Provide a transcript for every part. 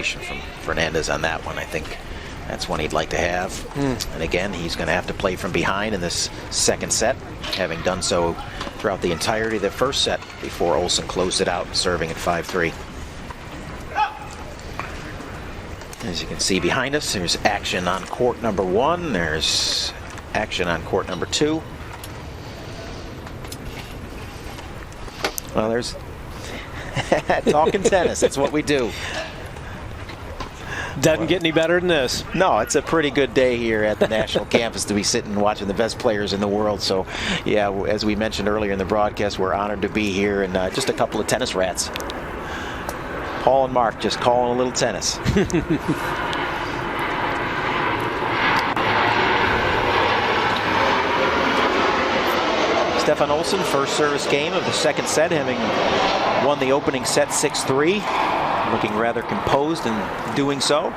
from Fernandez on that one. I think that's one he'd like to have. And again, he's going to have to play from behind in this second set, having done so throughout the entirety of the first set before Olsen closed it out, serving at 5-3. As you can see behind us, there's action on court number 1. There's action on court number 2. Well, there's talking tennis. That's what we do. Doesn't get any better than this. No, it's a pretty good day here at the national campus to be sitting and watching the best players in the world. So, yeah, as we mentioned earlier in the broadcast, we're honored to be here, and just a couple of tennis rats. Paul and Mark just calling a little tennis. Stefan Olsen, first service game of the second set, having won the opening set 6-3. Looking rather composed in doing so.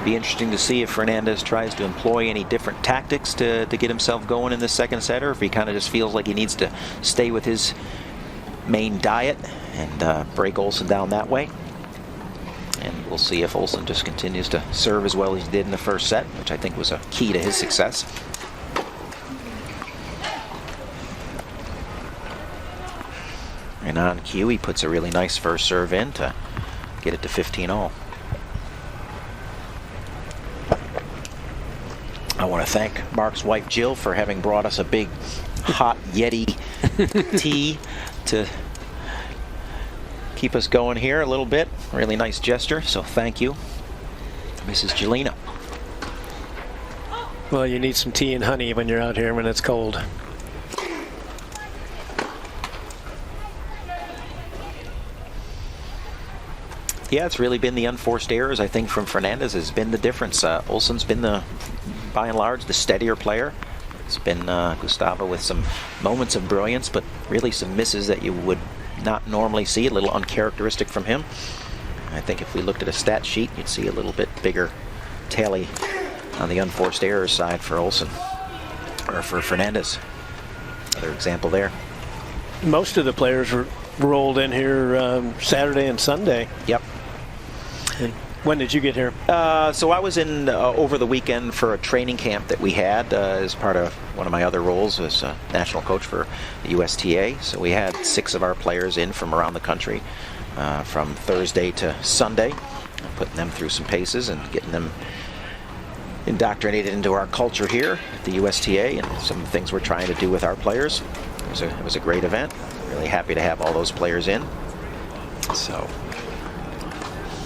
Be interesting to see if Fernandez tries to employ any different tactics to get himself going in the second set, or if he kind of just feels like he needs to stay with his main diet and break Olsen down that way. And we'll see if Olsen just continues to serve as well as he did in the first set, which I think was a key to his success. And on cue, he puts a really nice first serve in to get it to 15-all. I want to thank Mark's wife, Jill, for having brought us a big hot Yeti tea to keep us going here a little bit. Really nice gesture, so thank you, Mrs. Jelena. Well, you need some tea and honey when you're out here when it's cold. Yeah, it's really been the unforced errors, I think, from Fernandez has been the difference. Olsen's been, by and large, the steadier player. It's been Gustavo with some moments of brilliance, but really some misses that you would not normally see, a little uncharacteristic from him. I think if we looked at a stat sheet, you'd see a little bit bigger tally on the unforced errors side for Olsen, or for Fernandez. Another example there. Most of the players were rolled in here Saturday and Sunday. Yep. And when did you get here? So I was in over the weekend for a training camp that we had as part of one of my other roles as a national coach for the USTA. So we had 6 of our players in from around the country from Thursday to Sunday, putting them through some paces and getting them indoctrinated into our culture here at the USTA and some of the things we're trying to do with our players. It was a great event. Really happy to have all those players in. So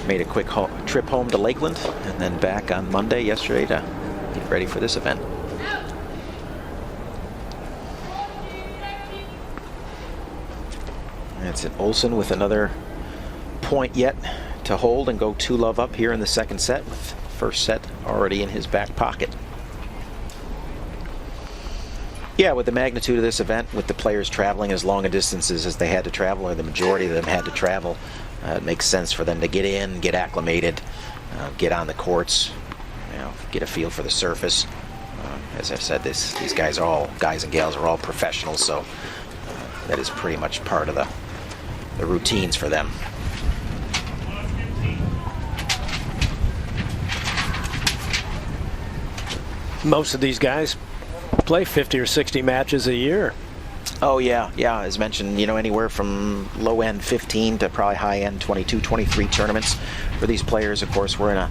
made a quick trip home to Lakeland and then back on Monday yesterday to get ready for this event. That's it. Olsen with another point yet to hold and go 2-love up here in the second set, with first set already in his back pocket. Yeah, with the magnitude of this event, with the players traveling as long a distances as they had to travel, or the majority of them had to travel, it makes sense for them to get in, get acclimated, get on the courts, get a feel for the surface. As I've said, these guys and gals are all professionals, so that is pretty much part of the routines for them. Most of these guys play 50 or 60 matches a year. Oh yeah, as mentioned, anywhere from low end 15 to probably high end 22, 23 tournaments for these players. Of course, we're in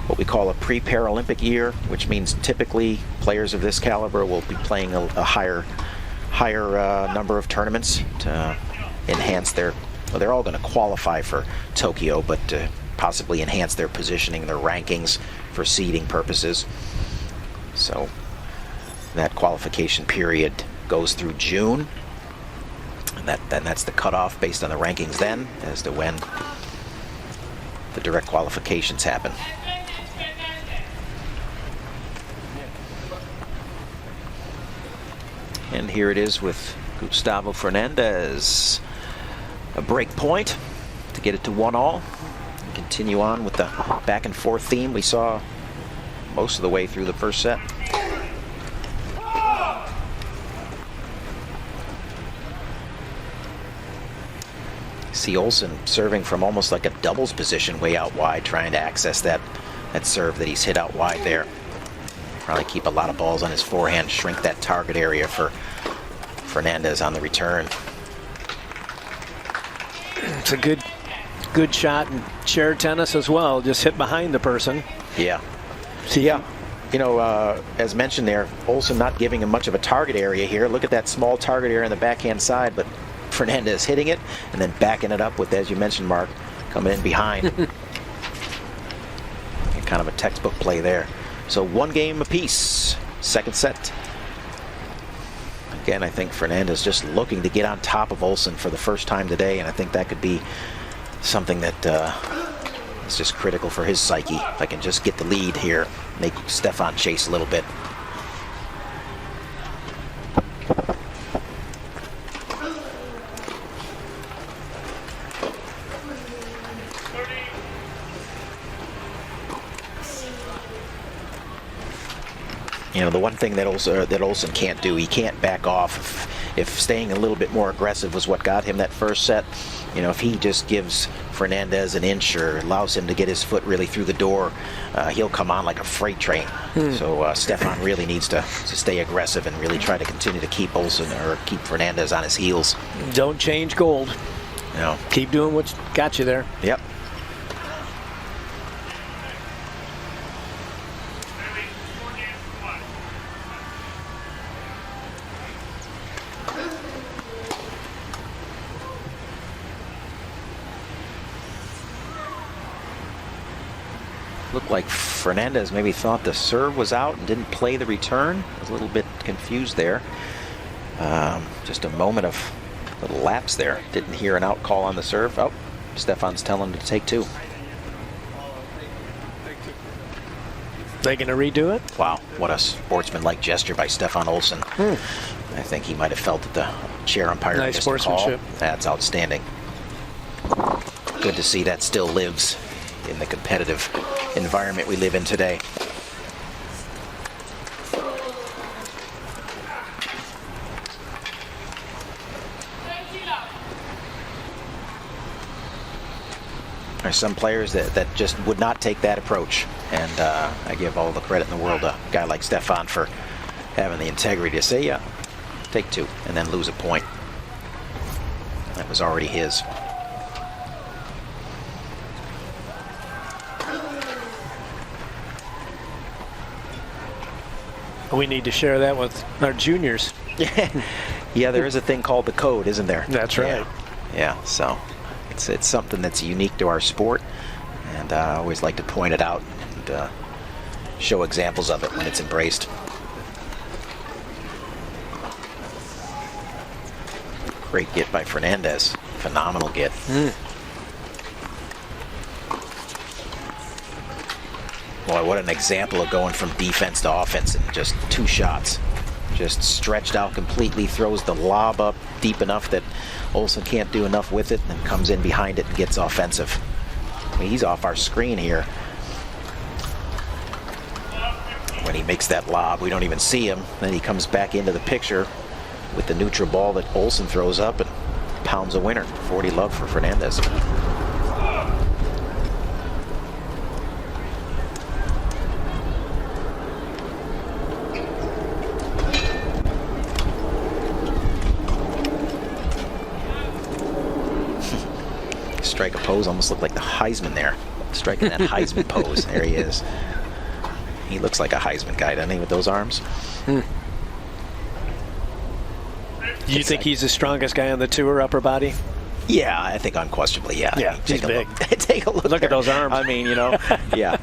what we call a pre-Paralympic year, which means typically players of this caliber will be playing a higher number of tournaments to enhance their, well, they're all going to qualify for Tokyo, but to possibly enhance their positioning, their rankings for seeding purposes. So that qualification period goes through June, and that's the cutoff based on the rankings then as to when the direct qualifications happen. And here it is with Gustavo Fernandez, a break point to get it to 1-all and continue on with the back and forth theme we saw most of the way through the first set. See Olsen serving from almost like a doubles position way out wide, trying to access that serve that he's hit out wide there. Probably keep a lot of balls on his forehand, shrink that target area for Fernandez on the return. It's a good shot in chair tennis as well. Just hit behind the person. Yeah. See, yeah. You know, as mentioned there, Olsen not giving him much of a target area here. Look at that small target area on the backhand side, but Fernandez hitting it and then backing it up with, as you mentioned, Mark, coming in behind. Kind of a textbook play there. So 1 game apiece, second set. Again, I think Fernandez just looking to get on top of Olsen for the first time today, and I think that could be something that is just critical for his psyche. If I can just get the lead here, make Stefan chase a little bit. You know, the one thing that Olsen can't do, he can't back off. If staying a little bit more aggressive was what got him that first set, you know, if he just gives Fernandez an inch or allows him to get his foot really through the door, he'll come on like a freight train. So Stefan really needs to stay aggressive and really try to continue to keep Olsen or keep Fernandez on his heels. Don't change gold. No. Keep doing what got you there. Yep. Looked like Fernandez maybe thought the serve was out and didn't play the return. I was a little bit confused there. Just a moment of little lapse there. Didn't hear an out call on the serve. Oh, Stefan's telling him to take 2. They gonna redo it? Wow, what a sportsman-like gesture by Stefan Olsen. I think he might have felt that the chair umpire nice missed a call. sportsmanship. That's outstanding. Good to see that still lives in the competitive environment we live in today. There's some players that just would not take that approach, and I give all the credit in the world to a guy like Stefan for having the integrity to say, yeah, take 2, and then lose a point. That was already his. We need to share that with our juniors. Yeah, there is a thing called the code, isn't there? That's right. Yeah, so it's something that's unique to our sport, and I always like to point it out and show examples of it when it's embraced. Great get by Fernandez. Phenomenal get. Boy, what an example of going from defense to offense in just 2 shots. Just stretched out completely, throws the lob up deep enough that Olsen can't do enough with it, and then comes in behind it and gets offensive. I mean, he's off our screen here. When he makes that lob, we don't even see him. Then he comes back into the picture with the neutral ball that Olsen throws up and pounds a winner. 40 love for Fernandez. Strike a pose, almost looked like the Heisman there. Striking that Heisman pose. There he is. He looks like a Heisman guy, doesn't he, with those arms? Do you think he's the strongest guy on the tour, upper body? Yeah, I think unquestionably, yeah. Yeah, he's big. Take a look. Look at those arms. I mean, you know, yeah.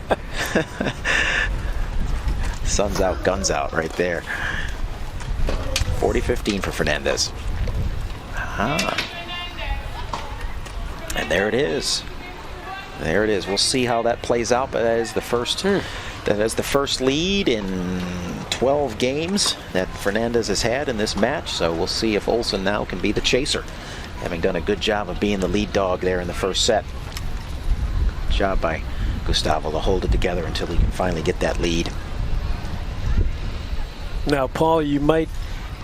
Sun's out, guns out right there. 40-15 for Fernandez. And there it is. There it is. We'll see how that plays out, but that is the first that is the first lead in 12 games that Fernandez has had in this match. So we'll see if Olsen now can be the chaser, having done a good job of being the lead dog there in the first set. Good job by Gustavo to hold it together until he can finally get that lead. Now, Paul, you might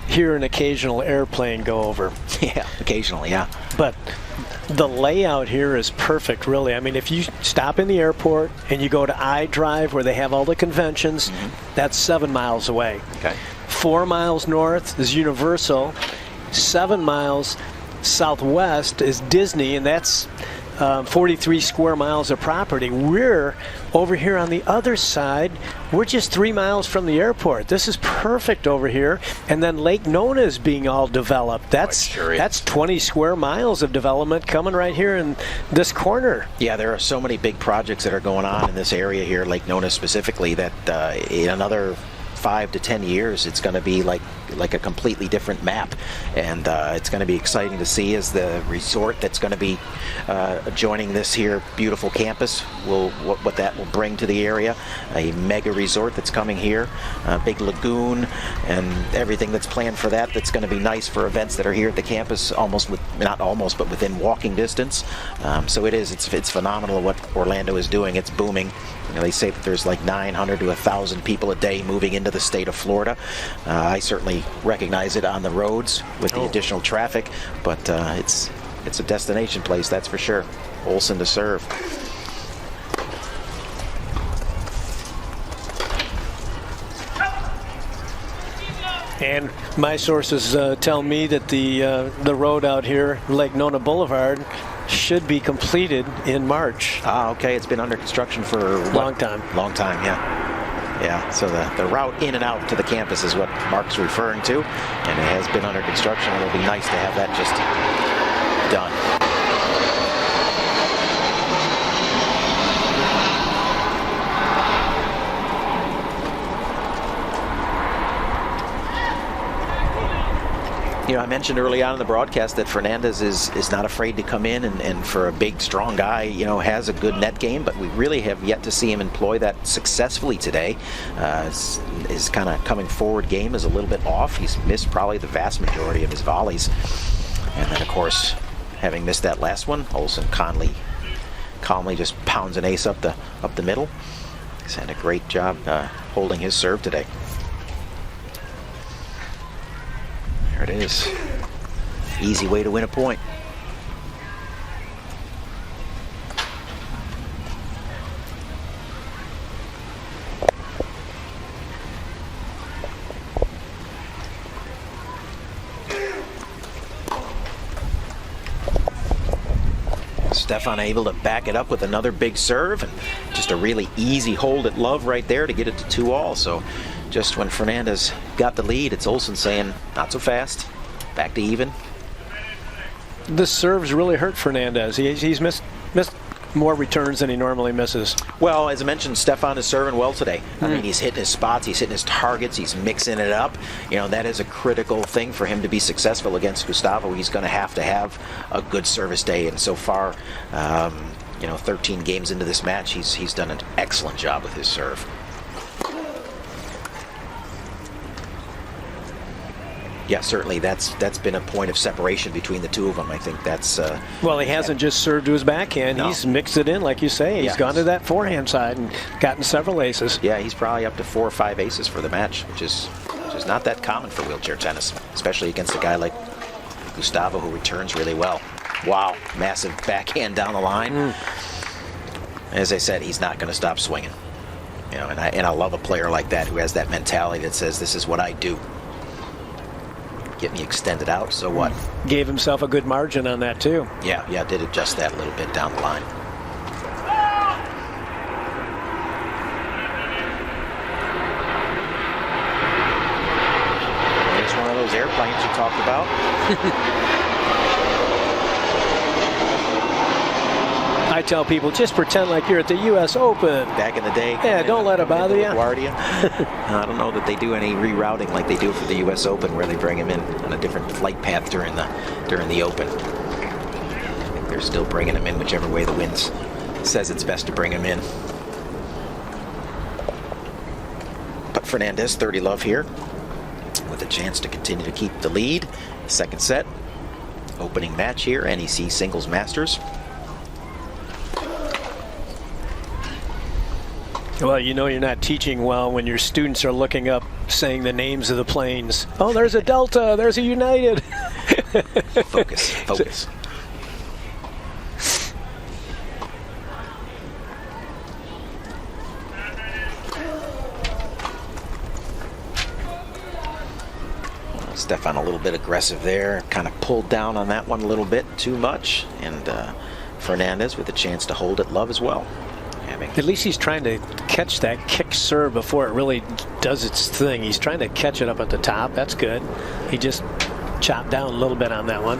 hear an occasional airplane go over. Yeah, occasionally, yeah. But the layout here is perfect, really. I mean, if you stop in the airport and you go to iDrive where they have all the conventions, that's 7 miles away. Okay. 4 miles north is Universal. 7 miles southwest is Disney, and that's 43 square miles of property. We're over here on the other side. We're just 3 miles from the airport. This is perfect over here. And then Lake Nona is being all developed. That's 20 square miles of development coming right here in this corner. Yeah, there are so many big projects that are going on in this area here, Lake Nona specifically, that in another 5 to 10 years, it's going to be like a completely different map, and it's going to be exciting to see as the resort that's going to be joining this here beautiful campus what that will bring to the area. A mega resort that's coming here, a big lagoon, and everything that's planned for that. That's going to be nice for events that are here at the campus, but within walking distance. So it's phenomenal what Orlando is doing. It's booming. You know, they say that there's like 900 to 1,000 people a day moving into the state of Florida. I certainly recognize it on the roads with the additional traffic, but it's a destination place, that's for sure. Olsen to serve. And my sources tell me that the road out here, Lake Nona Boulevard, should be completed in March. Okay. It's been under construction for a long time. Long time, yeah. Yeah, so the route in and out to the campus is what Mark's referring to, and it has been under construction. It'll be nice to have that just done. You know, I mentioned early on in the broadcast that Fernandez is not afraid to come in, and for a big, strong guy, you know, has a good net game, but we really have yet to see him employ that successfully today. His kind of coming forward game is a little bit off. He's missed probably the vast majority of his volleys. And then, of course, having missed that last one, Olsen calmly just pounds an ace up the middle. He's had a great job holding his serve today. There it is. Easy way to win a point. Stefan able to back it up with another big serve, and just a really easy hold at love right there to get it to 2-all. So just when Fernandez got the lead, it's Olsen saying, not so fast, back to even. The serves really hurt Fernandez. He's missed more returns than he normally misses. Well, as I mentioned, Stefan is serving well today. I mean, he's hitting his spots, he's hitting his targets, he's mixing it up. You know, that is a critical thing for him to be successful against Gustavo. He's going to have a good service day, and so far, 13 games into this match, he's done an excellent job with his serve. Yeah, certainly that's been a point of separation between the two of them. I think that's... well, he hasn't just served to his backhand. No. He's mixed it in, like you say. He's gone to that forehand side and gotten several aces. Yeah, he's probably up to 4 or 5 aces for the match, which is not that common for wheelchair tennis, especially against a guy like Gustavo, who returns really well. Wow, massive backhand down the line. As I said, he's not going to stop swinging. You know, and I love a player like that who has that mentality that says, this is what I do. Get me extended out, so what? Gave himself a good margin on that too. Yeah, did adjust that a little bit down the line. It's one of those airplanes you talked about. I tell people, just pretend like you're at the U.S. Open. Back in the day. Yeah, don't let it bother you. I don't know that they do any rerouting like they do for the U.S. Open, where they bring him in on a different flight path during the Open. I think they're still bringing him in whichever way the wind says it's best to bring him in. But Fernandez, 30 love here, with a chance to continue to keep the lead. Second set, opening match here, NEC Singles Masters. Well, you know you're not teaching well when your students are looking up saying the names of the planes. Oh, there's a Delta, there's a United. Focus. Stefan a little bit aggressive there, kind of pulled down on that one a little bit too much, and Fernandez with a chance to hold it love as well. At least he's trying to catch that kick serve before it really does its thing. He's trying to catch it up at the top. That's good. He just chopped down a little bit on that one.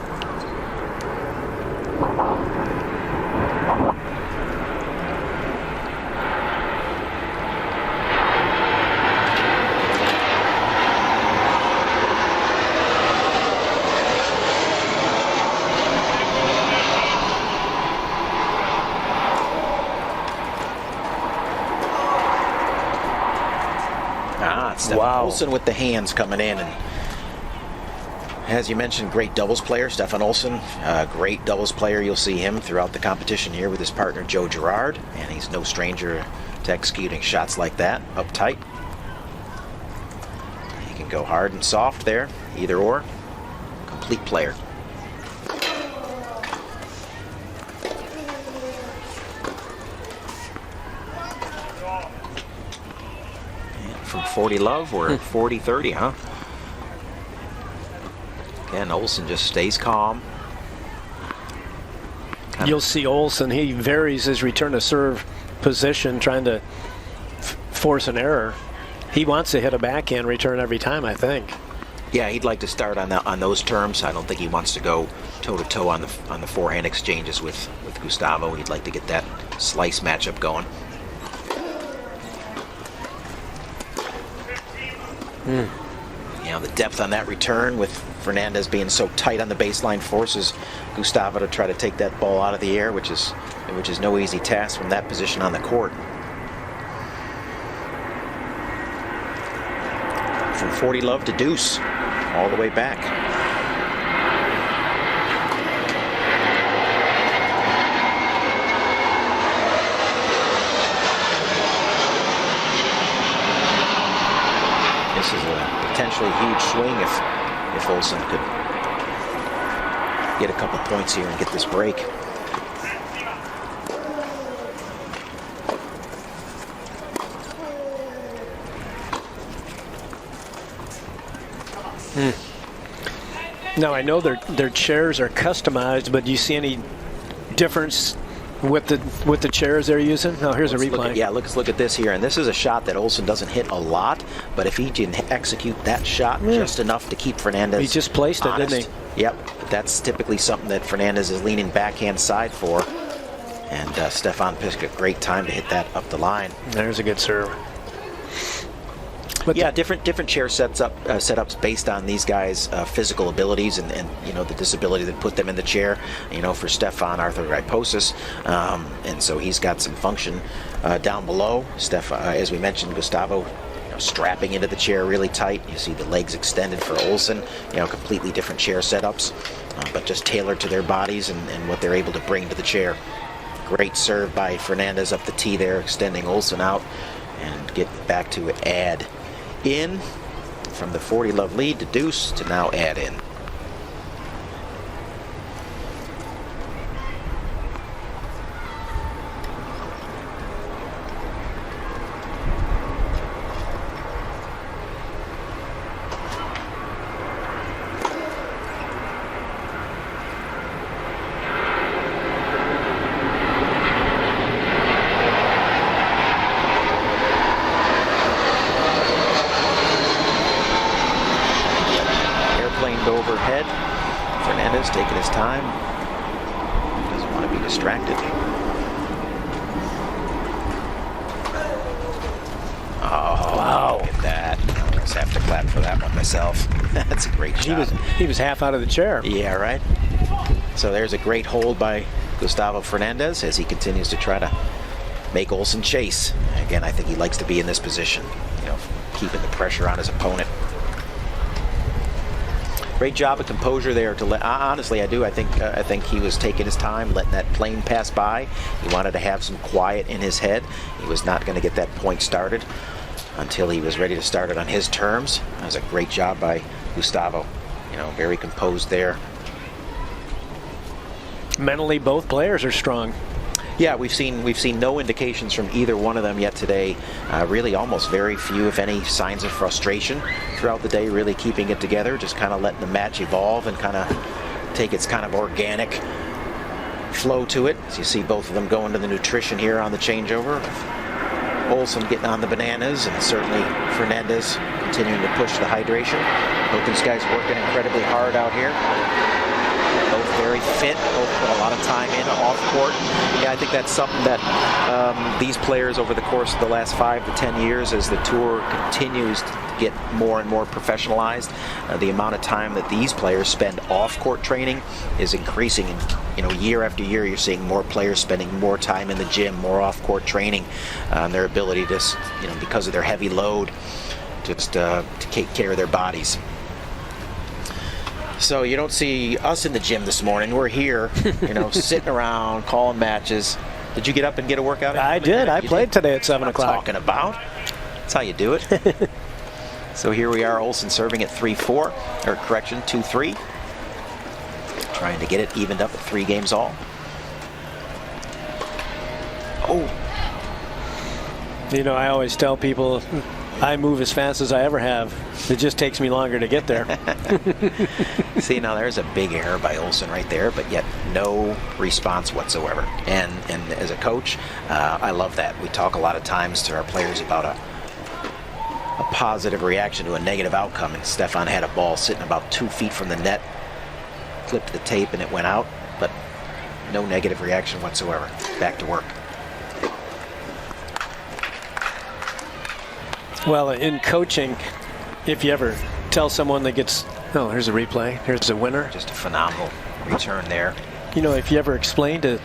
Wow. Olsen with the hands coming in, and as you mentioned, great doubles player, Stefan Olsen, great doubles player. You'll see him throughout the competition here with his partner Joe Girard, and he's no stranger to executing shots like that, uptight. He can go hard and soft there, either or. Complete player. From 40 love or 40-30, huh? Again, Olsen just stays calm. You'll see Olsen, he varies his return to serve position, trying to force an error. He wants to hit a backhand return every time, I think. Yeah, he'd like to start on those terms. I don't think he wants to go toe-to-toe on the forehand exchanges with Gustavo. He'd like to get that slice matchup going. You know, the depth on that return with Fernandez being so tight on the baseline forces Gustavo to try to take that ball out of the air, which is no easy task from that position on the court. From 40 love to deuce, all the way back. This is a potentially huge swing if Olsen could get a couple points here and get this break. Now I know their chairs are customized, but do you see any difference with the chairs they're using? Oh, here's a replay. Let's look at this here, and this is a shot that Olsen doesn't hit a lot, but if he can execute that shot just enough to keep Fernandez he just placed honest, it, didn't he? Yep, that's typically something that Fernandez is leaning backhand side for, and Stefan picked a great time to hit that up the line. There's a good serve. But yeah, different chair setups based on these guys' physical abilities and you know the disability that put them in the chair. You know, for Stefan, arthrogryposis, and so he's got some function down below. As we mentioned, Gustavo, strapping into the chair really tight. You see the legs extended for Olsen. You know, completely different chair setups, but just tailored to their bodies and what they're able to bring to the chair. Great serve by Fernandez up the tee there, extending Olsen out and get back to add in from the 40 love lead to deuce to now add in. Overhead, Fernandez taking his time, doesn't want to be distracted. Oh, wow, look at that. I almost have to clap for that one myself. That's a great shot. He was half out of the chair. Yeah, right. So there's a great hold by Gustavo Fernandez as he continues to try to make Olsen chase. Again, I think he likes to be in this position, you know, keeping the pressure on his opponent. Great job of composure there. Honestly, I do. I think he was taking his time, letting that plane pass by. He wanted to have some quiet in his head. He was not going to get that point started until he was ready to start it on his terms. That was a great job by Gustavo. very composed there. Mentally, both players are strong. Yeah, we've seen no indications from either one of them yet today. Really almost very few, if any, signs of frustration throughout the day, really keeping it together, just kind of letting the match evolve and kind of take its kind of organic flow to it. As you see both of them going to the nutrition here on the changeover. Olsen getting on the bananas, and certainly Fernandez continuing to push the hydration. Both these guys working incredibly hard out here. Both very fit, both put a lot of time in off court. Yeah, I think that's something that these players over the course of the last 5 to 10 years, as the tour continues to get more and more professionalized, the amount of time that these players spend off court training is increasing. And year after year, you're seeing more players spending more time in the gym, more off court training, their ability to, because of their heavy load, just to take care of their bodies. So you don't see us in the gym this morning. We're here, sitting around, calling matches. Did you get up and get a workout? I did. I played today at 7 o'clock. Talking about. That's how you do it. So here we are, Olsen serving at 3-4, or correction, 2-3. Trying to get it evened up at 3 games all. Oh. I always tell people I move as fast as I ever have. It just takes me longer to get there. See, now there's a big error by Olsen right there, but yet no response whatsoever. And as a coach, I love that. We talk a lot of times to our players about a positive reaction to a negative outcome. And Stefan had a ball sitting about 2 feet from the net, clipped the tape, and it went out. But no negative reaction whatsoever. Back to work. Well, in coaching, if you ever tell someone that gets, here's a replay, here's a winner. Just a phenomenal return there. If you ever explain to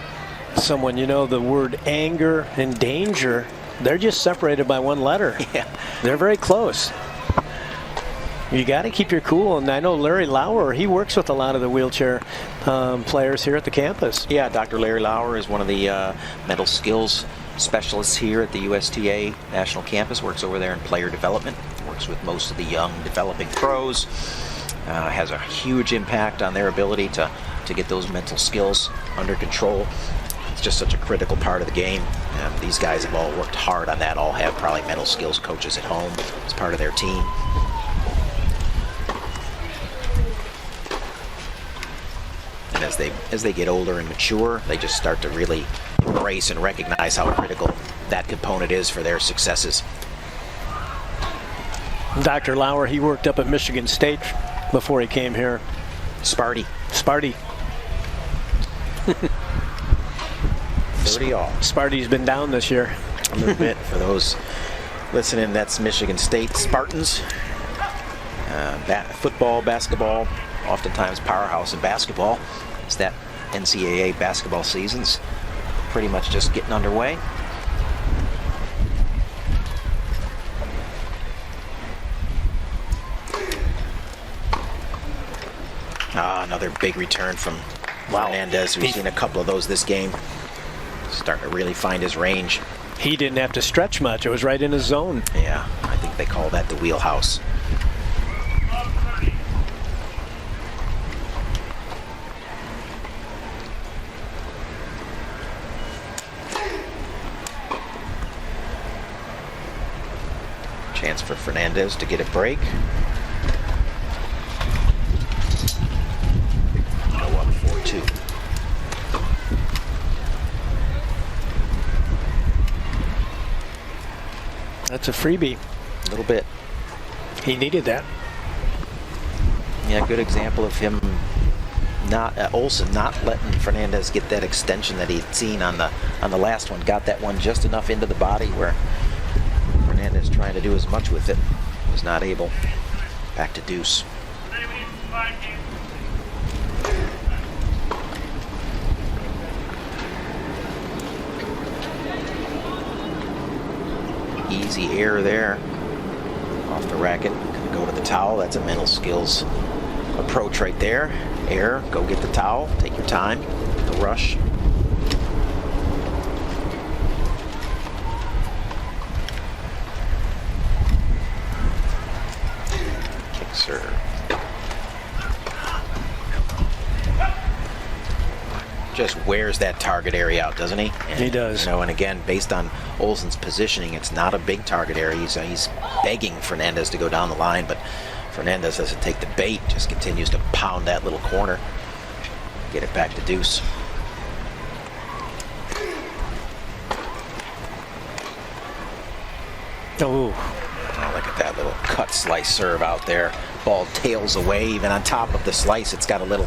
someone, the word anger and danger, they're just separated by 1 letter. Yeah. They're very close. You got to keep your cool. And I know Larry Lauer, he works with a lot of the wheelchair players here at the campus. Yeah, Dr. Larry Lauer is one of the mental skills specialists here at the USTA National Campus, works over there in player development, works with most of the young developing pros, has a huge impact on their ability to get those mental skills under control. It's just such a critical part of the game. These guys have all worked hard on that, all have probably mental skills coaches at home as part of their team. And as they get older and mature, they just start to really embrace and recognize how critical that component is for their successes. Dr. Lauer, he worked up at Michigan State before he came here. Sparty. 30 all. Sparty's been down this year. A little bit. For those listening, that's Michigan State Spartans. Football, basketball, oftentimes powerhouse in basketball. It's that NCAA basketball season's pretty much just getting underway. Another big return from Fernandez. We've seen a couple of those this game. Starting to really find his range. He didn't have to stretch much. It was right in his zone. Yeah, I think they call that the wheelhouse. Chance for Fernandez to get a break. Go up 4-2. That's a freebie. A little bit. He needed that. Yeah, good example of him Olsen not letting Fernandez get that extension that he'd seen on the last one. Got that one just enough into the body where Fernandez trying to do as much with it was not able. Back to deuce. Easy error there. Off the racket. Gonna go to the towel. That's a mental skills approach right there. Error. Go get the towel. Take your time. No rush. Kick serve. just wears that target area out, doesn't he? And, he does. You know, and again, based on Olsen's positioning, it's not a big target area. He's begging Fernandez to go down the line, but Fernandez doesn't take the bait, just continues to pound that little corner, get it back to deuce. Oh, look at that little cut slice serve out there. Ball tails away. Even on top of the slice, it's got a little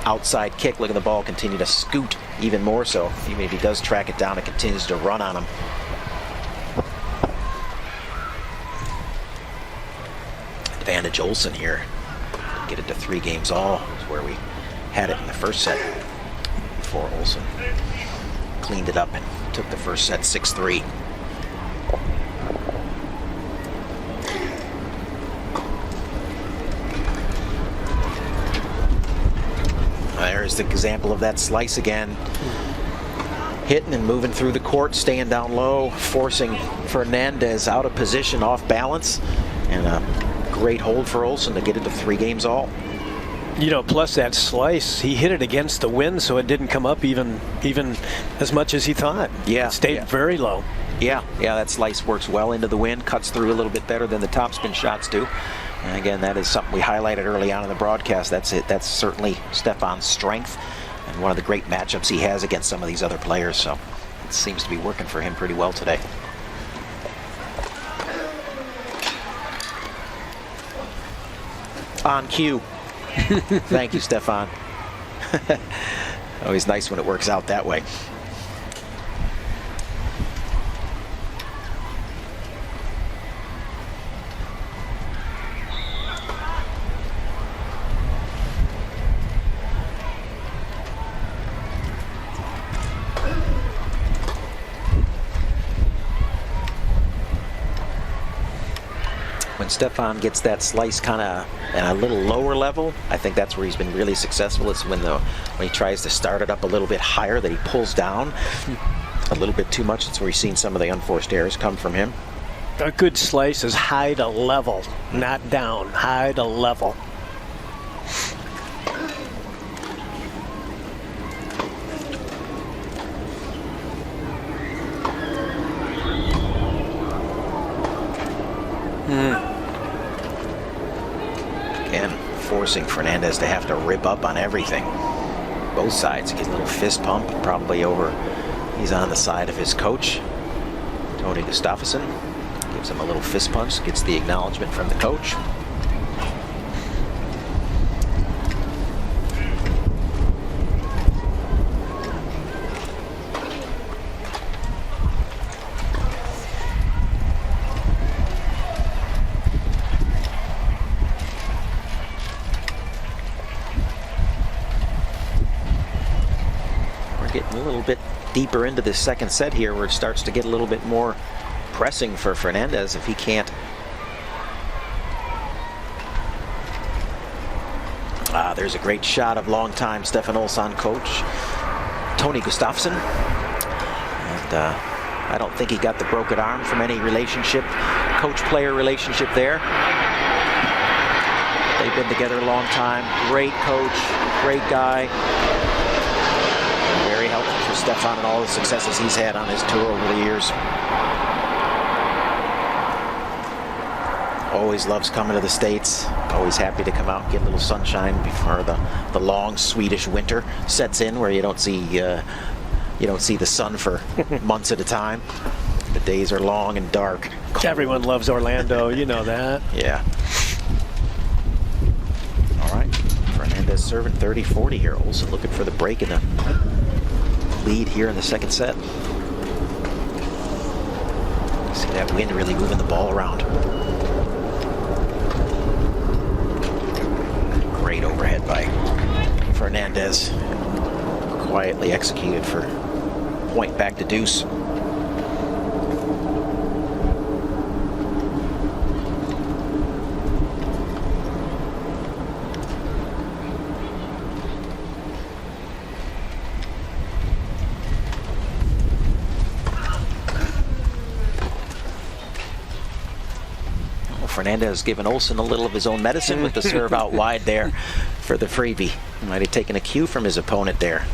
outside kick. Look at the ball continue to scoot even more so. Even if he does track it down, it continues to run on him. Advantage Olsen here. Get it to 3 games all is where we had it in the first set before Olsen cleaned it up and took the first set 6-3. There's the example of that slice again. Hitting and moving through the court, staying down low, forcing Fernandez out of position, off balance, and a great hold for Olsen to get it to 3 games all. You know, plus that slice, he hit it against the wind, so it didn't come up even as much as he thought. Yeah, it stayed very low. Yeah, that slice works well into the wind, cuts through a little bit better than the topspin shots do. And again, that is something we highlighted early on in the broadcast. That's it. That's certainly Stefan's strength and one of the great matchups he has against some of these other players. So it seems to be working for him pretty well today. On cue. Thank you, Stefan. Always nice when it works out that way. Stefan gets that slice kind of at a little lower level. I think that's where he's been really successful. It's when he tries to start it up a little bit higher that he pulls down a little bit too much. That's where he's seen some of the unforced errors come from him. A good slice is high to level, not down. High to level. Again, forcing Fernandez to have to rip up on everything. Both sides get a little fist pump, probably over. He's on the side of his coach, Tony Gustafsson. Gives him a little fist punch, gets the acknowledgement from the coach. Getting a little bit deeper into this second set here where it starts to get a little bit more pressing for Fernandez if he can't. There's a great shot of longtime Stefan Olsson coach Tony Gustafsson. And I don't think he got the broken arm from any relationship, coach-player relationship there. They've been together a long time. Great coach, great guy. Very helpful for Stefan and all the successes he's had on his tour over the years. Always loves coming to the States. Always happy to come out and get a little sunshine before the long Swedish winter sets in, where you don't see the sun for months at a time. The days are long and dark. Cold. Everyone loves Orlando, you know that. Yeah. All right, Fernandez serving 30-40 here. Olsen looking for the break in the lead here in the second set. See that wind really moving the ball around. Great overhead by Fernandez. Quietly executed for point back to deuce. Fernandez giving Olsen a little of his own medicine with the serve out wide there for the freebie. Might have taken a cue from his opponent there.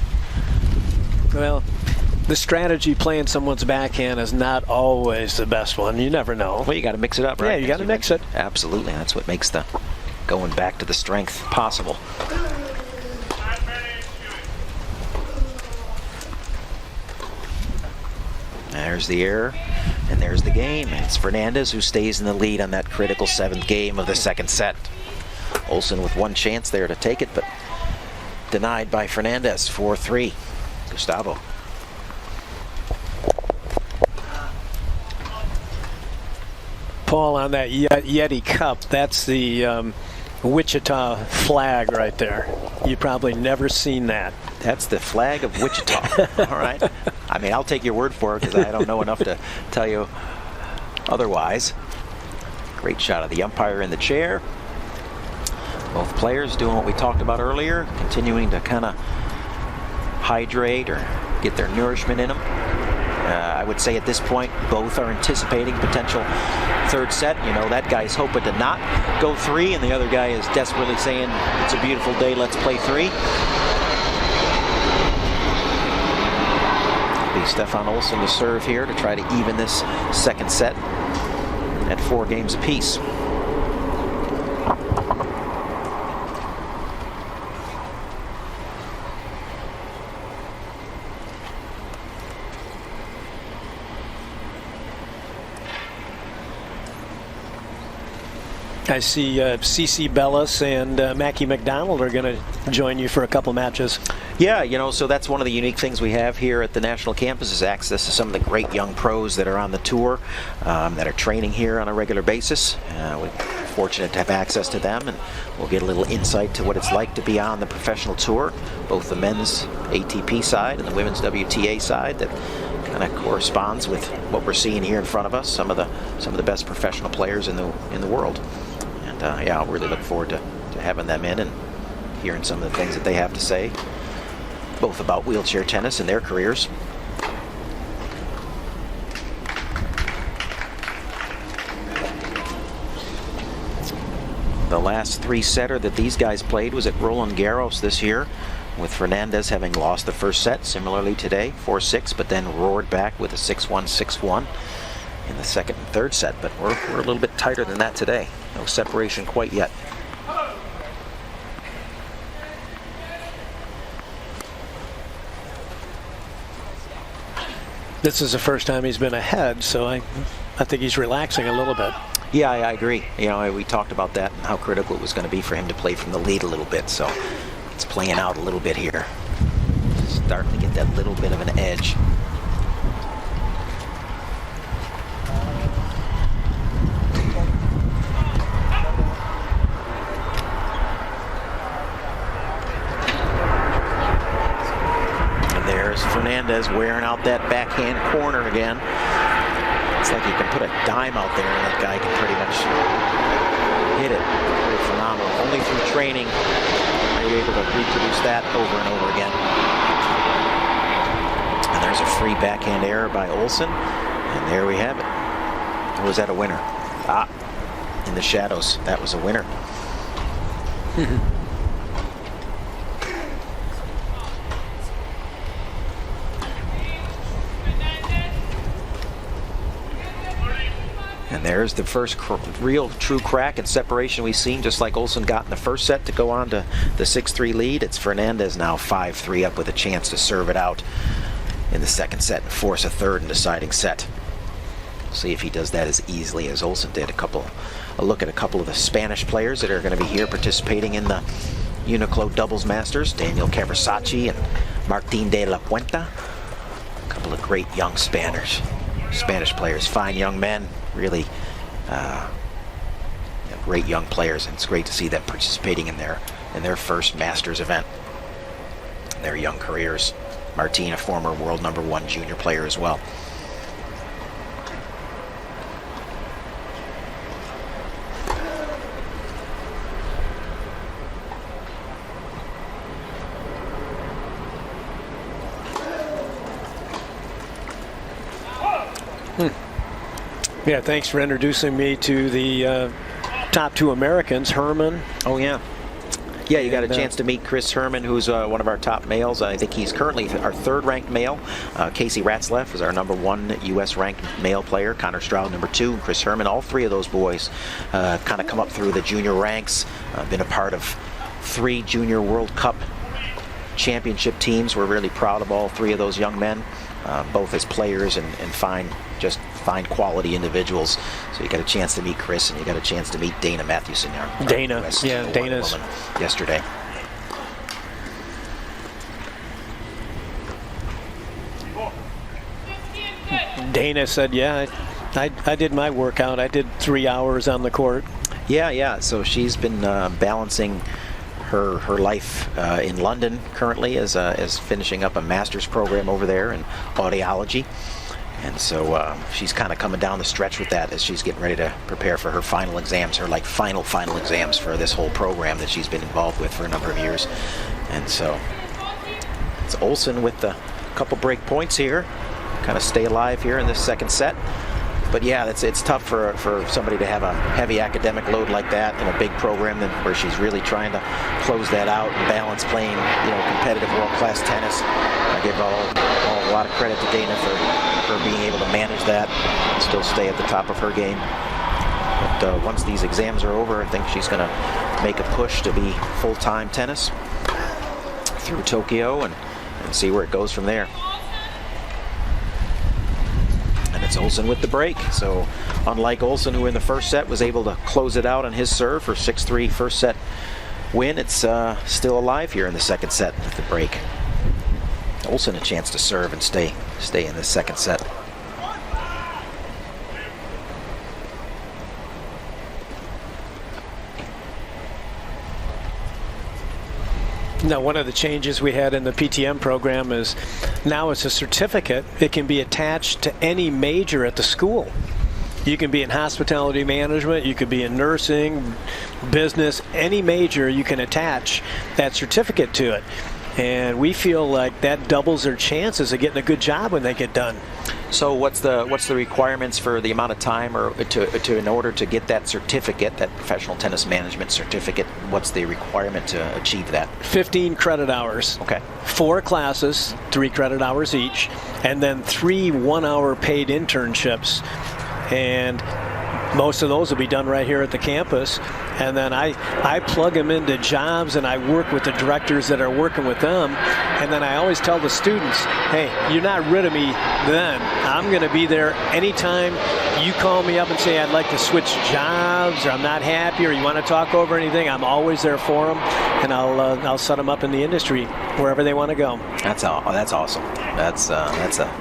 Well, the strategy playing someone's backhand is not always the best one. You never know. Well, you got to mix it up, right? Yeah, you got to mix it. Absolutely. That's what makes the going back to the strength possible. There's the error, and there's the game. It's Fernandez who stays in the lead on that critical 7th game of the 2nd set. Olsen with one chance there to take it, but denied by Fernandez. 4-3. Gustavo. Paul, on that Yeti Cup, that's the Wichita flag right there. You've probably never seen that. That's the flag of Wichita. All right. I mean, I'll take your word for it because I don't know enough to tell you otherwise. Great shot of the umpire in the chair. Both players doing what we talked about earlier, continuing to kind of hydrate or get their nourishment in them. I would say at this point, both are anticipating potential 3rd set. You know, that guy's hoping to not go 3, and the other guy is desperately saying, it's a beautiful day, let's play 3. It'll be Stefan Olsen to serve here to try to even this 2nd set at 4 games apiece. I see CC Bellis and Mackie McDonald are going to join you for a couple matches. Yeah, you know, so that's one of the unique things we have here at the national campus is access to some of the great young pros that are on the tour, that are training here on a regular basis. We're fortunate to have access to them, and we'll get a little insight to what it's like to be on the professional tour, both the men's ATP side and the women's WTA side. That kind of corresponds with what we're seeing here in front of us. Some of the best professional players in the world. And yeah, I'll really look forward to having them in and hearing some of the things that they have to say, both about wheelchair tennis and their careers. The last 3-setter that these guys played was at Roland Garros this year, with Fernandez having lost the first set, similarly today, 4-6, but then roared back with a 6-1, 6-1 in the 2nd and 3rd set. But we're a little bit tighter than that today. No separation quite yet. This is the first time he's been ahead, so I think he's relaxing a little bit. Yeah, I agree. You know, we talked about that and how critical it was going to be for him to play from the lead a little bit. So it's playing out a little bit here. Starting to get that little bit of an edge. Fernandez wearing out that backhand corner again. It's like you can put a dime out there and that guy can pretty much hit it. Pretty phenomenal. Only through training are you able to reproduce that over and over again. And there's a free backhand error by Olsen. And there we have it. Or was that a winner? Ah, in the shadows. That was a winner. And there's the first real true crack and separation we've seen, just like Olsen got in the first set to go on to the 6-3 lead. It's Fernandez now 5-3 up with a chance to serve it out in the 2nd set and force a 3rd and deciding set. See if he does that as easily as Olsen did. A look at a couple of the Spanish players that are going to be here participating in the UNIQLO Doubles Masters. Daniel Cavarsacci and Martín de la Puente. A couple of great young Spanish players, fine young men. Really great young players, and it's great to see them participating in their first Masters event in their young careers. Martín, a former world #1 junior player as well. Yeah, thanks for introducing me to the top 2 Americans, Herman. Oh yeah. Yeah, you got a chance to meet Chris Herman, who's one of our top males. I think he's currently our third-ranked male. Casey Ratzlaff is our #1 U.S.-ranked male player. Connor Stroud, #2, and Chris Herman. All three of those boys kind of come up through the junior ranks. Been a part of 3 Junior World Cup championship teams. We're really proud of all 3 of those young men, both as players and fine quality individuals. So you got a chance to meet Chris, and you got a chance to meet Dana Mathewson. Dana's yesterday. Dana said, yeah, I did my workout. I did 3 hours on the court. Yeah. So she's been balancing her life in London currently as finishing up a master's program over there in audiology. And so she's kind of coming down the stretch with that as she's getting ready to prepare for her final exams, her final exams for this whole program that she's been involved with for a number of years. And so it's Olsen with the couple break points here, kind of stay alive here in this second set. But yeah, it's tough for somebody to have a heavy academic load like that in a big program where she's really trying to close that out and balance playing, competitive world-class tennis. I give a lot of credit to Dana for being able to manage that and still stay at the top of her game. But once these exams are over, I think she's going to make a push to be full-time tennis through Tokyo and see where it goes from there. And it's Olsen with the break. So unlike Olsen, who in the first set was able to close it out on his serve for 6-3 first set win, it's still alive here in the second set with the break. Olsen a chance to serve and stay in the second set. Now, one of the changes we had in the PTM program is now it's a certificate. It can be attached to any major at the school. You can be in hospitality management, you could be in nursing, business, any major, you can attach that certificate to it. And we feel like that doubles their chances of getting a good job when they get done. So what's the requirements for the amount of time or to in order to get that certificate, that professional tennis management certificate? What's the requirement to achieve that? 15 credit hours. Okay. 4 classes, 3 credit hours each, and then 3 one-hour paid internships. And most of those will be done right here at the campus. And then I plug them into jobs and I work with the directors that are working with them. And then I always tell the students, hey, you're not rid of me then. I'm going to be there anytime you call me up and say I'd like to switch jobs or I'm not happy or you want to talk over anything. I'm always there for them, and I'll set them up in the industry wherever they want to go. That's awesome. That's a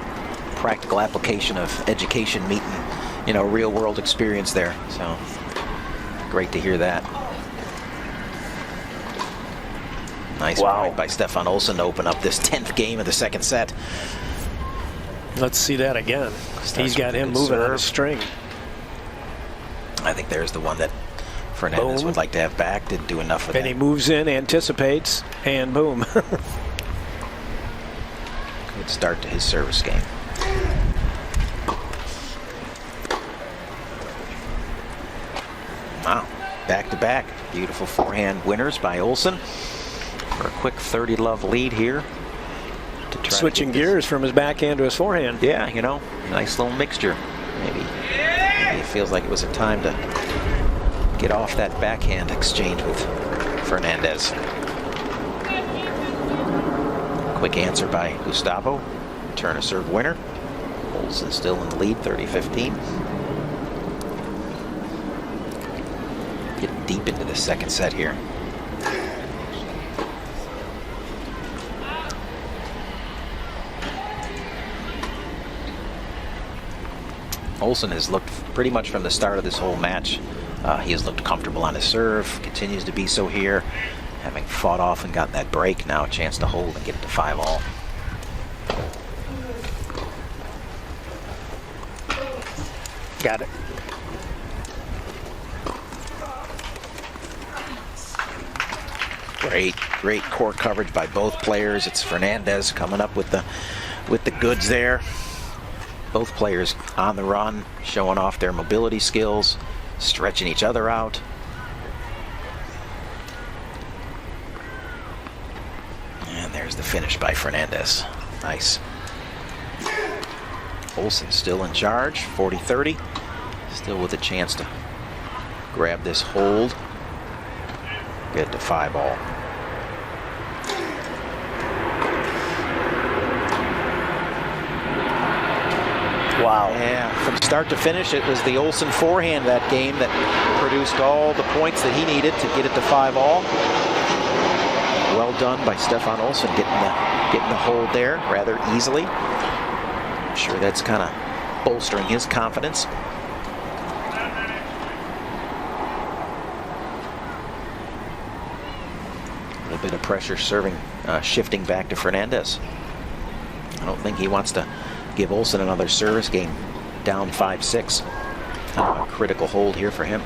practical application of education meeting, real world experience there. So great to hear that. Nice point by Stefan Olsen to open up this 10th game of the second set. Let's see that again. He's got him moving on a string. I think there's the one that Fernandez would like to have back. Didn't do enough with that. And he moves in, anticipates, and boom. Good start to his service game. Wow, back-to-back. Beautiful forehand winners by Olsen for a quick 30-love lead here. Switching gears from his backhand to his forehand. Yeah, nice little mixture. Maybe it feels like it was a time to get off that backhand exchange with Fernandez. Quick answer by Gustavo. Turn a serve winner. Olsen still in the lead, 30-15. Getting deep into the second set here. Olsen has looked pretty much from the start of this whole match. He has looked comfortable on his serve, continues to be so here. Having fought off and gotten that break, now a chance to hold and get it to 5-all. Got it. Great court coverage by both players. It's Fernandez coming up with the goods there. Both players on the run, showing off their mobility skills, stretching each other out. There's the finish by Fernandez. Nice. Olsen still in charge, 40-30. Still with a chance to grab this hold. Get to 5-all. Wow. Yeah, from start to finish, it was the Olsen forehand that game that produced all the points that he needed to get it to 5-all. Well done by Stefan Olsen, getting the hold there rather easily. I'm sure that's kind of bolstering his confidence. A little bit of pressure shifting back to Fernandez. I don't think he wants to give Olsen another service game down 5-6. Kind of a critical hold here for him.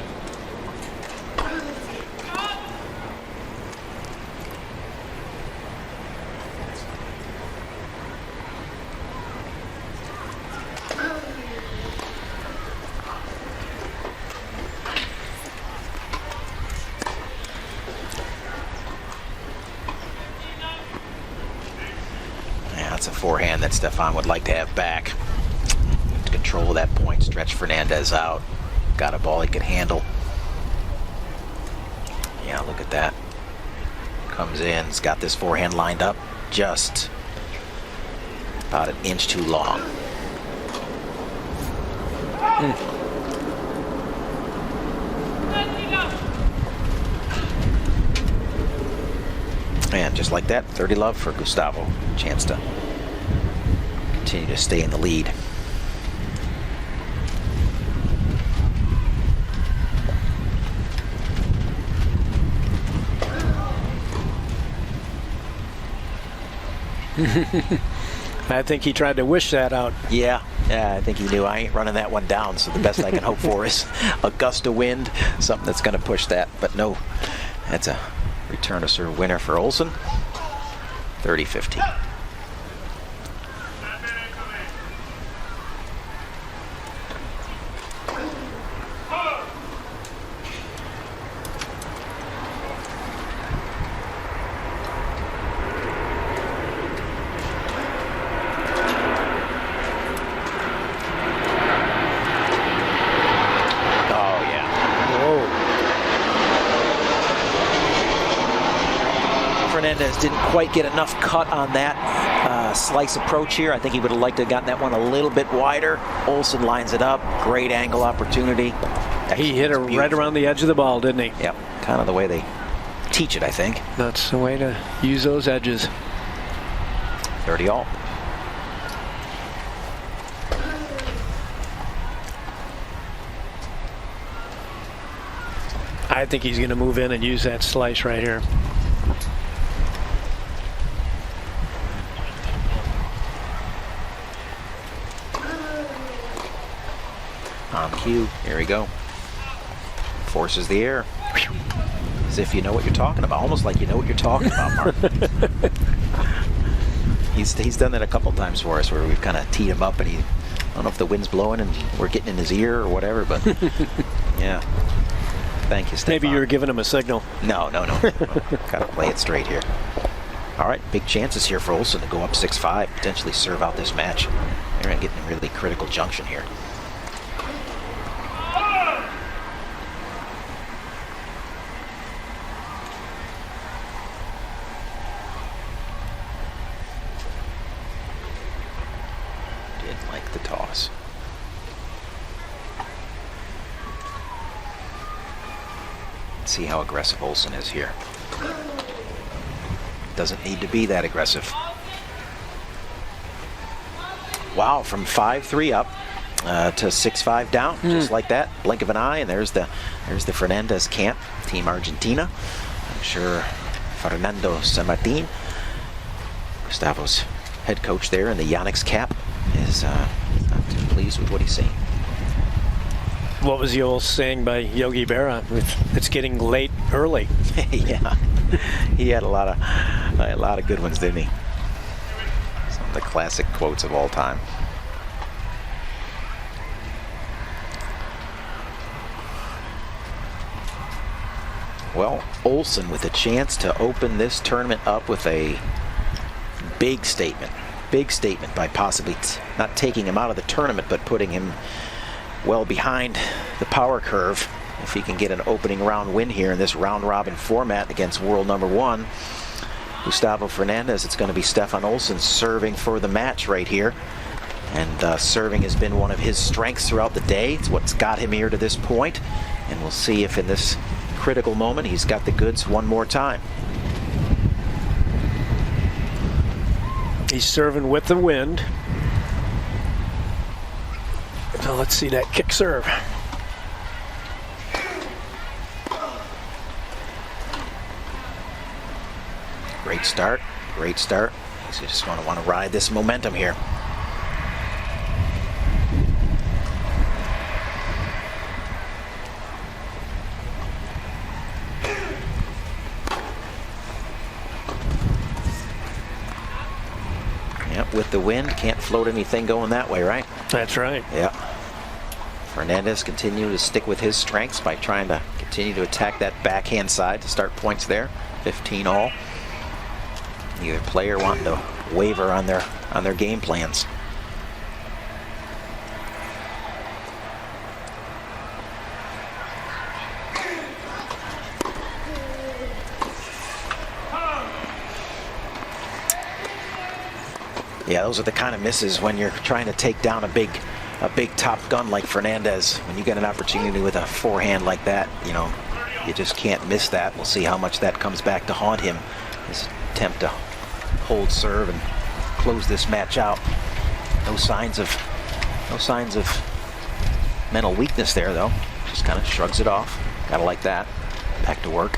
That's a forehand that Stefan would like to have back. To control that point, stretch Fernandez out. Got a ball he could handle. Yeah, look at that. Comes in, he's got this forehand lined up just about an inch too long. And just like that, 30 love for Gustavo. Chance to continue to stay in the lead. I think he tried to wish that out. Yeah, I think he knew I ain't running that one down, so the best I can hope for is a gust of wind, something that's going to push that. But no, that's a return to serve winner for Olsen. 30-15. Fernandez didn't quite get enough cut on that slice approach here. I think he would have liked to have gotten that one a little bit wider. Olsen lines it up. Great angle opportunity. He hit it right around the edge of the ball, didn't he? Yep. Kind of the way they teach it, I think. That's the way to use those edges. 30-all. I think he's going to move in and use that slice right here. On cue, here we go. Forces the air. As if you know what you're talking about. Almost like you know what you're talking about, Mark. He's done that a couple times for us where we've kind of teed him up and I don't know if the wind's blowing and we're getting in his ear or whatever, but yeah. Thank you, Stefan. Maybe you were giving him a signal. No. Got to play it straight here. All right, big chances here for Olsen to go up 6-5, potentially serve out this match. They're getting a really critical junction here. Didn't like the toss. See how aggressive Olsen is here. Doesn't need to be that aggressive. Wow, from 5-3 up to 6-5 down, just like that. Blink of an eye, and there's the Fernandez camp, Team Argentina. I'm sure Fernando Sanmartin, Gustavo's head coach there in the Yonex cap, is not too pleased with what he's seeing. What was the old saying by Yogi Berra? It's getting late early. Yeah, he had a lot of good ones, didn't he? Some of the classic quotes of all time. Well, Olsen with a chance to open this tournament up with a big statement by possibly not taking him out of the tournament, but putting him well behind the power curve. If he can get an opening round win here in this round robin format against world number 1 Gustavo Fernandez, it's going to be Stefan Olsson serving for the match right here. And serving has been one of his strengths throughout the day. It's what's got him here to this point. And we'll see if in this critical moment he's got the goods one more time. He's serving with the wind. So let's see that kick serve. Great start, great start. So you just want to ride this momentum here. Yep, with the wind, can't float anything going that way, right? That's right. Yeah. Fernandez continuing to stick with his strengths by trying to continue to attack that backhand side to start points there. 15 all. Neither player wanting to waver on their game plans. Yeah, those are the kind of misses when you're trying to take down a big top gun like Fernandez. When you get an opportunity with a forehand like that, you know, you just can't miss that. We'll see how much that comes back to haunt him. His attempt to hold serve and close this match out. No signs of mental weakness there, though. Just kind of shrugs it off. Gotta like that. Back to work.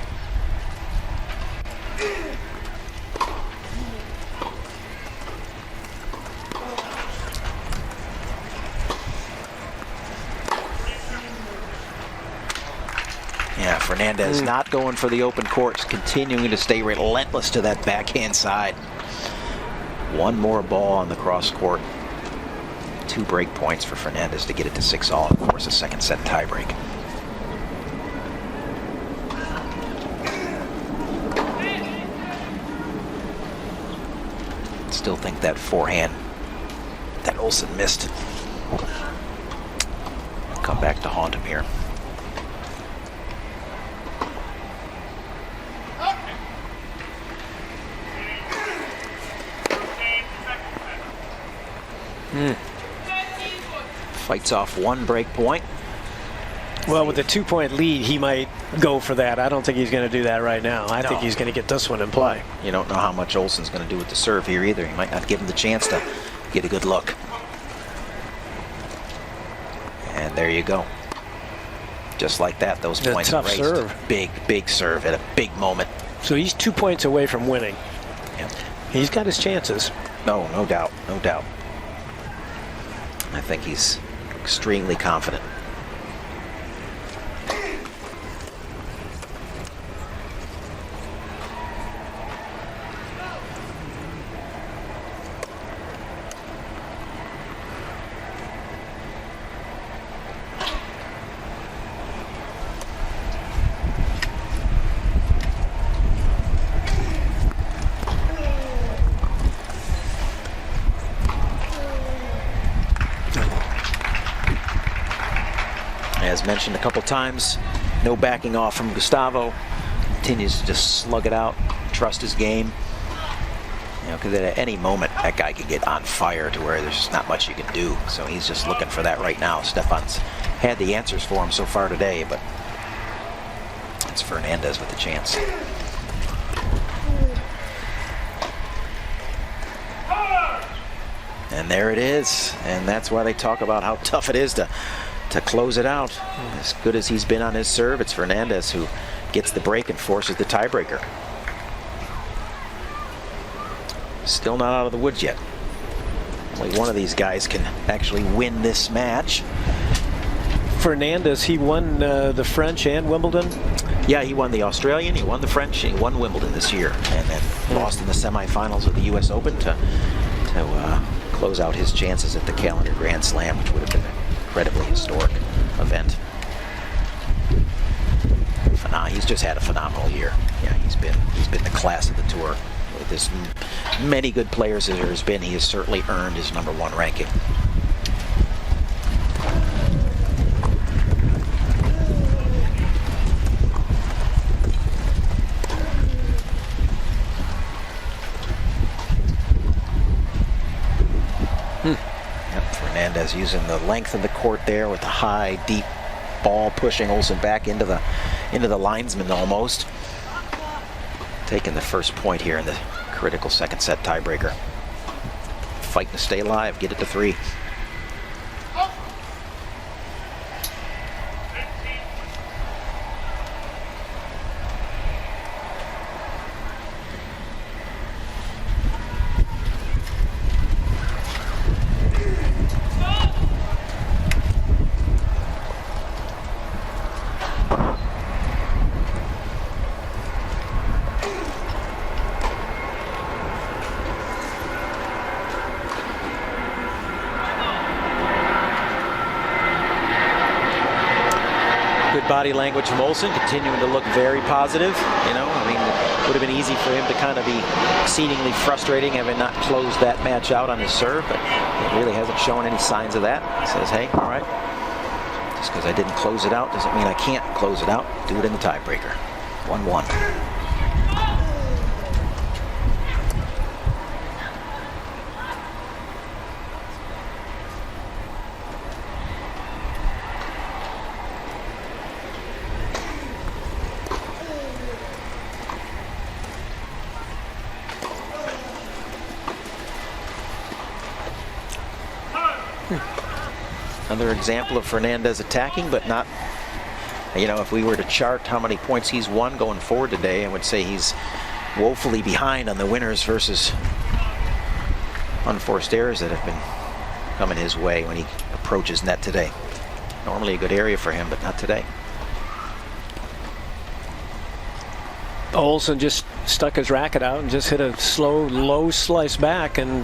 Yeah, Fernandez not going for the open courts, continuing to stay relentless to that backhand side. One more ball on the cross court. 2 break points for Fernandez to get it to 6-all. Of course, a second set tiebreak. Still think that forehand that Olsson missed come back to haunt him here. Fights off 1 break point. Well, with a 2-point lead, he might go for that. I don't think he's going to do that right now. I think he's going to get this one in play. You don't know how much Olsson's going to do with the serve here either. He might not give him the chance to get a good look. And there you go. Just like that, those points tough erased. Serve. Big serve at a big moment. So he's 2 points away from winning. Yep. He's got his chances. No doubt. I think he's extremely confident. As mentioned a couple times, no backing off from Gustavo. Continues to just slug it out, trust his game. You know, because at any moment that guy could get on fire to where there's just not much you can do. So he's just looking for that right now. Stefan's had the answers for him so far today, but it's Fernandez with the chance. And there it is. And that's why they talk about how tough it is to close it out. As good as he's been on his serve, it's Fernandez who gets the break and forces the tiebreaker. Still not out of the woods yet. Only one of these guys can actually win this match. Fernandez, he won the French and Wimbledon. Yeah, he won the Australian, he won the French, and he won Wimbledon this year, and then lost in the semifinals of the U.S. Open to close out his chances at the calendar Grand Slam, which would have been incredibly historic event. He's just had a phenomenal year. Yeah, he's been the class of the tour. with as many good players as there has been, he has certainly earned his #1 ranking. Yep, Fernandez using the length of the court there with the high, deep ball, pushing Olsen back into the linesman almost. Taking the first point here in the critical second set tiebreaker. Fighting to stay alive, get it to 3. Body language from Olsen, continuing to look very positive. You know, I mean, it would have been easy for him to kind of be exceedingly frustrating having not closed that match out on his serve, but he really hasn't shown any signs of that. He says, hey, all right, just because I didn't close it out doesn't mean I can't close it out. Do it in the tiebreaker. 1-1. Another example of Fernandez attacking, but not, you know, if we were to chart how many points he's won going forward today, I would say he's woefully behind on the winners versus unforced errors that have been coming his way when he approaches net today. Normally a good area for him, but not today. Olsen just stuck his racket out and just hit a slow, low slice back, and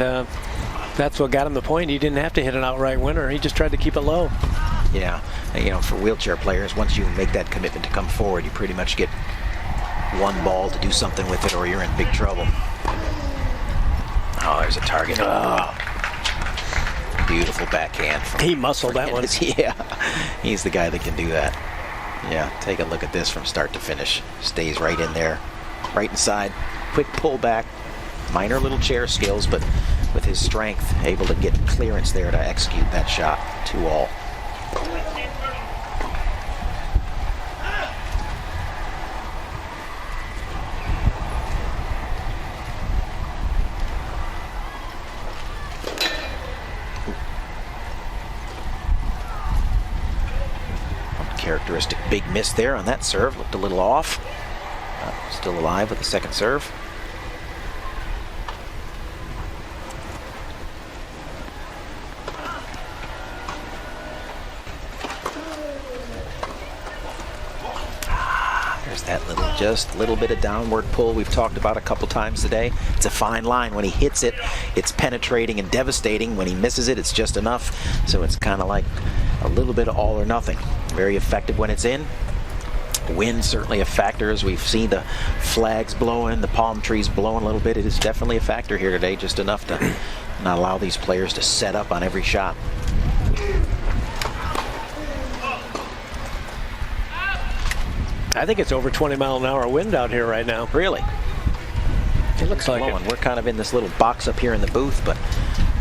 that's what got him the point. He didn't have to hit an outright winner. He just tried to keep it low. Yeah, and, you know, for wheelchair players, once you make that commitment to come forward, you pretty much get one ball to do something with it, or you're in big trouble. Oh, there's a target. Oh. Beautiful backhand. He muscled that one. Yeah, he's the guy that can do that. Yeah, take a look at this from start to finish. Stays right in there, right inside. Quick pull back. Minor little chair skills, but with his strength, able to get clearance there to execute that shot. 2-all. Uncharacteristic big miss there on that serve. Looked a little off. Still alive with the second serve. That little bit of downward pull we've talked about a couple times today. It's a fine line. When he hits it, it's penetrating and devastating. When he misses it, it's just enough. So it's kind of like a little bit of all or nothing. Very effective when it's in. Wind certainly a factor, as we've seen the flags blowing, the palm trees blowing a little bit. It is definitely a factor here today, just enough to not allow these players to set up on every shot. I think it's over 20-mile-an-hour wind out here right now. Really? It looks like it. We're kind of in this little box up here in the booth, but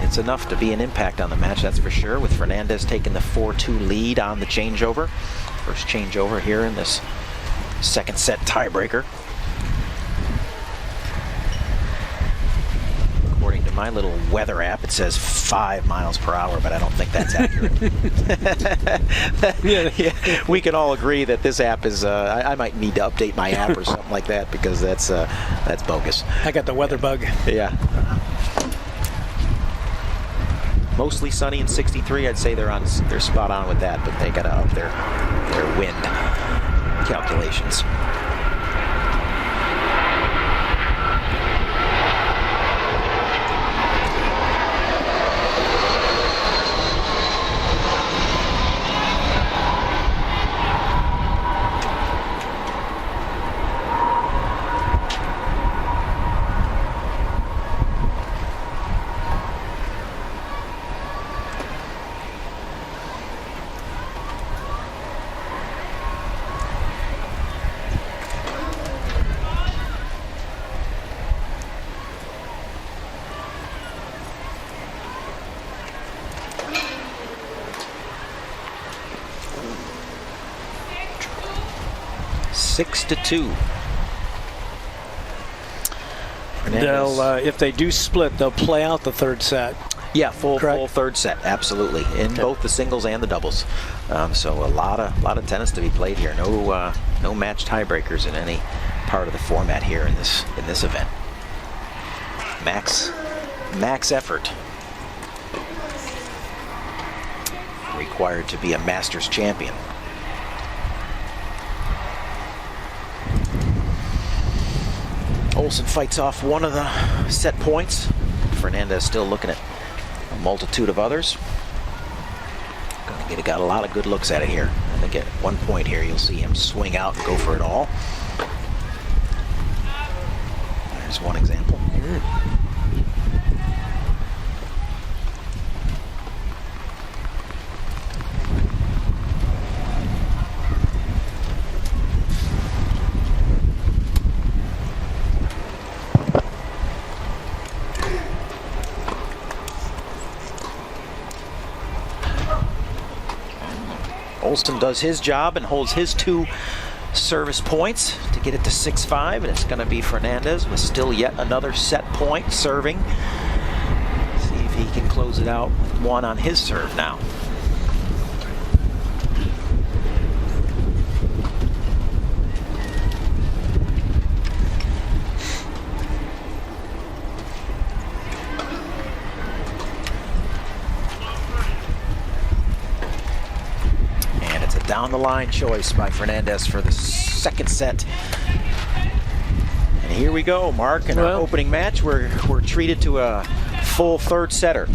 it's enough to be an impact on the match, that's for sure, with Fernandez taking the 4-2 lead on the changeover. First changeover here in this second set tiebreaker. According to my little weather app, it says 5 miles per hour, but I don't think that's accurate. Yeah, we can all agree that this app is, I might need to update my app or something like that, because that's bogus. I got the weather bug. Yeah. Mostly sunny and 63. I'd say they're spot on with that, but they got to up their wind calculations. 6-2. They'll, if they do split, they'll play out the third set. Yeah, full third set, absolutely, in both the singles and the doubles. So a lot of tennis to be played here. No match tiebreakers in any part of the format here in this event. Max effort required to be a Masters champion. Olsen fights off one of the set points. Fernandez still looking at a multitude of others. Got a lot of good looks at it here. I think at one point here you'll see him swing out and go for it all. There's one example. Olsen does his job and holds his 2 service points to get it to 6-5, and it's going to be Fernandez with still yet another set point serving. See if he can close it out with 1 on his serve now. Down the line choice by Fernandez for the second set. And here we go, Mark, in our opening match. We're treated to a full third setter.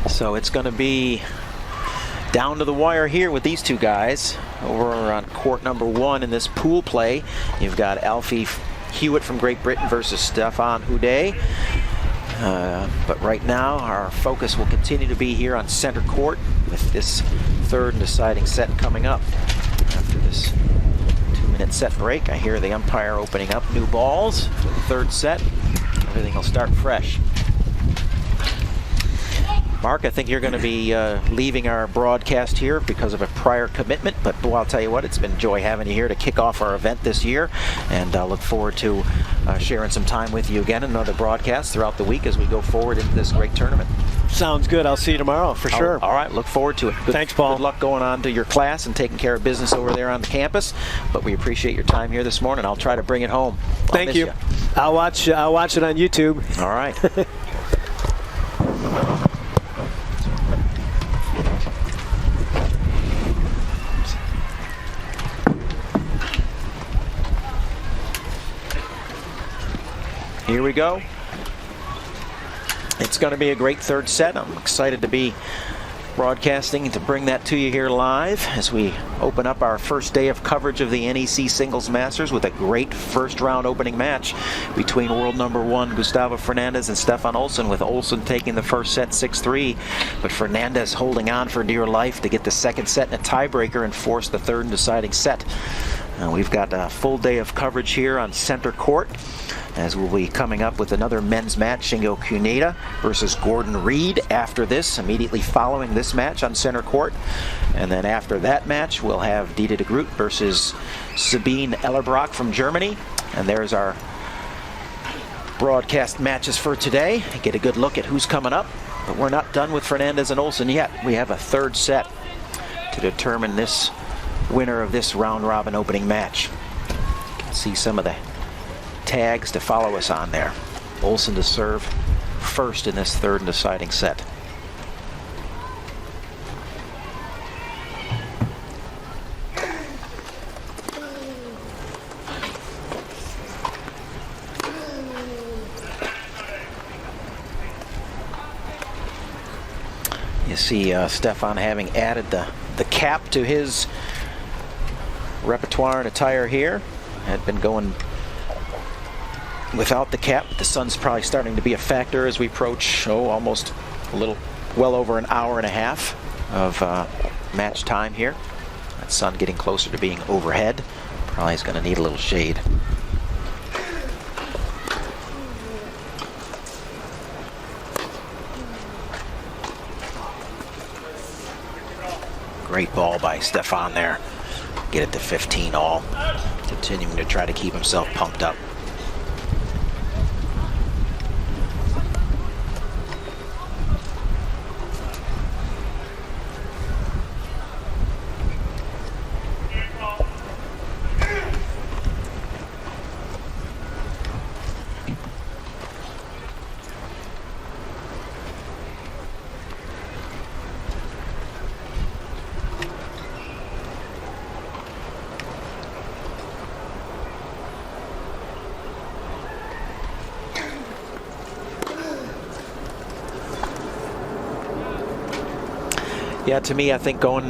So it's going to be down to the wire here with these two guys. Over on court number 1 in this pool play, you've got Alfie Hewitt from Great Britain versus Stefan Houdet. But right now, our focus will continue to be here on center court with this third and deciding set coming up. After this 2-minute set break, I hear the umpire opening up new balls for the third set. Everything will start fresh. Mark, I think you're going to be leaving our broadcast here because of a prior commitment, but I'll tell you what, it's been a joy having you here to kick off our event this year, and I'll look forward to sharing some time with you again in another broadcast throughout the week as we go forward into this great tournament. Sounds good. I'll see you tomorrow for sure. All right, look forward to it. Thanks, Paul. Good luck going on to your class and taking care of business over there on the campus, but we appreciate your time here this morning. I'll try to bring it home. Thank you. I'll watch it on YouTube. All right. Here we go. It's going to be a great third set. I'm excited to be broadcasting and to bring that to you here live as we open up our first day of coverage of the NEC Singles Masters with a great first round opening match between world number 1 Gustavo Fernandez and Stefan Olsen, with Olsen taking the first set 6-3, but Fernandez holding on for dear life to get the second set in a tiebreaker and force the third and deciding set. We've got a full day of coverage here on center court, as we'll be coming up with another men's match, Shingo Kunieda versus Gordon Reed after this, immediately following this match on center court. And then after that match, we'll have Dita de Groot versus Sabine Ellerbrock from Germany. And there's our broadcast matches for today. Get a good look at who's coming up. But we're not done with Fernandez and Olsen yet. We have a third set to determine this winner of this round-robin opening match. You can see some of the tags to follow us on there. Olsen to serve first in this third and deciding set. You see Stefan having added the cap to his repertoire and attire here. Had been going without the cap. The sun's probably starting to be a factor as we approach almost well over an hour and a half of match time here. That sun getting closer to being overhead. Probably is going to need a little shade. Great ball by Stefan there. get it to 15 all. Continuing to try to keep himself pumped up. Yeah, to me, I think going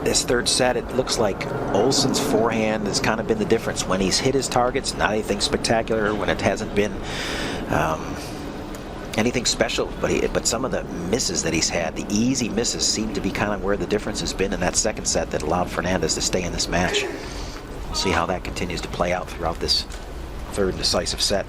this third set, it looks like Olsen's forehand has kind of been the difference. When he's hit his targets, not anything spectacular. When it hasn't been anything special, but some of the misses that he's had, the easy misses, seem to be kind of where the difference has been in that second set that allowed Fernandez to stay in this match. We'll see how that continues to play out throughout this third and decisive set.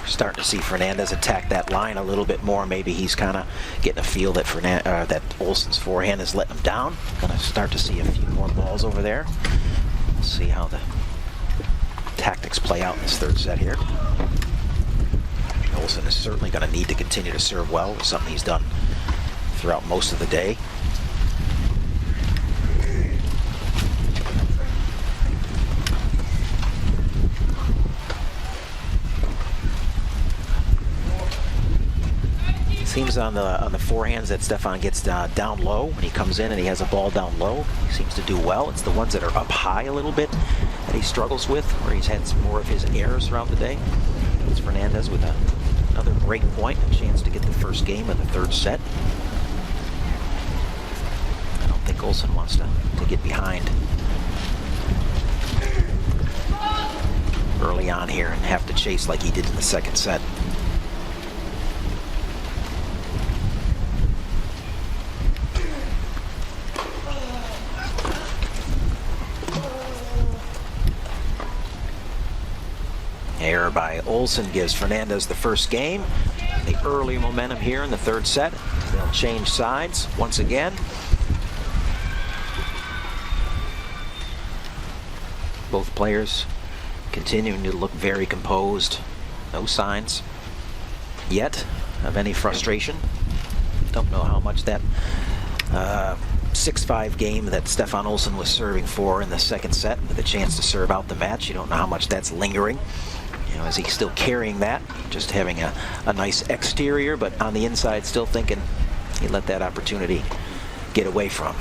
Starting to see Fernandez attack that line a little bit more. Maybe he's kind of getting a feel that that Olsen's forehand is letting him down. Gonna start to see a few more balls over there. We'll see how the tactics play out in this third set here. Olsen is certainly going to need to continue to serve well. It's something he's done throughout most of the day. Seems on the forehands that Stefan gets down low when he comes in and he has a ball down low. He seems to do well. It's the ones that are up high a little bit that he struggles with, where he's had some more of his errors throughout the day. It's Fernandez with another break point, a chance to get the first game of the third set. I don't think Olsen wants to get behind early on here and have to chase like he did in the second set. Error by Olsen gives Fernandez the first game. The early momentum here in the third set. They'll change sides once again. Both players continuing to look very composed. No signs yet of any frustration. Don't know how much that 6-5 game that Stefan Olsen was serving for in the second set with a chance to serve out the match. You don't know how much that's lingering. You know, is he still carrying that? Just having a nice exterior, but on the inside still thinking he let that opportunity get away from.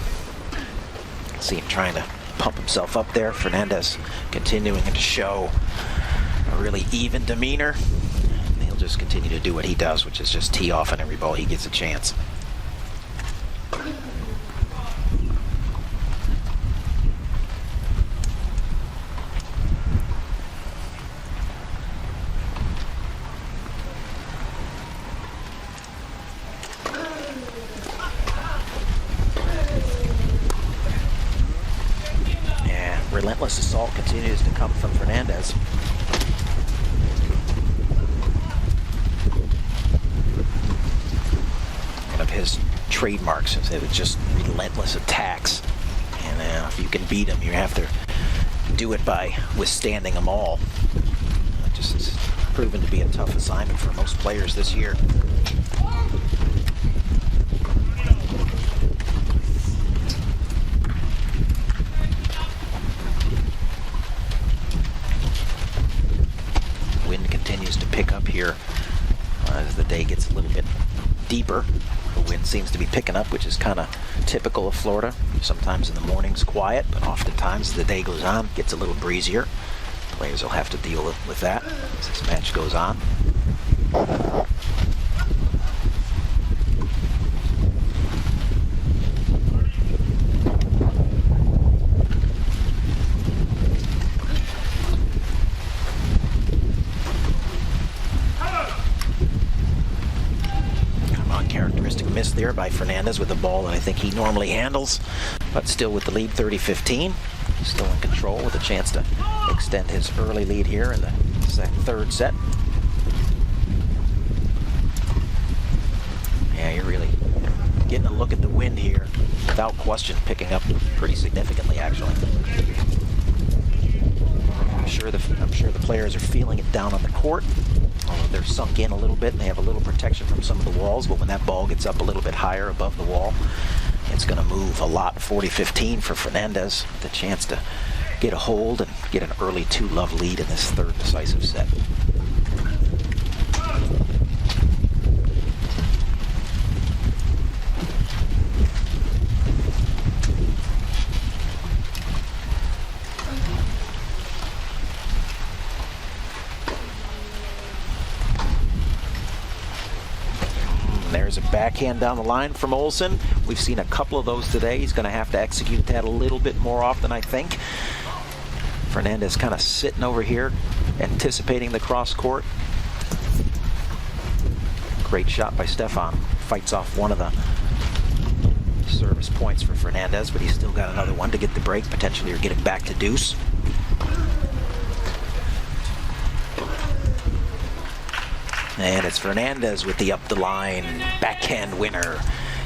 See him trying to pump himself up there. Fernandez continuing to show a really even demeanor. He'll just continue to do what he does, which is just tee off on every ball he gets a chance. Relentless assault continues to come from Fernandez. One of his trademarks is that it's just relentless attacks. And if you can beat him, you have to do it by withstanding them all. It's proven to be a tough assignment for most players this year. Pick up here as the day gets a little bit deeper. The wind seems to be picking up, which is kind of typical of Florida. Sometimes in the mornings quiet, but oftentimes as the day goes on, it gets a little breezier. Players will have to deal with that as this match goes on. Miss there by Fernandez with the ball that I think he normally handles, but still with the lead 30-15. Still in control with a chance to extend his early lead here in the third set. Yeah, you're really getting a look at the wind here. Without question, picking up pretty significantly, actually. I'm sure the players are feeling it down on the court. Although they're sunk in a little bit and they have a little protection from some of the walls, but when that ball gets up a little bit higher above the wall, it's going to move a lot. 40-15 for Fernandez, with a chance to get a hold and get an early 2-love lead in this third decisive set. There's a backhand down the line from Olsen. We've seen a couple of those today. He's going to have to execute that a little bit more often, I think. Fernandez kind of sitting over here, anticipating the cross court. Great shot by Stefan. Fights off one of the service points for Fernandez, but he's still got another one to get the break, potentially, or get it back to deuce. And it's Fernandez with the up the line backhand winner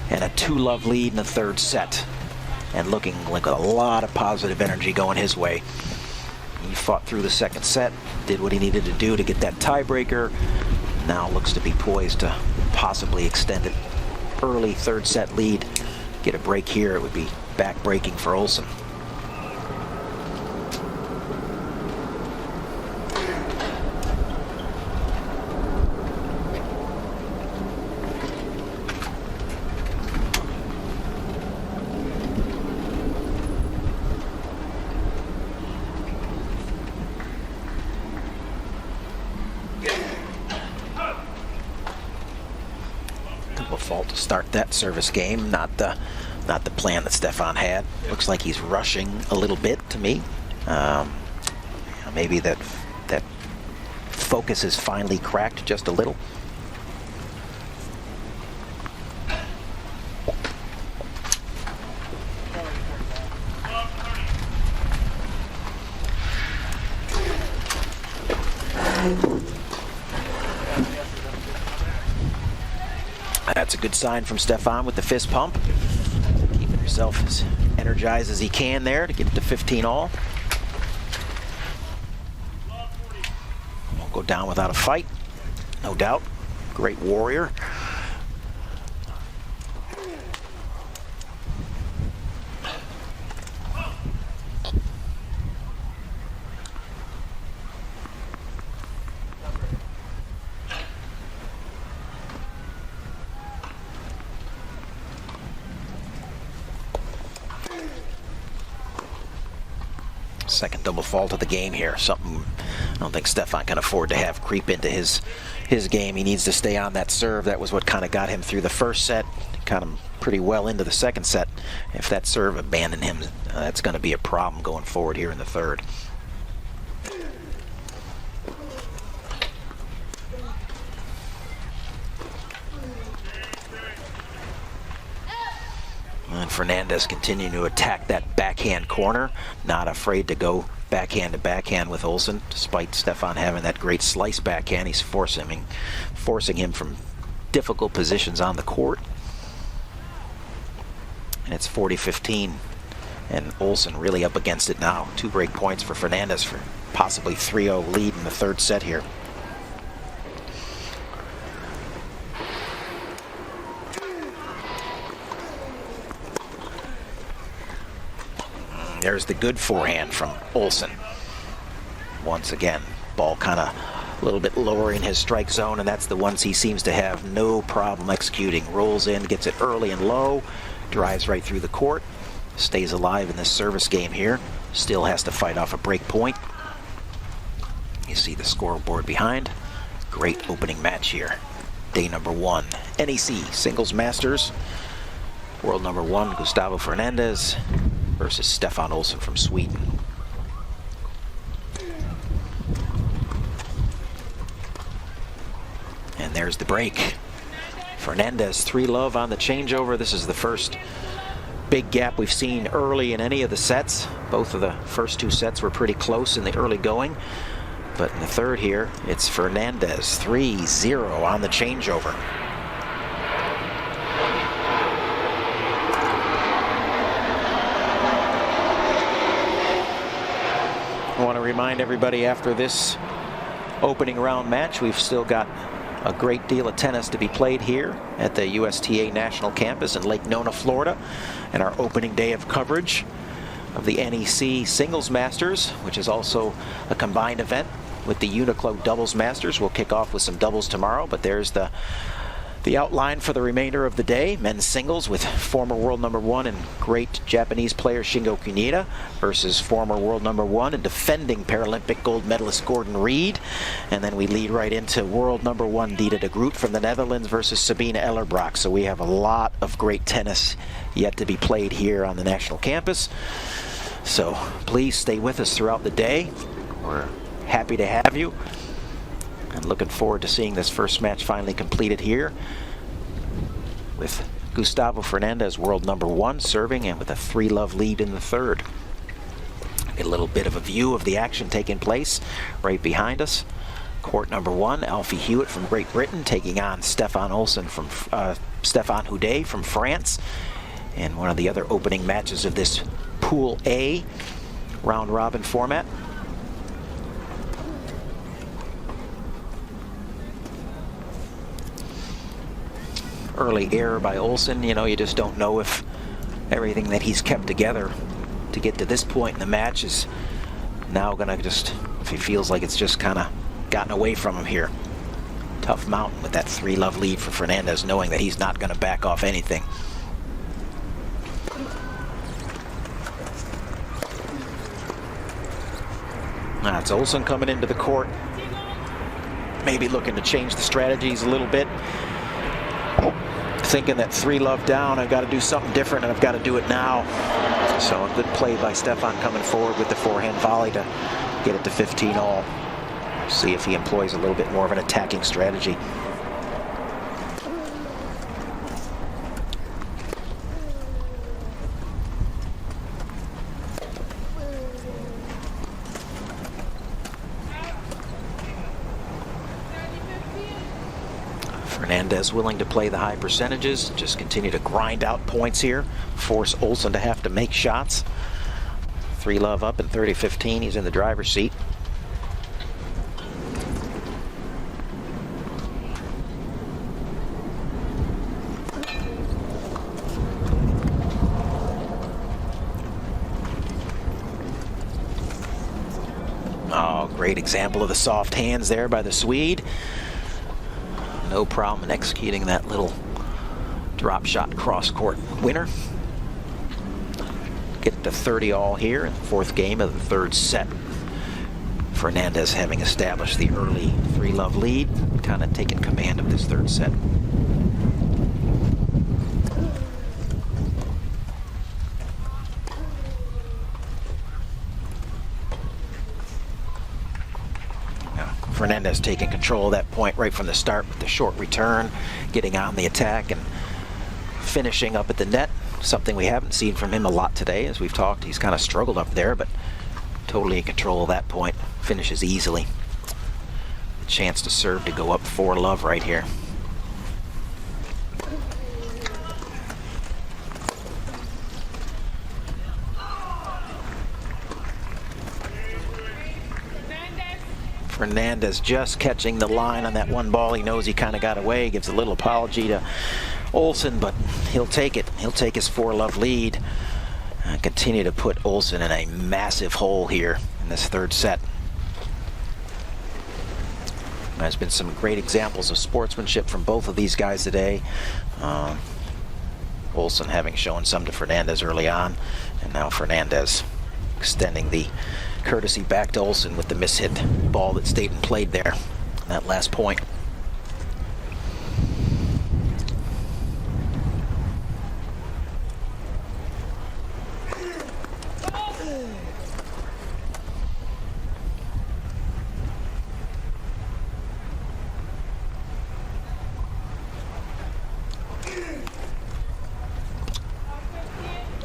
and a 2-love lead in the third set. And looking like a lot of positive energy going his way. He fought through the second set, did what he needed to do to get that tiebreaker. Now looks to be poised to possibly extend it early third set lead. Get a break here, it would be back breaking for Olsen. Fault to start that service game, not the plan that Stefan had. Looks like he's rushing a little bit to me. Maybe that focus is finally cracked just a little. That's a good sign from Stefan with the fist pump. Keeping himself as energized as he can there to get it to 15 all. Won't go down without a fight, no doubt. Great warrior. Second double fault of the game here. Something I don't think Stefan can afford to have creep into his game. He needs to stay on that serve. That was what kind of got him through the first set, got him pretty well into the second set. If that serve abandoned him, that's going to be a problem going forward here in the third. And Fernandez continuing to attack that backhand corner, not afraid to go backhand to backhand with Olsen, despite Stefan having that great slice backhand. He's forcing him from difficult positions on the court. And it's 40-15, and Olsen really up against it now. 2 break points for Fernandez for possibly 3-0 lead in the third set here. There's the good forehand from Olsen. Once again, ball kind of a little bit lower in his strike zone, and that's the ones he seems to have no problem executing. Rolls in, gets it early and low, drives right through the court, stays alive in this service game here. Still has to fight off a break point. You see the scoreboard behind. Great opening match here. Day number 1, NEC Singles Masters. World number 1, Gustavo Fernandez versus Stefan Olsen from Sweden. And there's the break. Fernandez 3-love on the changeover. This is the first big gap we've seen early in any of the sets. Both of the first 2 sets were pretty close in the early going. But in the third here, it's Fernandez 3-0 on the changeover. I want to remind everybody after this opening round match, we've still got a great deal of tennis to be played here at the USTA National Campus in Lake Nona, Florida, and our opening day of coverage of the NEC Singles Masters, which is also a combined event with the UNIQLO Doubles Masters. We'll kick off with some doubles tomorrow, but there's the outline for the remainder of the day. Men's singles with former world number 1 and great Japanese player Shingo Kunieda versus former world number 1 and defending Paralympic gold medalist Gordon Reed. And then we lead right into world number 1 Dita de Groot from the Netherlands versus Sabine Ellerbrock. So we have a lot of great tennis yet to be played here on the national campus. So please stay with us throughout the day. We're happy to have you. And looking forward to seeing this first match finally completed here with Gustavo Fernandez, world number 1, serving and with a 3-love lead in the third. Get a little bit of a view of the action taking place right behind us. Court number 1, Alfie Hewitt from Great Britain taking on Stefan Houdet from France in one of the other opening matches of this Pool A round robin format. Early error by Olsen. You know, you just don't know if everything that he's kept together to get to this point in the match is now gonna just, if he feels like it's just kind of gotten away from him here. Tough mountain with that 3-love lead for Fernandez, knowing that he's not gonna back off anything. Now it's Olsen coming into the court, maybe looking to change the strategies a little bit. Thinking that 3-love down, I've got to do something different and I've got to do it now. So a good play by Stefan coming forward with the forehand volley to get it to 15-all. See if he employs a little bit more of an attacking strategy. Fernandez willing to play the high percentages, just continue to grind out points here, force Olsen to have to make shots. 3-love up in 30-15, he's in the driver's seat. Oh, great example of the soft hands there by the Swede. No problem in executing that little drop shot cross court winner. Get to 30-all here in the 4th game of the 3rd set. Fernandez having established the early 3-love lead, kind of taking command of this 3rd set. Fernandez taking control of that point right from the start with the short return, getting on the attack and finishing up at the net. Something we haven't seen from him a lot today. As we've talked, he's kind of struggled up there, but totally in control of that point. Finishes easily. A chance to serve to go up 4-love right here. Fernandez just catching the line on that one ball. He knows he kind of got away. Gives a little apology to Olsen, but he'll take it. He'll take his 4-love lead. Continue to put Olsen in a massive hole here in this 3rd set. There's been some great examples of sportsmanship from both of these guys today. Olsen having shown some to Fernandez early on, and now Fernandez extending the courtesy back to Olsen with the mishit ball that stayed and played there on that last point.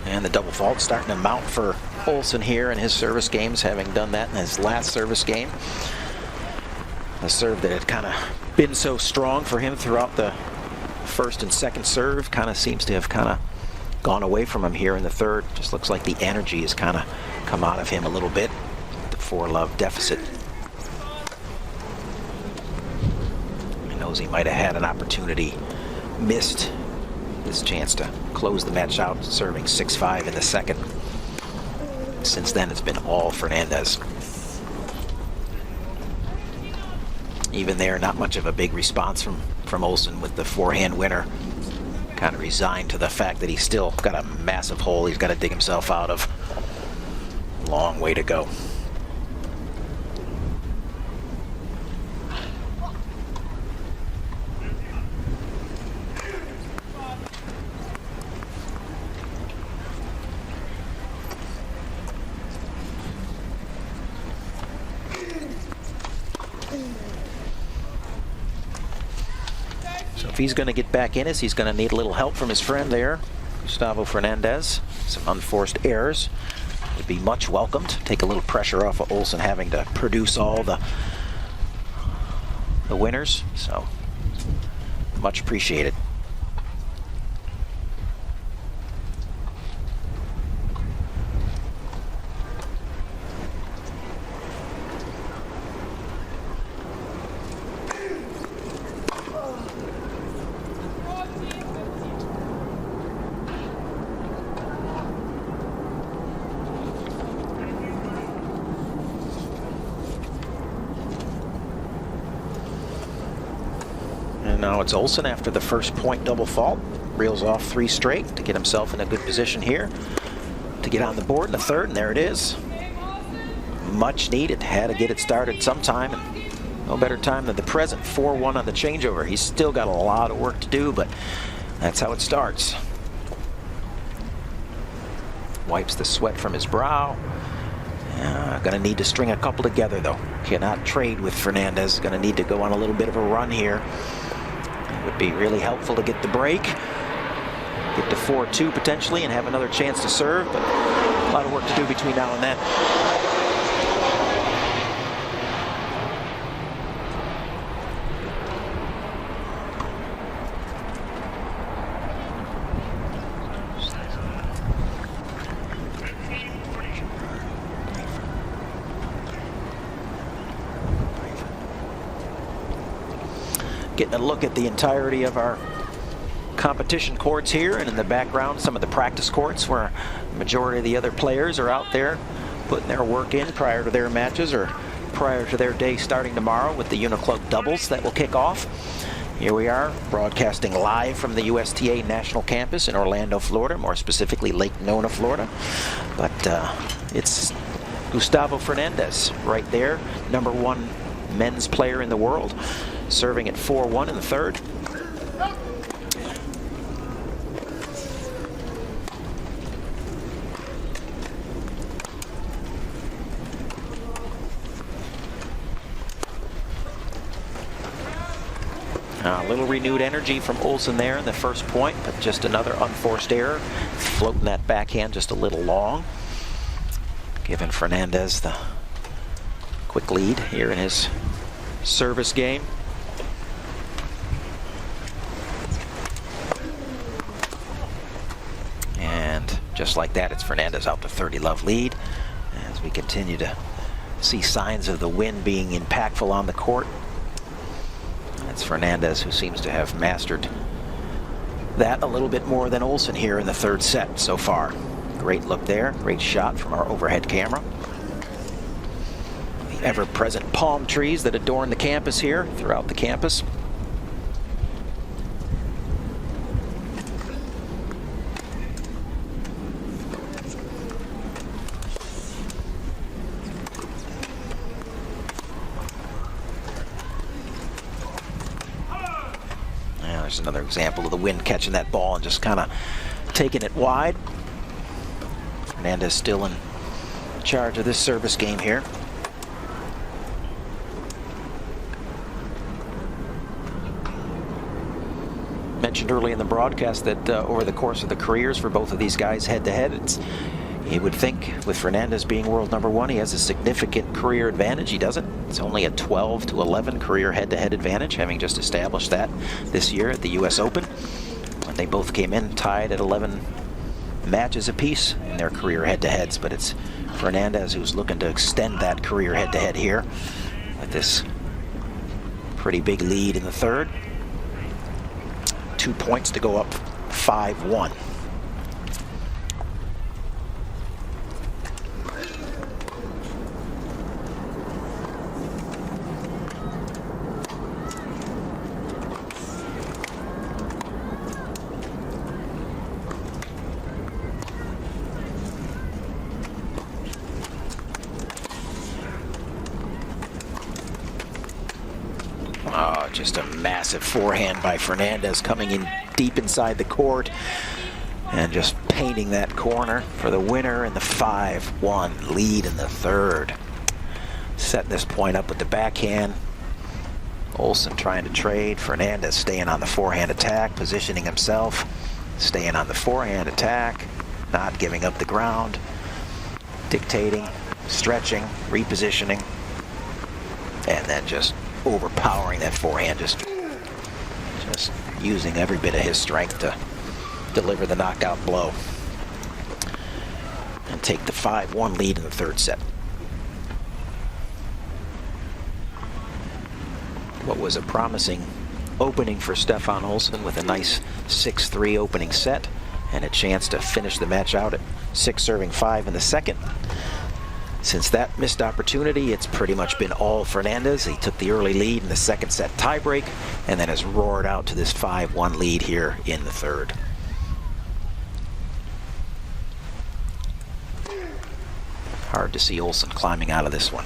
And the double fault starting to mount for Olsen here in his service games, having done that in his last service game. A serve that had kind of been so strong for him throughout the 1st and 2nd serve kind of seems to have kind of gone away from him here in the 3rd. Just looks like the energy has kind of come out of him a little bit. The 4-love deficit. He knows he might have had an opportunity, missed his chance to close the match out, serving 6-5 in the second. Since then, it's been all Fernandez. Even there, not much of a big response from Olsen with the forehand winner. Kind of resigned to the fact that he's still got a massive hole he's got to dig himself out of. Long way to go. So if he's going to get back in us, he's going to need a little help from his friend there, Gustavo Fernandez. Some unforced errors would be much welcomed. Take a little pressure off of Olsen having to produce all the winners. So much appreciated. And now it's Olsen after the first point double fault. Reels off 3 straight to get himself in a good position here to get on the board in the third, and there it is. Much needed. Had to get it started sometime, and no better time than the present. 4-1 on the changeover. He's still got a lot of work to do, but that's how it starts. Wipes the sweat from his brow. Gonna need to string a couple together though. Cannot trade with Fernandez. Gonna need to go on a little bit of a run here. It would be really helpful to get the break. Get to 4-2 potentially and have another chance to serve, but a lot of work to do between now and then. Getting a look at the entirety of our competition courts here, and in the background some of the practice courts where the majority of the other players are out there putting their work in prior to their matches or prior to their day starting tomorrow with the UNIQLO doubles that will kick off. Here we are broadcasting live from the USTA National Campus in Orlando, Florida, more specifically Lake Nona, Florida. But it's Gustavo Fernandez right there, #1 men's player in the world, serving at 4-1 in the third. A little renewed energy from Olsen there in the first point, but just another unforced error. Floating that backhand just a little long. Giving Fernandez the quick lead here in his service game. And just like that, it's Fernandez out to 30-love lead as we continue to see signs of the wind being impactful on the court. It's Fernandez who seems to have mastered that a little bit more than Olsen here in the third set so far. Great look there, great shot from our overhead camera. The ever-present palm trees that adorn the campus here, throughout the campus. There's another example of the wind catching that ball and just kind of taking it wide. Fernandez still in charge of this service game here. Mentioned early in the broadcast that over the course of the careers for both of these guys head-to-head, you would think with Fernandez being world #1, he has a significant career advantage. He doesn't. It's only a 12-11 career head-to-head advantage, having just established that this year at the US Open, when they both came in tied at 11 matches apiece in their career head-to-heads. But it's Fernandez, who's looking to extend that career head-to-head here with this pretty big lead in the third. 2 points to go up 5-1. Oh, just a massive forehand by Fernandez, coming in deep inside the court and just painting that corner for the winner and the 5-1 lead in the third. Setting this point up with the backhand. Olsen trying to trade. Fernandez staying on the forehand attack, positioning himself, staying on the forehand attack, not giving up the ground, dictating, stretching, repositioning, and then just overpowering that forehand, just using every bit of his strength to deliver the knockout blow and take the 5-1 lead in the third set. What was a promising opening for Stefan Olsen with a nice 6-3 opening set and a chance to finish the match out at 6-5 in the second. Since that missed opportunity, it's pretty much been all Fernandez. He took the early lead in the second set tiebreak and then has roared out to this 5-1 lead here in the third. Hard to see Olsen climbing out of this one.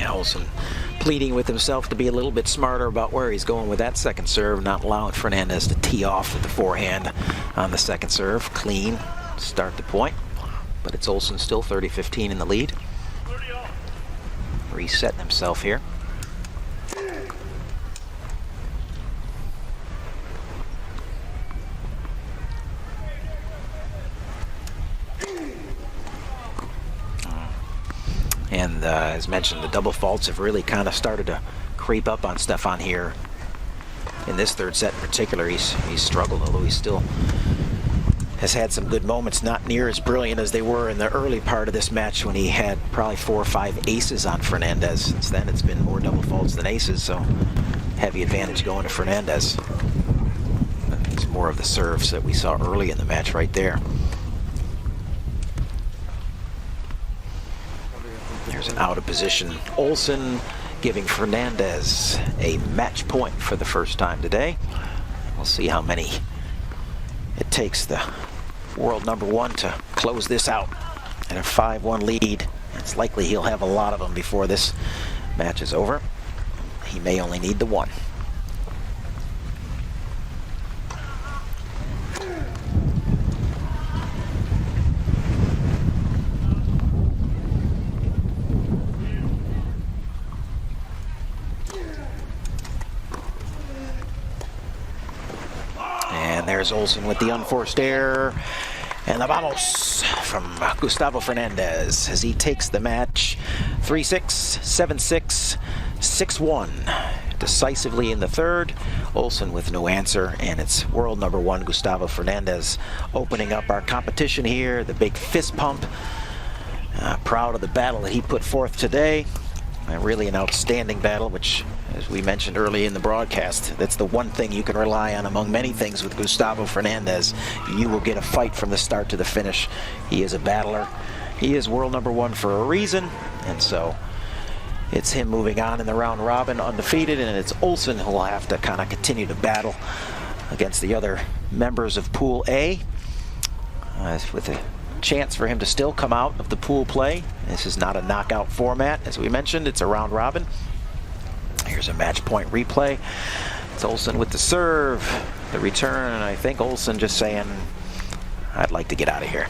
Olsen pleading with himself to be a little bit smarter about where he's going with that second serve, not allowing Fernandez to tee off with the forehand on the second serve. Clean start the point, but it's Olsen still 30-15 in the lead. Resetting himself here. And as mentioned, the double faults have really kind of started to creep up on Stefan here. In this third set in particular, he's struggled, although he still has had some good moments, not near as brilliant as they were in the early part of this match when he had probably 4 or 5 aces on Fernandez. Since then, it's been more double faults than aces, so heavy advantage going to Fernandez. It's more of the serves that we saw early in the match right there. There's an out of position Olsen, giving Fernandez a match point for the first time today. We'll see how many it takes the world number one to close this out at a 5-1 lead. It's likely he'll have a lot of them before this match is over. He may only need the one. There's Olsen with the unforced error, and the vamos from Gustavo Fernandez as he takes the match 3-6, 7-6, 6-1 decisively in the third. Olsen with no answer, and it's world number one Gustavo Fernandez opening up our competition here. The big fist pump. Proud of the battle that he put forth today. Really an outstanding battle, which, as we mentioned early in the broadcast, that's the one thing you can rely on among many things with Gustavo Fernandez. You will get a fight from the start to the finish. He is a battler. He is world number one for a reason, and so it's him moving on in the round robin undefeated, and it's Olsen who will have to kind of continue to battle against the other members of Pool A with a chance for him to still come out of the pool play. This is not a knockout format, as we mentioned. It's a round robin. Here's a match point replay. It's Olsen with the serve, the return, and I think Olsen just saying, I'd like to get out of here.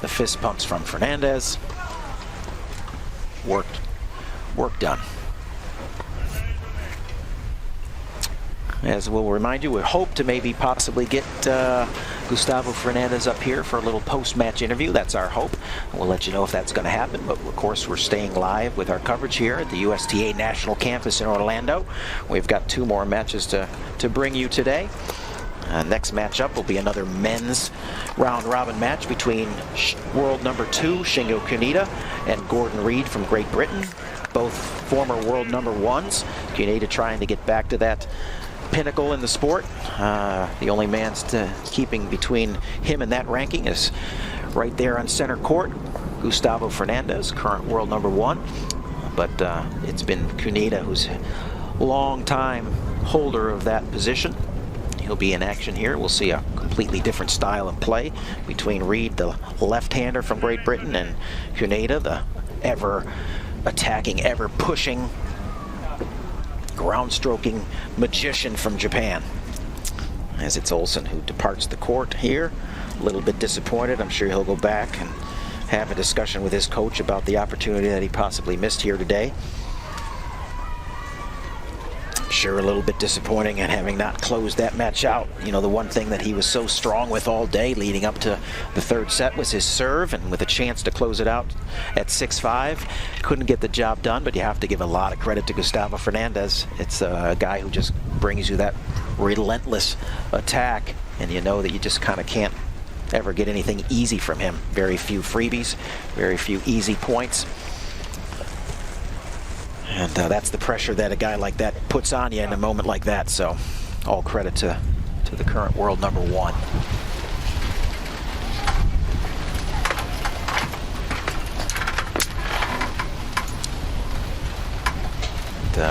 The fist pumps from Fernandez. Work done. As we'll remind you, we hope to maybe possibly get Gustavo Fernandez up here for a little post-match interview. That's our hope. We'll let you know if that's going to happen. But of course, we're staying live with our coverage here at the USTA National Campus in Orlando. We've got 2 more matches to bring you today. Next matchup will be another men's round-robin match between world number 2, Shingo Kunieda, and Gordon Reed from Great Britain. Both former world number 1s. Kunieda trying to get back to that pinnacle in the sport. The only man keeping between him and that ranking is right there on center court, Gustavo Fernandez, current world number 1. But it's been Kunieda who's long time holder of that position. He'll be in action here. We'll see a completely different style of play between Reed, the left-hander from Great Britain, and Kunieda, the ever attacking, ever pushing, ground-stroking magician from Japan. As it's Olsen who departs the court here. A little bit disappointed. I'm sure he'll go back and have a discussion with his coach about the opportunity that he possibly missed here today. Sure, a little bit disappointing and having not closed that match out. You know, the one thing that he was so strong with all day leading up to the 3rd set was his serve, and with a chance to close it out at 6-5, couldn't get the job done. But you have to give a lot of credit to Gustavo Fernandez. It's a guy who just brings you that relentless attack, and you know that you just kind of can't ever get anything easy from him. Very few freebies, very few easy points. And that's the pressure that a guy like that puts on you in a moment like that. So all credit to the current world number 1.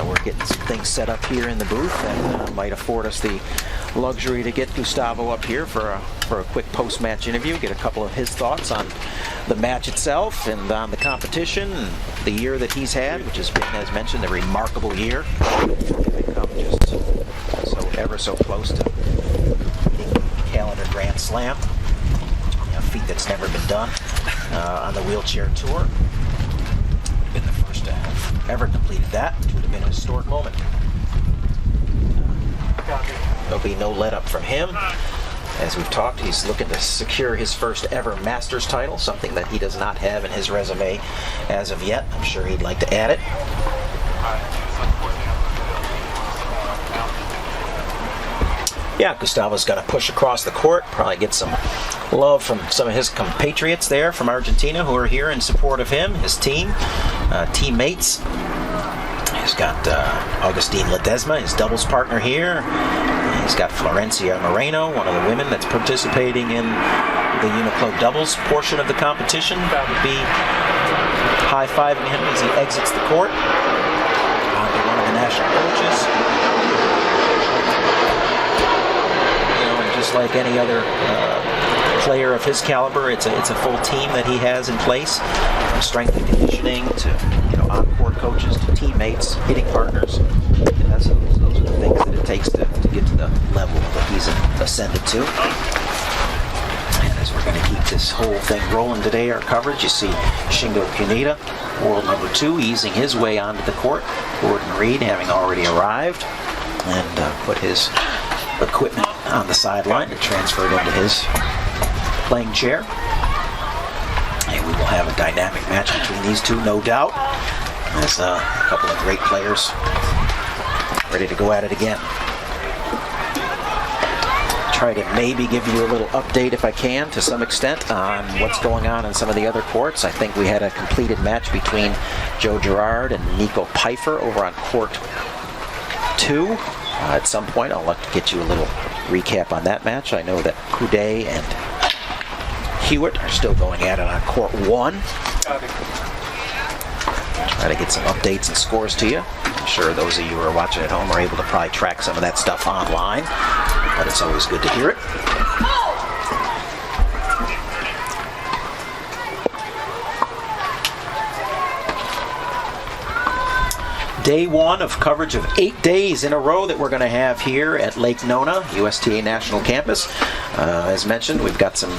We're getting some things set up here in the booth that might afford us the luxury to get Gustavo up here for a quick post-match interview, get a couple of his thoughts on the match itself and on the competition and the year that he's had, which has been, as mentioned, a remarkable year. They come just so ever so close to hitting calendar Grand Slam, a feat that's never been done on the wheelchair tour. Been the first to have ever completed that, which would have been a historic moment. There'll be no let up from him. As we've talked, he's looking to secure his first ever Masters title, something that he does not have in his resume as of yet. I'm sure he'd like to add it. Yeah, Gustavo's going to push across the court, probably get some love from some of his compatriots there from Argentina who are here in support of him, his team, teammates. He's got Agustin Ledesma, his doubles partner here. He's got Florencia Moreno, one of the women that's participating in the UNIQLO doubles portion of the competition. That would be high-fiving him as he exits the court. One of the national coaches. You know, and just like any other player of his caliber, it's a full team that he has in place, from strength and conditioning to on-court coaches to teammates, hitting partners. Those are the things that it takes to get to the level that he's ascended to. And as we're going to keep this whole thing rolling today, our coverage, you see Shingo Kunieda, world number 2, easing his way onto the court. Gordon Reed having already arrived and put his equipment on the sideline to transfer it into his playing chair. And we will have a dynamic match between these two, no doubt. There's a couple of great players ready to go at it again. Try to maybe give you a little update, if I can, to some extent, on what's going on in some of the other courts. I think we had a completed match between Joe Girard and Nico Pfeiffer over on court 2. At some point, I'll like to get you a little recap on that match. I know that Coudet and Hewitt are still going at it on court 1. Try to get some updates and scores to you. I'm sure those of you who are watching at home are able to probably track some of that stuff online, but it's always good to hear it. Day one of coverage of 8 days in a row that we're going to have here at Lake Nona, USTA National Campus. As mentioned, we've got some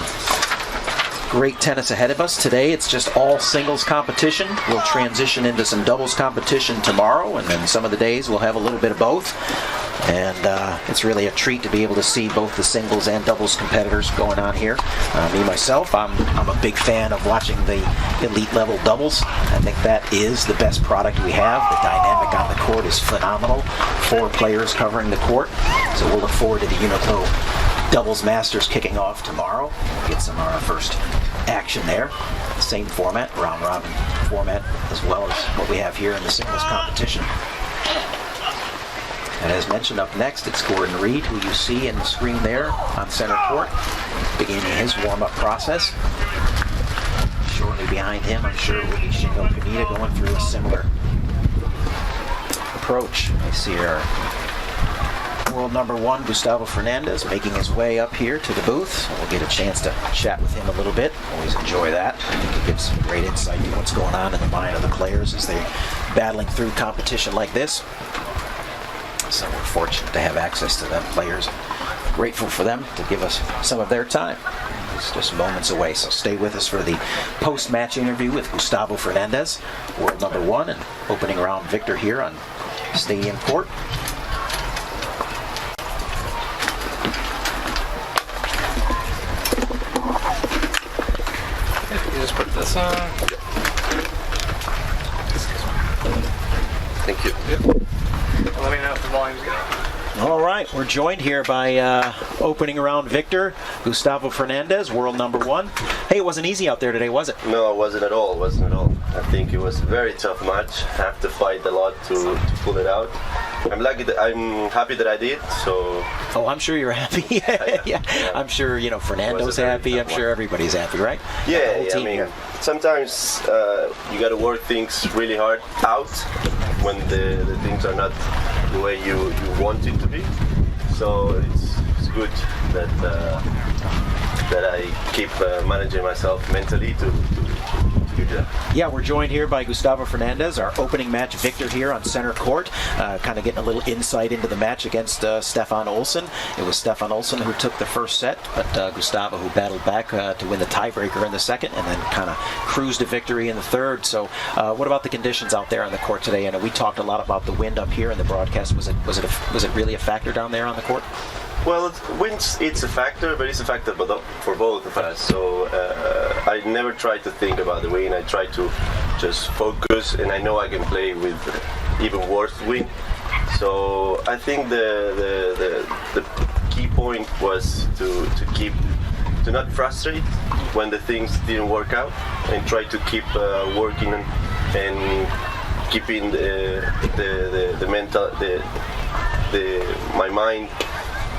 great tennis ahead of us. Today it's just all singles competition. We'll transition into some doubles competition tomorrow, and then some of the days we'll have a little bit of both. And it's really a treat to be able to see both the singles and doubles competitors going on here. Me, myself, I'm a big fan of watching the elite level doubles. I think that is the best product we have. The dynamic on the court is phenomenal. 4 players covering the court. So we'll look forward to the UNIQLO Doubles Masters kicking off tomorrow. Get some of our first action there. Same format, round robin format, as well as what we have here in the singles competition. And as mentioned, up next, it's Gordon Reed, who you see in the screen there on center court, beginning his warm-up process. Shortly behind him, I'm sure, will be Shingo Kunieda going through a similar approach. I see our world number 1, Gustavo Fernandez, making his way up here to the booth. We'll get a chance to chat with him a little bit. Always enjoy that. I think he gives some great insight into what's going on in the mind of the players as they're battling through competition like this. So we're fortunate to have access to them players. Grateful for them to give us some of their time. It's just moments away, so stay with us for the post-match interview with Gustavo Fernandez, world number 1 and opening round victor here on Stadium Court. You just put this on. Thank you. Yep. Let me know if the volume's good. All right, we're joined here by opening round victor Gustavo Fernandez, world number 1. Hey, it wasn't easy out there today, was it? No, it wasn't at all. I think it was a very tough match. I have to fight a lot to pull it out. I'm happy that I did. So. Oh, I'm sure you're happy. yeah. I'm sure Fernando's happy. I'm sure everybody's happy, right? Yeah. I mean, sometimes you got to work things really hard out when the things are not the way you want it to be. So it's good that I keep managing myself mentally to do that. Yeah, we're joined here by Gustavo Fernandez, our opening match victor here on center court. Kind of getting a little insight into the match against Stefan Olsson. It was Stefan Olsson who took the first set, but Gustavo who battled back to win the tiebreaker in the second, and then kind of cruised to victory in the third. So, what about the conditions out there on the court today? I know we talked a lot about the wind up here in the broadcast. Was it really a factor down there on the court? Well, it's a factor, but it's a factor for both of us. So I never try to think about the wind. I try to just focus, and I know I can play with even worse wind. So I think the key point was to not frustrate when the things didn't work out, and try to keep working and keeping the mental my mind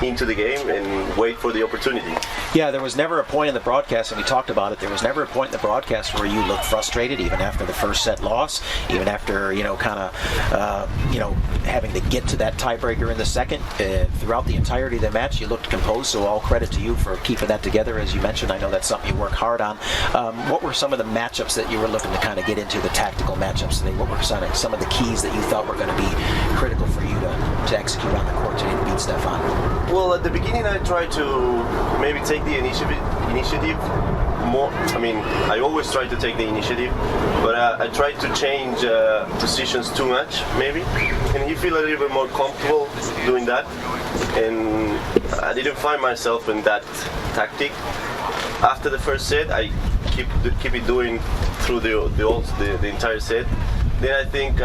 into the game and wait for the opportunity. Yeah, there was never a point in the broadcast, and we talked about it, there was never a point in the broadcast where you looked frustrated, even after the first set loss, even after, having to get to that tiebreaker in the second. Throughout the entirety of the match, you looked composed, so all credit to you for keeping that together, as you mentioned. I know that's something you work hard on. What were some of the matchups that you were looking to kind of get into, the tactical matchups today? What were some of the keys that you thought were going to be critical for you to execute on the court today to beat Stefan? Well, at the beginning I tried to maybe take the initiative more. I mean, I always try to take the initiative, but I tried to change positions too much, maybe, and you feel a little bit more comfortable doing that. And I didn't find myself in that tactic. After the first set, I keep it doing through the entire set. Then I think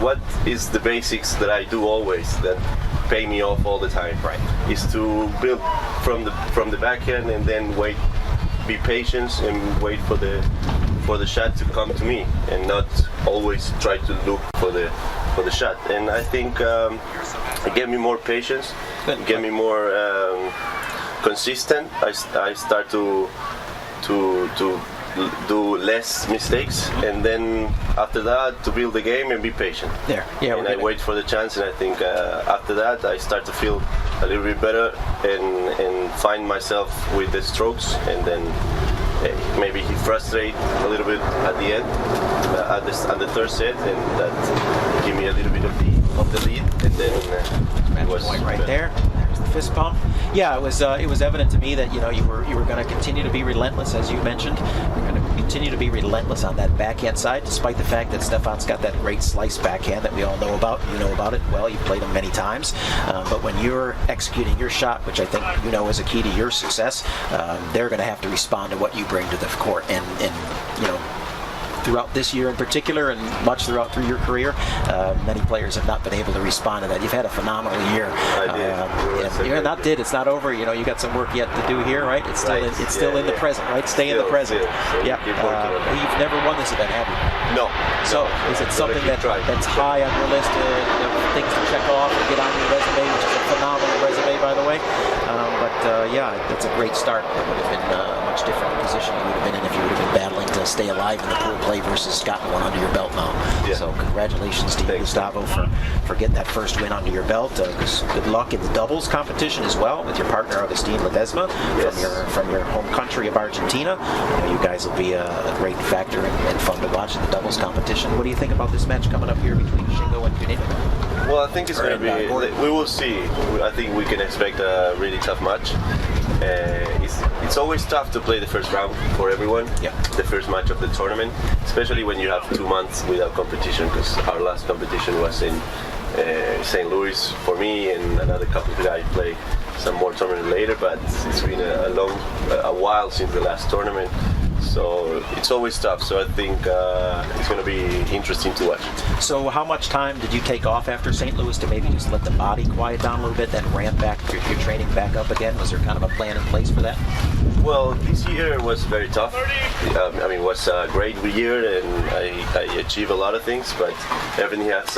what is the basics that I do always that pay me off all the time, right, is to build from the backhand and then be patient and wait for the shot to come to me, and not always try to look for the shot. And I think it gave me more patience, it gave me more consistent. I start to do less mistakes, and then after that to build the game and be patient. And I wait for the chance, and I think after that I start to feel a little bit better and find myself with the strokes, and then maybe he frustrate a little bit at the end, at the third set, and that gave me a little bit of the lead, and then it was point right there. There's the fist pump. Yeah, it was evident to me that you were going to continue to be relentless, as you mentioned. You're going to continue to be relentless on that backhand side, despite the fact that Stefan's got that great slice backhand that we all know about. You know about it well. You've played him many times. But when you're executing your shot, which I think is a key to your success, they're going to have to respond to what you bring to the court, and throughout this year in particular, and much through your career, many players have not been able to respond to that. You've had a phenomenal year. It's not over. You got some work yet to do here, right? It's still in the present, right? Stay in the present. Yeah. You've never won this event, have you? No. So is it something that's high on your list of things to check off and get on your resume, which is a phenomenal resume, by the way? That's a great start. It would have been a much different position you would have been in if you would have been battling to stay alive in the pool play versus gotten one under your belt now. Yeah. So congratulations to you, Gustavo, for getting that first win under your belt. Good luck in the doubles competition as well with your partner Agustin Ledesma from your home country of Argentina. You guys will be a great factor and fun to watch in the doubles competition. What do you think about this match coming up here between Shingo and Kunieda? Well, I think it's going to be. We will see. I think we can expect a really tough match. It's always tough to play the first round for everyone. Yeah. The first match of the tournament, especially when you have 2 months without competition, because our last competition was in St. Louis for me, and another couple of guys play some more tournament later. But it's been a while since the last tournament. So it's always tough. So I think it's going to be interesting to watch. So how much time did you take off after St. Louis to maybe just let the body quiet down a little bit, then ramp back your training back up again? Was there kind of a plan in place for that? Well, this year was very tough. It was a great year, and I achieved a lot of things, but everything has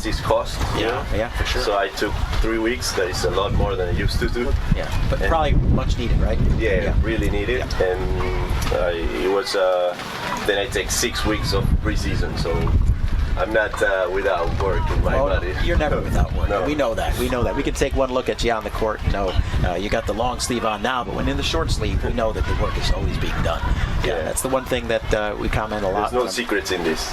its cost. Yeah, for sure. So I took 3 weeks. That is a lot more than I used to do. Yeah, but probably much needed, right? Yeah, really needed. Yeah. And it was. Then I take 6 weeks of preseason, so I'm not without work in my body. You're never without work. No. We know that. We can take one look at you on the court. You got the long sleeve on now, but when in the short sleeve, we know that the work is always being done. Yeah, that's the one thing that we comment a lot. There's no secrets in this,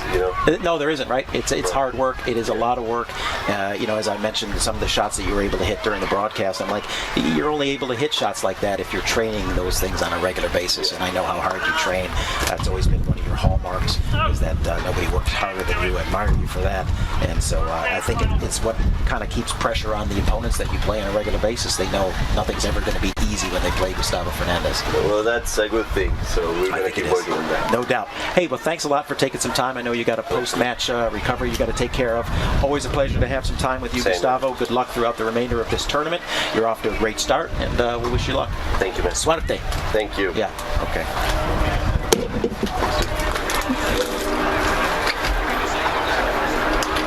No, there isn't, right? It's hard work. It is a lot of work. As I mentioned, some of the shots that you were able to hit during the broadcast, I'm like, you're only able to hit shots like that if you're training those things on a regular basis. And I know how hard you train. That's always been one of your hallmarks, is that nobody works harder than you. I admire you for that. And so I think it's what kind of keeps pressure on the opponents that you play on a regular basis. They know nothing's ever going to be easy when they play Gustavo Fernandez. Well, that's a good thing. So we're going to keep working on that. No doubt. Hey, well, thanks a lot for taking some time. I know you got a post-match recovery you got to take care of. Always a pleasure to have some time with you, Gustavo. Good luck throughout the remainder of this tournament. You're off to a great start, and we wish you luck. Thank you, man. Suerte. Thank you. Yeah. Okay.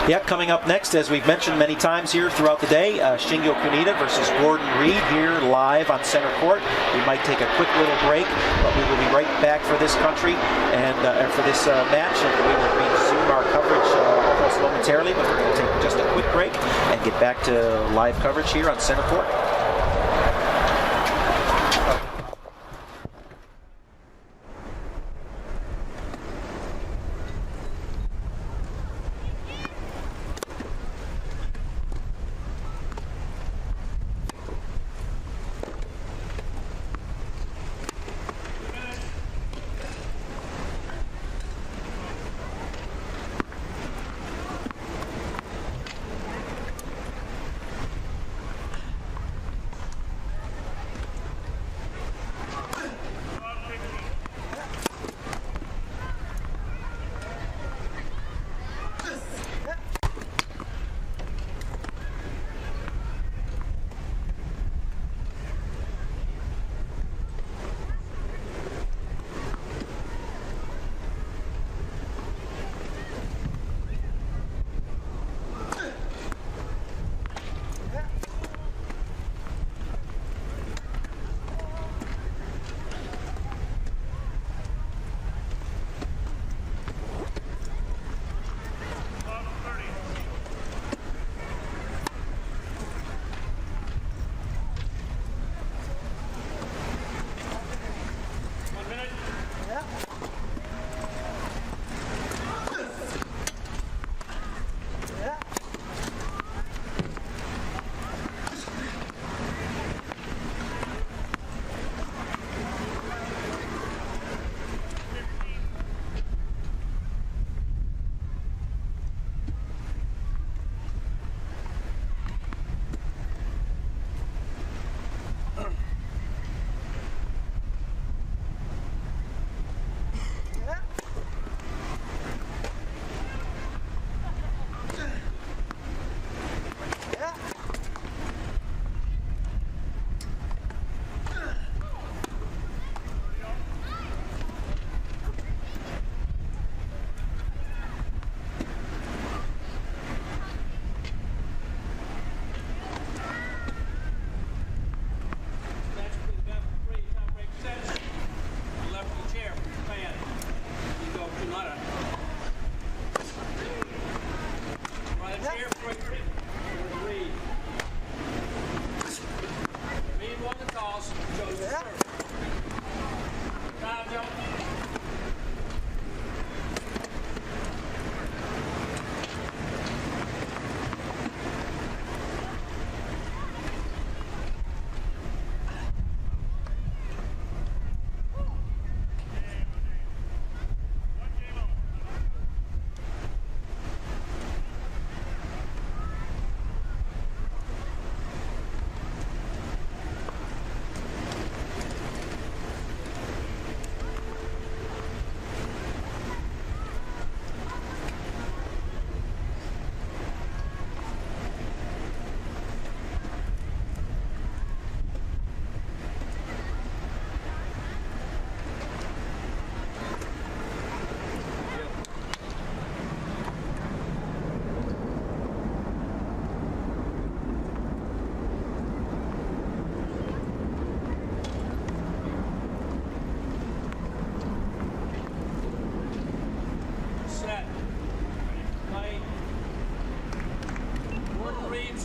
Yep, coming up next, as we've mentioned many times here throughout the day, Shingo Kunieda versus Gordon Reed here live on center court. We might take a quick little break, but we will be right back for this country and for this match, and we will resume our coverage almost momentarily, but we're going to take just a quick break and get back to live coverage here on center court.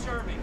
serving.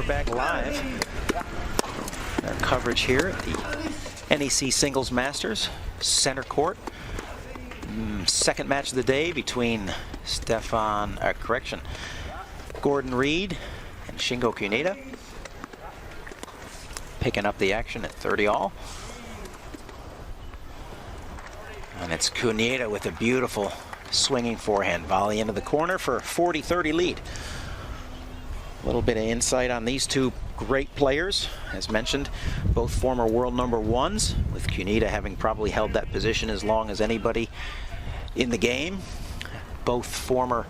Back live. Our coverage here at the NEC Singles Masters, center court. Second match of the day between Gordon Reed and Shingo Kunieda. Picking up the action at 30-all. And it's Kunieda with a beautiful swinging forehand volley into the corner for a 40-30 lead. A little bit of insight on these two great players. As mentioned, both former world number ones, with Kunieda having probably held that position as long as anybody in the game. Both former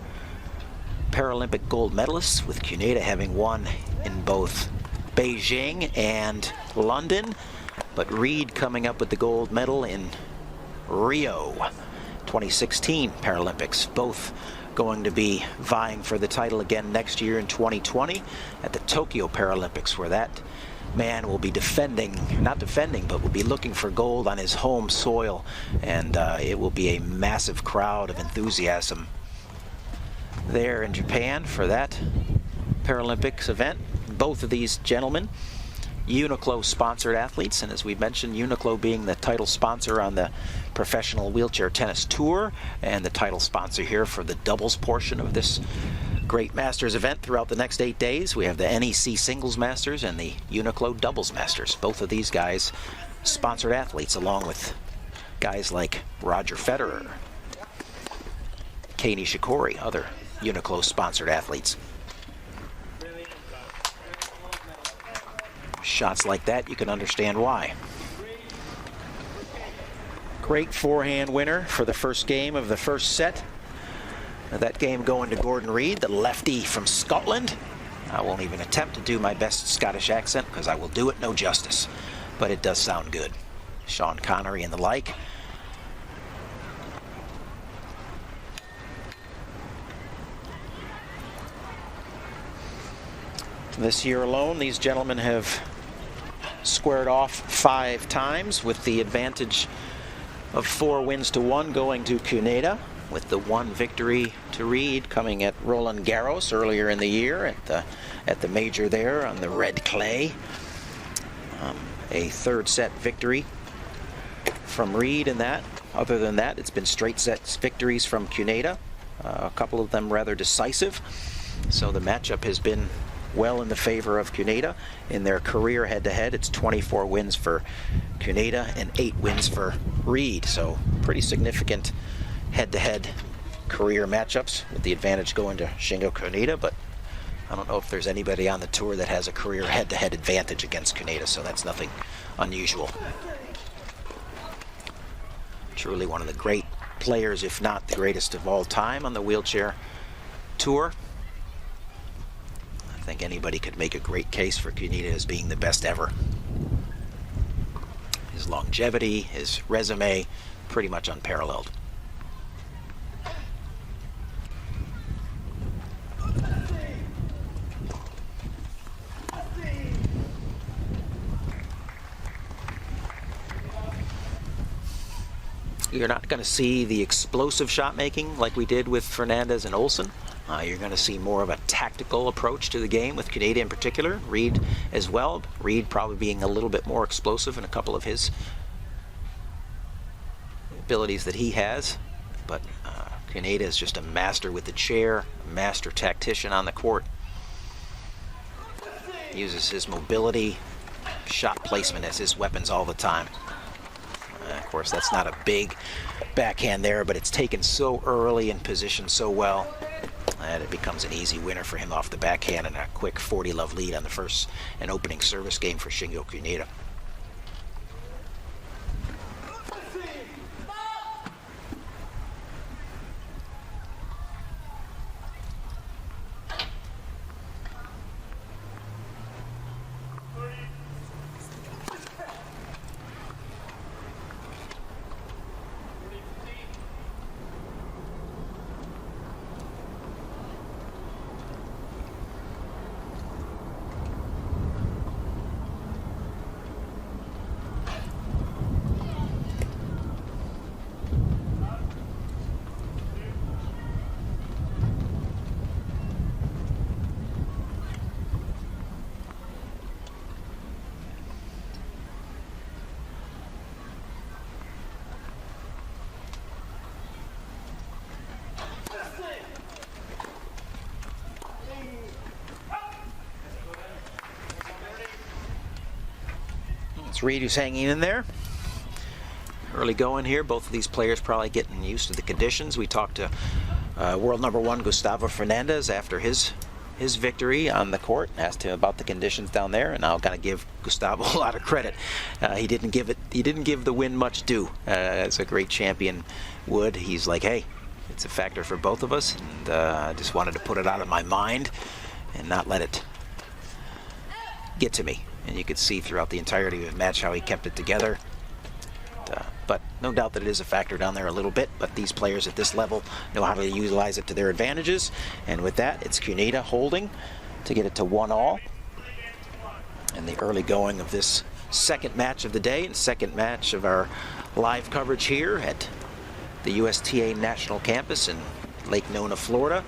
Paralympic gold medalists, with Kunieda having won in both Beijing and London, but Reed coming up with the gold medal in Rio 2016 Paralympics. Both going to be vying for the title again next year in 2020 at the Tokyo Paralympics, where that man will be but will be looking for gold on his home soil, and it will be a massive crowd of enthusiasm there in Japan for that Paralympics event. Both of these gentlemen, UNIQLO sponsored athletes, and as we mentioned, UNIQLO being the title sponsor on the Professional Wheelchair Tennis Tour and the title sponsor here for the doubles portion of this great Masters event throughout the next 8 days. We have the NEC Singles Masters and the UNIQLO Doubles Masters. Both of these guys sponsored athletes, along with guys like Roger Federer, Kei Nishikori, other UNIQLO sponsored athletes. Shots like that, you can understand why. Great forehand winner for the first game of the first set. That game going to Gordon Reed, the lefty from Scotland. I won't even attempt to do my best Scottish accent because I will do it no justice, but it does sound good. Sean Connery and the like. This year alone, these gentlemen have squared off 5 times, with the advantage of 4 wins to 1 going to Kunieda, with the 1 victory to Reed coming at Roland Garros earlier in the year at the major there on the red clay. A third set victory from Reed in that. Other than that, it's been straight sets victories from Kunieda. A couple of them rather decisive. So the matchup has been well in the favor of Kunieda. In their career head-to-head, it's 24 wins for Kunieda and 8 wins for Reed. So pretty significant head-to-head career matchups, with the advantage going to Shingo Kunieda, but I don't know if there's anybody on the tour that has a career head-to-head advantage against Kunieda, so that's nothing unusual. Truly one of the great players, if not the greatest of all time on the wheelchair tour. I think anybody could make a great case for Kunieda as being the best ever. His longevity, his resume, pretty much unparalleled. You're not going to see the explosive shot making like we did with Fernandez and Olsen. You're going to see more of a tactical approach to the game with Kunieda in particular. Reed as well. Reed probably being a little bit more explosive in a couple of his abilities that he has. But Kunieda is just a master with the chair, a master tactician on the court. Uses his mobility, shot placement as his weapons all the time. Of course, that's not a big backhand there, but it's taken so early and positioned so well that it becomes an easy winner for him off the backhand, and a quick 40-love lead on the first and opening service game for Shingo Kunieda. It's Reed who's hanging in there. Early going here. Both of these players probably getting used to the conditions. We talked to world number 1 Gustavo Fernandez after his victory on the court, asked him about the conditions down there, and I'll kind of give Gustavo a lot of credit. He didn't give the win much due, as a great champion would. He's like, hey, it's a factor for both of us, and I just wanted to put it out of my mind and not let it get to me. And you could see throughout the entirety of the match how he kept it together. But no doubt that it is a factor down there a little bit, but these players at this level know how to utilize it to their advantages. And with that, it's Kunieda holding to get it to 1-all. And the early going of this second match of the day and second match of our live coverage here at the USTA National Campus in Lake Nona, Florida,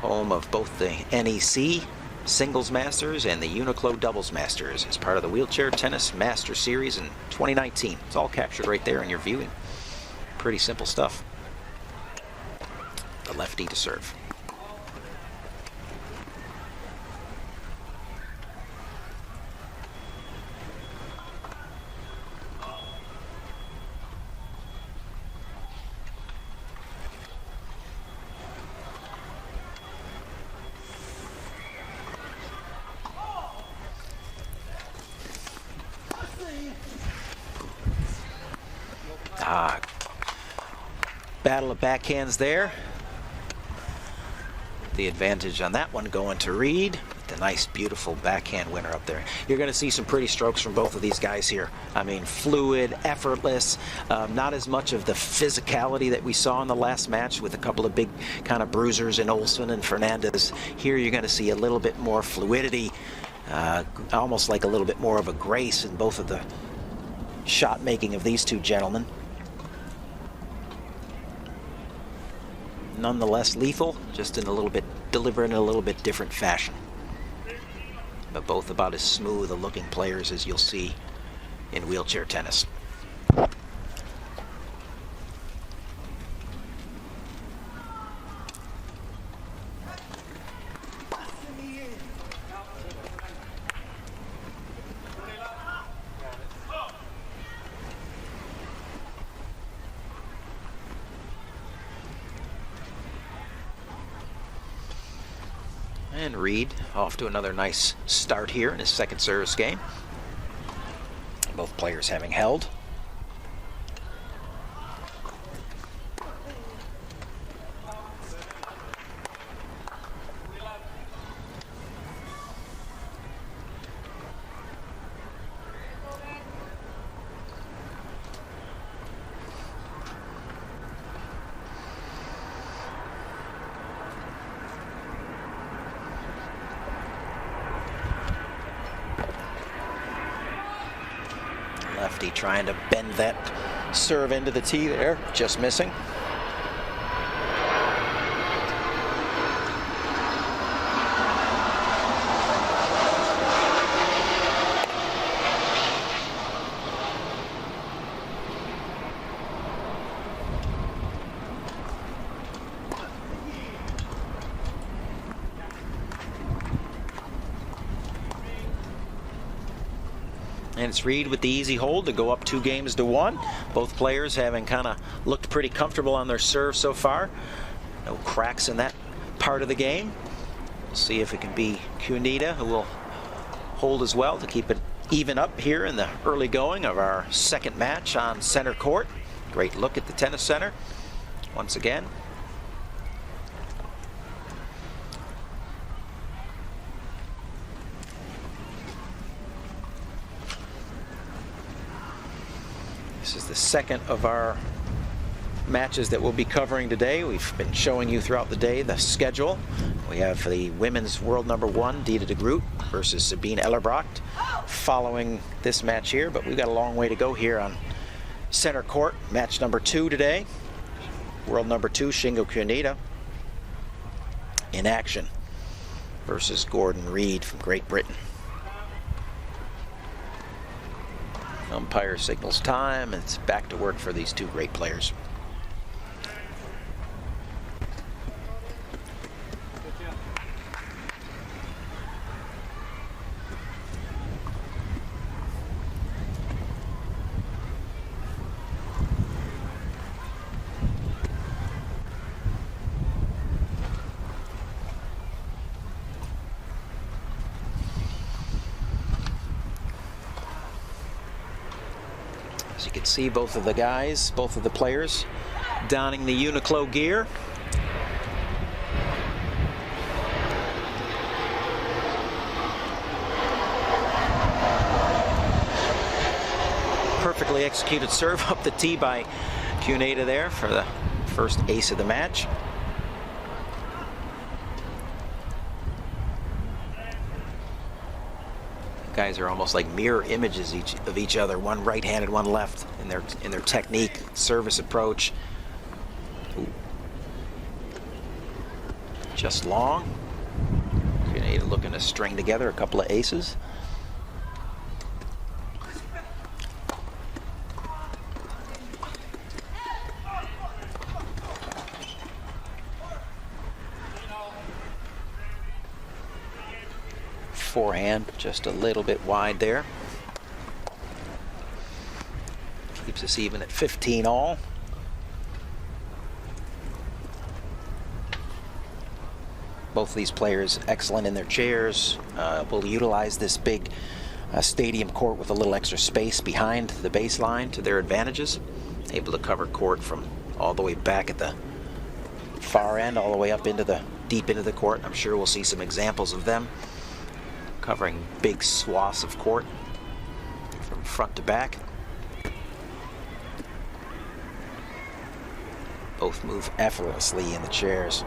home of both the NEC Singles Masters and the UNIQLO Doubles Masters as part of the Wheelchair Tennis Masters Series in 2019. It's all captured right there in your viewing. Pretty simple stuff. The lefty to serve. Battle of backhands there. The advantage on that one going to Reed. The nice, beautiful backhand winner up there. You're going to see some pretty strokes from both of these guys here. I mean, fluid, effortless, not as much of the physicality that we saw in the last match with a couple of big kind of bruisers in Olsen and Fernandez. Here you're going to see a little bit more fluidity, almost like a little bit more of a grace in both of the shot making of these two gentlemen. Nonetheless lethal, just in a little bit, delivered in a little bit different fashion. but both about as smooth a looking players as you'll see in wheelchair tennis. And Reed off to another nice start here in his second service game. Both players having held. Lefty trying to bend that serve into the tee there, just missing. And it's Reed with the easy hold to go up 2-1. Both players having kind of looked pretty comfortable on their serve so far. No cracks in that part of the game. We'll see if it can be Kunieda, who will hold as well to keep it even up here in the early going of our second match on center court. Great look at the tennis center once again. This is the second of our matches that we'll be covering today. We've been showing you throughout the day the schedule. We have the women's world number 1, Dita de Groot versus Sabine Ellerbrocht following this match here, but we've got a long way to go here on center court. Match number 2 today. World number 2, Shingo Kunieda in action versus Gordon Reed from Great Britain. Umpire signals time, and it's back to work for these two great players. As you can see, both of the guys, both of the players donning the UNIQLO gear. Perfectly executed serve up the tee by Kunieda there for the first ace of the match. Guys are almost like mirror images of each other, one right-handed, one left, in their technique, service approach. Ooh. Just long. Kunieda looking to string together a couple of aces. Forehand just a little bit wide there. Keeps us even at 15 all. Both of these players excellent in their chairs. Will utilize this big stadium court with a little extra space behind the baseline to their advantages. Able to cover court from all the way back at the far end all the way up into the deep into the court. I'm sure we'll see some examples of them covering big swaths of court from front to back. Both move effortlessly in the chairs.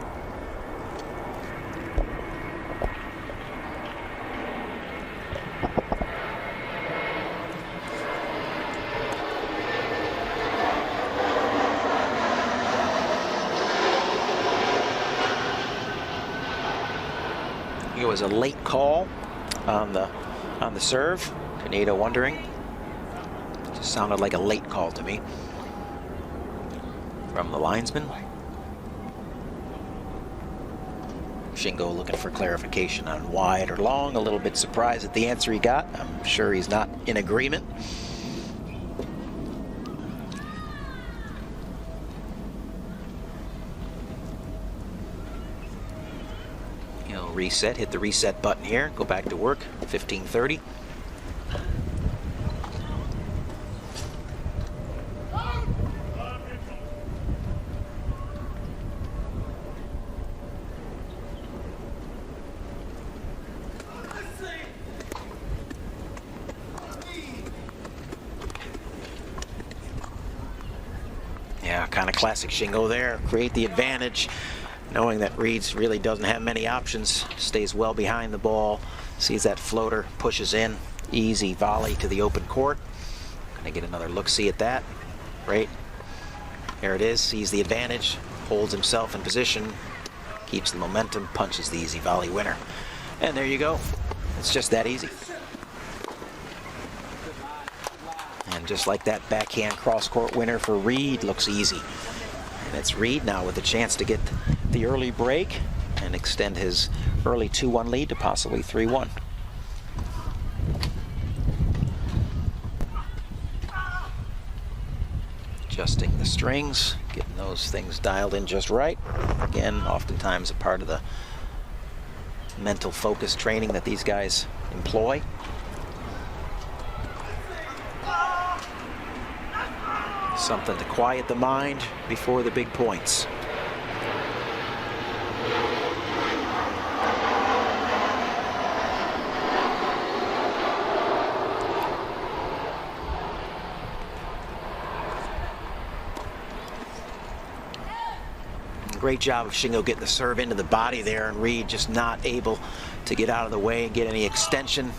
It was a late call on the serve. Kunieda wondering. Just sounded like a late call to me from the linesman. Shingo looking for clarification on wide or long. A little bit surprised at the answer he got. I'm sure he's not in agreement. He'll reset, hit the reset button here, go back to work, 15:30. Yeah, kind of classic Shingo there. Create the advantage, knowing that Reeds really doesn't have many options. Stays well behind the ball, sees that floater, pushes in. Easy volley to the open court. Gonna get another look-see at that. Great. There it is, sees the advantage, holds himself in position, keeps the momentum, punches the easy volley winner. And there you go. It's just that easy. And just like that, backhand cross-court winner for Reed looks easy. And it's Reed now with a chance to get the early break and extend his early 2-1 lead to possibly 3-1. Adjusting the strings, getting those things dialed in just right. Again, oftentimes a part of the mental focus training that these guys employ. Something to quiet the mind before the big points. Great job of Shingo getting the serve into the body there, and Reed just not able to get out of the way and get any extension,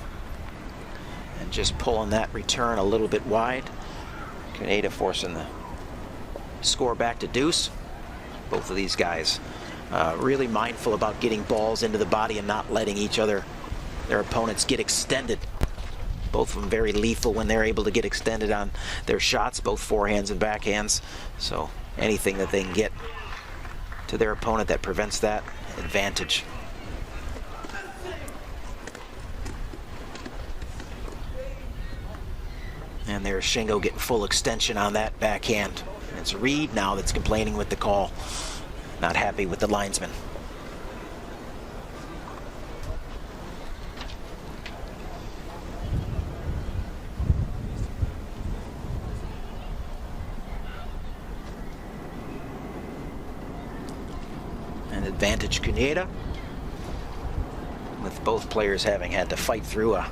and just pulling that return a little bit wide. Kunieda forcing the score back to deuce. Both of these guys really mindful about getting balls into the body and not letting their opponents get extended. Both of them very lethal when they're able to get extended on their shots, both forehands and backhands. So anything that they can get to their opponent that prevents that, advantage. And there's Shingo getting full extension on that backhand. And it's Reed now that's complaining with the call. Not happy with the linesman. And advantage Kunieda, with both players having had to fight through a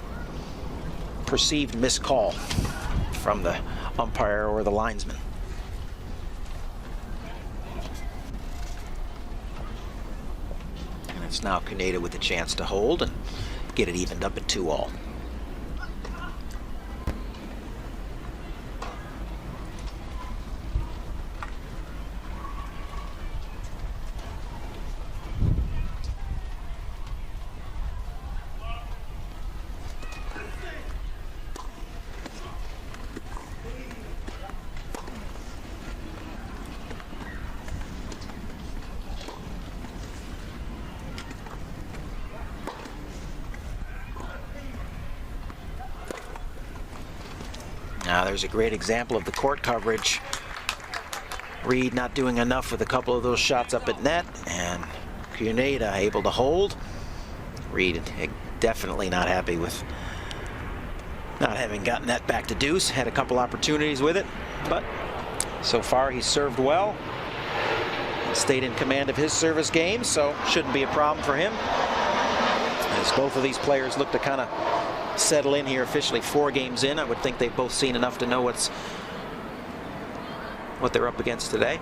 perceived missed call from the umpire or the linesman. And it's now Kunieda with a chance to hold and get it evened up at 2-all. Now there's a great example of the court coverage. Reed not doing enough with a couple of those shots up at net, and Kunieda able to hold. Reed definitely not happy with not having gotten that back to deuce. Had a couple opportunities with it, but so far he's served well. Stayed in command of his service game, so shouldn't be a problem for him. As both of these players look to kind of settle in here officially 4 games in, I would think they've both seen enough to know what they're up against today.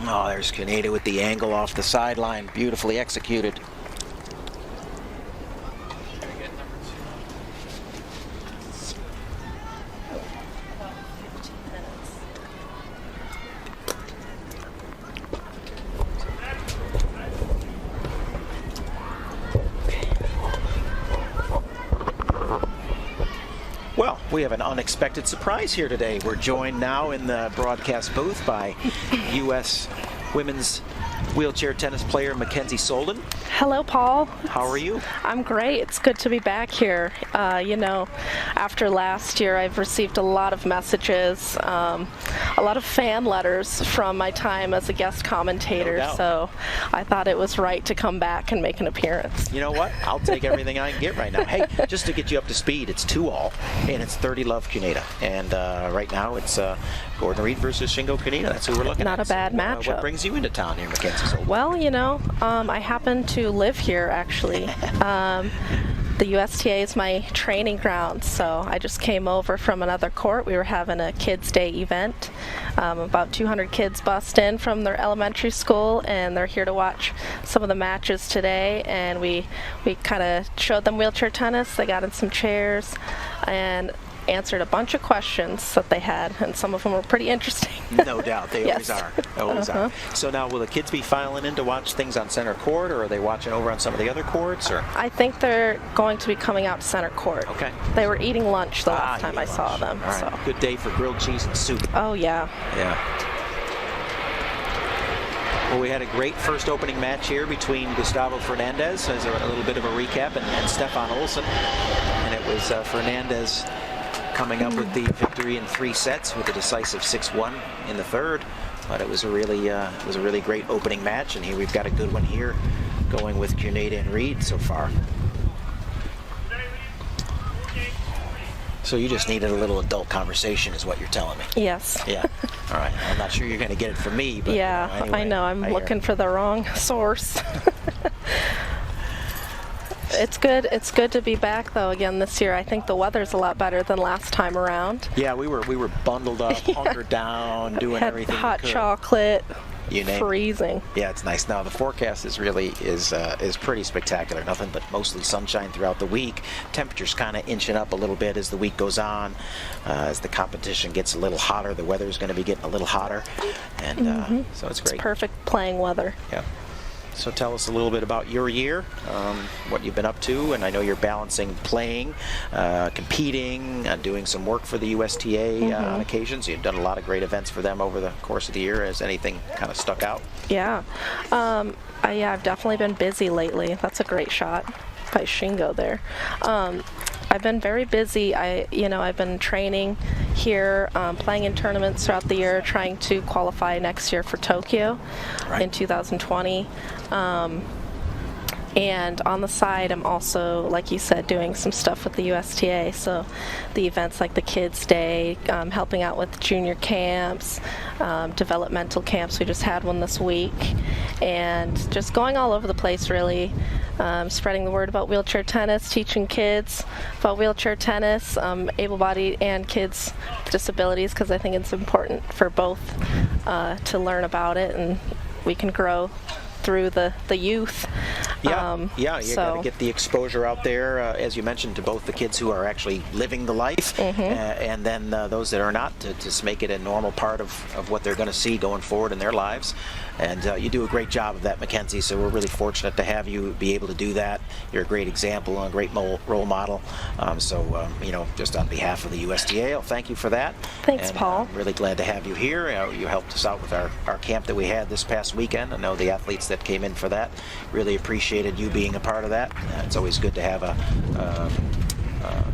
Oh, there's Kunieda with the angle off the sideline, beautifully executed. Well, we have an unexpected surprise here today. We're joined now in the broadcast booth by U.S. Women's Wheelchair Tennis player Mackenzie Solden. Hello, Paul. How are you? I'm great. It's good to be back here. You know, after last year, I've received a lot of messages, a lot of fan letters from my time as a guest commentator. No doubt. So I thought it was right to come back and make an appearance. You know what? I'll take everything I can get right now. Hey, just to get you up to speed, it's 2-all, and it's 30-love Kunieda. And right now, it's Gordon Reed versus Shingo Kunieda. That's who we're looking at. Not a bad matchup. What brings you into town here, Mackenzie Solden? Well, you know, I happen to live here, actually. The USTA is my training ground, so I just came over from another court. We were having a Kids' Day event. About 200 kids bussed in from their elementary school, and they're here to watch some of the matches today. And we kind of showed them wheelchair tennis. They got in some chairs and answered a bunch of questions that they had, and some of them were pretty interesting. No doubt, they Yes. always are. So now, will the kids be filing in to watch things on center court, or are they watching over on some of the other courts? Or I think they're going to be coming out to center court. Okay. They were eating lunch the last time I eating saw lunch. them. All right. So. Good day for grilled cheese and soup. Oh yeah. Yeah. Well, we had a great first opening match here between Gustavo Fernandez, as a little bit of a recap, and Stefan Olsen, and it was Fernandez coming up with the victory in 3 sets with a decisive 6-1 in the third. But it was a really great opening match, and here we've got a good one here going with Kunieda and Reed so far. So you just needed a little adult conversation is what you're telling me. Yes. Yeah. All right. I'm not sure you're going to get it from me, but Yeah, anyway, I know. I'm hear looking it. for the wrong source. It's good. It's good to be back though again this year. I think the weather's a lot better than last time around. Yeah, we were bundled up, hunkered down, doing Had everything we hot could. chocolate. You name it. Freezing. Yeah, it's nice. Now the forecast is pretty spectacular. Nothing but mostly sunshine throughout the week. Temperatures kind of inching up a little bit as the week goes on. As the competition gets a little hotter, the weather is going to be getting a little hotter, and so it's great. It's perfect playing weather. Yeah. So tell us a little bit about your year, what you've been up to, and I know you're balancing playing, competing, doing some work for the USTA on occasions. You've done a lot of great events for them over the course of the year. Has anything kind of stuck out? Yeah. I've definitely been busy lately. That's a great shot by Shingo there. I've been very busy. I've been training here, playing in tournaments throughout the year, trying to qualify next year for Tokyo in 2020. And on the side, I'm also, like you said, doing some stuff with the USTA. So the events like the Kids' Day, helping out with junior camps, developmental camps. We just had one this week. And just going all over the place, really. Spreading the word about wheelchair tennis, teaching kids about wheelchair tennis, able-bodied and kids with disabilities, because I think it's important for both to learn about it, and we can grow through the youth. You got to get the exposure out there, as you mentioned, to both the kids who are actually living the life and then those that are not, to just make it a normal part of what they're going to see going forward in their lives. And you do a great job of that, Mackenzie, so we're really fortunate to have you be able to do that. You're a great example and a great role model. Just on behalf of the USTA, I'll thank you for that. Thanks, Paul. I'm really glad to have you here. You helped us out with our camp that we had this past weekend. I know the athletes that came in for that really appreciated you being a part of that. It's always good to have a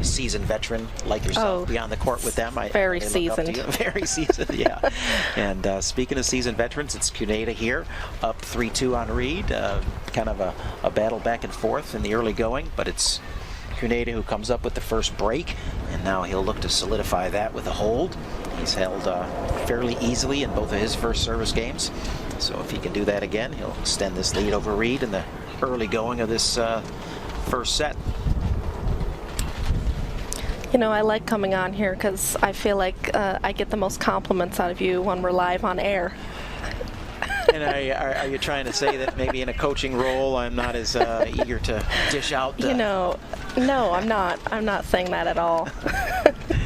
seasoned veteran like yourself be on the court with them. Very they seasoned. look up to you. Very seasoned, yeah. And speaking of seasoned veterans, it's Kunieda here, up 3-2 on Reed. Kind of a battle back and forth in the early going, but it's Kunieda who comes up with the first break, and now he'll look to solidify that with a hold. He's held fairly easily in both of his first service games, so if he can do that again, he'll extend this lead over Reed in the early going of this first set. You know, I like coming on here because I feel like I get the most compliments out of you when we're live on air. And are you trying to say that maybe in a coaching role I'm not as eager to dish out? No, I'm not. I'm not saying that at all.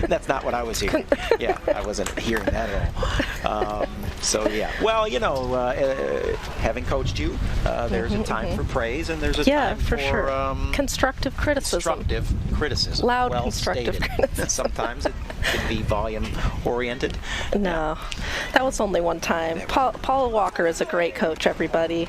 That's not what I was hearing. Yeah, I wasn't hearing that at all. So yeah, well, you know, having coached you, there's a time for praise and there's a time for sure. Constructive criticism. Constructive criticism. Loud well constructive stated. criticism. Sometimes it can be volume oriented. No, that was only one time. Paul Walker is a great coach, everybody.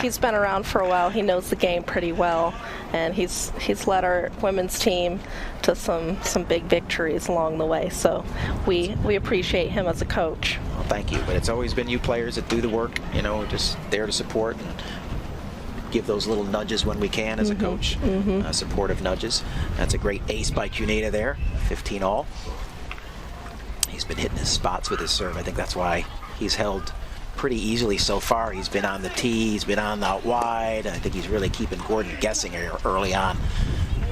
He's been around for a while. He knows the game pretty well, and he's led our women's team to some big victories along the way. So we appreciate him as a coach. Well, thank you. But it's always been you players that do the work, you know, just there to support and give those little nudges when we can as a coach, supportive nudges. That's a great ace by Kunieda there, 15 all. He's been hitting his spots with his serve. I think that's why he's held pretty easily so far. He's been on the tee, he's been on the out wide. I think he's really keeping Gordon guessing early on.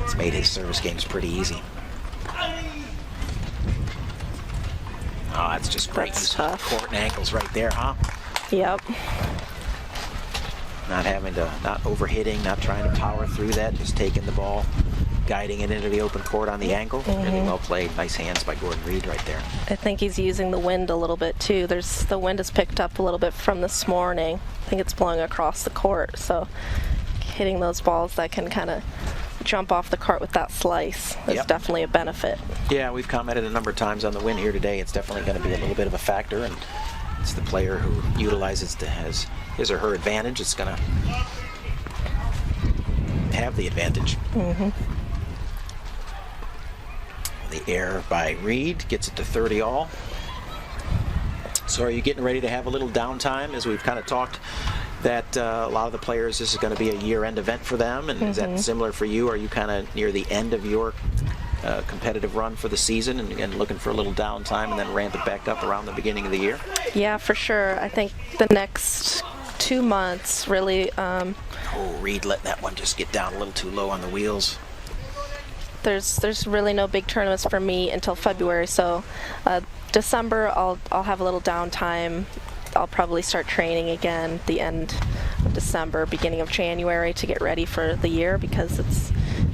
It's made his service games pretty easy. Oh, that's just great. That's tough. Court and ankles right there, huh? Yep. Not overhitting, not trying to power through that, just taking the ball, guiding it into the open court on the ankle. Really well played. Nice hands by Gordon Reed right there. I think he's using the wind a little bit too. The wind has picked up a little bit from this morning. I think it's blowing across the court, so hitting those balls that can kind of jump off the court with that slice is definitely a benefit. Yeah, we've commented a number of times on the wind here today. It's definitely going to be a little bit of a factor, and it's the player who utilizes has his or her advantage. It's going to have the advantage. The air by Reed gets it to 30 all. So are you getting ready to have a little downtime? As we've kind of talked that a lot of the players, this is going to be a year-end event for them, and is that similar for you? Are you kind of near the end of your competitive run for the season and looking for a little downtime and then ramp it back up around the beginning of the year? Yeah, for sure. I think the next 2 months really... Reed letting that one just get down a little too low on the wheels. There's really no big tournaments for me until February, so December I'll have a little downtime. I'll probably start training again the end of December, beginning of January to get ready for the year, because it's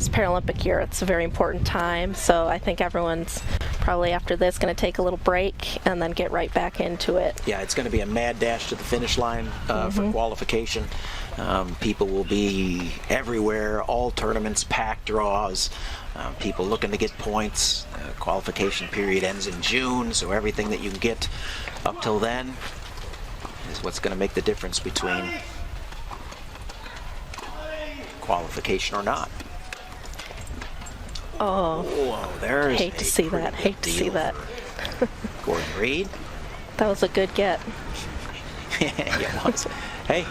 Paralympic year. It's a very important time, so I think everyone's probably after this going to take a little break and then get right back into it. Yeah, it's going to be a mad dash to the finish line for qualification. People will be everywhere, all tournaments, packed draws, people looking to get points. Qualification period ends in June, so everything that you can get up till then is what's going to make the difference between qualification or not. Oh, there's hate to see that. Hate to see that. Gordon Reed. That was a good get. Yeah, it was. Hey,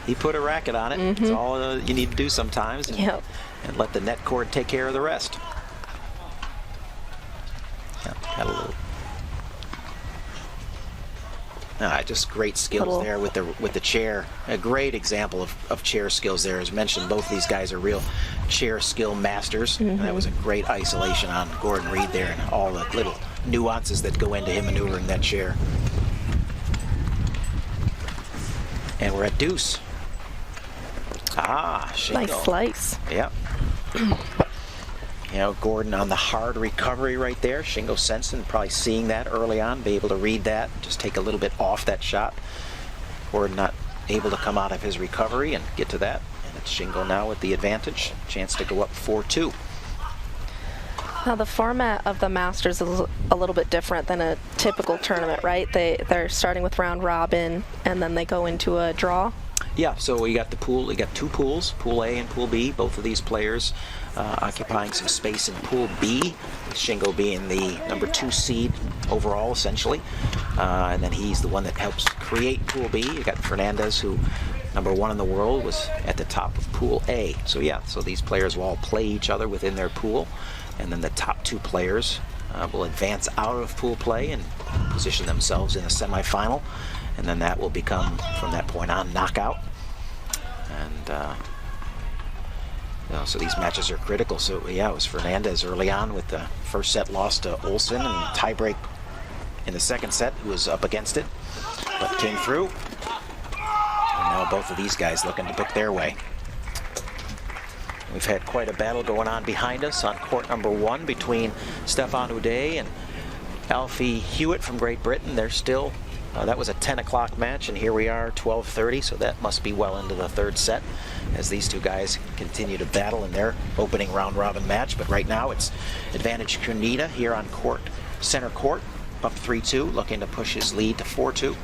he put a racket on it. It's all you need to do sometimes. And let the net cord take care of the rest. Yeah, got a little. Just great skills there with the chair. A great example of chair skills there. As mentioned, both of these guys are real chair skill masters. And that was a great isolation on Gordon Reed there, and all the little nuances that go into him maneuvering that chair. And we're at deuce. Shingo. Nice slice. Yep. You know, Gordon on the hard recovery right there. Shingo sensing, probably seeing that early on, be able to read that, just take a little bit off that shot. Gordon not able to come out of his recovery and get to that. And it's Shingo now with the advantage. Chance to go up 4-2. Now the format of the Masters is a little bit different than a typical tournament, right? They're starting with round robin and then they go into a draw. Yeah, so we got the pool. We got two pools, Pool A and Pool B. Both of these players occupying some space in Pool B. Shingo being the number 2 seed overall, essentially, and then he's the one that helps create Pool B. You got Fernandez, who number 1 in the world, was at the top of Pool A. So yeah, so these players will all play each other within their pool, and then the top 2 players will advance out of pool play and position themselves in a semifinal. And then that will become, from that point on, knockout. And so these matches are critical. So yeah, it was Fernandez early on with the first set loss to Olsen, and tiebreak in the second set, who was up against it, but came through. And now both of these guys looking to book their way. We've had quite a battle going on behind us on court number 1 between Stefan Uday and Alfie Hewitt from Great Britain. They're still, that was a 10 o'clock match, and here we are, 12:30, so that must be well into the third set as these two guys continue to battle in their opening round-robin match. But right now it's advantage Kunieda here on court, center court, up 3-2, looking to push his lead to 4-2.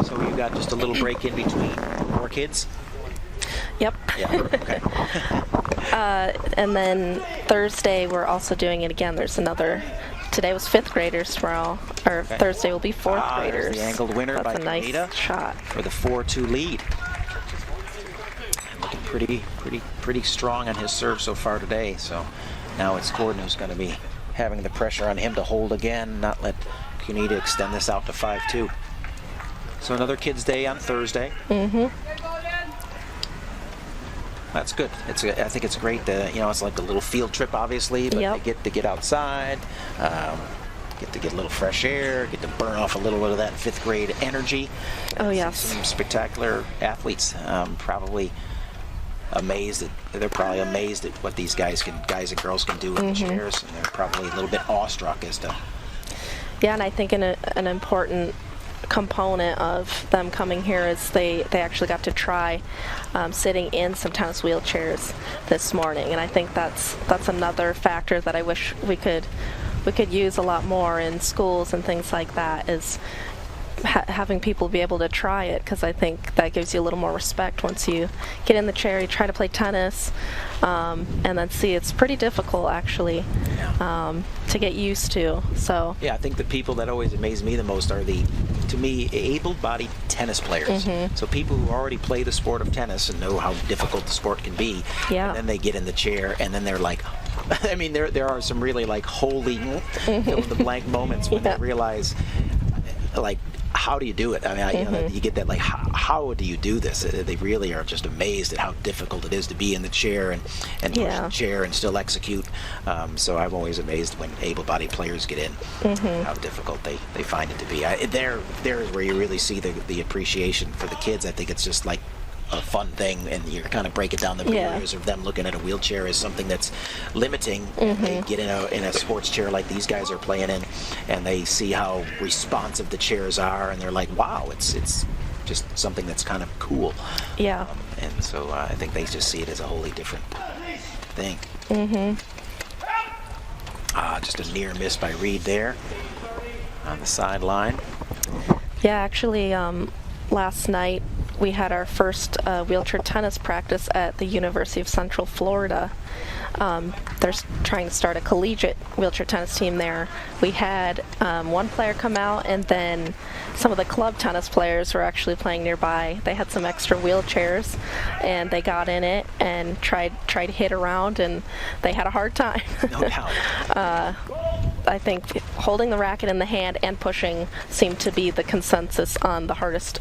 So you got just a little break in between. More kids? Yep. Yeah, okay. And then Thursday, we're also doing it again. There's another. Today was 5th graders. Tomorrow, or Okay. Thursday will be 4th graders. There's the angled winner That's by a nice Kunieda shot. for the 4-2 lead. Looking pretty strong on his serve so far today. So now it's Gordon who's going to be having the pressure on him to hold again, not let Kunieda extend this out to 5-2. So another kids' day on Thursday. Mm-hmm. That's good. I think it's great. It's like a little field trip, obviously, but Yep. they get to get outside, get to get a little fresh air, get to burn off a little bit of that 5th grade energy. Oh, See yes. some spectacular athletes. They're probably amazed at what these guys and girls can do in the chairs, and they're probably a little bit awestruck as to. Yeah, and I think an important component of them coming here is they actually got to try sitting in some tennis wheelchairs this morning, and I think that's another factor that I wish we could use a lot more in schools and things like that, is having people be able to try it, because I think that gives you a little more respect once you get in the chair, you try to play tennis, and then see it's pretty difficult actually to get used to. So Yeah, I think the people that always amaze me the most are to me, able-bodied tennis players. So people who already play the sport of tennis and know how difficult the sport can be, Yeah. and then they get in the chair, and then they're like, I mean, there are some really like holy fill in the blank moments when Yeah. they realize, like, how do you do it? I mean, you get that, like, how do you do this? They really are just amazed at how difficult it is to be in the chair and push Yeah. the chair and still execute. So I'm always amazed when able-bodied players get in, how difficult they find it to be. There is where you really see the appreciation for the kids. I think it's just like a fun thing, and you're kind of breaking down the barriers of them looking at a wheelchair as something that's limiting. And they get in a sports chair like these guys are playing in, and they see how responsive the chairs are, and they're like, wow, it's just something that's kind of cool. yeah. And so I think they just see it as a wholly different thing. Just a near miss by Reed there on the sideline. Yeah, actually, last night we had our first wheelchair tennis practice at the University of Central Florida. They're trying to start a collegiate wheelchair tennis team there. We had one player come out, and then some of the club tennis players were actually playing nearby. They had some extra wheelchairs, and they got in it and tried to hit around, and they had a hard time. No doubt. I think holding the racket in the hand and pushing seemed to be the consensus on the hardest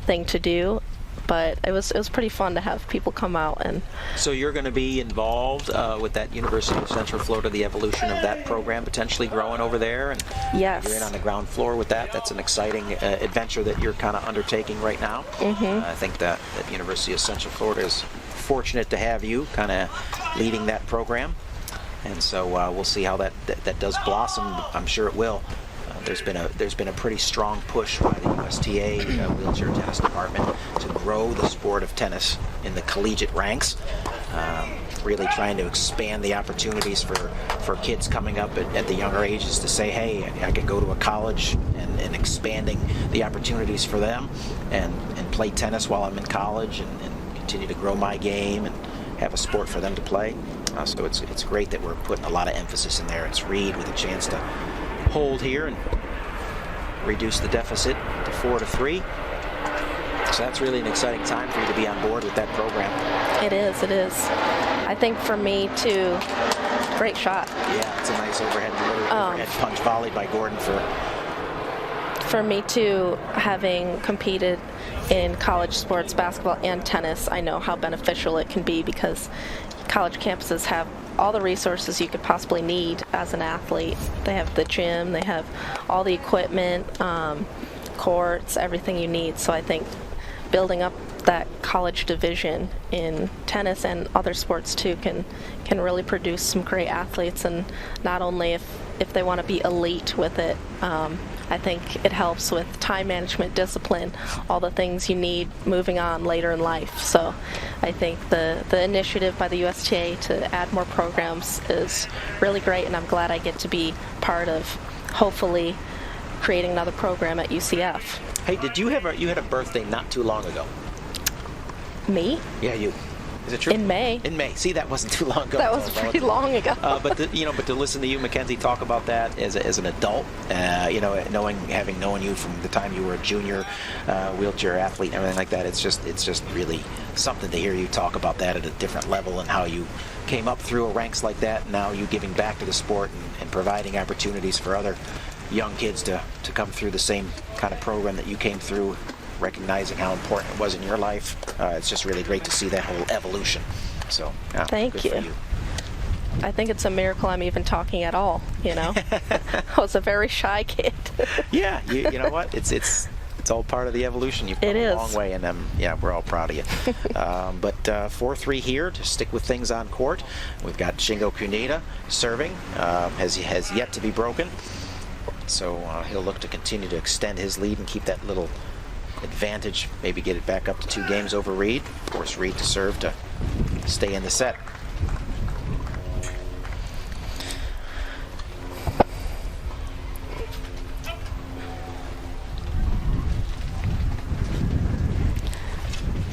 thing to do, but it was pretty fun to have people come out. And So you're going to be involved with that University of Central Florida, the evolution of that program potentially growing over there, and Yes. you're in on the ground floor with that. That's an exciting adventure that you're kind of undertaking right now. I think that University of Central Florida is fortunate to have you kind of leading that program, and so we'll see how that does blossom. I'm sure it will. There's been a pretty strong push by the USTA wheelchair tennis department to grow the sport of tennis in the collegiate ranks, really trying to expand the opportunities for kids coming up at the younger ages to say, hey, I can go to a college, and expanding the opportunities for them and play tennis while I'm in college, and continue to grow my game and have a sport for them to play. So it's great that we're putting a lot of emphasis in there. It's Reed with a chance to hold here and reduce the deficit to 4-3. So that's really an exciting time for you to be on board with that program. it is. I think for me too, great shot. Yeah, it's a nice overhead punch volley by Gordon For me too, having competed in college sports, basketball and tennis, I know how beneficial it can be, because college campuses have all the resources you could possibly need as an athlete. They have the gym, they have all the equipment, courts, everything you need. So I think building up that college division in tennis and other sports too can really produce some great athletes, and not only if they want to be elite with it, I think it helps with time management, discipline, all the things you need moving on later in life. So I think the initiative by the USTA to add more programs is really great, and I'm glad I get to be part of hopefully creating another program at UCF. Hey, you had a birthday not too long ago? Me? Yeah, you. Is it true? In May. In May. See, that wasn't too long ago. That was pretty long ago. But to listen to you, Mackenzie, talk about that as an adult, having known you from the time you were a junior wheelchair athlete and everything like that, it's just really something to hear you talk about that at a different level and how you came up through ranks like that, and now you giving back to the sport and providing opportunities for other young kids to come through the same kind of program that you came through, recognizing how important it was in your life. It's just really great to see that whole evolution. So, thank you. I think it's a miracle I'm even talking at all, I was a very shy kid. Yeah, you know what? It's all part of the evolution. You've come a long way, and we're all proud of you. But 4-3 here to stick with things on court. We've got Shingo Kunieda serving, has yet to be broken. So he'll look to continue to extend his lead and keep that little advantage, maybe get it back up to 2 games over Reed. Of course, Reed to serve to stay in the set.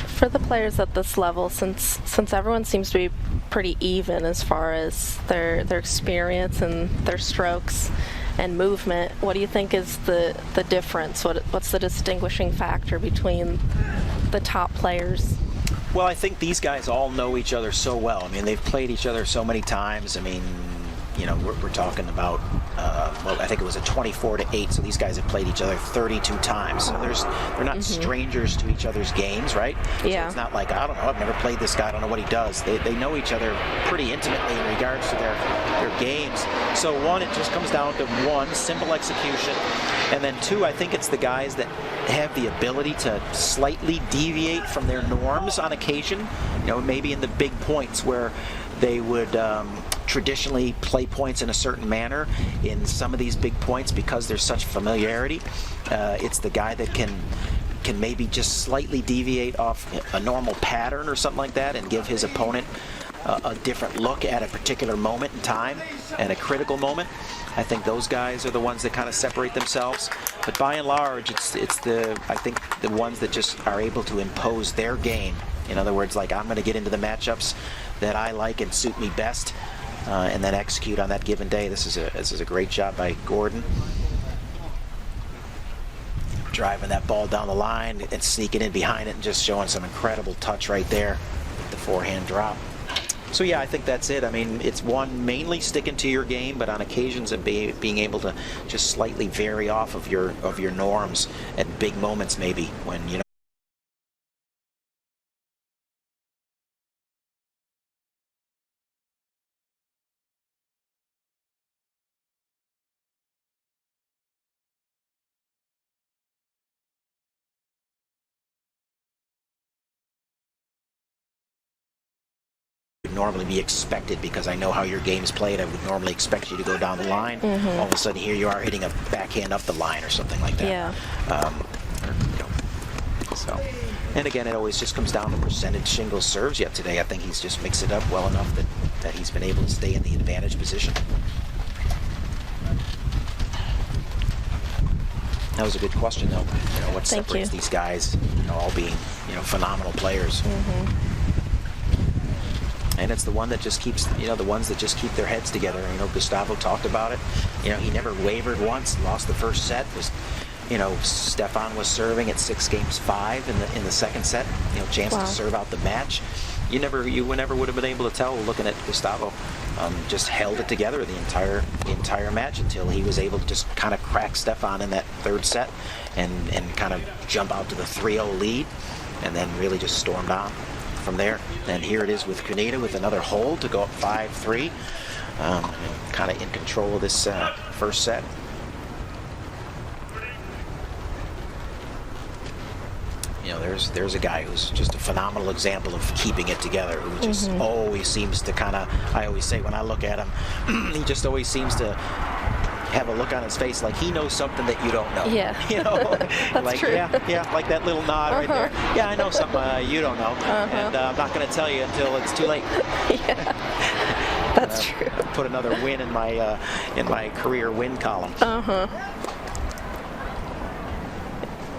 For the players at this level, since everyone seems to be pretty even as far as their experience and their strokes and movement, what do you think is the difference? What's the distinguishing factor between the top players? Well, I think these guys all know each other so well. I mean, they've played each other so many times. I mean, we're talking about, I think it was a 24-8, so these guys have played each other 32 times. So they're not strangers to each other's games, right? Yeah. So it's not like, I don't know, I've never played this guy, I don't know what he does. They know each other pretty intimately in regards to their games. So one, it just comes down to one, simple execution. And then two, I think it's the guys that have the ability to slightly deviate from their norms on occasion. Maybe in the big points where they would traditionally play points in a certain manner. In some of these big points, because there's such familiarity, it's the guy that can maybe just slightly deviate off a normal pattern or something like that and give his opponent a different look at a particular moment in time and a critical moment. I think those guys are the ones that kind of separate themselves. But by and large, it's I think the ones that just are able to impose their game. In other words, like, I'm going to get into the matchups that I like and suit me best, and then execute on that given day. This is a great job by Gordon. Driving that ball down the line and sneaking in behind it and just showing some incredible touch right there with the forehand drop. So yeah, I think that's it. I mean, it's one, mainly sticking to your game, but on occasions of being able to just slightly vary off of your norms at big moments, maybe when normally be expected, because I know how your game's played. I would normally expect you to go down the line. All of a sudden, here you are hitting a backhand up the line or something like that. Yeah. So, and again, it always just comes down to percentage Shingo serves. Yet today, I think he's just mixed it up well enough that he's been able to stay in the advantage position. That was a good question, though. What separates these guys, all being, phenomenal players. And it's the one that just keeps, the ones that just keep their heads together. Gustavo talked about it. He never wavered once. Lost the first set. Stefan was serving at 6-5 in the second set. Chance to serve out the match. You never would have been able to tell looking at Gustavo. Just held it together the entire match until he was able to just kind of crack Stefan in that third set and kind of jump out to the 3-0 lead, and then really just stormed on from there. And here it is with Kunieda with another hold to go up 5-3. Kind of in control of this first set. You know, there's a guy who's just a phenomenal example of keeping it together, who just always seems to kind of, I always say when I look at him, he just always seems to have a look on his face like he knows something that you don't know. Yeah. You know, That's like, true. yeah, like that little nod right there. Yeah, I know something you don't know, and I'm not going to tell you until it's too late. Yeah. That's true. Put another win in my career win column.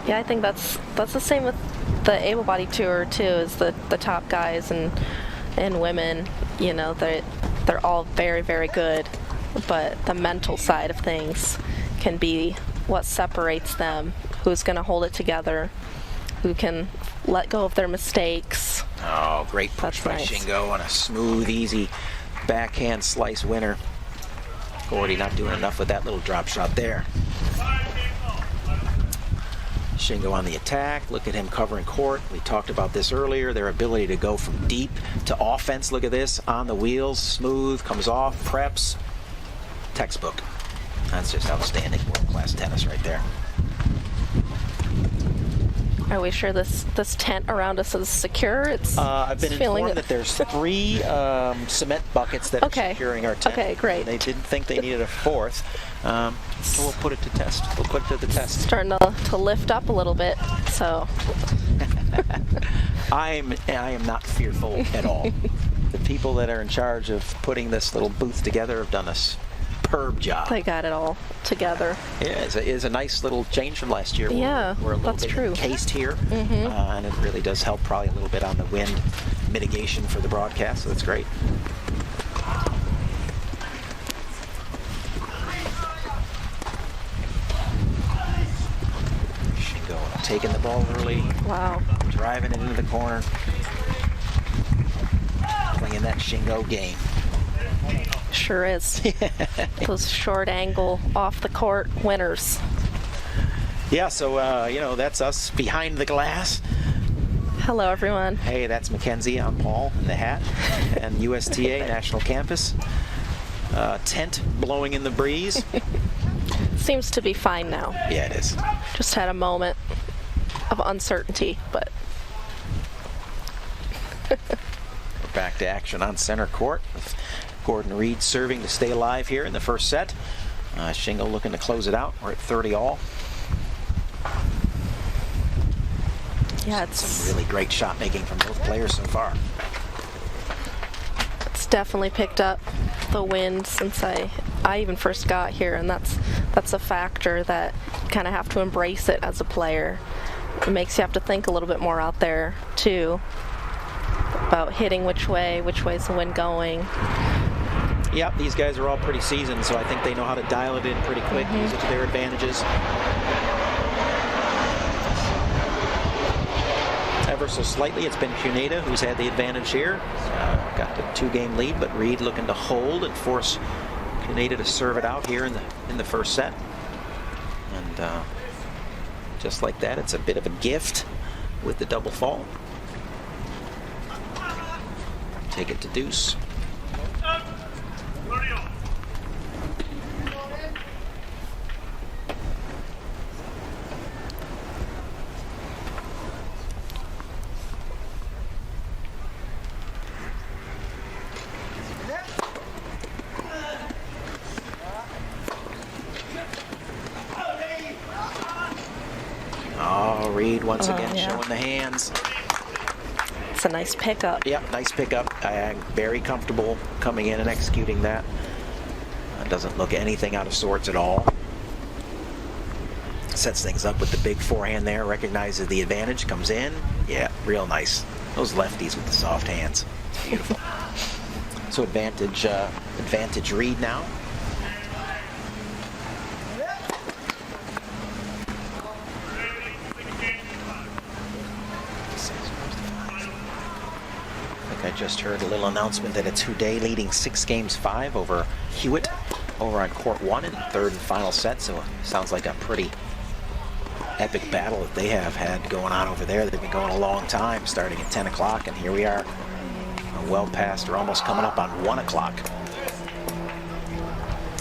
Yeah, I think that's the same with the able-bodied tour too. Is the top guys and women, you know, they're all very, very good, but the mental side of things can be what separates them. Who's going to hold it together? Who can let go of their mistakes? Oh, great push by Shingo on a smooth, easy backhand slice winner. Gordy not doing enough with that little drop shot there. Shingo on the attack. Look at him covering court. We talked about this earlier, their ability to go from deep to offense. Look at this, on the wheels, smooth, comes off, preps. Textbook. That's just outstanding world-class tennis right there. Are we sure this tent around us is secure? I've been informed that there's 3 cement buckets that are securing our tent. Okay, great. They didn't think they needed a 4th. So we'll put it to test. We'll put it to the test. Starting to lift up a little bit, so. I am not fearful at all. The people that are in charge of putting this little booth together have done a superb job. They got it all together. Yeah, it's a nice little change from last year. Yeah, we're a little that's bit true. encased here, and it really does help probably a little bit on the wind mitigation for the broadcast, so that's great. Shingo taking the ball early. Wow. Driving it into the corner. Playing that Shingo game. Sure is. Those short angle off the court winners. Yeah, so you know, that's us behind the glass. Hello, everyone. Hey, that's Mackenzie. I'm Paul in the hat, and USTA National Campus. Tent blowing in the breeze. Seems to be fine now. Yeah, it is. Just had a moment of uncertainty, but. We're back to action on center court with Gordon Reed serving to stay alive here in the first set. Shingo looking to close it out. We're at 30 all. Yeah, it's some really great shot making from both players so far. It's definitely picked up the wind since I even first got here, and that's a factor that you kind of have to embrace it as a player. It makes you have to think a little bit more out there too about hitting which way's the wind going. Yep, these guys are all pretty seasoned, so I think they know how to dial it in pretty quick, use it to their advantages. Ever so slightly, it's been Kunieda who's had the advantage here. Got the 2-game lead, but Reed looking to hold and force Kunieda to serve it out here in the first set. And just like that, it's a bit of a gift with the double fault. Take it to deuce. Oh, Reed once again showing the hands. It's a nice pickup. Yep, nice pickup. I'm very comfortable coming in and executing that. Doesn't look anything out of sorts at all. Sets things up with the big forehand there, recognizes the advantage, comes in. Yeah, real nice. Those lefties with the soft hands. Beautiful. So advantage Reed now. I just heard a little announcement that it's Houdet leading 6-5 over Hewitt over on court 1 in the third and final set. So it sounds like a pretty epic battle that they have had going on over there. They've been going a long time, starting at 10 o'clock, and here we are, well past or almost coming up on 1 o'clock.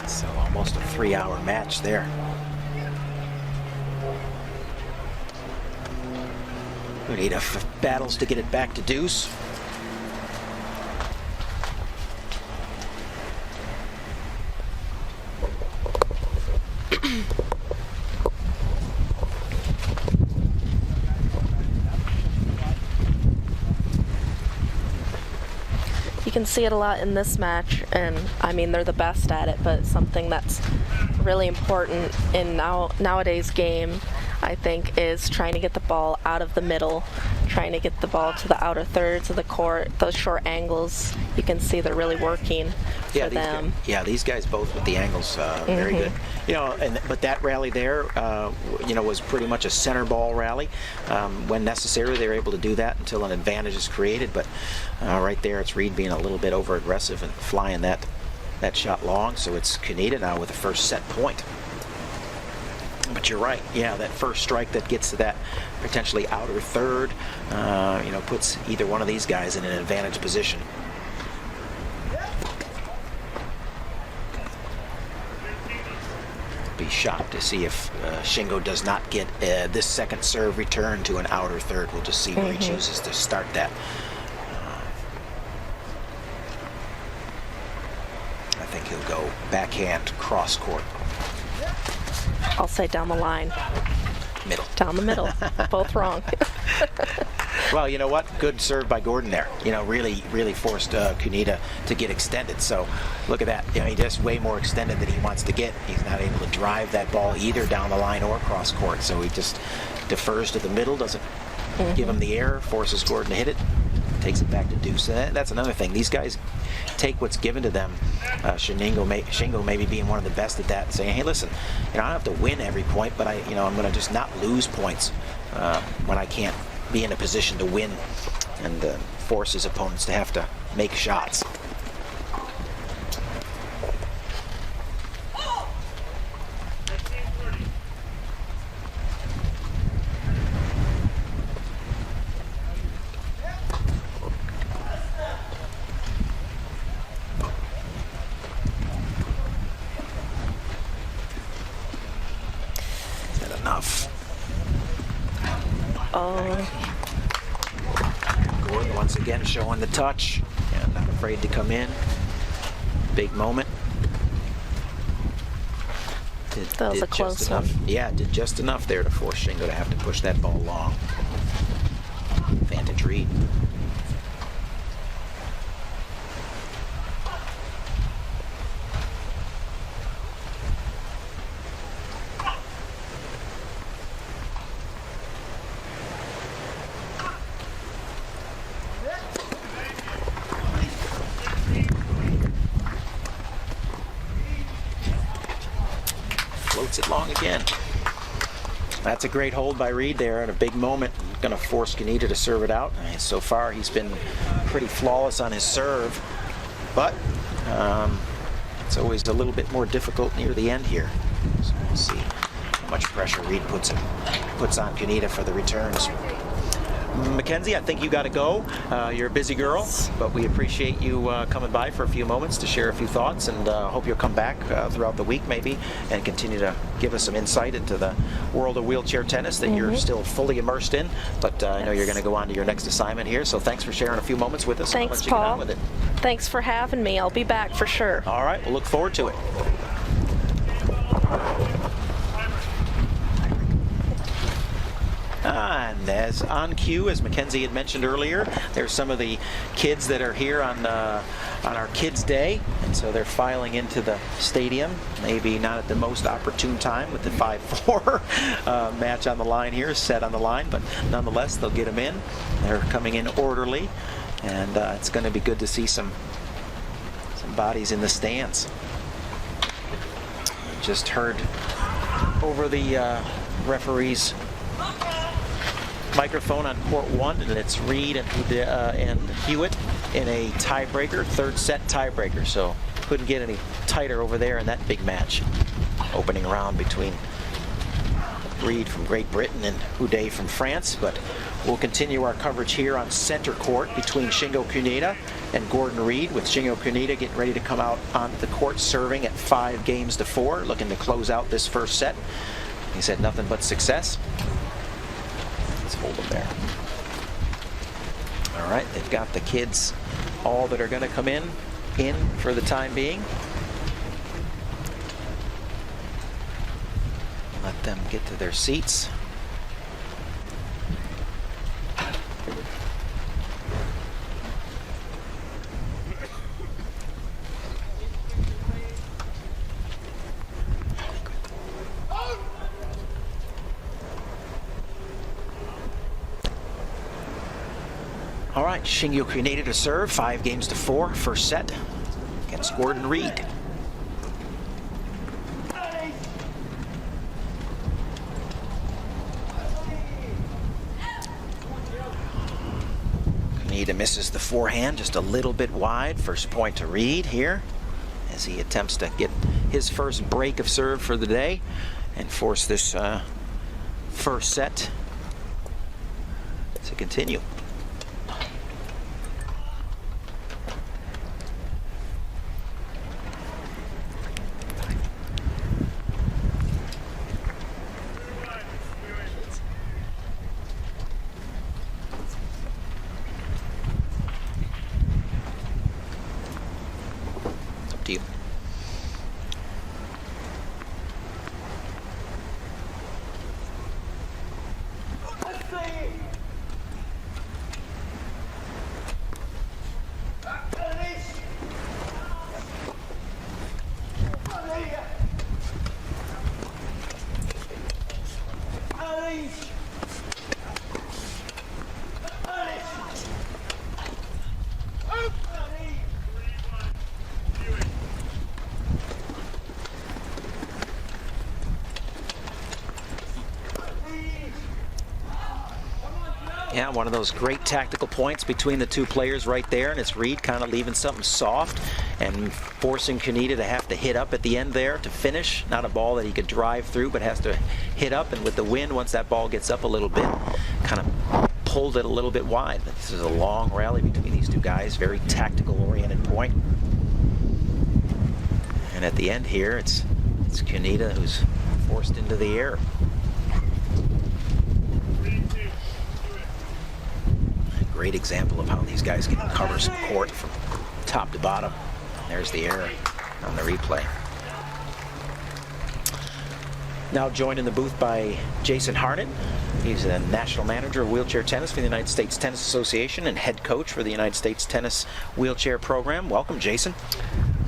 So almost a 3-hour match there. Kunieda battles to get it back to deuce. You can see it a lot in this match, and I mean they're the best at it, but something that's really important in nowadays game, I think, is trying to get the ball out of the middle, trying to get the ball to the outer thirds of the court. Those short angles, you can see they're really working for them. These guys both with the angles, very good. You know, but that rally there, you know, was pretty much a center ball rally. When necessary, they were able to do that until an advantage is created. But right there, it's Reed being a little bit over aggressive and flying that shot long. So it's Kunieda now with the first set point. But you're right, yeah, that first strike that gets to that potentially outer third, you know, puts either one of these guys in an advantage position. Be shocked to see if Shingo does not get this second serve return to an outer third. We'll just see where he chooses to start that. I think he'll go backhand cross court. I'll say down the line. Middle. Down the middle. Both wrong. Well, you know what? Good serve by Gordon there. You know, really forced Kunieda to get extended. So look at that. You know, he just way more extended than he wants to get. He's not able to drive that ball either down the line or cross court. So he just defers to the middle, doesn't give him the air, forces Gordon to hit it, takes it back to deuce. And that's another thing. These guys take what's given to them. Shingo maybe being one of the best at that, saying, hey, listen, you know, I don't have to win every point, but I'm going to just not lose points when I can't be in a position to win, and force his opponents to have to make shots. Is that enough? Gordon once again showing the touch and not afraid to come in. Big moment. That was a close one. Yeah, did just enough there to force Shingo to have to push that ball long. Vantage Reed. Floats it long again. That's a great hold by Reed there at a big moment. Going to force Kunieda to serve it out. And so far he's been pretty flawless on his serve, but it's always a little bit more difficult near the end here. So we'll see how much pressure Reed puts on Kunieda for the returns. Mackenzie, I think you got to go. You're a busy girl, but we appreciate you coming by for a few moments to share a few thoughts, and hope you'll come back throughout the week maybe and continue to give us some insight into the world of wheelchair tennis that you're still fully immersed in. But I know you're going to go on to your next assignment here, so thanks for sharing a few moments with us. Thanks, I'll let you get on Paul. with it. Thanks for having me. I'll be back for sure. All right, we'll look forward to it. And as on cue, as Mackenzie had mentioned earlier, there's some of the kids that are here on our Kids Day, and so they're filing into the stadium. Maybe not at the most opportune time with the 5-4 match on the line here, set on the line, but nonetheless, they'll get them in. They're coming in orderly, and it's going to be good to see some bodies in the stands. Just heard over the referee's microphone on court 1, and it's Reed and Hewitt in a tiebreaker, third set tiebreaker. So couldn't get any tighter over there in that big match. Opening round between Reed from Great Britain and Houdet from France. But we'll continue our coverage here on center court between Shingo Kunieda and Gordon Reed, with Shingo Kunieda getting ready to come out onto the court serving at 5-4, looking to close out this first set. He's had nothing but success. Let's hold him there. All right, they've got the kids all that are going to come in for the time being. Let them get to their seats. All right, Shingo Kunieda to serve, 5-4, first set against Gordon Reed. Kunieda misses the forehand just a little bit wide. First point to Reed here as he attempts to get his first break of serve for the day and force this first set to continue. To you. Yeah, one of those great tactical points between the two players right there, and it's Reed kind of leaving something soft and forcing Kunieda to have to hit up at the end there to finish. Not a ball that he could drive through, but has to hit up, and with the wind, once that ball gets up a little bit, kind of pulled it a little bit wide. But this is a long rally between these two guys, very tactical oriented point. And at the end here, it's Kunieda who's forced into the air. Great example of how these guys can cover some court from top to bottom. There's the error on the replay. Now joined in the booth by Jason Harnett. He's a national manager of wheelchair tennis for the United States Tennis Association and head coach for the United States Tennis Wheelchair Program. Welcome, Jason.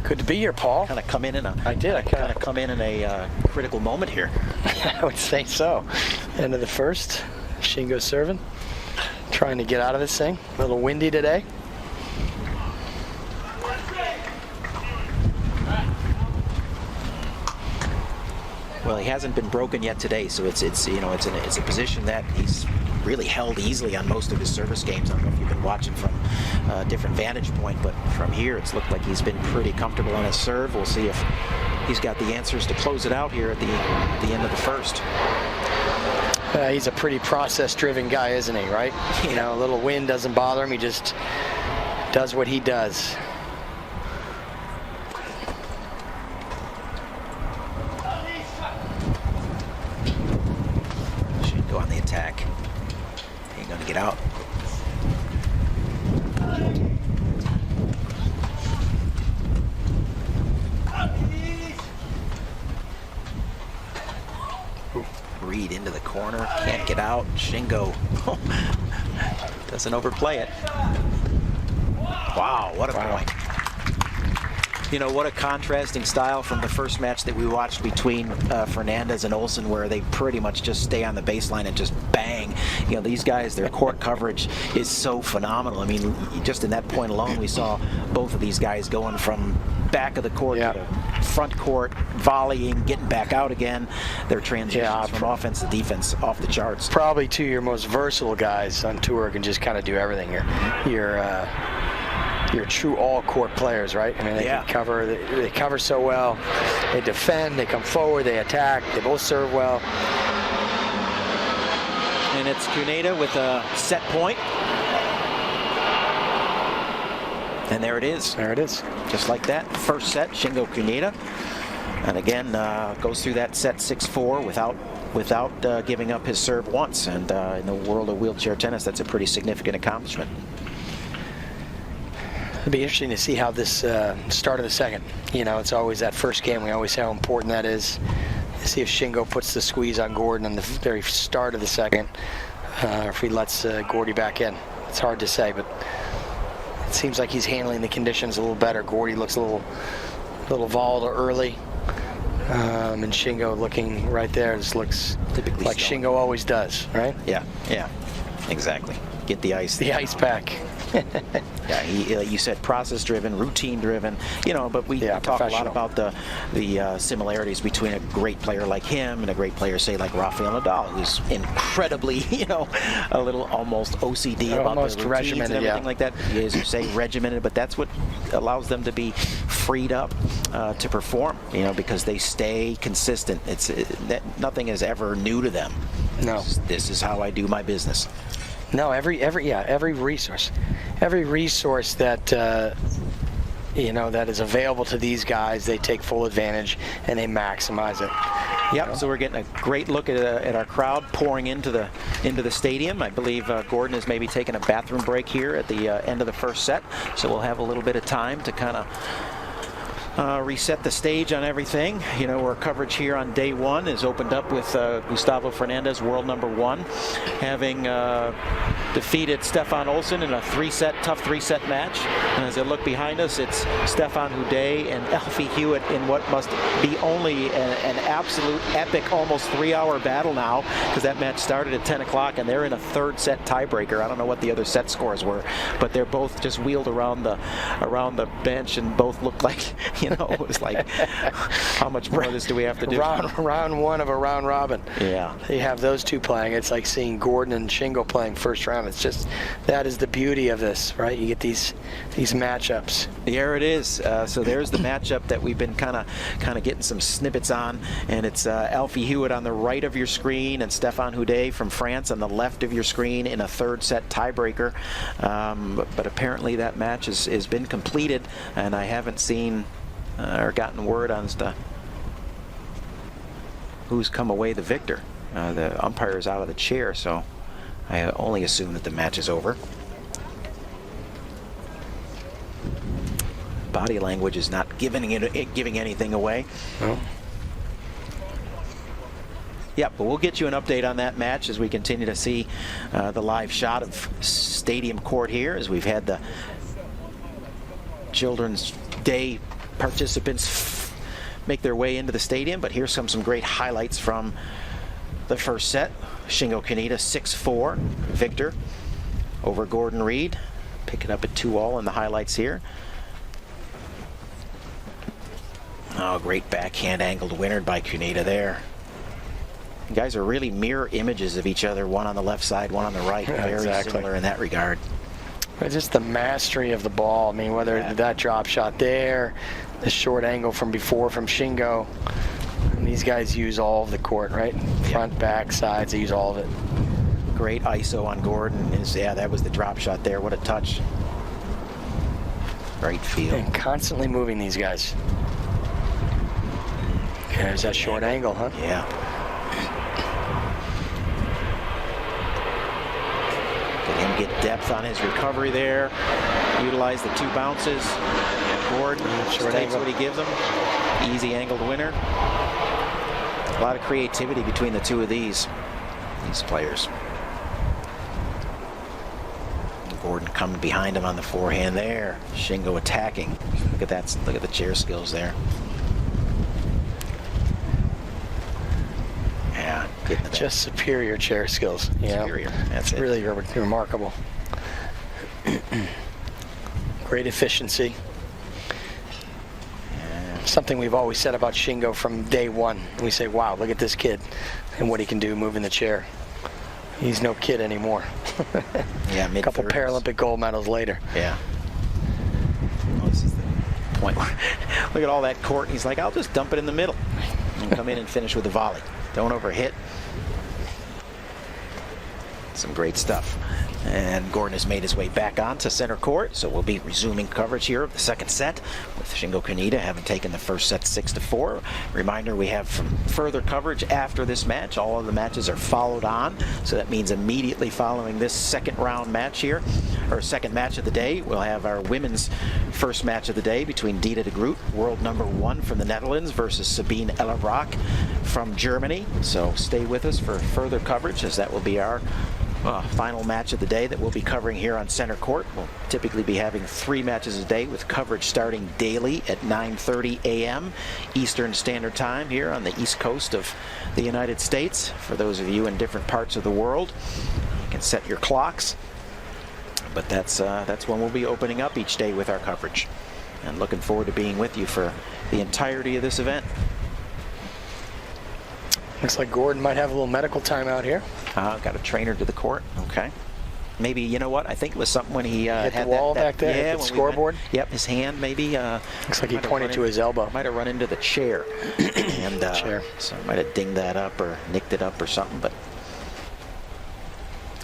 Good to be here, Paul. Kind of come in in a. I did. I kind of come in a critical moment here. I would say so. End of the first. Shingo serving. Trying to get out of this thing. A little windy today. Well, he hasn't been broken yet today, so it's a position that he's really held easily on most of his service games. I don't know if you've been watching from a different vantage point, but from here it's looked like he's been pretty comfortable on his serve. We'll see if he's got the answers to close it out here at the end of the first. He's a pretty process-driven guy, isn't he, right? Yeah. You know, a little wind doesn't bother him. He just does what he does. Should go on the attack. Ain't gonna get out. Reed into the corner, can't get out. Shingo doesn't overplay it. Wow, what a point. You know, what a contrasting style from the first match that we watched between Fernandez and Olsen, where they pretty much just stay on the baseline and just bang. You know, these guys, their court coverage is so phenomenal. I mean, just in that point alone, we saw both of these guys going from back of the court to front court, volleying, getting back out again. Their transitions from offense to defense off the charts. Probably two of your most versatile guys on tour can just kind of do everything here. You're true all-court players, right? I mean, they can cover. They cover so well. They defend. They come forward. They attack. They both serve well. And it's Kunieda with a set point. And there it is. There it is. Just like that. First set, Shingo Kunieda. And again, goes through that set 6-4 without giving up his serve once. And in the world of wheelchair tennis, that's a pretty significant accomplishment. It'll be interesting to see how this start of the second. You know, it's always that first game. We always say how important that is. See if Shingo puts the squeeze on Gordon in the very start of the second, or if he lets Gordy back in. It's hard to say, but it seems like he's handling the conditions a little better. Gordy looks a little volatile early, and Shingo looking right there just looks typically like Shingo always does, right? Yeah, yeah, exactly. Get the ice. The ice pack. Yeah, you said process-driven, routine-driven, you know, but we talk a lot about the similarities between a great player like him and a great player, say, like Rafael Nadal, who's incredibly, you know, a little almost OCD about the routines and everything like that. As you say, regimented, but that's what allows them to be freed up to perform, you know, because they stay consistent. Nothing is ever new to them. No. This is how I do my business. No, every resource that you know, that is available to these guys, they take full advantage and they maximize it. Yep. So we're getting a great look at our crowd pouring into the stadium. I believe Gordon is maybe taking a bathroom break here at the end of the first set, so we'll have a little bit of time to kind of reset the stage on everything. You know, our coverage here on day one is opened up with Gustavo Fernandez, world #1, having defeated Stefan Olsen in a tough three-set match. And as I look behind us, it's Stefan Houdet and Alfie Hewitt in what must be only an absolute epic, almost 3-hour battle now, because that match started at 10 o'clock and they're in a third set tiebreaker. I don't know what the other set scores were, but they're both just wheeled around the bench and both look like, you know, it was like, how much more of this do we have to do? Round one of a round robin. Yeah. You have those two playing. It's like seeing Gordon and Shingo playing first round. It's just, that is the beauty of this, right? You get these matchups. There it is. So there's the matchup that we've been kind of getting some snippets on, and it's Alfie Hewitt on the right of your screen and Stefan Houdet from France on the left of your screen in a third set tiebreaker. But apparently that match has been completed, and I haven't seen or gotten word on who's come away the victor. The umpire is out of the chair, so I only assume that the match is over. Body language is not giving anything away. Well. Yeah, but we'll get you an update on that match as we continue to see the live shot of Stadium Court here, as we've had the Children's Day participants make their way into the stadium. But here's some great highlights from the first set. Shingo Kunieda 6-4 victor over Gordon Reed. Pick it up at 2-all in the highlights here. Oh, great backhand angled winner by Kunieda there. You guys are really mirror images of each other, one on the left side, one on the right. Yeah, very similar in that regard. But just the mastery of the ball. I mean, whether that drop shot there, the short angle from before from Shingo. And these guys use all of the court, right? Front, back, sides, they use all of it. Great ISO on Gordon. Yeah, that was the drop shot there. What a touch. Great feel. And constantly moving these guys. There's that short angle, huh? Yeah. Let him get depth on his recovery there. Utilize the two bounces. Gordon just takes what he gives him. Easy angled winner. A lot of creativity between the two of these players. Gordon coming behind him on the forehand there. Shingo attacking. Look at that. Look at the chair skills there. Yeah, just superior chair skills. Superior. That's really remarkable. Great efficiency. Something we've always said about Shingo from day one. We say, wow, look at this kid and what he can do moving the chair. He's no kid anymore. Yeah, a couple Paralympic gold medals later. Yeah. Well, this is the point. Look at all that court. He's like, I'll just dump it in the middle and come in and finish with a volley. Don't overhit. Some great stuff. And Gordon has made his way back onto center court, so we'll be resuming coverage here of the second set with Shingo Kunieda having taken the first set 6-4. Reminder, we have further coverage after this match. All of the matches are followed on, so that means immediately following this second round match here, or second match of the day, we'll have our women's first match of the day between Dita de Groot, world #1 from the Netherlands, versus Sabine Ellerbrock from Germany. So stay with us for further coverage, as that will be our final match of the day that we'll be covering here on center court. We'll typically be having 3 matches a day with coverage starting daily at 9:30 a.m. Eastern Standard Time here on the east coast of the United States. For those of you in different parts of the world, you can set your clocks. But that's when we'll be opening up each day with our coverage. And looking forward to being with you for the entirety of this event. Looks like Gordon might have a little medical timeout here. Got a trainer to the court. Okay. Maybe, you know what? I think it was something when he hit had the wall back there, yeah, hit the scoreboard. Yep, his hand maybe. Looks like he pointed to his elbow. Might have run into the chair. And chair. So might have dinged that up or nicked it up or something, but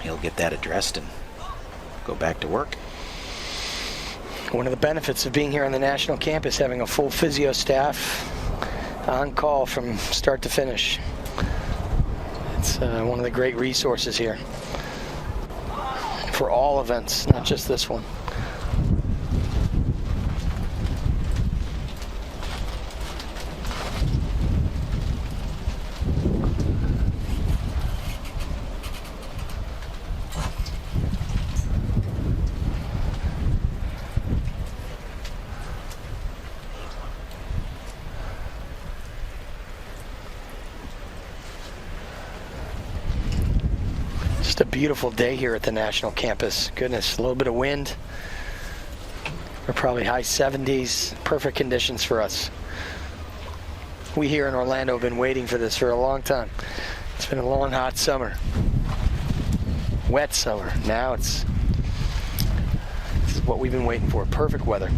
he'll get that addressed and go back to work. One of the benefits of being here on the national campus, having a full physio staff on call from start to finish. It's one of the great resources here for all events, not just this one. Just a beautiful day here at the national campus. Goodness, a little bit of wind. We're probably high 70s. Perfect conditions for us. We here in Orlando have been waiting for this for a long time. It's been a long, hot summer. Wet summer. Now this is what we've been waiting for. Perfect weather.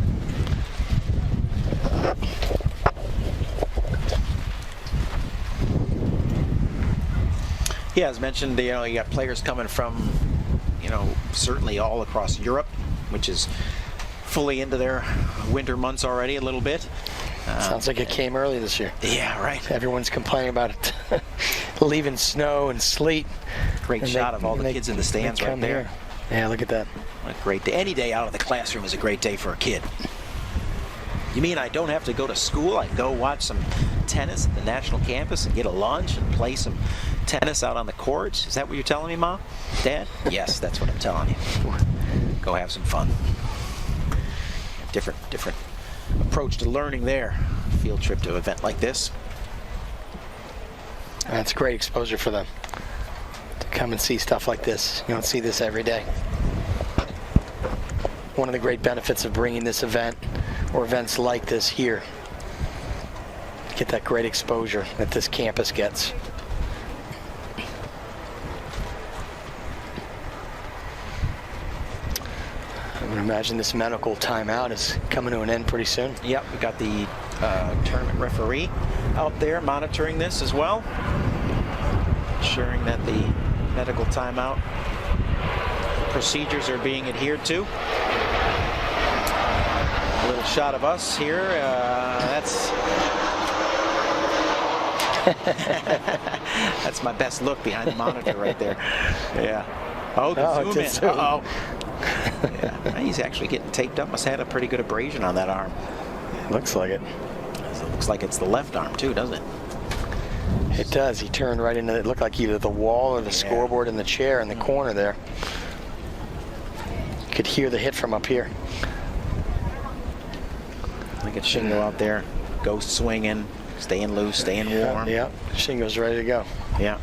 Yeah, as mentioned, you got players coming from, certainly all across Europe, which is fully into their winter months already a little bit. Sounds like it came early this year. Yeah, right. Everyone's complaining about it. Leaving snow and sleet. Great shot of all the kids in the stands right there. Here. Yeah, look at that. What a great day. Any day out of the classroom is a great day for a kid. You mean I don't have to go to school? I can go watch some tennis at the national campus and get a lunch and play some tennis out on the courts? Is that what you're telling me, Mom? Dad? Yes, that's what I'm telling you. Go have some fun. Different approach to learning there. Field trip to an event like this. That's great exposure for them to come and see stuff like this. You don't see this every day. One of the great benefits of bringing this event or events like this here. Get that great exposure that this campus gets. I would imagine this medical timeout is coming to an end pretty soon. Yep, we got the tournament referee out there monitoring this as well, ensuring that the medical timeout procedures are being adhered to. A little shot of us here. That's my best look behind the monitor right there. Yeah. Oh, the zoom in. Uh-oh. Yeah, he's actually getting taped up. Must have had a pretty good abrasion on that arm. Looks like it. It looks like it's the left arm too, doesn't it? It does. He turned right into it. Looked like either the wall or the scoreboard in the chair in the corner there. You could hear the hit from up here. Look at Shingo out there. Ghost swinging, staying loose, staying warm. Yeah, Shingo's ready to go. Yeah.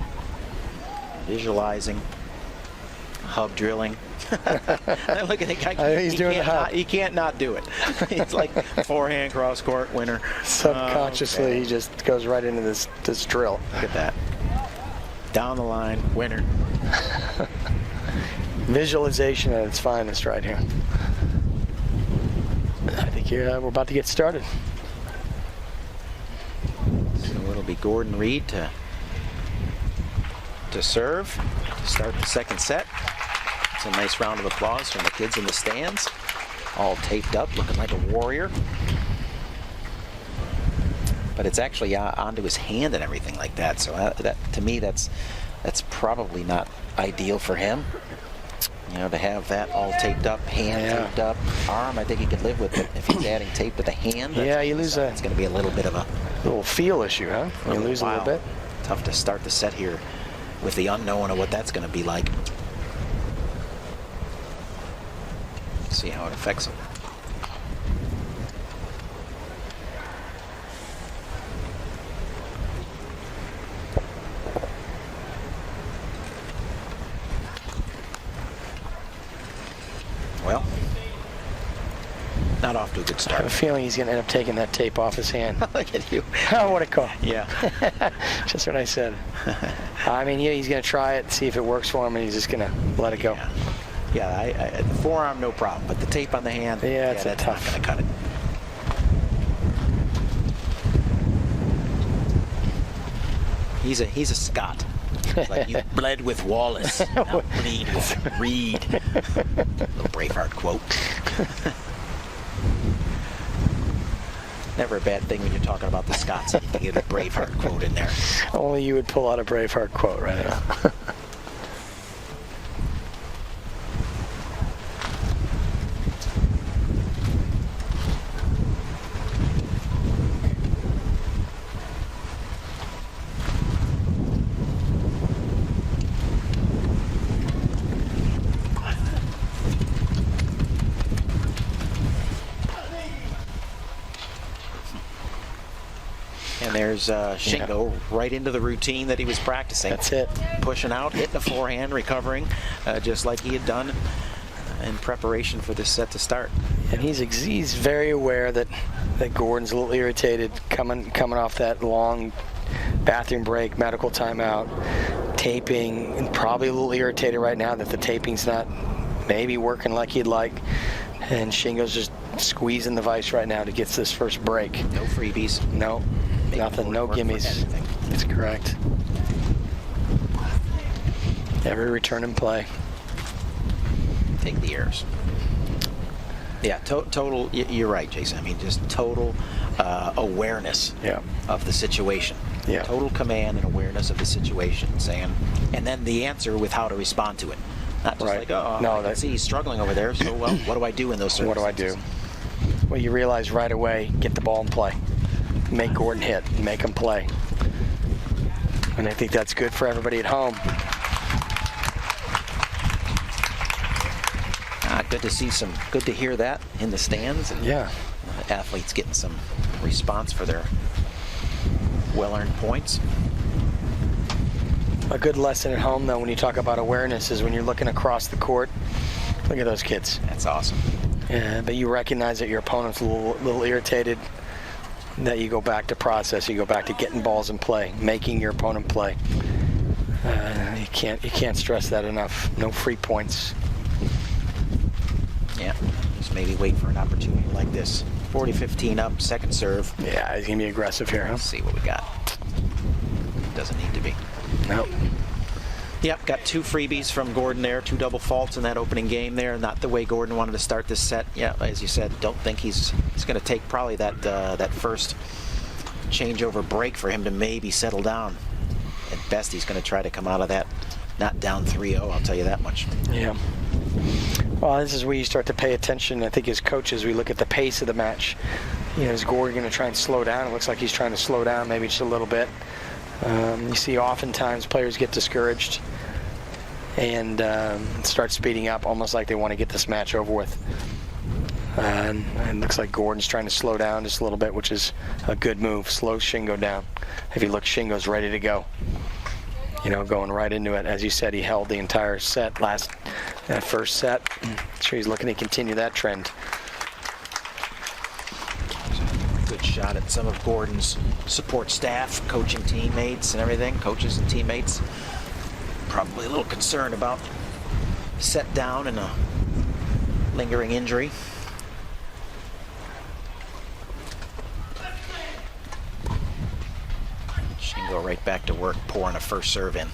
Visualizing. Hub drilling. Look at the guy. I think he's doing the hub. He can't not do it. It's like forehand, cross court, winner. Subconsciously, he just goes right into this drill. Look at that. Down the line, winner. Visualization at its finest right here. I think we're about to get started. So it'll be Gordon Reed to serve to start the second set. It's a nice round of applause from the kids in the stands. All taped up, looking like a warrior. But it's actually onto his hand and everything like that. So that, to me, that's probably not ideal for him. You know, to have that all taped up, hand taped up, arm, I think he could live with it. If he's adding tape to the hand, you lose a... It's going to be a little bit of a little feel issue, huh? You lose a little bit. Tough to start the set here with the unknown of what that's going to be like. See how it affects him. Well, not off to a good I start. have a feeling he's going to end up taking that tape off his hand. Look at you. Oh, what a call. Yeah. Just what I said. I mean, yeah, he's going to try it, see if it works for him, and he's just going to let it go. Yeah, the forearm, no problem, but the tape on the hand, that's that's tough. not going to cut it. He's a Scot. It's like you bled with Wallace, now bleed with Reed. Little Braveheart quote. Never a bad thing when you're talking about the Scots. You get a Braveheart quote in there. Only you would pull out a Braveheart quote right now. And there's Shingo right into the routine that he was practicing. That's it. Pushing out, hitting a forehand, recovering, just like he had done in preparation for this set to start. And he's very aware that Gordon's a little irritated coming off that long bathroom break, medical timeout, taping, and probably a little irritated right now that the taping's not maybe working like he'd like. And Shingo's just squeezing the vise right now to get this first break. No freebies. No. Nothing, no gimmies. That's correct. Every return and play. Take the errors. Yeah, total, you're right, Jason. I mean, just total awareness of the situation. Yeah. Total command and awareness of the situation, and then the answer with how to respond to it. Not just like, I can see he's struggling over there, so, well, what do I do in those circumstances? What do I do? Well, you realize right away, get the ball in play. Make Gordon hit, make him play. And I think that's good for everybody at home. Good to see good to hear that in the stands. And athletes getting some response for their well-earned points. A good lesson at home, though, when you talk about awareness is when you're looking across the court. Look at those kids. That's awesome. Yeah, but you recognize that your opponent's a little irritated, that you go back to process, you go back to getting balls in play, making your opponent play. You can't stress that enough. No free points. Yeah, just maybe wait for an opportunity like this. 40-15 up, second serve. Yeah, he's going to be aggressive here, huh? Let's see what we got. Doesn't need to be. Nope. Yep, got two freebies from Gordon there, two double faults in that opening game there. Not the way Gordon wanted to start this set. Yeah, as you said, don't think he's going to take probably that first changeover break for him to maybe settle down. At best, he's going to try to come out of that not down 3-0, I'll tell you that much. Yeah. Well, this is where you start to pay attention. I think as coaches, we look at the pace of the match. You know, is Gordon going to try and slow down? It looks like he's trying to slow down maybe just a little bit. You see oftentimes players get discouraged and start speeding up, almost like they want to get this match over with. And it looks like Gordon's trying to slow down just a little bit, which is a good move. Slow Shingo down. If you look, Shingo's ready to go. You know, going right into it. As you said, he held the entire set that first set. I'm sure he's looking to continue that trend. Good shot at some of Gordon's support staff, coaching teammates and everything, coaches and teammates. Probably a little concerned about set down and a lingering injury. Shingo right back to work, pouring a first serve in.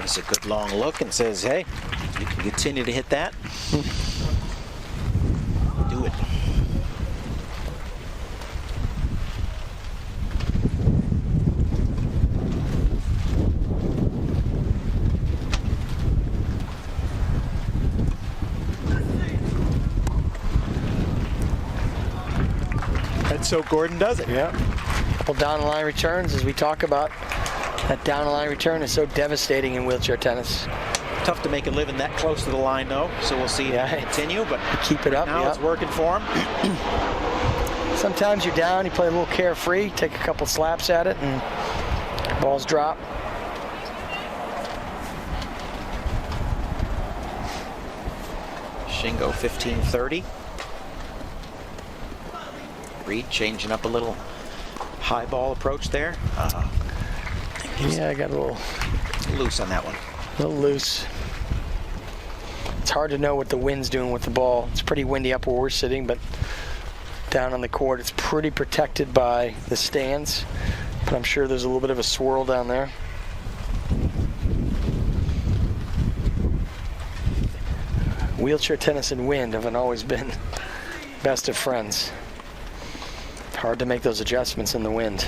Gives a good long look and says, hey, you can continue to hit that. Do it. And so Gordon does it. Yeah. Couple down the line returns, as we talk about. That down the line return is so devastating in wheelchair tennis. Tough to make a living that close to the line, though. So we'll see if he continue, but keep it up. Now it's working for him. Sometimes you're down, you play a little carefree, take a couple slaps at it, and balls drop. Shingo 15-30. Reed changing up a little high ball approach there. Yeah, I got a little loose on that one. A little loose. It's hard to know what the wind's doing with the ball. It's pretty windy up where we're sitting, but down on the court, it's pretty protected by the stands. But I'm sure there's a little bit of a swirl down there. Wheelchair tennis and wind haven't always been best of friends. Hard to make those adjustments in the wind.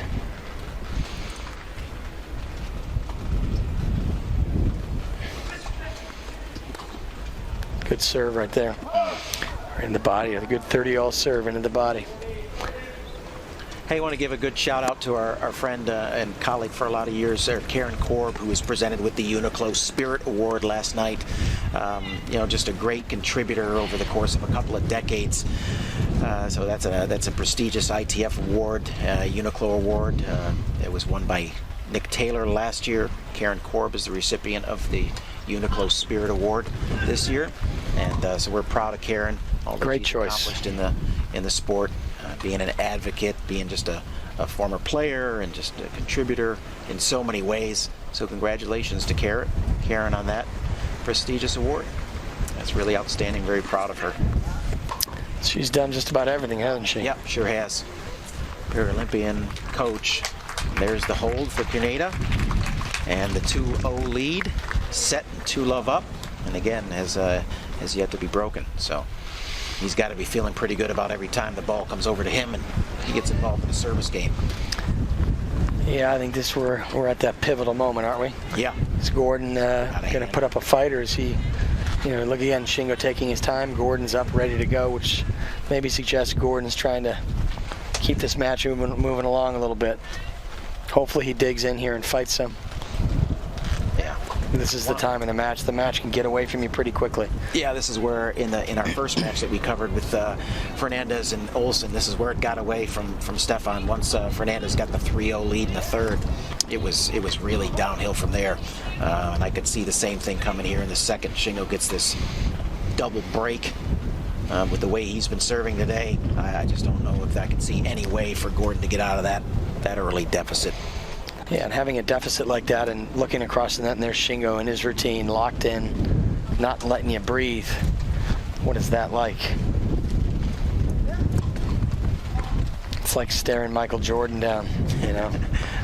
Good serve right there. Right in the body. A good 30-all serve into the body. Hey, I want to give a good shout out to our friend and colleague for a lot of years, Karen Korb, who was presented with the UNIQLO Spirit Award last night. You know, just a great contributor over the course of a couple of decades. So that's a prestigious ITF award, UNIQLO award. It was won by Nick Taylor last year. Karen Korb is the recipient of the UNIQLO Spirit Award this year, and so we're proud of Karen. All that Great she's choice. accomplished in the sport, being an advocate, being just a former player, and just a contributor in so many ways. So congratulations to Karen on that prestigious award. That's really outstanding. Very proud of her. She's done just about everything, hasn't she? Yep, sure has. Paralympian coach. There's the hold for Kunieda, and the 2-0 lead set and 2-love up, and again has yet to be broken. So he's got to be feeling pretty good about every time the ball comes over to him and he gets involved in the service game. Yeah, I think we're at that pivotal moment, aren't we? Yeah. Is Gordon going to put up a fight, or is he, you know, look again, Shingo taking his time. Gordon's up, ready to go, which maybe suggests Gordon's trying to keep this match moving along a little bit. Hopefully he digs in here and fights some. Yeah. This is the time in the match. The match can get away from you pretty quickly. Yeah, this is where in our first match that we covered with Fernandez and Olsen, this is where it got away from Stefan. Once Fernandez got the 3-0 lead in the third, it was really downhill from there. And I could see the same thing coming here in the second. Shingo gets this double break with the way he's been serving today. I just don't know if I can see any way for Gordon to get out of that early deficit. Yeah, and having a deficit like that and looking across the net, and there's Shingo in his routine, locked in, not letting you breathe. What is that like? It's like staring Michael Jordan down, you know?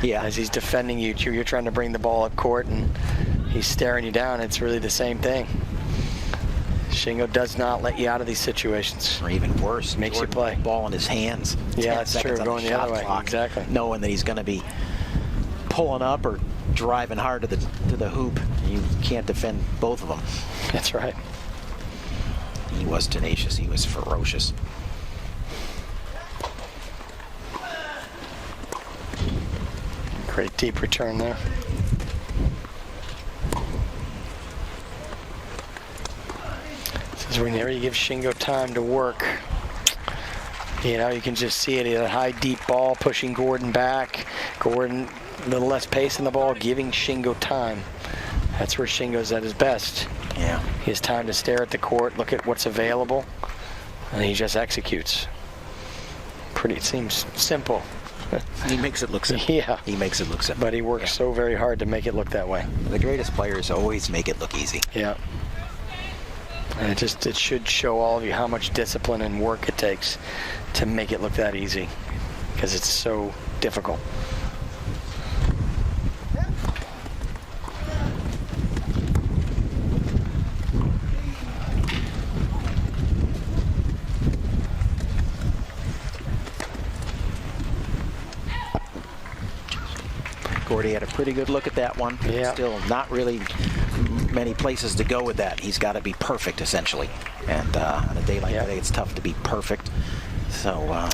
Yeah. As he's defending you, you're trying to bring the ball up court, and he's staring you down. It's really the same thing. Shingo does not let you out of these situations. Or even worse, makes Jordan you play. Ball in his hands. Yeah, 10 that's seconds true. on Going the other way. clock, Exactly. knowing that he's going to be pulling up or driving hard to the hoop. You can't defend both of them. That's right. He was tenacious. He was ferocious. Great deep return there. This is whenever you give Shingo time to work. You know, you can just see it. He had a high, deep ball pushing Gordon back. Gordon, a little less pace in the ball, giving Shingo time. That's where Shingo's at his best. Yeah. He has time to stare at the court, look at what's available, and he just executes. It seems simple. He makes it look simple. Yeah. He makes it look simple. But he works so very hard to make it look that way. The greatest players always make it look easy. Yeah. And it should show all of you how much discipline and work it takes to make it look that easy, because it's so difficult. Gordy had a pretty good look at that one. Yeah. Still not really many places to go with that. He's got to be perfect, essentially. And on a day like today, it's tough to be perfect. So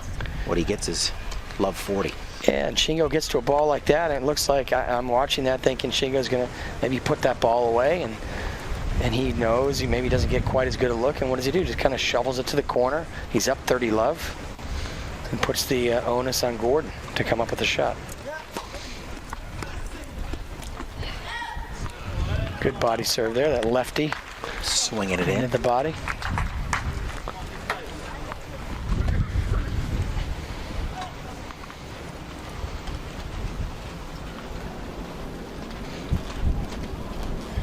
what he gets is love 40. Yeah, and Shingo gets to a ball like that, and it looks like I'm watching that thinking Shingo's going to maybe put that ball away, and he knows he maybe doesn't get quite as good a look, and what does he do? Just kind of shovels it to the corner. He's up 30 love and puts the onus on Gordon to come up with a shot. Good body serve there, that lefty. Swinging it in at the body.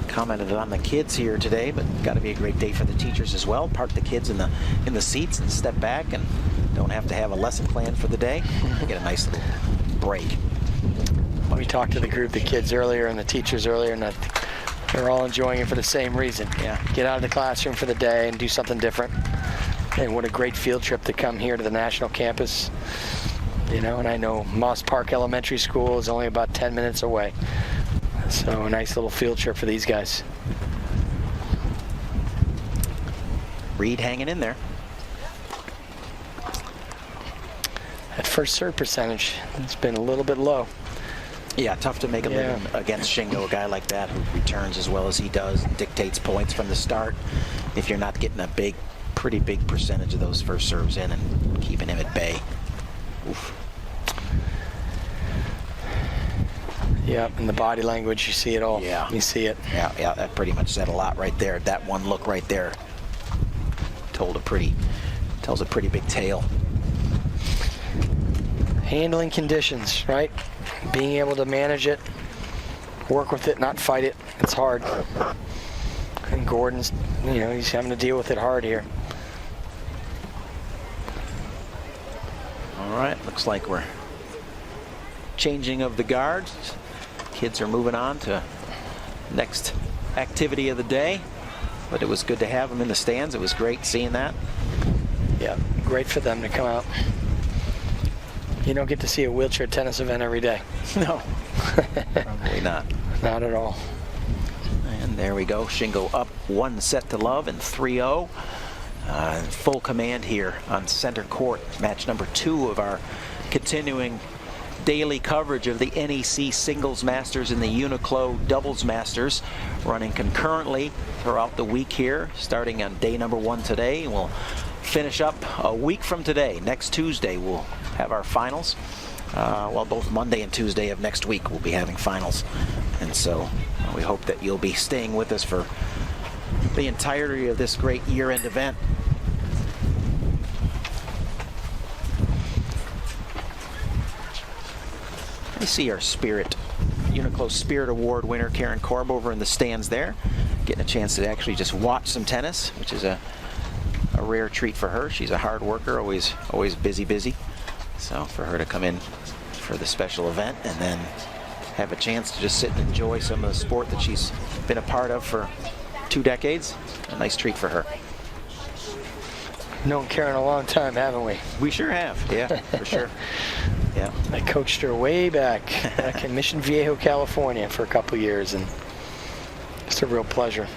Commented on the kids here today, but got to be a great day for the teachers as well. Park the kids in the seats and step back, and don't have to have a lesson plan for the day. Get a nice little break. We talked to the group, the kids earlier and the teachers earlier, and they're all enjoying it for the same reason. Yeah. Get out of the classroom for the day and do something different. And what a great field trip to come here to the national campus. You know, and I know Moss Park Elementary School is only about 10 minutes away. So a nice little field trip for these guys. Reed hanging in there. At first serve percentage, it's been a little bit low. Yeah, tough to make a living against Shingo, a guy like that who returns as well as he does and dictates points from the start. If you're not getting a pretty big percentage of those first serves in and keeping him at bay. Oof. Yeah, in the body language, you see it all. Yeah. You see it. Yeah, that pretty much said a lot right there. That one look right there tells a pretty big tale. Handling conditions, right? Being able to manage it, work with it, not fight it. It's hard. And Gordon's, you know, he's having to deal with it hard here. All right, looks like we're changing of the guards. Kids are moving on to next activity of the day, but it was good to have them in the stands. It was great seeing that. Yeah, great for them to come out. You don't get to see a wheelchair tennis event every day. No, probably not. Not at all. And there we go. Shingo up 1-0 and 3-0. Full command here on center court. Match number 2 of our continuing daily coverage of the NEC Singles Masters and the UNIQLO Doubles Masters, running concurrently throughout the week here, starting on day number 1 today. We'll finish up a week from today. Next Tuesday we'll have our finals. Well, both Monday and Tuesday of next week we'll be having finals. And so we hope that you'll be staying with us for the entirety of this great year-end event. I see our UNIQLO Spirit Award winner Karen Korb over in the stands there, getting a chance to actually just watch some tennis, which is a rare treat for her. She's a hard worker, always busy. So for her to come in for the special event and then have a chance to just sit and enjoy some of the sport that she's been a part of for 2 decades, a nice treat for her. Known Karen a long time, haven't we? We sure have, yeah, for sure. Yeah. I coached her way back in Mission Viejo, California for a couple years, and it's a real pleasure.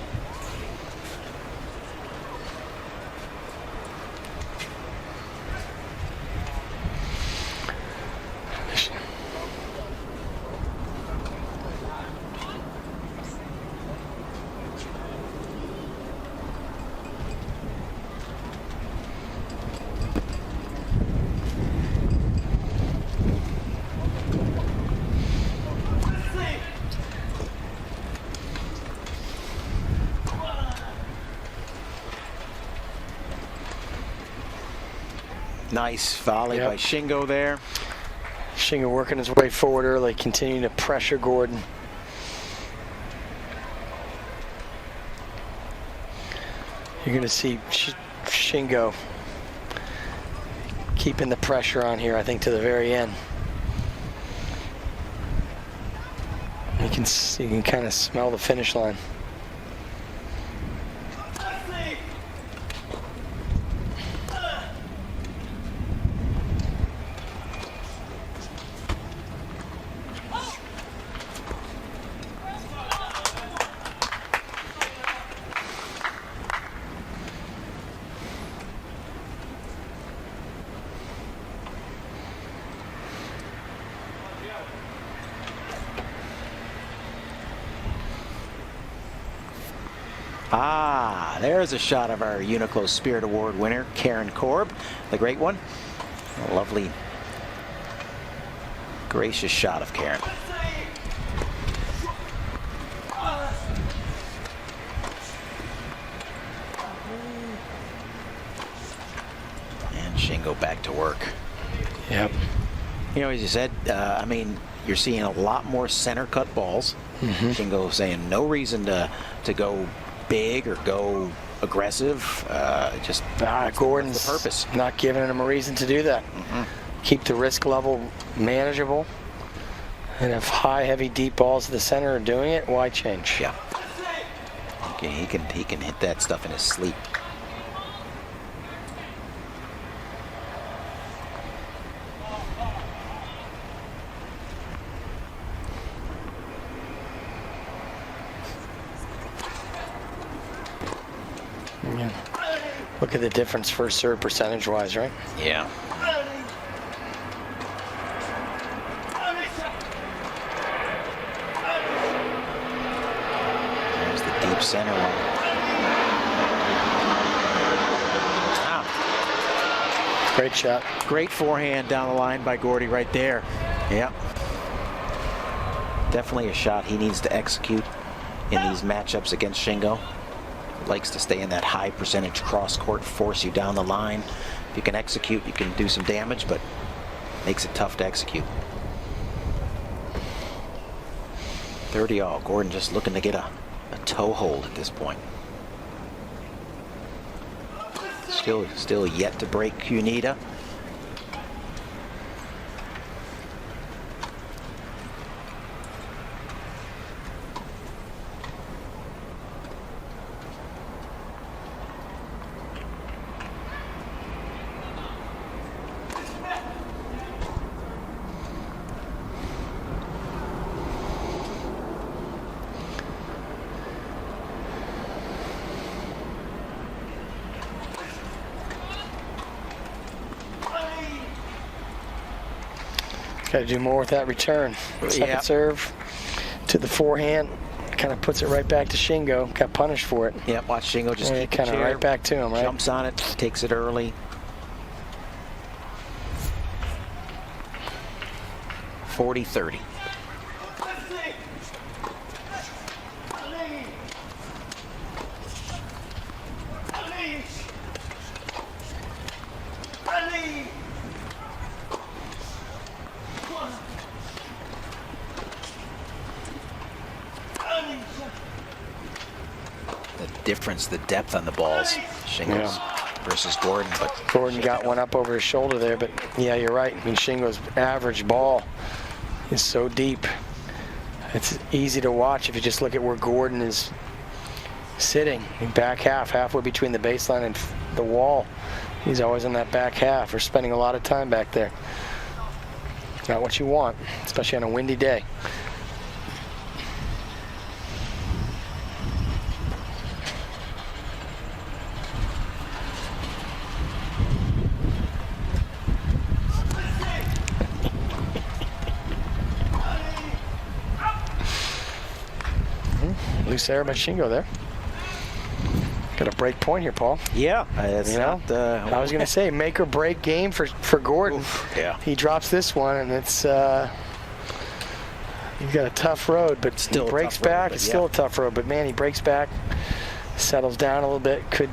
Nice volley by Shingo there. Shingo working his way forward early, continuing to pressure Gordon. You're going to see Shingo keeping the pressure on here, I think, to the very end. You can kind of smell the finish line. Ah, there's a shot of our UNIQLO Spirit Award winner, Karen Korb, the great one. A lovely, gracious shot of Karen. And Shingo back to work. Yep. You know, as you said, I mean, you're seeing a lot more center cut balls. Shingo saying no reason to go big or go aggressive. Just Gordon's the purpose. Not giving him a reason to do that. Keep the risk level manageable. And if high, heavy, deep balls to the center are doing it, why change? Yeah. Okay, he can hit that stuff in his sleep. Yeah. Look at the difference first serve percentage-wise, right? Yeah. There's the deep center one. Wow. Great shot. Great forehand down the line by Gordy right there. Yep. Definitely a shot he needs to execute in these matchups against Shingo. Likes to stay in that high percentage cross court, force you down the line. If you can execute, you can do some damage, but makes it tough to execute. 30-all. Gordon just looking to get a toe hold at this point. Still yet to break Kunieda. Got to do more with that return. Second serve to the forehand. Kind of puts it right back to Shingo. Got punished for it. Yep, watch Shingo just keep kind of right back to him, right? Jumps on it, takes it early. 40-30. Difference, the depth on the balls, Shingo's versus Gordon, but Gordon got one up over his shoulder there, but yeah, you're right. I mean, Shingo's average ball is so deep. It's easy to watch if you just look at where Gordon is sitting. Back half, halfway between the baseline and the wall. He's always in that back half or spending a lot of time back there. Not what you want, especially on a windy day. Loose error by Shingo there. Got a break point here, Paul. Yeah, you know, I was going to say make or break game for Gordon. Oof, yeah, he drops this one, and it's he's got a tough road, but still he breaks back. It's still a tough road, but man, he breaks back, settles down a little bit. Could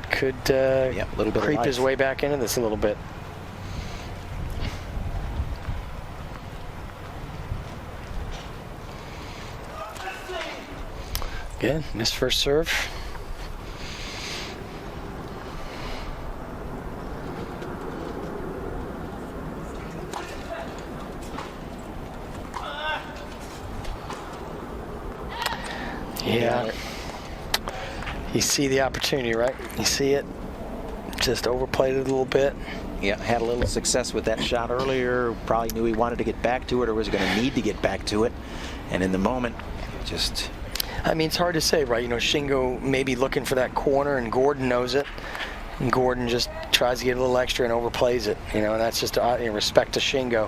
a little bit creep his way back into this a little bit. Again, missed first serve. Yeah. You see the opportunity, right? You see it. Just overplayed it a little bit. Yeah, had a little success with that shot earlier. Probably knew he wanted to get back to it or was going to need to get back to it. And in the moment, just... I mean, it's hard to say, right? You know, Shingo may be looking for that corner, and Gordon knows it. And Gordon just tries to get a little extra and overplays it. You know, and that's just in respect to Shingo.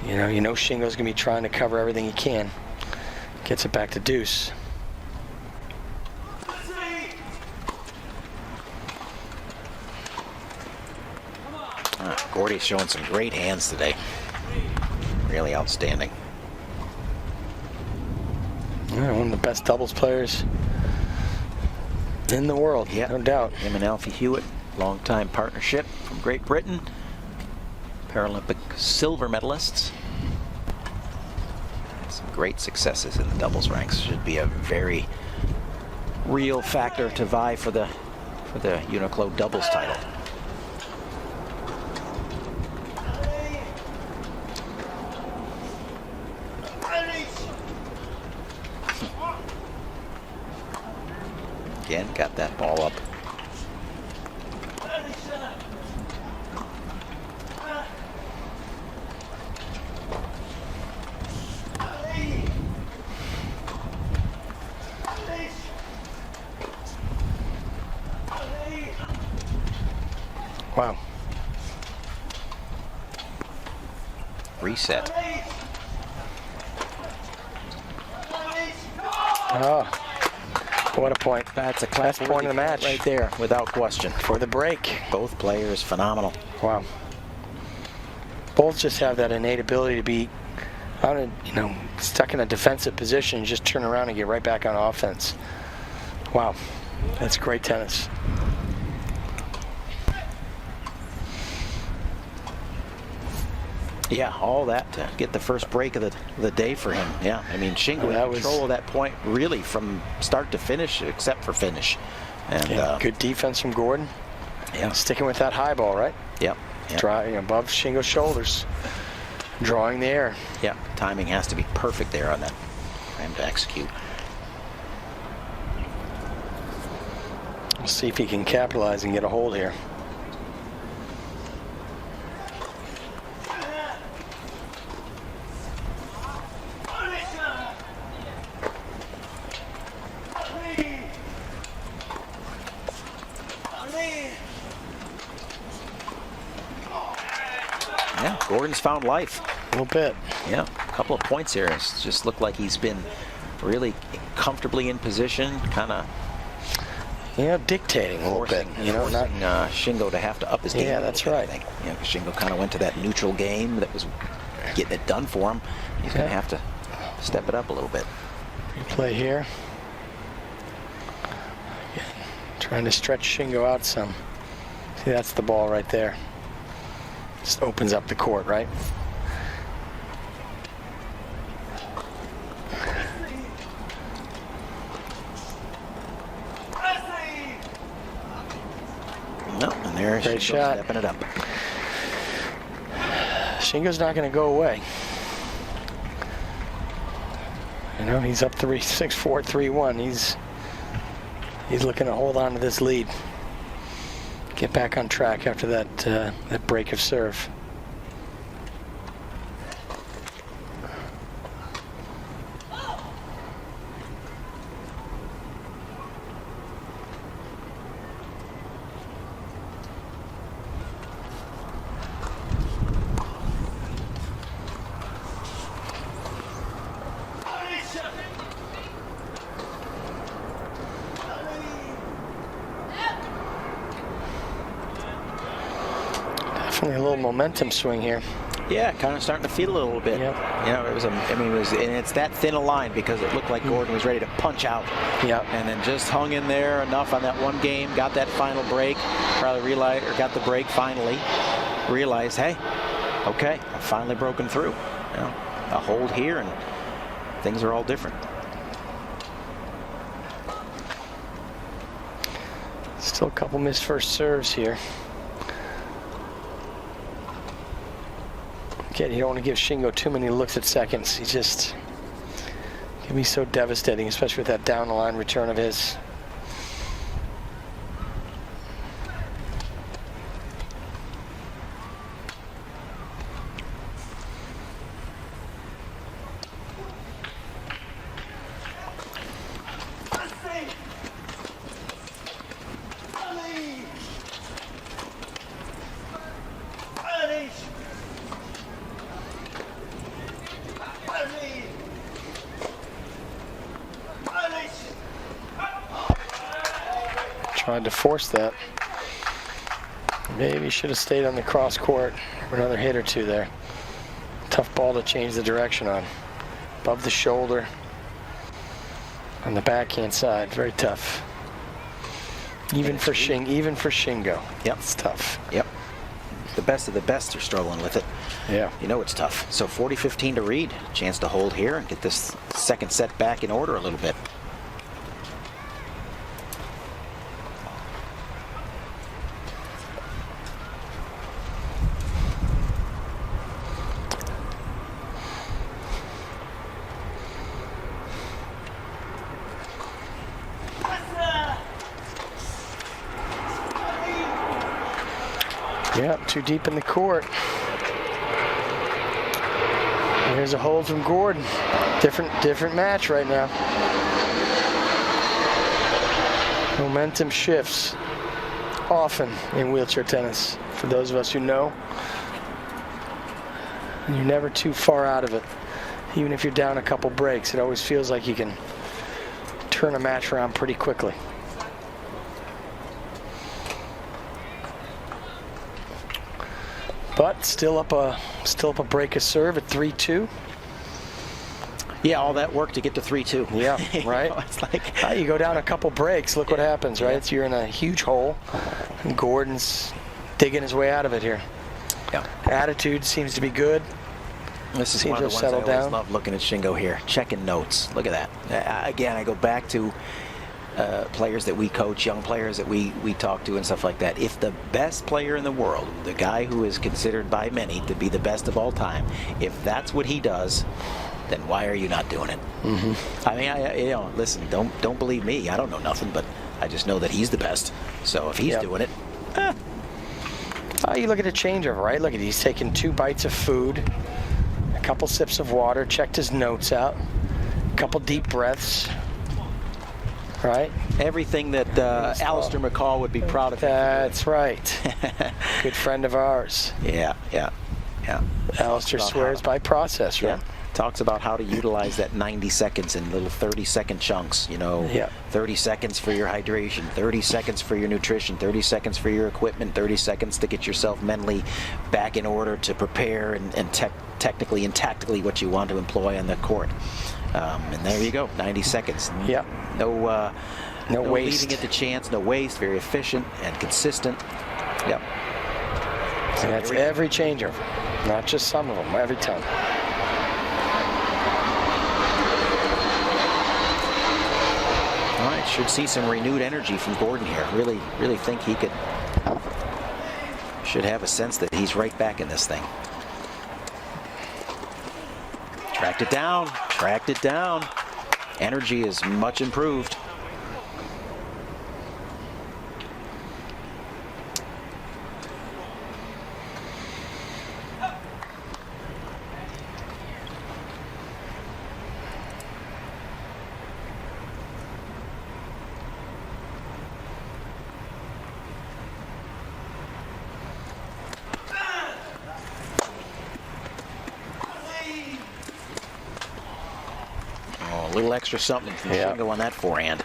You know Shingo's going to be trying to cover everything he can. Gets it back to deuce. Gordy's showing some great hands today. Really outstanding. Yeah, one of the best doubles players in the world, no doubt. Him and Alfie Hewitt, longtime partnership from Great Britain. Paralympic silver medalists. Some great successes in the doubles ranks. Should be a very real factor to vie for the UNIQLO doubles title. Again, got that ball up. Wow. Reset. Oh, what a point. That's a Best point of the match. Right there, without question. For the break. Both players phenomenal. Wow. Both just have that innate ability to be, stuck in a defensive position and just turn around and get right back on offense. Wow. That's great tennis. Yeah, all that to get the first break of the day for him. Yeah, I mean, Shingo in control of that point really from start to finish, except for finish. And good defense from Gordon. Yeah, sticking with that high ball, right? Yep. Driving above Shingo's shoulders, drawing the air. Yeah, timing has to be perfect there on that for him to execute. We'll see if he can capitalize and get a hold here. Yeah, Gordon's found life. A little bit. Yeah, a couple of points here. It's just looked like he's been really comfortably in position, kind of. Dictating a little bit. Forcing, Shingo to have to up his game. Yeah, that's right. Shingo kind of went to that neutral game that was getting it done for him. He's going to have to step it up a little bit. Play here. Again, trying to stretch Shingo out some. See, that's the ball right there. Just opens up the court, right? No, and there Great Shingo shot. stepping it up. Shingo's not going to go away. He's up 3-6-4, 3-1. He's looking to hold on to this lead. Get back on track after that break of serve. Definitely a little momentum swing here. Yeah, kind of starting to feel it a little bit. Yep. And it's that thin a line because it looked like Gordon was ready to punch out. Yeah. And then just hung in there enough on that one game, got that final break, probably realized, or got the break finally, realized, hey, okay, I've finally broken through. A hold here and things are all different. Still a couple missed first serves here. Again, you don't want to give Shingo too many looks at seconds. He just can be so devastating, especially with that down the line return of his. Tried to force that. Maybe should have stayed on the cross court for another hit or two there. Tough ball to change the direction on. Above the shoulder. On the backhand side, very tough. Even for Shingo. Yep. It's tough. Yep. The best of the best are struggling with it. Yeah. You know it's tough. So 40-15 to Reed. Chance to hold here and get this second set back in order a little bit. Yeah, too deep in the court. Here's a hold from Gordon. Different match right now. Momentum shifts often in wheelchair tennis. For those of us who know, you're never too far out of it. Even if you're down a couple breaks, it always feels like you can turn a match around pretty quickly. But still up a break of serve at 3-2. Yeah, all that work to get to 3-2. Yeah, right. It's like you go down a couple breaks. Look what happens, right? So you're in a huge hole, and Gordon's digging his way out of it here. Yeah. Attitude seems to be good. This is Seems one of to the have ones I settled always down. love looking at Shingo here. Checking notes. Look at that. Again, I go back to players that we coach, young players that we talk to and stuff like that. If the best player in the world, the guy who is considered by many to be the best of all time, if that's what he does, then why are you not doing it? Mm-hmm. I mean, listen, don't believe me. I don't know nothing, but I just know that he's the best. So if he's doing it, you look at a changeover, right? Look at he's taken 2 bites of food, a couple sips of water, checked his notes out, a couple deep breaths. Right? Everything that Alistair McCall would be proud of. That's right. Good friend of ours. Yeah. Alistair swears by process, right? Yeah. Talks about how to utilize that 90 seconds in little 30-second chunks, 30 seconds for your hydration, 30 seconds for your nutrition, 30 seconds for your equipment, 30 seconds to get yourself mentally back in order to prepare and technically and tactically what you want to employ on the court. And there you go, 90 seconds. Yeah. No waste. Leaving it to chance, no waste, very efficient and consistent. Yep. And that's every changeover, not just some of them, every time. All right, should see some renewed energy from Gordon here. Really think he should have a sense that he's right back in this thing. Tracked it down. Energy is much improved. A little extra something from Shingo on that forehand.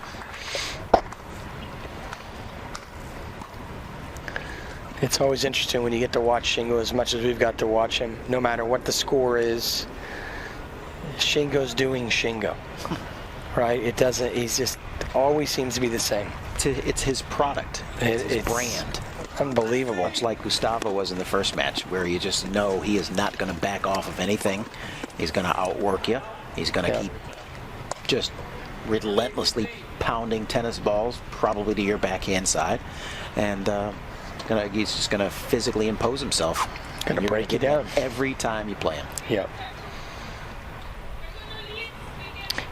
It's always interesting when you get to watch Shingo as much as we've got to watch him. No matter what the score is, Shingo's doing Shingo, right? It doesn't. He's just always seems to be the same. It's his product. It's his brand. Unbelievable. Much like Gustavo was in the first match, where you just know he is not going to back off of anything. He's going to outwork you. He's going to keep just relentlessly pounding tennis balls, probably to your backhand side, and he's just going to physically impose himself. Going to break you down every time you play him. Yep.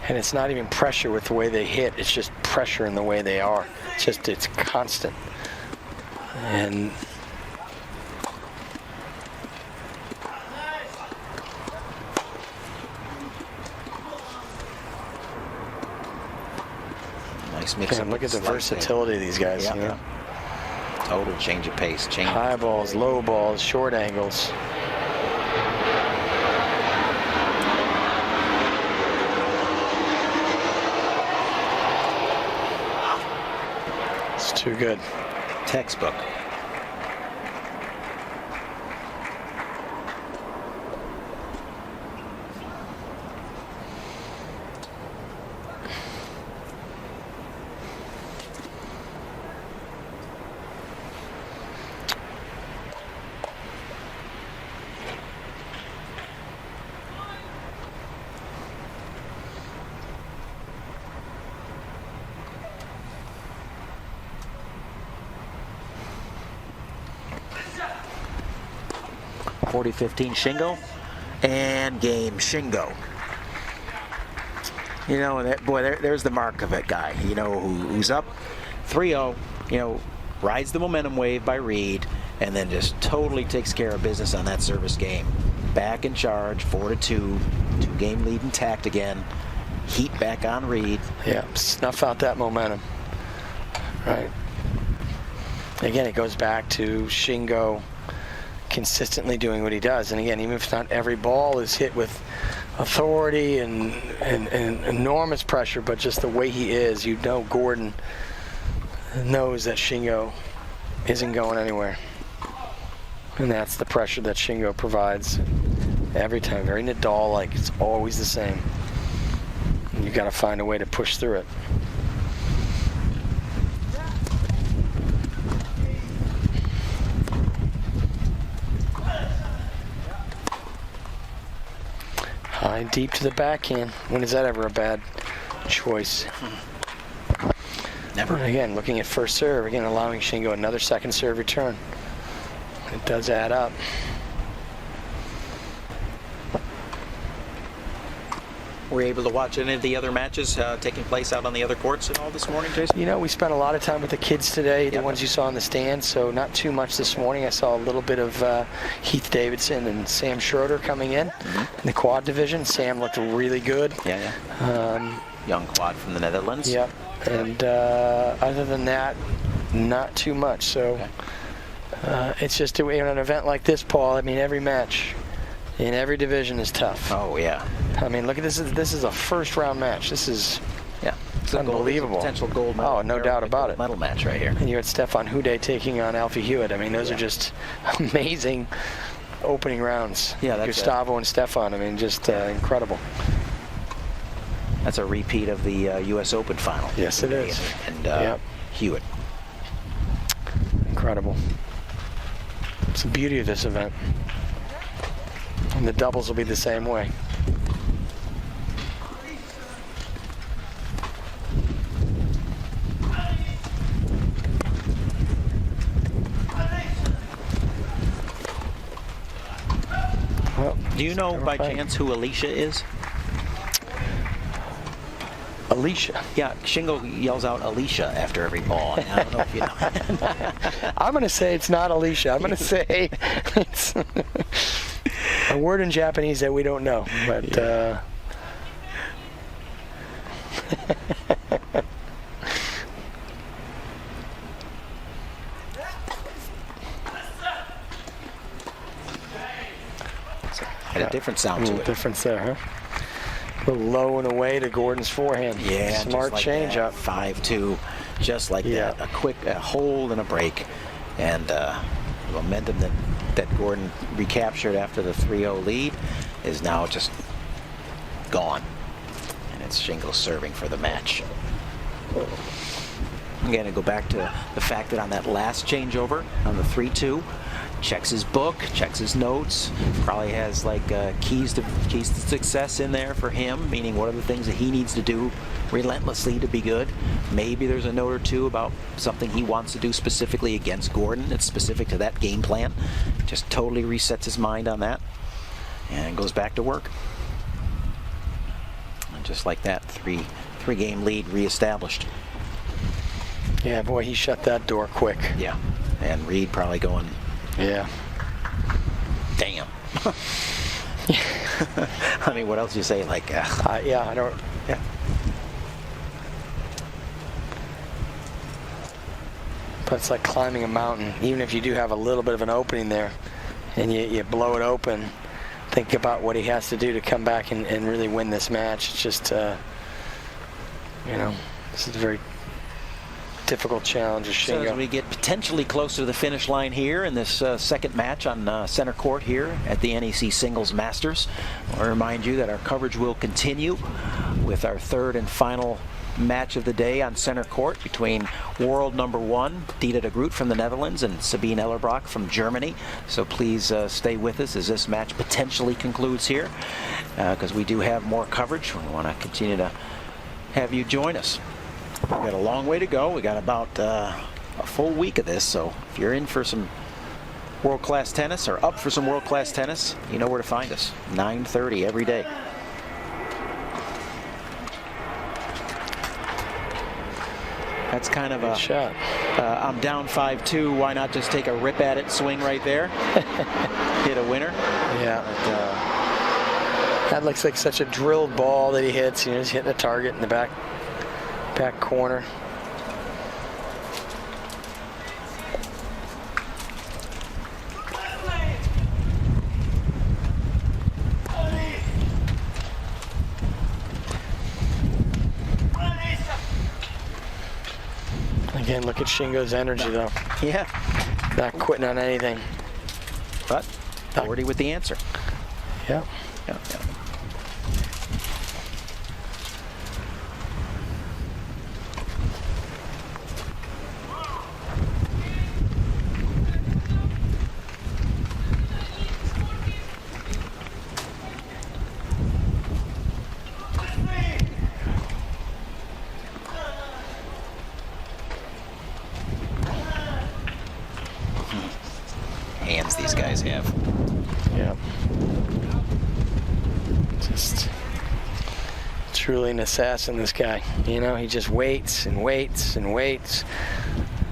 And it's not even pressure with the way they hit; it's just pressure in the way they are. It's constant. And mix up. Look at the versatility of these guys. Yeah. Total change of pace. High balls, low balls, short angles. It's too good. Textbook. 40-15 Shingo. And game Shingo. You know, there's the mark of it, guy. You know, who's up 3-0, you know, rides the momentum wave by Reed, and then just totally takes care of business on that service game. Back in charge, 4-2, 2-game lead intact again. Heat back on Reed. Yeah, snuff out that momentum. Right. Again, it goes back to Shingo consistently doing what he does. And again, even if not every ball is hit with authority and enormous pressure, but just the way he is, you know, Gordon knows that Shingo isn't going anywhere. And that's the pressure that Shingo provides every time. Very Nadal-like. It's always the same. And you got to find a way to push through it. High deep to the backhand. When is that ever a bad choice? Never. And again, looking at first serve, again allowing Shingo another second serve return. It does add up. Were you able to watch any of the other matches taking place out on the other courts at all this morning, Jason? You know, we spent a lot of time with the kids today, Yep. the ones you saw in the stands, so not too much this morning. I saw a little bit of Heath Davidson and Sam Schroeder coming in the quad division. Sam looked really good. Yeah. Young quad from the Netherlands. Yep. And other than that, not too much. So it's just in an event like this, Paul, I mean, every match in every division is tough. Oh, yeah. I mean, look at this. This is a first-round match. This is It's unbelievable. Potential gold medal. Oh, no doubt about it. Medal match right here. And you had Stefan Houdet taking on Alfie Hewitt. I mean, those are just amazing opening rounds. Yeah, that's Gustavo and Stefan. I mean, just incredible. That's a repeat of the U.S. Open final. Yes, it is. And Hewitt. Incredible. It's the beauty of this event. And the doubles will be the same way. Well, Do you know by chance who Alicia is? Alicia. Yeah, Shingo yells out Alicia after every ball. I don't know if you know. I'm going to say it's not Alicia. I'm going to say it's a word in Japanese that we don't know. But Had a different sound to it. Difference there, huh? A little low and away to Gordon's forehand. Yeah, smart like change up. 5-2, just like that. A quick hold and a break, and the momentum that Gordon recaptured after the 3-0 lead is now just gone, and it's Shingo serving for the match. I'm going to go back to the fact that on that last changeover on the 3-2. Checks his book, checks his notes, probably has like keys to success in there for him, meaning what are the things that he needs to do relentlessly to be good. Maybe there's a note or two about something he wants to do specifically against Gordon that's specific to that game plan. Just totally resets his mind on that and goes back to work. And just like that, three-game lead reestablished. Yeah, boy, he shut that door quick. Yeah, and Reed probably going, yeah. Damn. I mean, what else do you say? Like, yeah, I don't. Yeah. But it's like climbing a mountain. Even if you do have a little bit of an opening there, and you blow it open, think about what he has to do to come back and really win this match. It's just, you know, this is a very difficult challenge of Shingo. So as we get potentially closer to the finish line here in this second match on center court here at the NEC Singles Masters, I want to remind you that our coverage will continue with our third and final match of the day on center court between world number 1 Dita de Groot from the Netherlands and Sabine Ellerbrock from Germany. So please stay with us as this match potentially concludes here, because we do have more coverage. We want to continue to have you join us. We've got a long way to go. We got about a full week of this, so if you're in for some world-class tennis or up for some world-class tennis, you know where to find us. 9:30 every day. That's kind of Good shot. I'm down 5-2. Why not just take a rip at it swing right there? Hit a winner. Yeah. That looks like such a drilled ball that he hits. You know, he's hitting a target in the back corner. Again, look at Shingo's energy, though. Yeah. Not quitting on anything. But Doherty with the answer. Yeah. Yeah. Hands these guys have. Yeah. Just truly an assassin, this guy. You know, he just waits and waits and waits.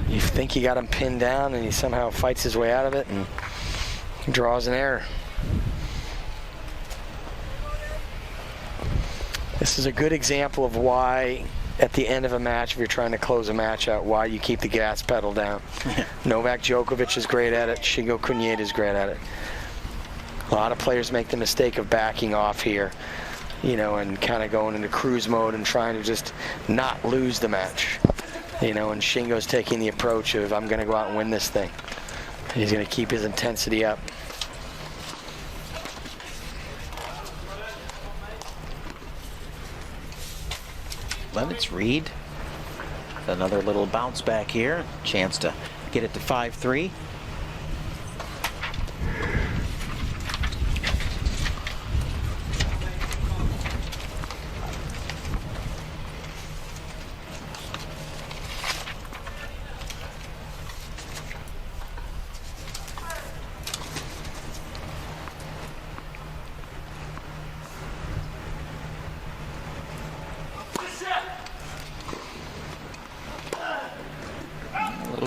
You think you got him pinned down, and he somehow fights his way out of it and draws an error. This is a good example of why, at the end of a match, if you're trying to close a match out, why you keep the gas pedal down. Novak Djokovic is great at it. Shingo Kunieda is great at it. A lot of players make the mistake of backing off here, you know, and kind of going into cruise mode and trying to just not lose the match. You know, and Shingo's taking the approach of, I'm going to go out and win this thing. And he's going to keep his intensity up. Let's Reed. Another little bounce back here. Chance to get it to 5-3.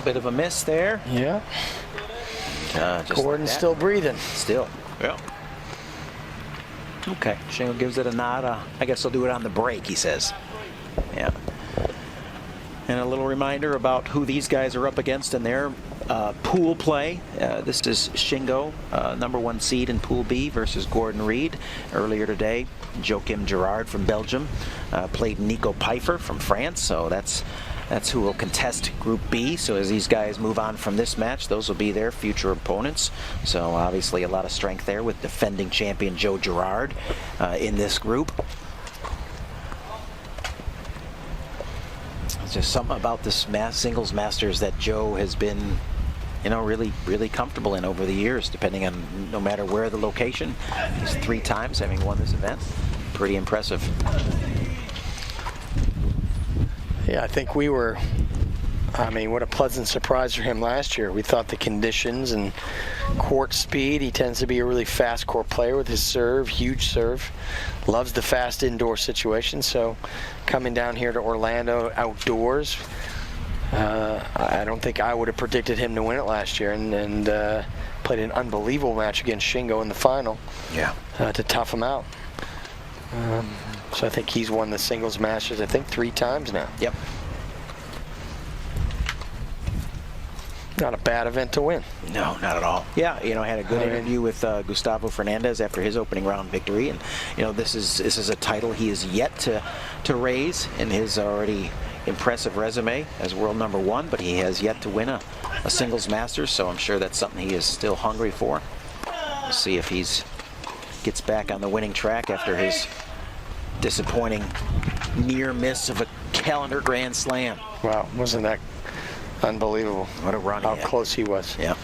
Bit of a miss there. Yeah. Just Gordon's like still breathing. Still. Yeah. Okay. Shingo gives it a nod. I guess he'll do it on the break, he says. Yeah. And a little reminder about who these guys are up against in their pool play. This is Shingo, #1 seed in Pool B versus Gordon Reed. Earlier today, Joachim Girard from Belgium played Nico Pfeiffer from France. So that's who will contest Group B. So as these guys move on from this match, those will be their future opponents. So obviously a lot of strength there with defending champion Joe Girard in this group. It's just something about this singles masters that Joe has been, you know, really comfortable in over the years, depending on no matter where the location. He's 3 times having won this event. Pretty impressive. Yeah, I think we were, I mean, what a pleasant surprise for him last year. We thought the conditions and court speed, he tends to be a really fast court player with his serve, huge serve. Loves the fast indoor situation. So coming down here to Orlando outdoors, I don't think I would have predicted him to win it last year, and played an unbelievable match against Shingo in the final. Yeah. To tough him out. So I think he's won the singles masters, I think 3 times now. Yep. Not a bad event to win. No, not at all. Yeah, you know, I had a good interview with Gustavo Fernandez after his opening round victory, and you know, this is a title he is yet to raise in his already impressive resume as world #1, but he has yet to win a singles masters, so I'm sure that's something he is still hungry for. We'll see if he's gets back on the winning track after his disappointing near miss of a calendar Grand Slam. Wow, wasn't that unbelievable? What a run! How close he was. Yeah.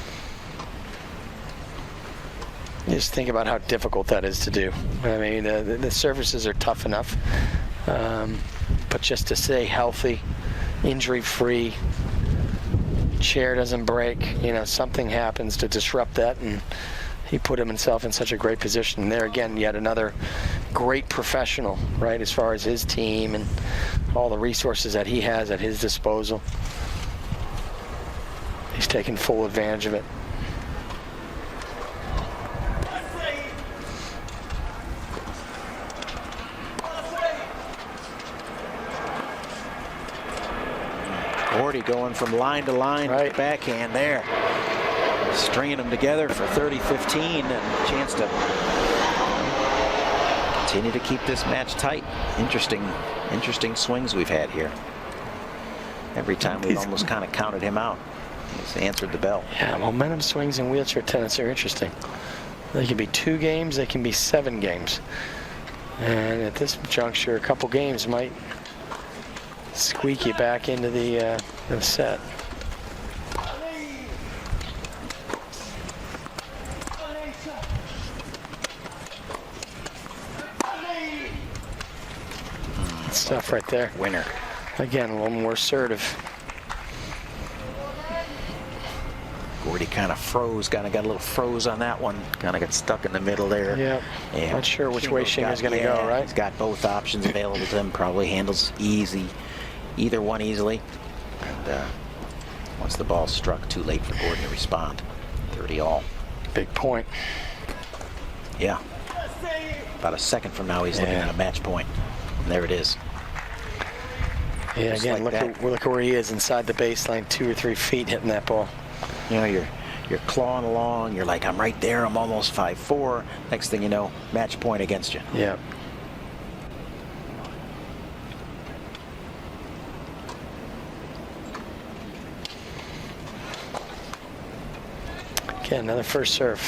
Just think about how difficult that is to do. I mean, the surfaces are tough enough, but just to stay healthy, injury-free, chair doesn't break, you know, something happens to disrupt that, and he put himself in such a great position. And there again, yet another great professional, right, as far as his team and all the resources that he has at his disposal. He's taking full advantage of it. Gordy going from line to line, right. Backhand there. Stringing them together for 30-15 and a chance to continue to keep this match tight. Interesting swings we've had here. Every time we've almost kind of counted him out. He's answered the bell. Yeah, momentum swings in wheelchair tennis are interesting. They can be 2 games, they can be 7 games. And at this juncture, a couple games might squeak you back into the set. Stuff right there. Winner. Again, a little more assertive. Gordy kind of froze, kind of got a little froze on that one. Kind of got stuck in the middle there. Yep. Yeah. Not sure which way Shingo's going to go, right? He's got both options available to him. Probably handles either one easily. And once the ball struck, too late for Gordon to respond. 30 all. Big point. Yeah. About a second from now, he's looking at a match point. And there it is. Yeah, Just again, like look where he is inside the baseline, 2 or 3 feet hitting that ball. You know, you're clawing along. You're like, I'm right there. I'm almost 5-4. Next thing you know, match point against you. Yeah. Okay, another first serve.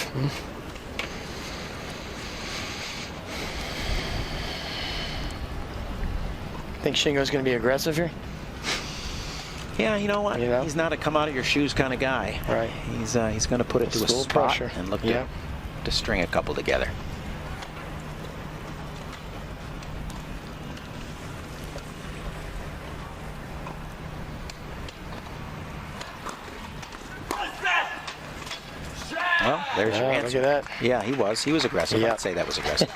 Think Shingo's going to be aggressive here? Yeah, you know what? He's not a come out of your shoes kind of guy. Right. He's going to put it to a spot pressure and look to string a couple together. Well, there's your answer. Look at that. Yeah, he was aggressive. I'd say that was aggressive.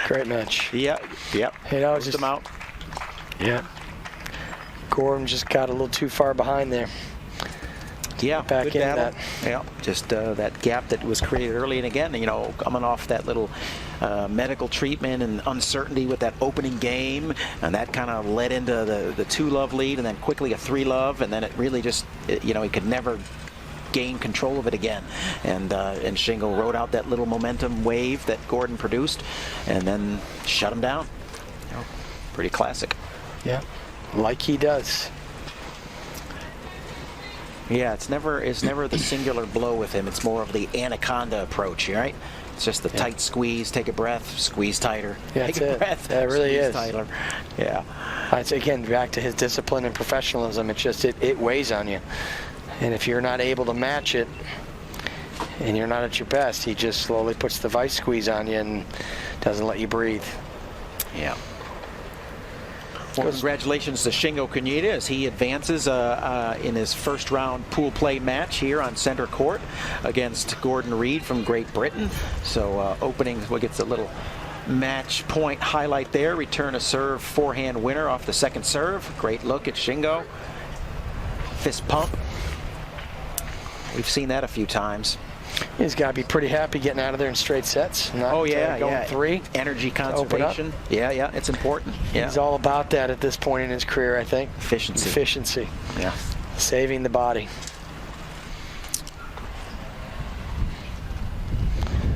Great match. Yep. You know, just them out. Yeah. Gordon just got a little too far behind there. Yeah, back good in battle. that. Yeah, just that gap that was created early, and again, you know, coming off that little medical treatment and uncertainty with that opening game, and that kind of led into the 2-love lead, and then quickly a 3-love, and then it really just, you know, he could never gain control of it again, and Shingo rode out that little momentum wave that Gordon produced, and then shut him down. You know, pretty classic. Yeah, like he does. Yeah, it's never the singular blow with him. It's more of the anaconda approach, right? It's just the tight squeeze, take a breath, squeeze tighter. Yeah, take a breath, that really squeeze is. tighter. Yeah. It's again back to his discipline and professionalism. It's just it weighs on you, and if you're not able to match it, and you're not at your best, he just slowly puts the vice squeeze on you and doesn't let you breathe. Yeah. Well, congratulations to Shingo Kunieda as he advances in his first round pool play match here on center court against Gordon Reed from Great Britain. So opening, what gets a little match point highlight there. Return a serve, forehand winner off the second serve. Great look at Shingo. Fist pump. We've seen that a few times. He's got to be pretty happy getting out of there in straight sets. Not, going 3. Energy conservation. Yeah, it's important. Yeah. He's all about that at this point in his career, I think. Efficiency. Yeah. Saving the body.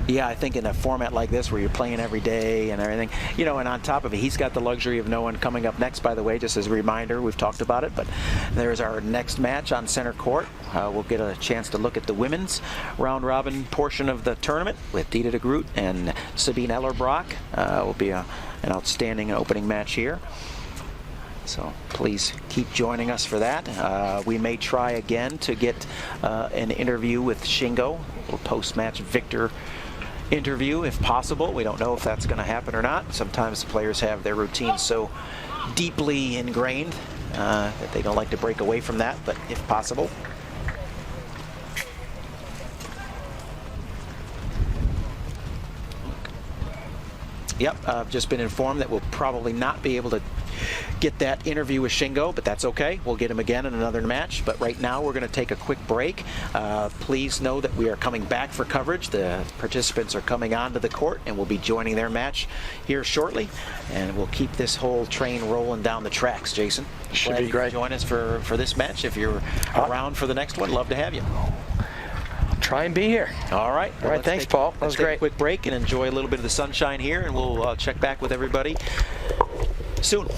Yeah, I think in a format like this where you're playing every day and everything, you know, and on top of it, he's got the luxury of knowing coming up next, by the way, just as a reminder, we've talked about it, but there's our next match on center court. We'll get a chance to look at the women's round-robin portion of the tournament with Dita de Groot and Sabine Ellerbrock. Will be an outstanding opening match here. So please keep joining us for that. We may try again to get an interview with Shingo, a little post-match victor interview if possible. We don't know if that's going to happen or not. Sometimes the players have their routines so deeply ingrained that they don't like to break away from that, but if possible. Yep, I've just been informed that we'll probably not be able to get that interview with Shingo, but that's okay. We'll get him again in another match. But right now we're going to take a quick break. Please know that we are coming back for coverage. The participants are coming onto the court and we'll be joining their match here shortly. And we'll keep this whole train rolling down the tracks, Jason. Should be great. Join us for this match. If you're around for the next one, love to have you. Try and be here. All right. All right, thanks, Paul. That was great. Take a quick break and enjoy a little bit of the sunshine here, and we'll check back with everybody soon.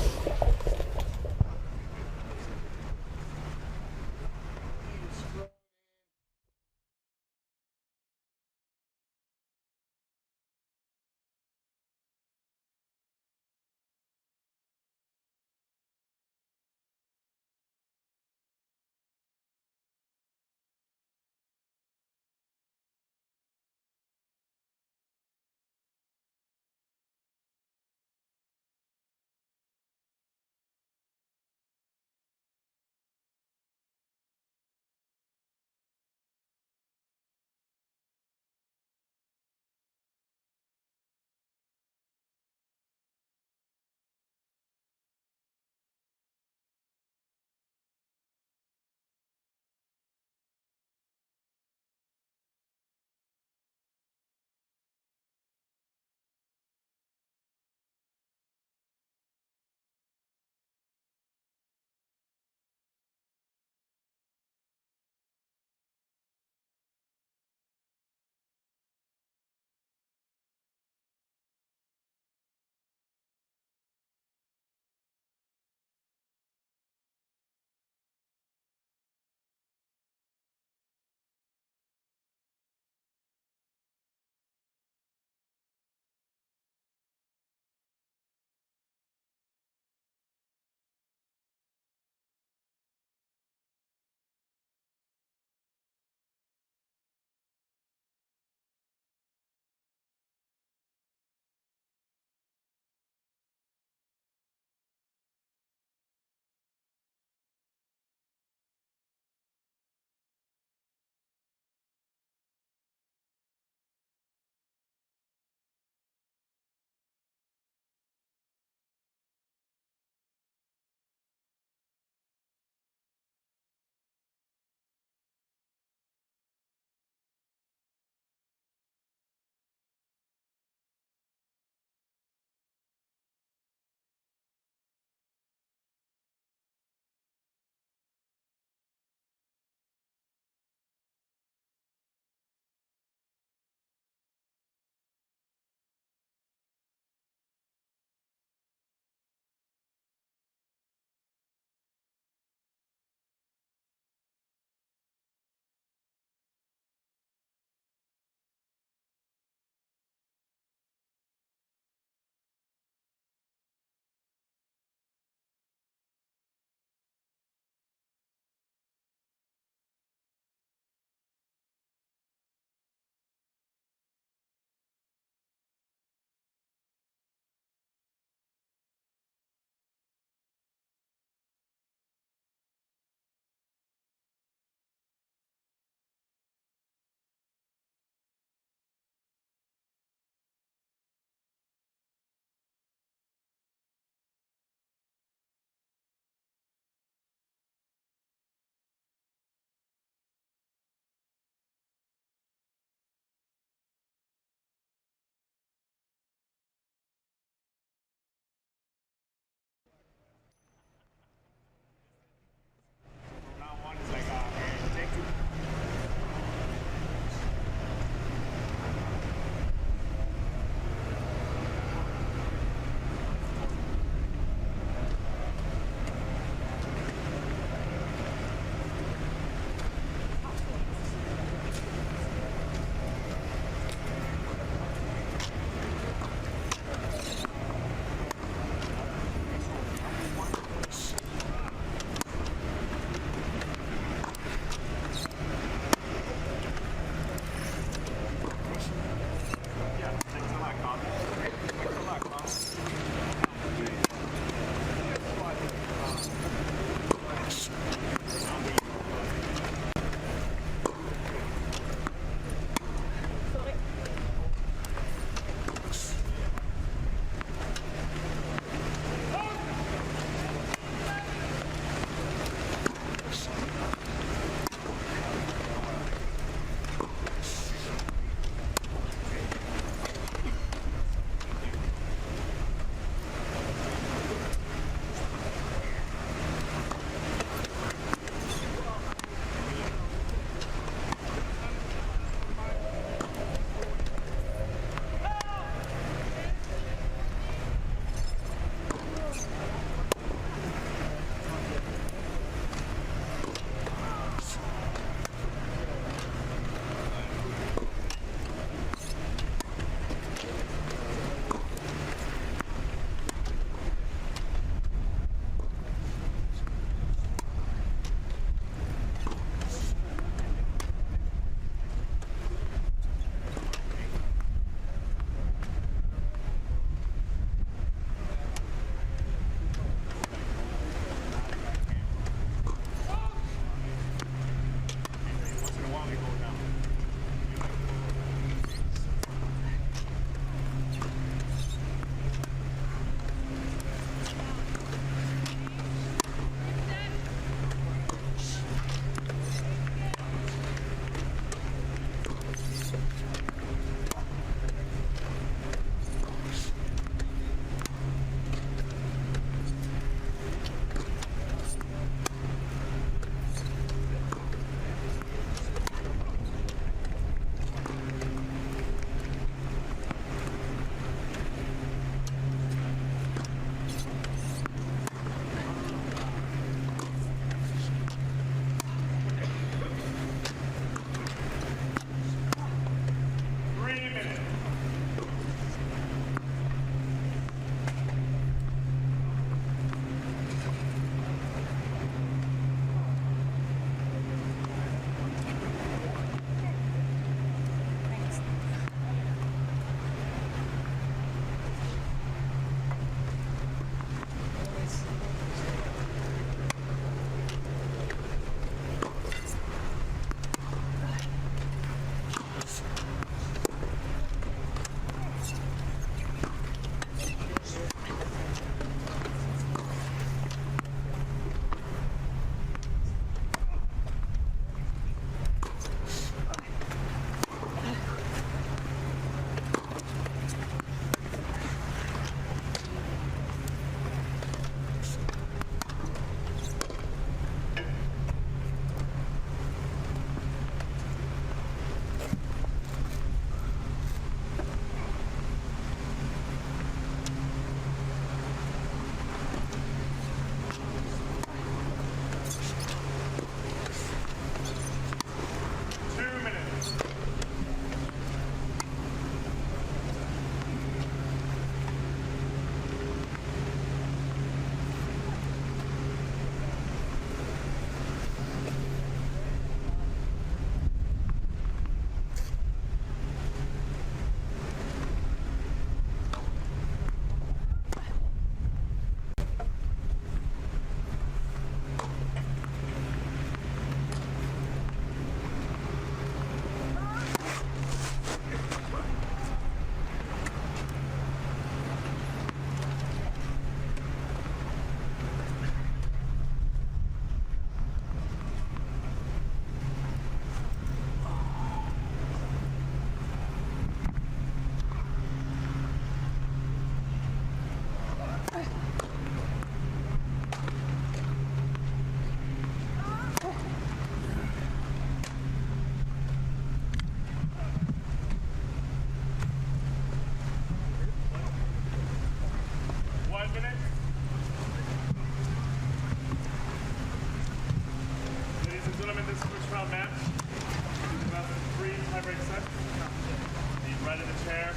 The right of the chair,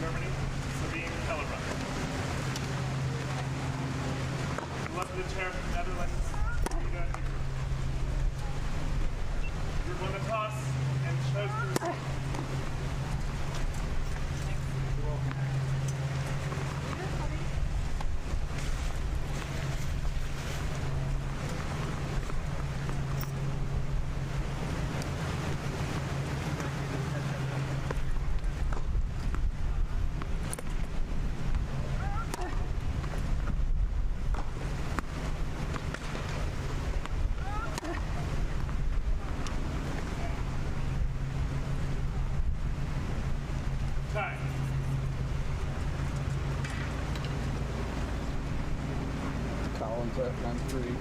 Germany, Sabine Ellerbach. The left of the chair, Netherlands, Kunieda. Group won the toss and chose to receive. Time. Collins at 1-3.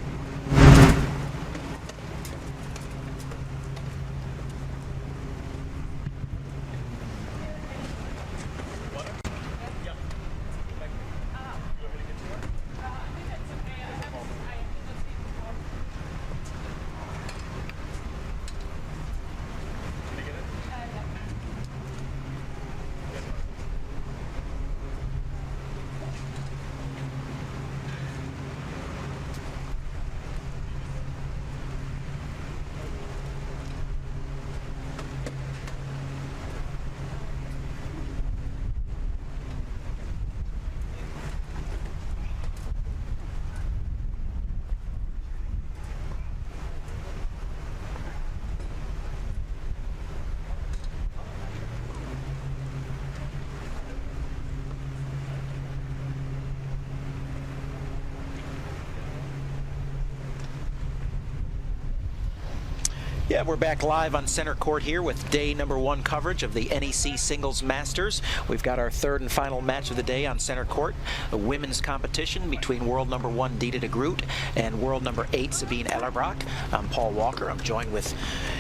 Yeah, we're back live on center court here with day number 1 coverage of the NEC Singles Masters. We've got our third and final match of the day on center court, a women's competition between world number 1 Dita Groot and world number 8 Sabine Ellerbach. I'm Paul Walker. I'm joined with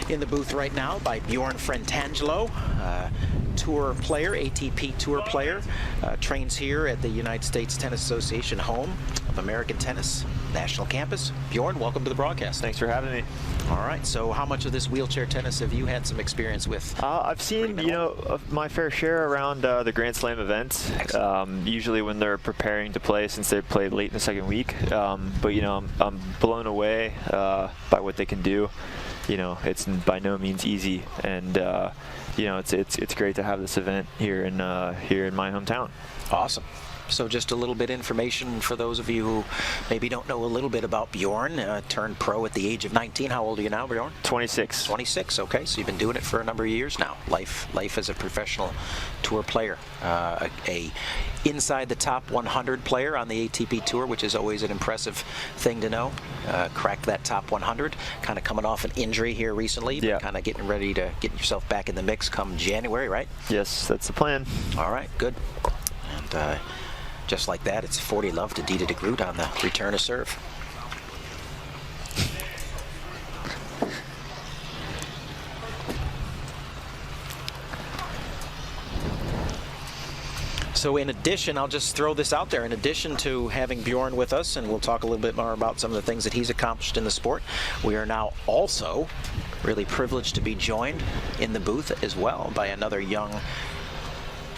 in the booth right now by Bjorn Frentangelo, tour player, ATP tour player, trains here at the United States Tennis Association, home of American tennis, national campus. Bjorn, welcome to the broadcast. Thanks for having me. All right, so how much of this wheelchair tennis have you had some experience with? I've seen, my fair share around the Grand Slam events. Usually when they're preparing to play, since they played late in the second week. But I'm blown away by what they can do. It's by no means easy, and it's great to have this event here in my hometown. Awesome. So just a little bit information for those of you who maybe don't know a little bit about Bjorn. Turned pro at the age of 19. How old are you now, Bjorn? 26. 26. Okay, so you've been doing it for a number of years now. Life as a professional tour player, a inside the top 100 player on the ATP tour, which is always an impressive thing to know. Cracked that top 100. Kind of coming off an injury here recently, but kind of getting ready to get yourself back in the mix come January, right? Yes, that's the plan. All right, good. And just like that, it's 40 love to Dita Groot on the return of serve. So in addition, I'll just throw this out there, in addition to having Bjorn with us, and we'll talk a little bit more about some of the things that he's accomplished in the sport, we are now also really privileged to be joined in the booth as well by another young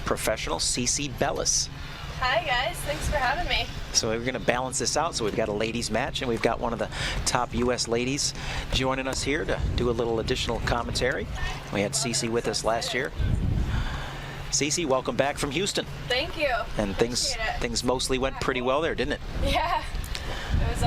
professional, Bellis. Hi guys, thanks for having me. So we're going to balance this out. So we've got a ladies match, and we've got one of the top U.S. ladies joining us here to do a little additional commentary. We had Cece with us last year. Cece, welcome back from Houston. Thank you. And things mostly went pretty well there, didn't it? Yeah, it was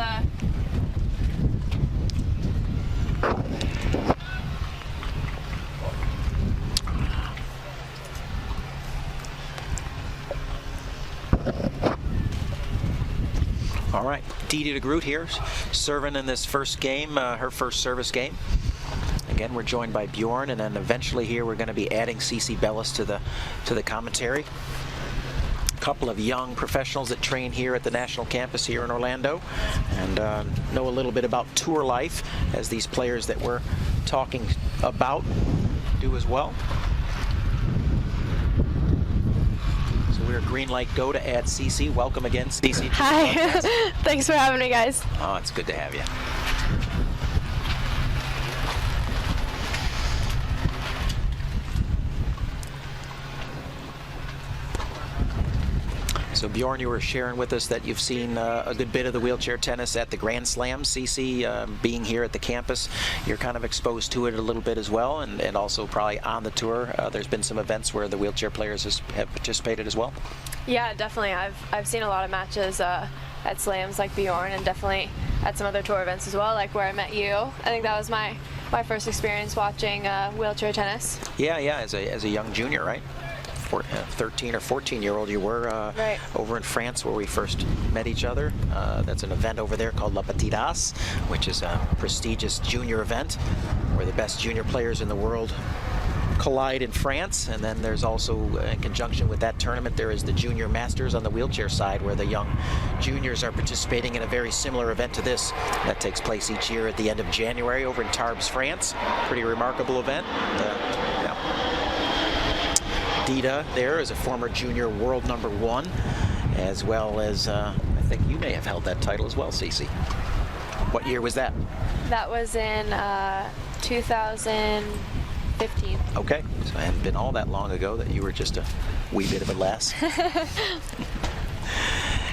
All right, Dita Groot here, serving in this first game, her first service game. Again, we're joined by Bjorn, and then eventually here we're going to be adding Bellis to the commentary. A couple of young professionals that train here at the national campus here in Orlando, and know a little bit about tour life, as these players that we're talking about do as well. We're green light go to add Cece. Welcome again, Cece. Hi. Thanks for having me, guys. Oh, it's good to have you. So Bjorn, you were sharing with us that you've seen a good bit of the wheelchair tennis at the Grand Slam. Cece, being here at the campus, you're kind of exposed to it a little bit as well, and also probably on the tour. There's been some events where the wheelchair players have participated as well. Yeah, definitely. I've seen a lot of matches at slams like Bjorn, and definitely at some other tour events as well, like where I met you. I think that was my first experience watching wheelchair tennis. Yeah, as a young junior, right? 13 or 14-year-old you were right. Over in France where we first met each other. That's an event over there called La Petite As, which is a prestigious junior event where the best junior players in the world collide in France. And then there's also, in conjunction with that tournament, there is the Junior Masters on the wheelchair side, where the young juniors are participating in a very similar event to this. That takes place each year at the end of January over in Tarbes, France. Pretty remarkable event. Dita there is a former junior world #1, as well as I think you may have held that title as well, Cece. What year was that? That was in 2015. Okay, so it hadn't been all that long ago that you were just a wee bit of a lass.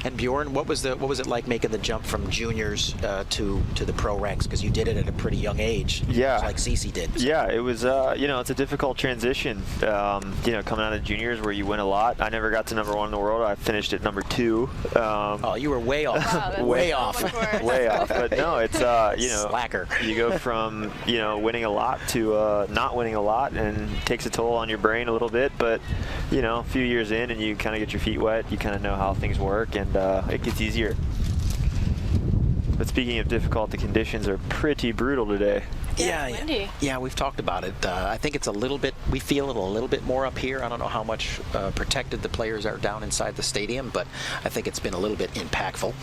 And Bjorn, what was it like making the jump from juniors to the pro ranks? Because you did it at a pretty young age. Yeah, just like Cece did. So. Yeah, it was. It's a difficult transition. Coming out of juniors where you win a lot. I never got to #1 in the world. I finished at #2. Oh, you were way off. Wow, way off. Way off. But no, it's slacker. You go from winning a lot to not winning a lot, and it takes a toll on your brain a little bit. But a few years in, and you kind of get your feet wet. You kind of know how things work, and it gets easier. But speaking of difficult, the conditions are pretty brutal today. Yeah, we've talked about it. I think it's a little bit, we feel it a little bit more up here. I don't know how much protected the players are down inside the stadium, but I think it's been a little bit impactful.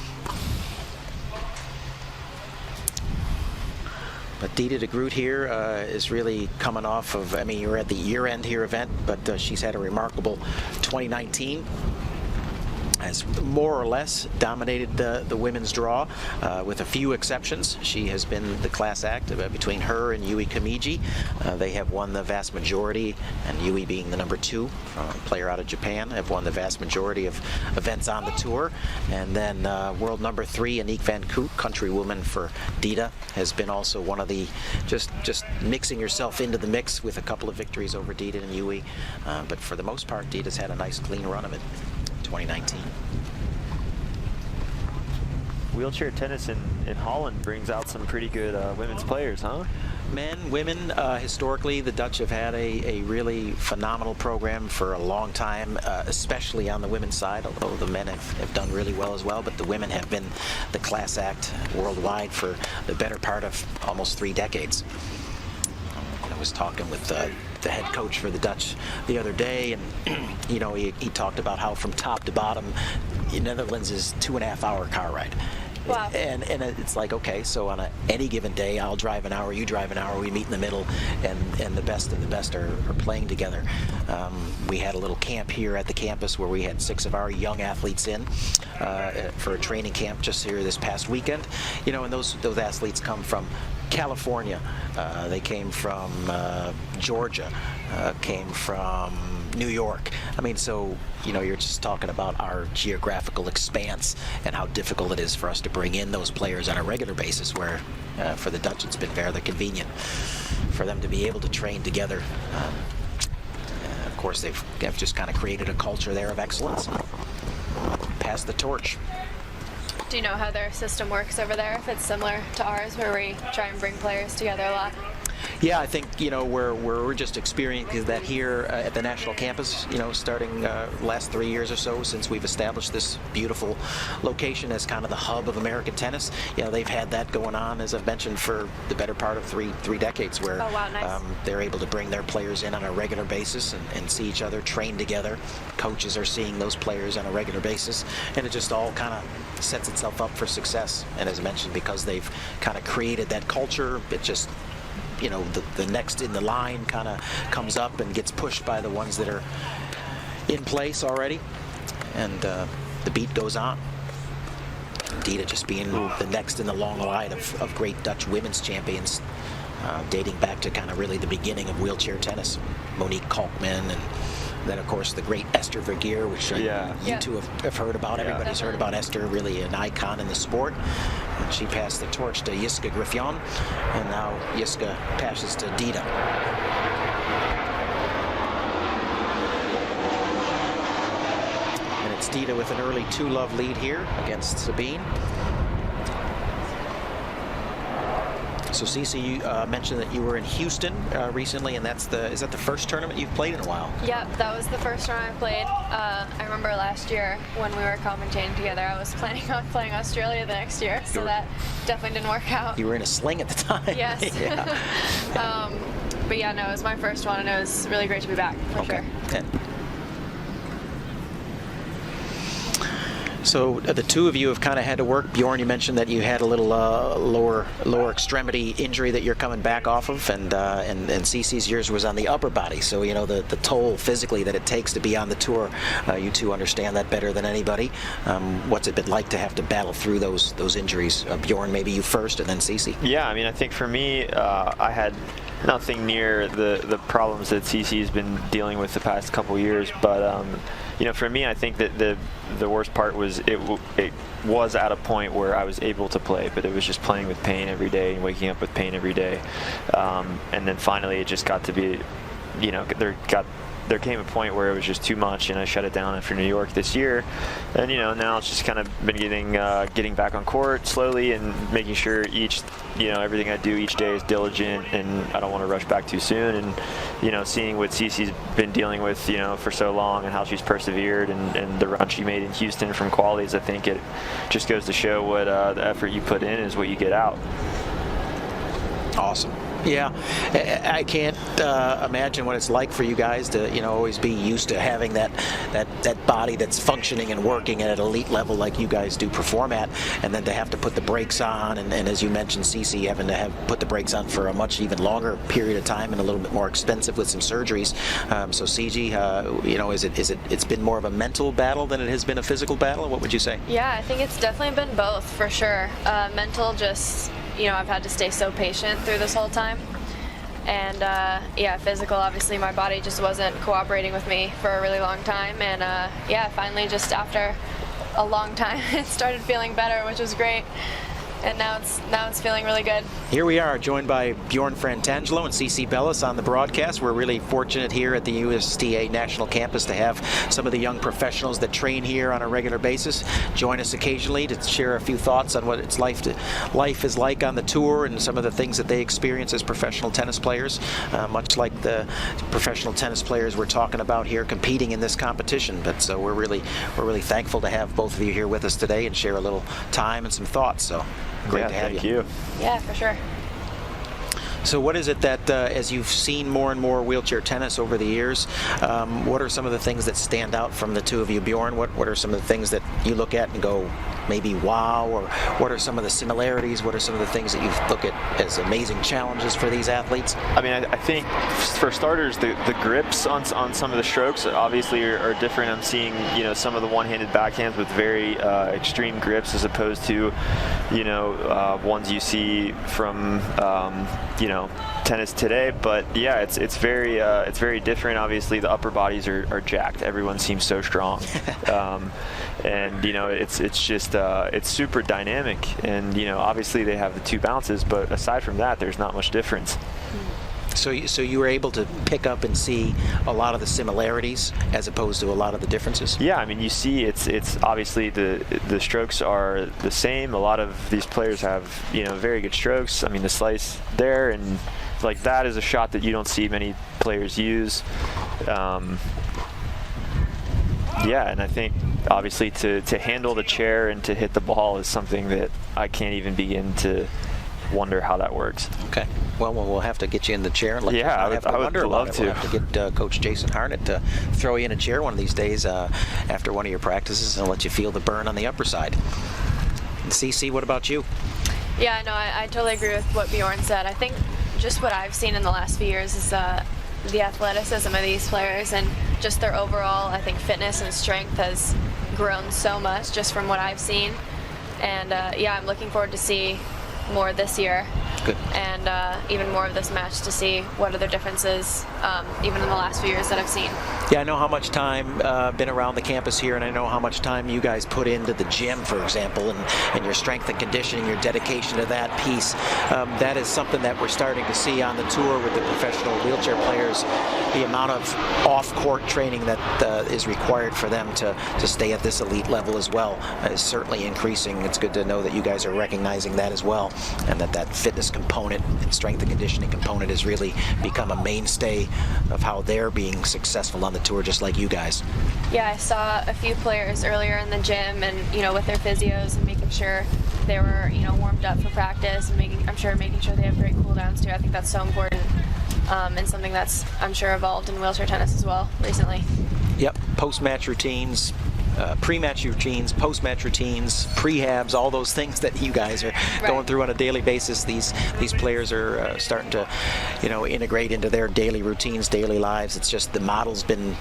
But Dita de Groot here is really coming off of, you're at the year-end here event, but she's had a remarkable 2019. Has more or less dominated the women's draw, with a few exceptions. She has been the class act between her and Yui Kamiji. They have won the vast majority, and Yui being the #2 player out of Japan, have won the vast majority of events on the tour. And then world #3, Aniek van Koot, countrywoman for Dita, has been also one of the just mixing herself into the mix with a couple of victories over Dita and Yui. But for the most part, Dita's had a nice clean run of it. 2019. Wheelchair tennis in Holland brings out some pretty good women's players, huh? Men, women, historically, the Dutch have had a really phenomenal program for a long time, especially on the women's side, although the men have done really well as well, but the women have been the class act worldwide for the better part of almost 3 decades. I was talking with the head coach for the Dutch the other day, and he talked about how from top to bottom, Netherlands is 2.5-hour car ride. Wow. And it's like, okay, so on any given day, I'll drive an hour, you drive an hour, we meet in the middle, and the best of the best are playing together. We had a little camp here at the campus where we had 6 of our young athletes in for a training camp just here this past weekend. And those athletes come from California, they came from Georgia, came from New York. So you're just talking about our geographical expanse and how difficult it is for us to bring in those players on a regular basis, where for the Dutch it's been very convenient for them to be able to train together. Of course, they've just kind of created a culture there of excellence. Pass the torch. Do you know how their system works over there? If it's similar to ours, where we try and bring players together a lot? Yeah, I think we're just experiencing that here at the national campus. Starting last 3 years or so since we've established this beautiful location as kind of the hub of American tennis. They've had that going on, as I've mentioned, for the better part of three decades, where oh, wow, nice. They're able to bring their players in on a regular basis and see each other train together. Coaches are seeing those players on a regular basis, and it just all kind of sets itself up for success. And as mentioned, because they've kind of created that culture, it just the next in the line kind of comes up and gets pushed by the ones that are in place already, and the beat goes on. Dita just being the next in the long line of great Dutch women's champions, dating back to kind of really the beginning of wheelchair tennis. Monique Kalkman and Then, of course, the great Esther Vergeer, which you two have heard about. Yeah. Everybody's heard about Esther, really an icon in the sport. And she passed the torch to Jiska Griffion, and now Jiska passes to Dida. And it's Dida with an early 2-love lead here against Sabine. So Cece, you mentioned that you were in Houston recently, and is that the first tournament you've played in a while? Yep, that was the first tournament I played. I remember last year when we were commentating together, I was planning on playing Australia the next year, so that definitely didn't work out. You were in a sling at the time. Yes. But yeah, no, it was my first one, and it was really great to be back, for sure. So the two of you have kind of had to work. Bjorn, you mentioned that you had a little lower extremity injury that you're coming back off of, and Cece's yours was on the upper body. So you know the toll physically that it takes to be on the tour. You two understand that better than anybody. What's it been like to have to battle through those injuries? Bjorn, maybe you first, and then Cece. Yeah, I mean, I think for me, I had nothing near the problems that Cece's been dealing with the past couple years, but you know, for me, I think that the worst part was it was at a point where I was able to play, but it was just playing with pain every day and waking up with pain every day. And then finally it just got to be, you know, there came a point where it was just too much, and I shut it down after New York this year. And you know, now it's just kind of been getting back on court slowly and making sure everything I do each day is diligent, and I don't want to rush back too soon. And you know, seeing what Cece's been dealing with, you know, for so long, and how she's persevered, and the run she made in Houston from qualies, I think it just goes to show what the effort you put in is what you get out. Awesome. Yeah, I can't imagine what it's like for you guys to, you know, always be used to having that body that's functioning and working at an elite level like you guys do perform at, and then to have to put the brakes on, and as you mentioned, Cece having to have put the brakes on for a much even longer period of time and a little bit more expensive with some surgeries. So CG, you know, it's been more of a mental battle than it has been a physical battle? What would you say? Yeah, I think it's definitely been both, for sure. Mental, just, you know, I've had to stay so patient through this whole time. And yeah, physical, obviously my body just wasn't cooperating with me for a really long time. And yeah, finally just after a long time, it started feeling better, which was great. And now it's feeling really good. Here we are, joined by Bjorn Frantangelo and Cece Bellis on the broadcast. We're really fortunate here at the USTA National Campus to have some of the young professionals that train here on a regular basis join us occasionally to share a few thoughts on what it's life is like on the tour, and some of the things that they experience as professional tennis players, much like the professional tennis players we're talking about here competing in this competition. But so we're really thankful to have both of you here with us today and share a little time and some thoughts. So great to have thank you. Yeah, for sure. So what is it that, as you've seen more and more wheelchair tennis over the years, what are some of the things that stand out from the two of you? Bjorn, what are some of the things that you look at and go, maybe wow, or what are some of the similarities? What are some of the things that you look at as amazing challenges for these athletes? I mean, I think for starters, the grips on some of the strokes obviously are different. I'm seeing, you know, some of the one-handed backhands with very extreme grips as opposed to, you know, ones you see from, you know, tennis today. But yeah, it's very different. Obviously, the upper bodies are jacked. Everyone seems so strong, and you know, it's just it's super dynamic. And you know, obviously they have the two bounces, but aside from that, there's not much difference. So you were able to pick up and see a lot of the similarities as opposed to a lot of the differences? Yeah, I mean, you see it's obviously the strokes are the same. A lot of these players have, you know, very good strokes. I mean, the slice there, and like that is a shot that you don't see many players use. Yeah, and I think obviously to handle the chair and to hit the ball is something that I can't even begin to wonder how that works. Okay. Well, we'll have to get you in the chair. And let you I would love to. We'll have to get Coach Jason Harnett to throw you in a chair one of these days after one of your practices and let you feel the burn on the upper side. And CC, what about you? Yeah, no, I totally agree with what Bjorn said. I think just what I've seen in the last few years is the athleticism of these players and just their overall, I think, fitness and strength has grown so much just from what I've seen. And yeah, I'm looking forward to see more this year. Good. And even more of this match to see what are the differences even in the last few years that I've seen. Yeah, I know how much time been around the campus here, and I know how much time you guys put into the gym, for example, and your strength and conditioning, your dedication to that piece. That is something that we're starting to see on the tour with the professional wheelchair players. The amount of off-court training that is required for them to stay at this elite level as well is certainly increasing. It's good to know that you guys are recognizing that as well, and that fitness component and strength and conditioning component has really become a mainstay of how they're being successful on the tour, just like you guys. Yeah, I saw a few players earlier in the gym, and with their physios and making sure they were warmed up for practice, and making sure they have great cool downs too. I think that's so important, and something that's I'm sure evolved in wheelchair tennis as well recently. Yep, post-match routines, pre-match routines, post-match routines, prehabs, all those things that you guys are going through on a daily basis. These players are starting to, integrate into their daily routines, daily lives. It's just the model's been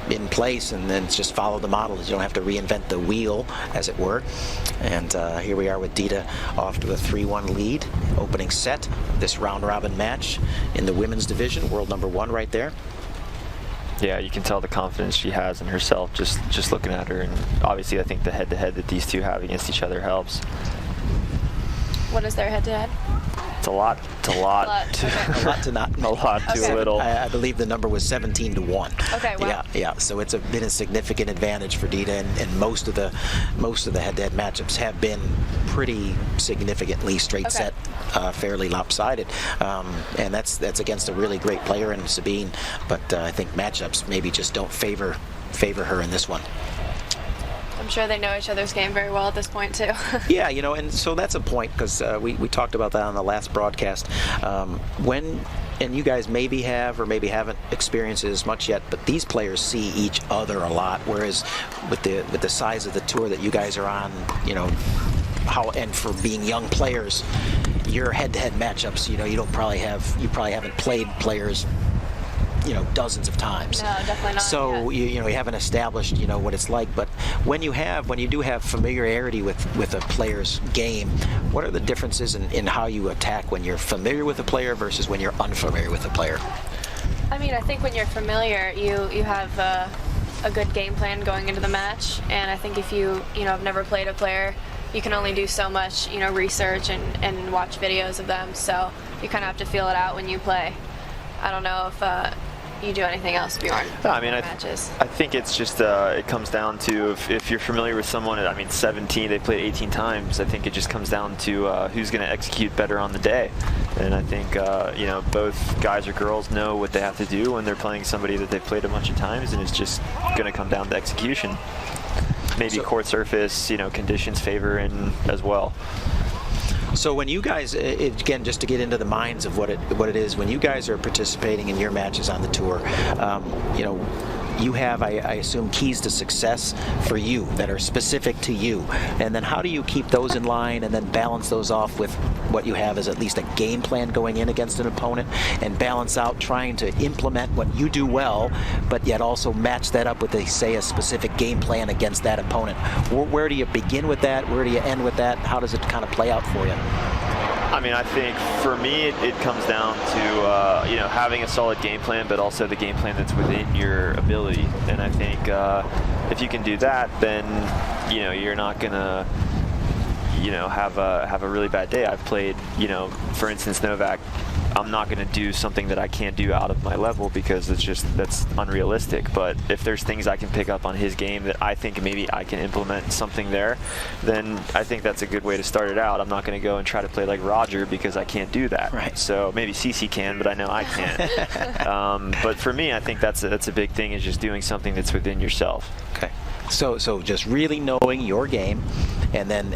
in place, and then it's just follow the model. You don't have to reinvent the wheel, as it were. And here we are with Dita off to a 3-1 lead, opening set of this round-robin match in the women's division, world number 1 right there. Yeah, you can tell the confidence she has in herself just looking at her, and obviously I think the head-to-head that these two have against each other helps. What is their head-to-head? It's a lot. Okay. A lot to not. A lot too little. I believe the number was 17-1. Okay, wow. Yeah. So it's been a significant advantage for Dita, and most of the head-to-head matchups have been pretty significantly straight set, fairly lopsided, and that's against a really great player in Sabine. But I think matchups maybe just don't favor her in this one. I'm sure they know each other's game very well at this point too. Yeah, and so that's a point, because we talked about that on the last broadcast. And you guys maybe have or maybe haven't experienced it as much yet, but these players see each other a lot, whereas with the size of the tour that you guys are on, and for being young players, your head-to-head matchups, you probably haven't played players dozens of times. No, definitely not. So you haven't established what it's like. But when you do have familiarity with a player's game, what are the differences in how you attack when you're familiar with a player versus when you're unfamiliar with a player? I mean, I think when you're familiar, you have a good game plan going into the match, and I think if you have never played a player, you can only do so much research and watch videos of them. So you kind of have to feel it out when you play. I don't know if you do anything else, Bjorn? No, I mean, matches. I think it's just it comes down to if you're familiar with someone. 17, they played 18 times. I think it just comes down to who's going to execute better on the day. And I think both guys or girls know what they have to do when they're playing somebody that they've played a bunch of times, and it's just going to come down to execution. Maybe court surface, conditions favor in as well. So when you guys, again, just to get into the minds of what it is, when you guys are participating in your matches on the tour, you have, I assume, keys to success for you that are specific to you. And then how do you keep those in line and then balance those off with what you have as at least a game plan going in against an opponent, and balance out trying to implement what you do well, but yet also match that up with, a specific game plan against that opponent? Where do you begin with that? Where do you end with that? How does it kind of play out for you? I think for me, it comes down to having a solid game plan, but also the game plan that's within your ability. And I think if you can do that, then you're not gonna have a really bad day. I've played, for instance, Novak. I'm not going to do something that I can't do out of my level, because that's unrealistic. But if there's things I can pick up on his game that I think maybe I can implement something there, then I think that's a good way to start it out. I'm not going to go and try to play like Roger, because I can't do that. Right. So maybe Cece can, but I know I can't. But for me, I think that's a big thing, is just doing something that's within yourself. Okay. So just really knowing your game, and then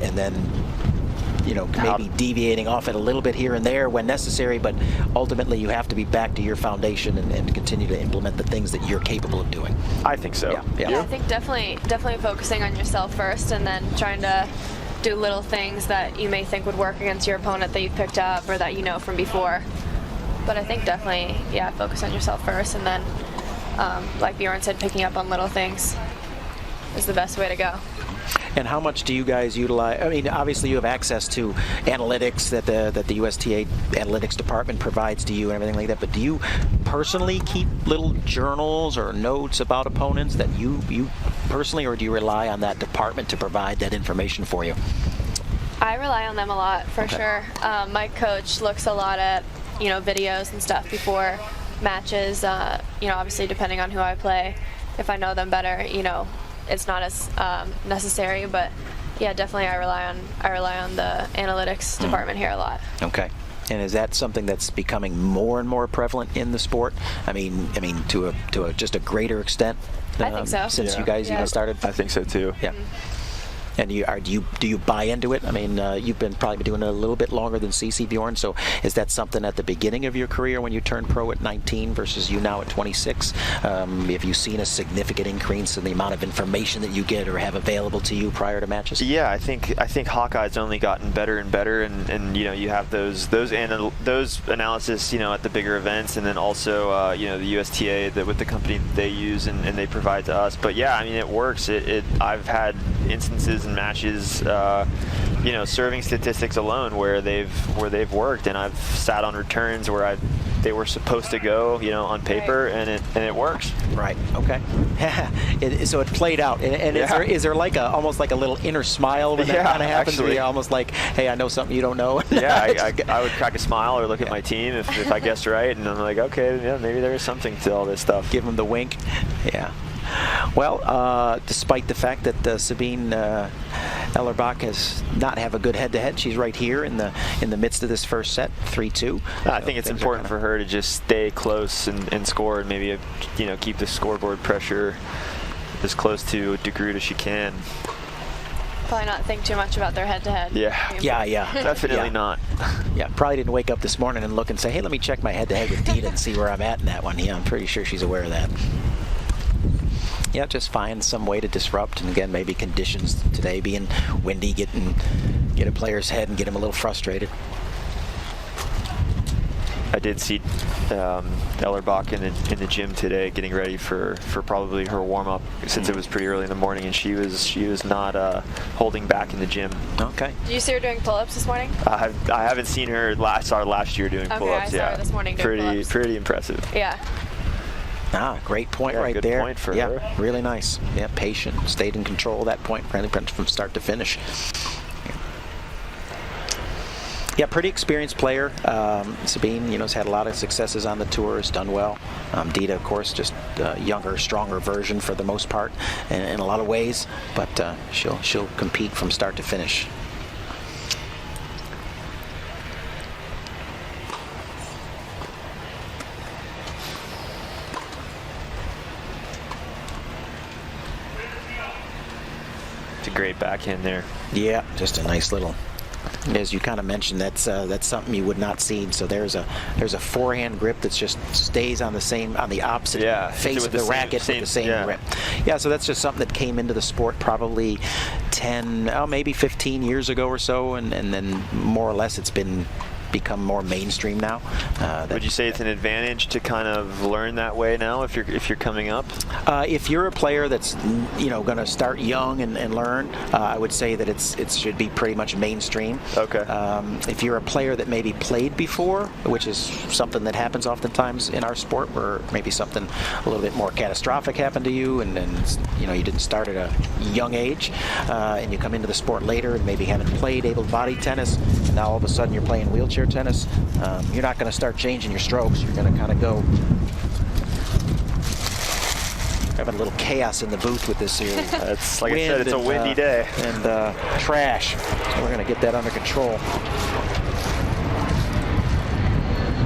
maybe deviating off it a little bit here and there when necessary, but ultimately you have to be back to your foundation and continue to implement the things that you're capable of doing. I think so. Yeah, I think definitely focusing on yourself first, and then trying to do little things that you may think would work against your opponent that you picked up or that you know from before. But I think definitely, focus on yourself first, and then, like Bjorn said, picking up on little things is the best way to go. And how much do you guys utilize? I mean, obviously you have access to analytics that the USTA analytics department provides to you and everything like that. But do you personally keep little journals or notes about opponents that you personally, or do you rely on that department to provide that information for you? I rely on them a lot, for sure. My coach looks a lot at, videos and stuff before matches. Obviously depending on who I play, if I know them better, it's not as necessary. But yeah, definitely I rely on the analytics department here a lot. Okay. And is that something that's becoming more and more prevalent in the sport? I mean, to just a greater extent. I think so. Since you guys even started. I think so too. Yeah. And do you buy into it? I mean, you've probably been doing it a little bit longer than CC, Bjorn. So is that something at the beginning of your career when you turned pro at 19 versus you now at 26? Have you seen a significant increase in the amount of information that you get or have available to you prior to matches? Yeah, I think Hawkeye's only gotten better and better, and you have those analysis at the bigger events, and then also the USTA with the company that they use and they provide to us. But yeah, I mean, it works. I've had instances in matches, serving statistics alone where they've worked, and I've sat on returns where they were supposed to go, on paper, and it works. Right. Okay. So it played out, and is there like almost like a little inner smile when that kind of happens? Actually. Where almost like, hey, I know something you don't know. Yeah, I would crack a smile or look at my team if I guessed right, and I'm like, okay, yeah, maybe there is something to all this stuff. Give them the wink. Yeah. Well, despite the fact that Sabine Ellerbach has not have a good head-to-head, she's right here in the midst of this first set, 3-2. I think it's important for her to just stay close and score, and maybe keep the scoreboard pressure as close to Groot as she can. Probably not think too much about their head-to-head. Yeah. Definitely not. Yeah, probably didn't wake up this morning and look and say, hey, let me check my head-to-head with Dita and see where I'm at in that one. Yeah, I'm pretty sure she's aware of that. Yeah, just find some way to disrupt, and again, maybe conditions today being windy, get a player's head and get him a little frustrated. I did see Ellerbach in the gym today, getting ready for probably her warm up, since it was pretty early in the morning, and she was not holding back in the gym. Okay. Did you see her doing pull-ups this morning? I haven't seen her. I saw her last year doing pull-ups. I saw her this morning doing pull-ups. Pretty impressive. Yeah. Great point right good there. Point for her. Really nice. Yeah, patient, stayed in control of that point from start to finish. Yeah, pretty experienced player. Sabine, has had a lot of successes on the tour, has done well. Dita, of course, just a younger, stronger version for the most part in a lot of ways, but she'll compete from start to finish. Great backhand there. Yeah, just a nice little. As you kind of mentioned, that's something you would not see. So there's a forehand grip that just stays on the opposite face of the racket with the same grip. Yeah, so that's just something that came into the sport probably 10, maybe 15 years ago or so, and then more or less it's become more mainstream now. Would you say it's an advantage to kind of learn that way now if you're coming up? If you're a player that's going to start young and learn, I would say that it should be pretty much mainstream. Okay. If you're a player that maybe played before, which is something that happens oftentimes in our sport, where maybe something a little bit more catastrophic happened to you, and you didn't start at a young age, and you come into the sport later and maybe haven't played able-bodied tennis, and now all of a sudden you're playing wheelchair tennis, you're not going to start changing your strokes. You're going to kind of go. Having a little chaos in the booth with this here. It's like I said, it's a windy day. And trash. So we're going to get that under control.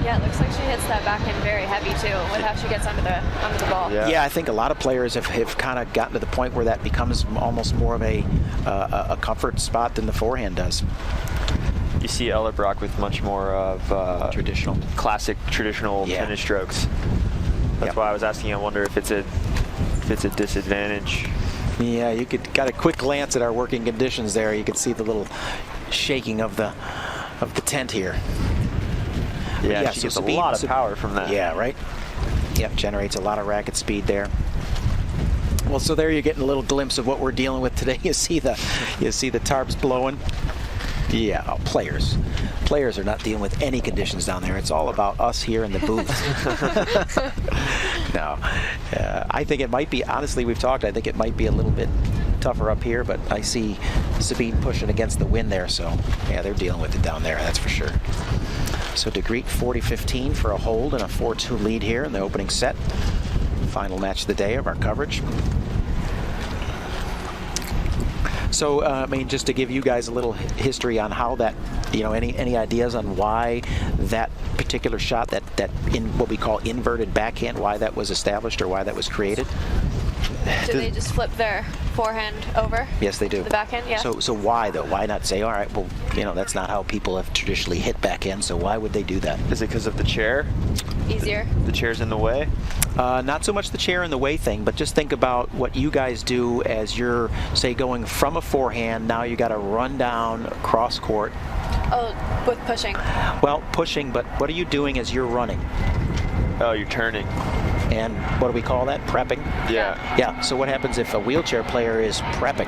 Yeah, it looks like she hits that backhand very heavy too, with how she gets under the ball. Yeah, I think a lot of players have kind of gotten to the point where that becomes almost more of a comfort spot than the forehand does. You see Ellerbach with much more of classic traditional tennis strokes. That's why I was asking. I wonder if it's a disadvantage. Yeah, you got a quick glance at our working conditions there. You can see the little shaking of the tent here. Yeah, she gets a lot of power from that. Yeah, right. Yep, generates a lot of racket speed there. Well, so there you're getting a little glimpse of what we're dealing with today. You see the tarps blowing. Yeah, players are not dealing with any conditions down there. It's all about us here in the booth. No, I think it might be, honestly, we've talked, I think it might be a little bit tougher up here, but I see Sabine pushing against the wind there, so yeah, they're dealing with it down there, that's for sure. So de Groot 40-15 for a hold and a 4-2 lead here in the opening set. Final match of the day of our coverage. So, I mean, just to give you guys a little history on how that, you know, any ideas on why that particular shot, that in what we call inverted backhand, why that was established or why that was created? Do they just flip their forehand over? Yes, they do. The backhand, yeah. So why though? Why not say, all right, well, you know, that's not how people have traditionally hit backhand, so why would they do that? Is it because of the chair? Easier. The chair's in the way? Not so much the chair in the way thing, but just think about what you guys do as you're, say, going from a forehand. Now you got to run down cross court. Oh, with pushing. Well, pushing, but what are you doing as you're running? Oh, you're turning. And what do we call that? Prepping? Yeah. Yeah, so what happens if a wheelchair player is prepping?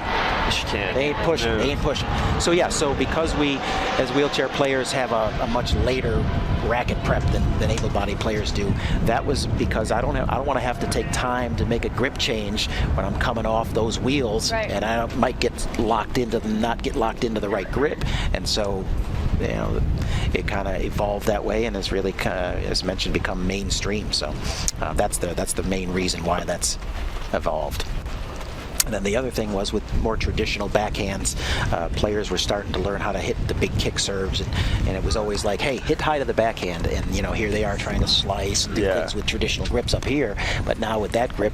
She can't. They ain't pushing, they ain't pushing. So yeah, so because we, as wheelchair players, have a much later racket prep than able-bodied players do, that was because I don't want to have to take time to make a grip change when I'm coming off those wheels, right. And I might get locked into, not get locked into the right grip. And so, you know, it kind of evolved that way, and has really, as mentioned, become mainstream. So that's the main reason why that's evolved. And then the other thing was, with more traditional backhands, players were starting to learn how to hit the big kick serves, and it was always like, hey, hit high to the backhand, and you know, here they are trying to slice and do things with traditional grips up here, but now with that grip,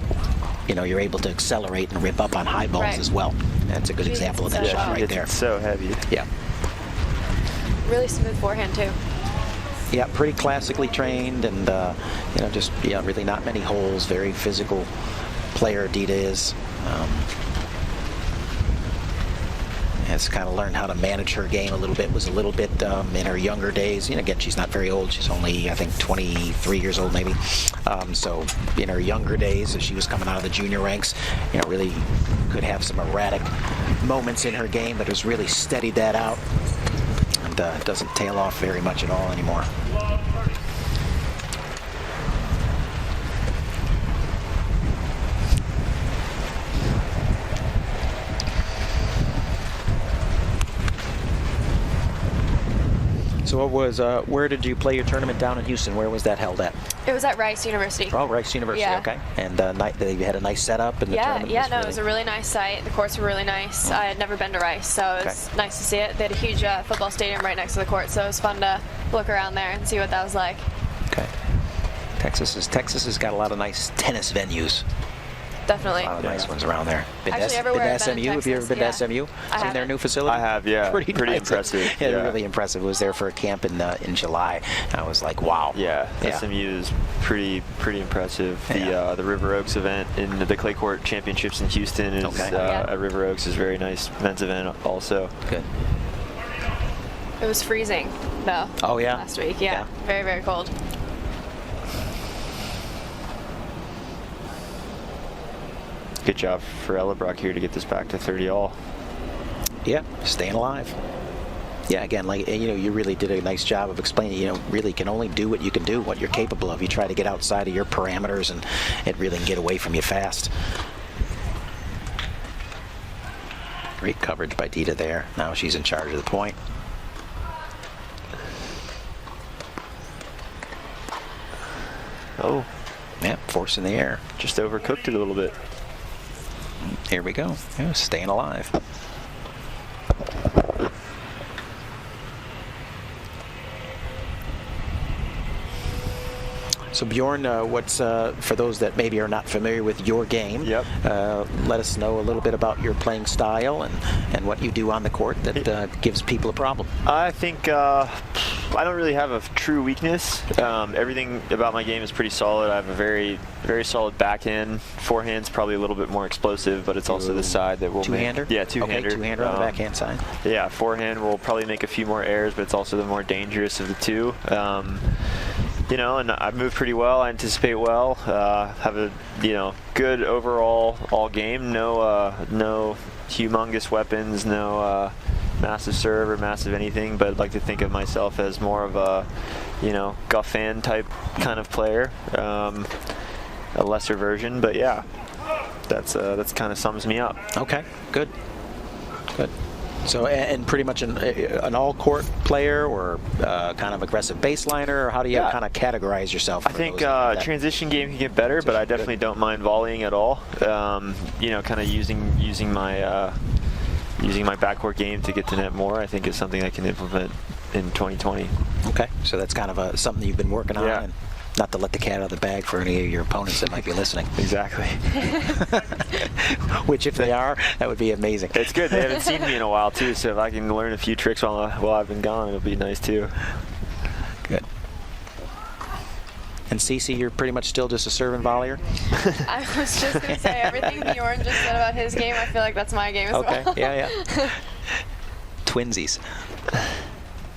you know, you're able to accelerate and rip up on high balls as well. That's a good example of that shot right there. It's so heavy. Yeah. Really smooth forehand too. Yeah, pretty classically trained, and you know, just really not many holes. Very physical player, Dita is. Has kind of learned how to manage her game a little bit. Was a little bit in her younger days. You know, again, she's not very old. She's only, I think, 23 years old, maybe. So in her younger days, as she was coming out of the junior ranks, you know, really could have some erratic moments in her game, but has really steadied that out. Doesn't tail off very much at all anymore. So what was, where did you play your tournament down in Houston? Where was that held at? It was at Rice University. Oh, Rice University, yeah. Okay. And they had a nice setup, and the tournament was it was a really nice site. The courts were really nice. I had never been to Rice, so it was nice to see it. They had a huge football stadium right next to the court, so it was fun to look around there and see what that was like. Okay. Texas has got a lot of nice tennis venues. Definitely. A lot of nice ones around there. Actually, everywhere I've been in SMU? Have you ever been to SMU? Seen their new facility? I have, yeah. Pretty nice. Impressive. Yeah, really impressive. I was there for a camp in July. I was like, wow. Yeah, SMU is pretty impressive. The River Oaks event in the Clay Court Championships in Houston is at River Oaks is a very nice men's event also. Good. It was freezing though. Oh yeah. Last week, yeah. Very, very cold. Good job for Ella Brock here to get this back to 30 all. Yeah, staying alive. Yeah, again, like, you know, you really did a nice job of explaining, you know, really can only do what you can do, what you're capable of. You try to get outside of your parameters, and it really can get away from you fast. Great coverage by Dita there. Now she's in charge of the point. Oh. Yeah, force in the air. Just overcooked it a little bit. Here we go. Yeah, staying alive. So Bjorn, what's for those that maybe are not familiar with your game? Yep. Let us know a little bit about your playing style and what you do on the court that gives people a problem. I think I don't really have a true weakness. Everything about my game is pretty solid. I have a very, very solid backhand. Forehand's probably a little bit more explosive, but it's also the side that will two-hander? Yeah, two-hander. Okay, two-hander on the backhand side. Yeah, forehand will probably make a few more errors, but it's also the more dangerous of the two. and I've moved pretty well. I anticipate well. Have a, good overall all game. No humongous weapons. No massive serve or massive anything. But I'd like to think of myself as more of a, Guffan type kind of player. A lesser version, but yeah, that's kind of sums me up. Okay, good. So, and pretty much an all-court player, or kind of aggressive baseliner, or how do you kind of categorize yourself? I think transition game can get better, but I definitely don't mind volleying at all. Kind of using my backcourt game to get to net more, I think is something I can implement in 2020. Okay, so that's kind of something you've been working on. Yeah. And not to let the cat out of the bag for any of your opponents that might be listening. Exactly. Which, if they are, that would be amazing. It's good. They haven't seen me in a while, too, so if I can learn a few tricks while I've been gone, it'll be nice, too. Good. And Cece, you're pretty much still just a serve and volleyer? I was just going to say, everything Bjorn just said about his game, I feel like that's my game as well. Okay, yeah. Twinsies.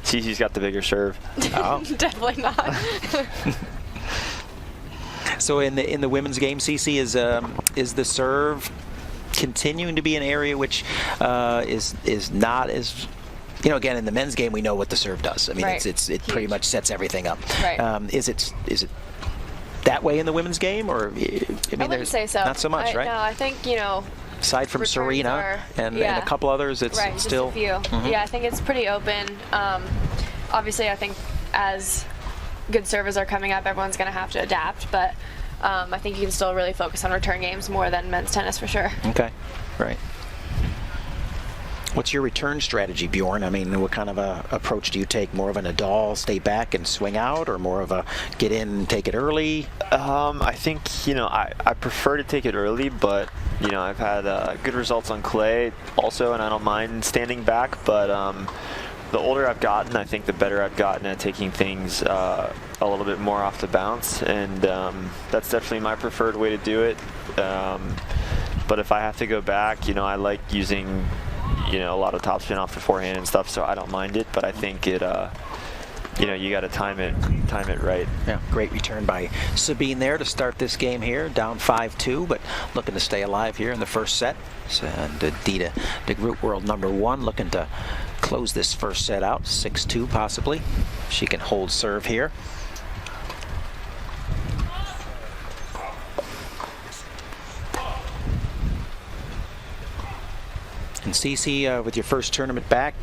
Cece's got the bigger serve. Oh. Definitely not. So in the women's game, Cece, is the serve continuing to be an area which is not as, again, in the men's game we know what the serve does. I mean, right. it pretty much sets everything up. Right. Is it that way in the women's game, or I wouldn't say so. Not so much, right? No, I think aside from Serena and a couple others, it's right, still just a few. Mm-hmm. Yeah, I think it's pretty open. Obviously, I think as good servers are coming up, everyone's going to have to adapt, but I think you can still really focus on return games more than men's tennis for sure. Okay, right. What's your return strategy, Bjorn? I mean, what kind of a approach do you take? More of a Nadal, stay back and swing out, or more of a get in and take it early? I think, I prefer to take it early, but, I've had good results on clay also, and I don't mind standing back, but the older I've gotten, I think the better I've gotten at taking things a little bit more off the bounce, and that's definitely my preferred way to do it. But if I have to go back, I like using a lot of topspin off the forehand and stuff, so I don't mind it, but I think it you got to time it right. Yeah, great return by Sabine there to start this game here, down 5-2, but looking to stay alive here in the first set. So, Dita, the Groot world #1, looking to close this first set out, 6-2 possibly. She can hold serve here. And Cece, with your first tournament back,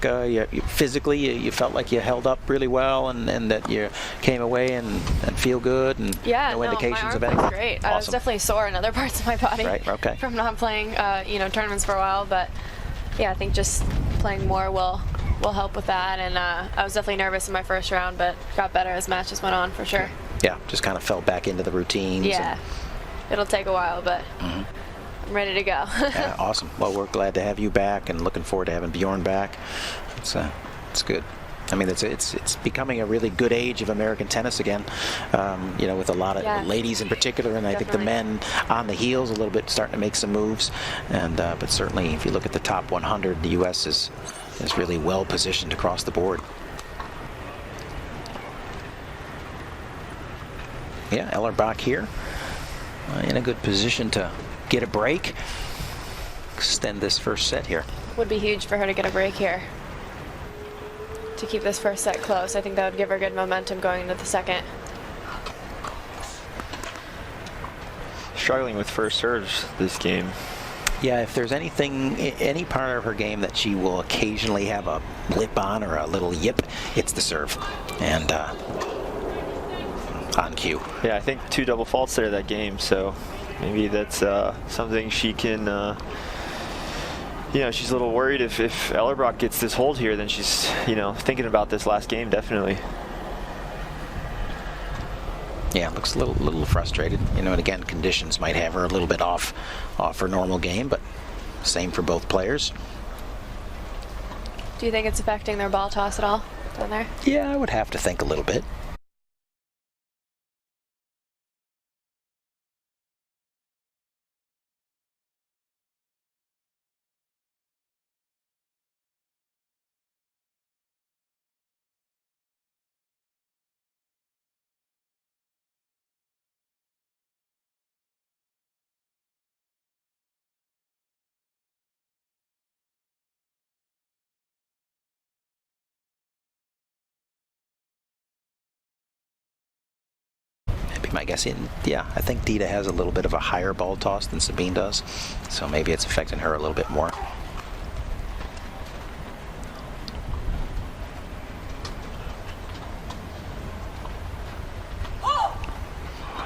physically you felt like you held up really well, and that you came away and feel good, and no indications of anything? My arm was great. Awesome. I was definitely sore in other parts of my body from not playing tournaments for a while, but yeah, I think just playing more will help with that, and I was definitely nervous in my first round, but got better as matches went on for sure. Yeah, just kind of fell back into the routines. Yeah, it'll take a while, but I'm ready to go. Yeah, awesome. Well, we're glad to have you back, and looking forward to having Bjorn back. It's good. I mean, it's becoming a really good age of American tennis again, with a lot of ladies in particular, and I think the men on the heels a little bit, starting to make some moves. And but certainly, if you look at the top 100, the U.S. is really well positioned across the board. Yeah, Ellerbach here in a good position to get a break, extend this first set here. Would be huge for her to get a break here, to keep this first set close. I think that would give her good momentum going into the second. Struggling with first serves this game. Yeah, if there's any part of her game that she will occasionally have a blip on or a little yip, it's the serve. And on cue. Yeah, I think 2 double faults there that game, so maybe that's something she can, she's a little worried if Ellerbach gets this hold here, then she's, thinking about this last game, definitely. Yeah, looks a little frustrated, and again, conditions might have her a little bit off her normal game, but same for both players. Do you think it's affecting their ball toss at all down there? Yeah, I would have to think a little bit. I guess, I think Dita has a little bit of a higher ball toss than Sabine does, so maybe it's affecting her a little bit more.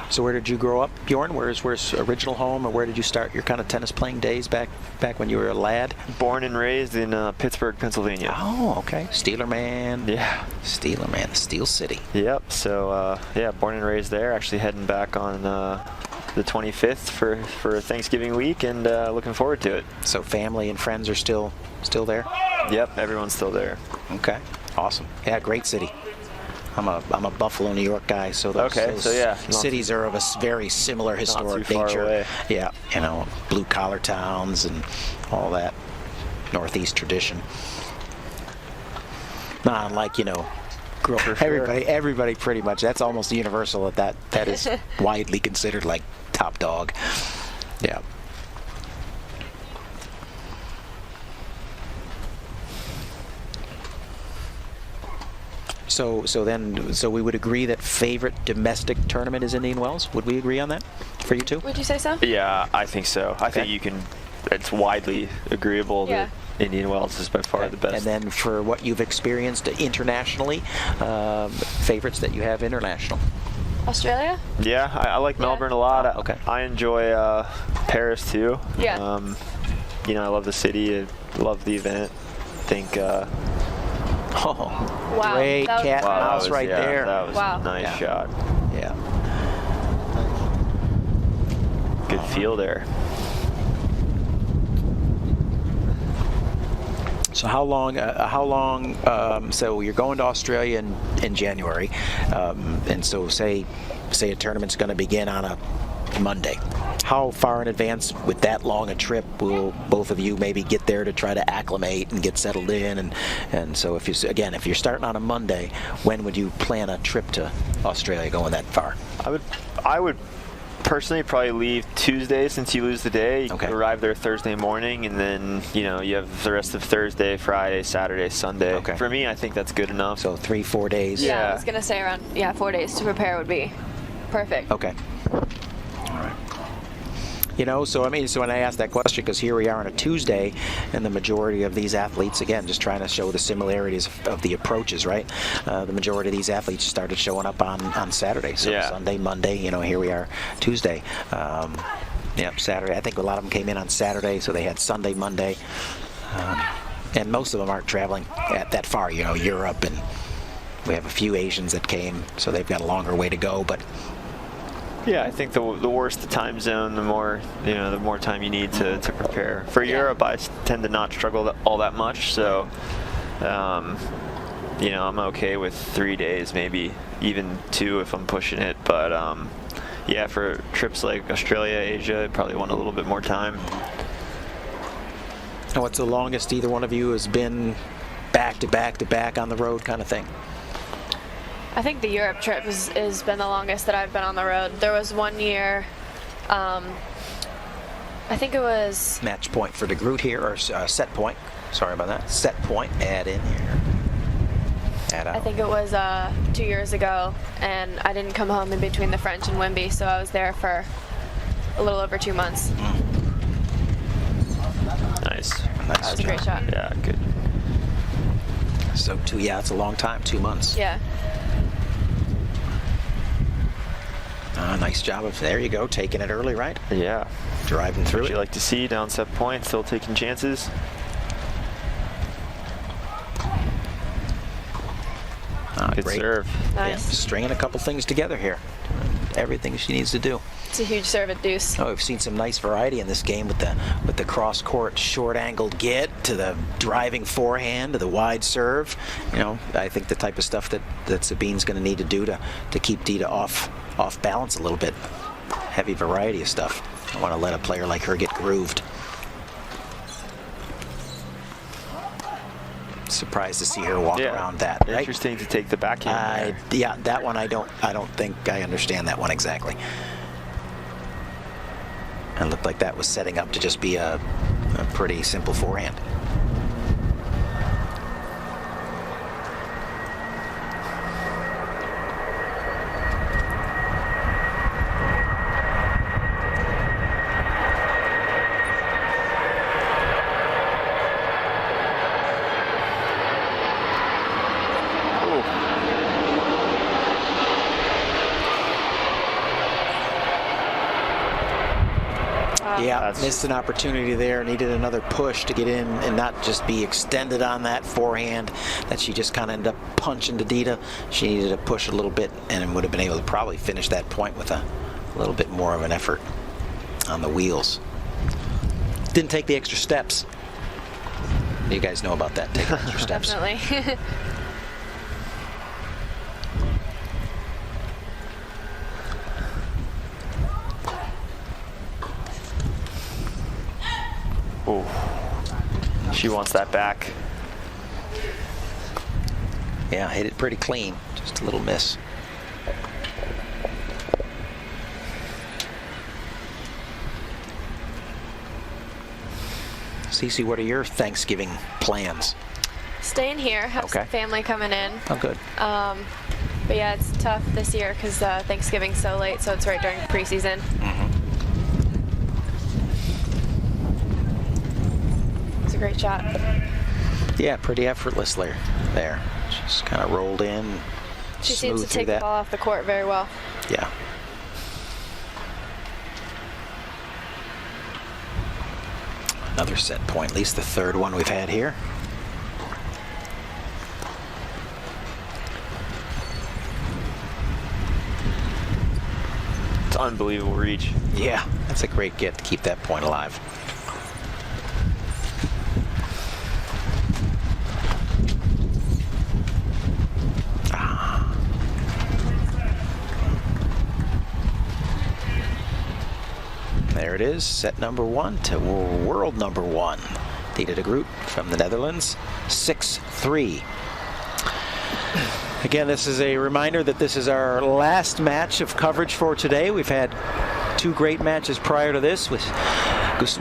So where did you grow up, Bjorn? Where's original home, or where did you start your kind of tennis playing days back when you were a lad? Born and raised in Pittsburgh, Pennsylvania. Oh, okay. Steeler man. Yeah. Steeler man, the Steel City. Yep. So yeah, born and raised there. Actually heading back on the 25th for Thanksgiving week, and looking forward to it. So family and friends are still there? Yep. Everyone's still there. Okay. Awesome. Yeah, great city. I'm a Buffalo, New York guy, so those cities are of a very similar historic nature. Away. Yeah, blue collar towns and all that Northeast tradition. Not unlike everybody pretty much. That's almost universal. That is widely considered like top dog. Yeah. So we would agree that favorite domestic tournament is Indian Wells. Would we agree on that for you too? Would you say so? Yeah, I think so. I think you can. It's widely agreeable that Indian Wells is by far the best. And then for what you've experienced internationally, favorites that you have international. Australia? Yeah, I like Melbourne a lot. Okay. I enjoy Paris too. Yeah. I love the city. I love the event. I think. Wow. Great cat and mouse right there. That was a nice shot. Yeah. Good feel there. So how long? So you're going to Australia in January, and so say a tournament's going to begin on a Monday. How far in advance with that long a trip will both of you maybe get there to try to acclimate and get settled in? And so if you're starting on a Monday, when would you plan a trip to Australia going that far? I would personally probably leave Tuesday, since you lose the day. You arrive there Thursday morning, and then you have the rest of Thursday, Friday, Saturday, Sunday. Okay. For me, I think that's good enough. So 3-4 days. Yeah, I was gonna say around 4 days to prepare would be perfect. Okay. So when I asked that question, because here we are on a Tuesday, and the majority of these athletes, again, just trying to show the similarities of the approaches, right? The majority of these athletes started showing up on Saturday. So Sunday, Monday, here we are Tuesday. Saturday. I think a lot of them came in on Saturday, so they had Sunday, Monday. And most of them aren't traveling that far, Europe, and we have a few Asians that came, so they've got a longer way to go, but yeah, I think the worse the time zone, the more time you need to prepare. For Europe, I tend to not struggle all that much, so I'm okay with 3 days, maybe even 2 if I'm pushing it. But for trips like Australia, Asia, I probably want a little bit more time. And what's the longest either one of you has been back to back to back on the road kind of thing? I think the Europe trip has been the longest that I've been on the road. There was 1 year, I think it was... Match point for the Groot here, or set point. Sorry about that. Set point, add in here. Add out. I think it was 2 years ago, and I didn't come home in between the French and Wimby, so I was there for a little over 2 months. Nice. That was a great shot. Yeah, good. So it's a long time, 2 months. Yeah. Nice job there you go, taking it early, right? Yeah. Driving through What it. you like to see, down set point, still taking chances. Good great serve. Nice. Stringing a couple things together here. Everything she needs to do. It's a huge serve at deuce. We've seen some nice variety in this game with the cross court short angled get to the driving forehand to the wide serve. I think the type of stuff that Sabine's going to need to do to keep Dita off balance a little bit. Heavy variety of stuff. I want to let a player like her get grooved. Surprised to see her walk around that. Right? Interesting to take the backhand. That one I don't think I understand that one exactly. And looked like that was setting up to just be a pretty simple forehand. Yeah, missed an opportunity there. Needed another push to get in and not just be extended on that forehand that she just kind of ended up punching to Dita. She needed to push a little bit and would have been able to probably finish that point with a little bit more of an effort on the wheels. Didn't take the extra steps. You guys know about that, taking extra steps. Definitely. Oh, she wants that back. Yeah, hit it pretty clean. Just a little miss. Cece, what are your Thanksgiving plans? Staying here, have some family coming in. Oh, good. But yeah, it's tough this year because Thanksgiving's so late, so it's right during preseason. It's a great shot. Yeah, pretty effortless there. Just kind of rolled in. She seems to take the ball off the court very well. Yeah. Another set point, at least the third one we've had here. It's unbelievable reach. Yeah, that's a great get to keep that point alive. There it is, set number 1 to world number 1. Dita de Groot from the Netherlands, 6-3. Again, this is a reminder that this is our last match of coverage for today. We've had 2 great matches prior to this, with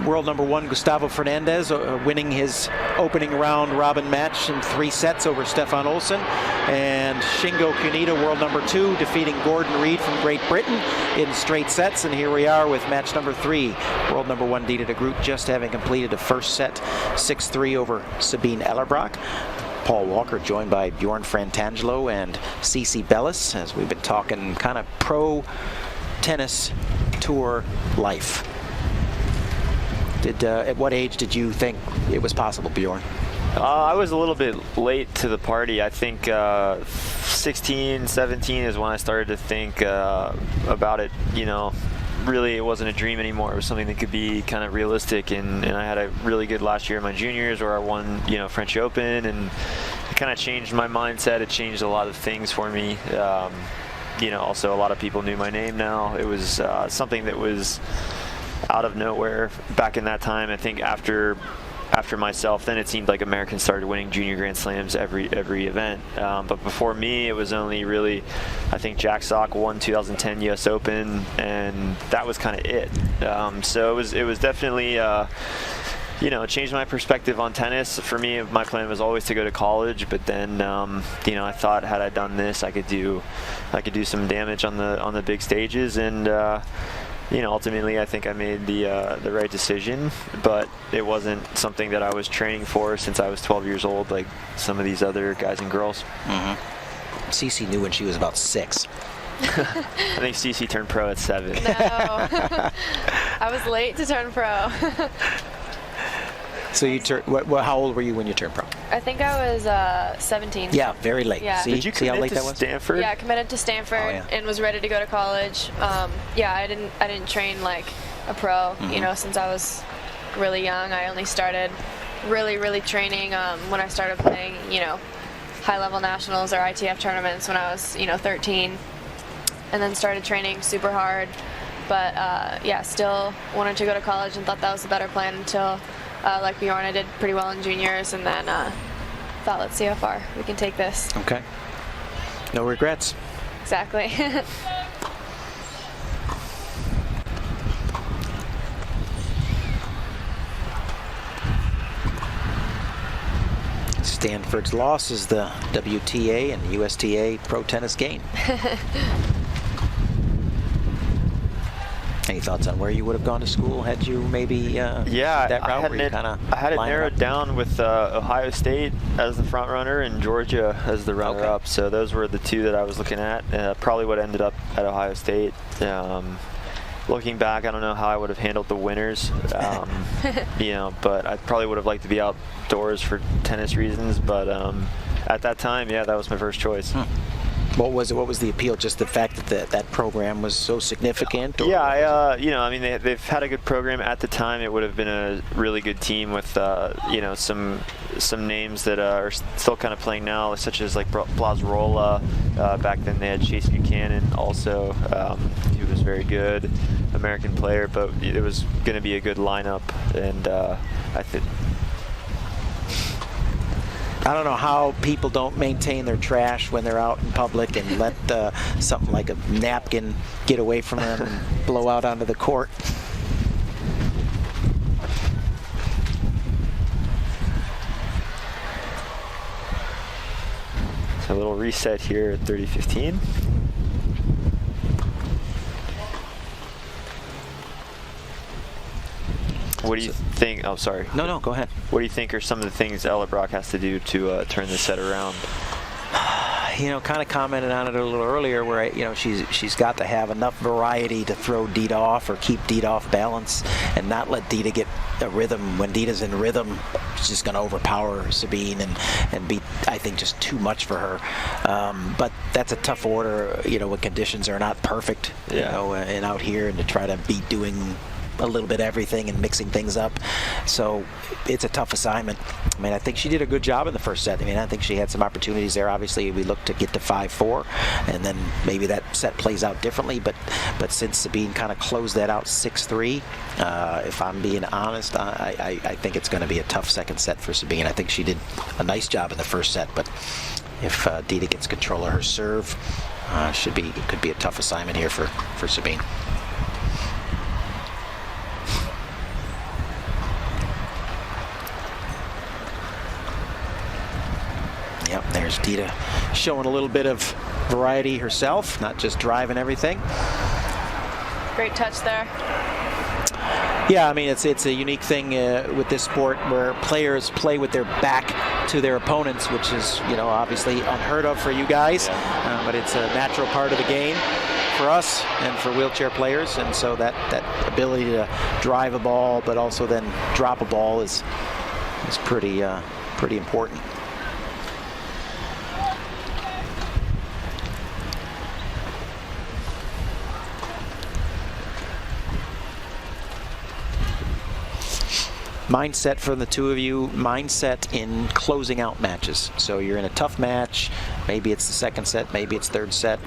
world number 1 Gustavo Fernandez winning his opening round robin match in 3 sets over Stefan Olsen, and Shingo Kunieda, world number 2, defeating Gordon Reed from Great Britain in straight sets. And here we are with match number 3, world number 1 Dita de Groot just having completed a first set 6-3 over Sabine Ellerbrock. Paul Walker joined by Bjorn Frantangelo and Cece Bellis, as we've been talking kind of pro tennis tour life. At what age did you think it was possible, Bjorn? I was a little bit late to the party. I think 16, 17 is when I started to think about it. You know, really it wasn't a dream anymore. It was something that could be kind of realistic. And I had a really good last year in my juniors where I won, French Open, and it kind of changed my mindset. It changed a lot of things for me. Also a lot of people knew my name now. It was something that was out of nowhere back in that time. I think after myself, then it seemed like Americans started winning junior Grand Slams every event. But before me, it was only really, I think Jack Sock won 2010 U.S. Open, and that was kind of it. So it was definitely, it changed my perspective on tennis. For me, my plan was always to go to college, but then, I thought had I done this, I could do some damage on the big stages, and ultimately I think I made the right decision, but it wasn't something that I was training for since I was 12 years old, like some of these other guys and girls. Cece knew when she was about 6. I think Cece turned pro at 7. No, I was late to turn pro. So you turned. How old were you when you turned pro? I think I was 17. Yeah, very late. Yeah. Did you commit to Stanford? Yeah, I committed to Stanford and was ready to go to college. I didn't train like a pro, since I was really young. I only started really training when I started playing, high-level nationals or ITF tournaments when I was, 13, and then started training super hard. But still wanted to go to college and thought that was a better plan until. Like Bjorn, I did pretty well in juniors, and then thought, let's see how far we can take this. Okay. No regrets. Exactly. Stanford's loss is the WTA and USTA Pro Tennis gain. Any thoughts on where you would have gone to school had you maybe that route? I had it narrowed down with Ohio State as the front runner and Georgia as the runner up. So those were the 2 that I was looking at. Probably would have ended up at Ohio State. looking back, I don't know how I would have handled the winters, you know, but I probably would have liked to be outdoors for tennis reasons. But at that time, yeah, that was my first choice. What was the appeal? Just the fact that that program was so significant? Or yeah, you know, I mean, they've had a good program at the time. It would have been a really good team with, you know, some names that are still kind of playing now, such as like Blazrola. Back then they had Chase Buchanan also, who was very good, American player, but it was going to be a good lineup, and I think. I don't know how people don't maintain their trash when they're out in public and let something like a napkin get away from them and blow out onto the court. So a little reset here at 30-15. What do you think? Oh, sorry. No, go ahead. What do you think are some of the things Ella Brock has to do to turn this set around? You know, kind of commented on it a little earlier, where you know she's got to have enough variety to throw Dita off or keep Dita off balance, and not let Dita get a rhythm. When Dita's in rhythm, she's just going to overpower Sabine and be, I think, just too much for her. But that's a tough order, you know, when conditions are not perfect. You know, and out here, and to try to be doing a little bit of everything and mixing things up. So it's a tough assignment. I mean, I think she did a good job in the first set. I mean, I think she had some opportunities there. Obviously, we looked to get to 5-4, and then maybe that set plays out differently. But since Sabine kind of closed that out 6-3, if I'm being honest, I think it's going to be a tough second set for Sabine. I think she did a nice job in the first set, but if Dita gets control of her serve, it could be a tough assignment here for Sabine. Yep, there's Dita showing a little bit of variety herself, not just driving everything. Great touch there. Yeah, I mean, it's a unique thing with this sport where players play with their back to their opponents, which is, you know, obviously unheard of for you guys, but it's a natural part of the game for us and for wheelchair players, and so that ability to drive a ball but also then drop a ball is pretty important. Mindset from the two of you, mindset in closing out matches. So you're in a tough match, maybe it's the second set, maybe it's third set,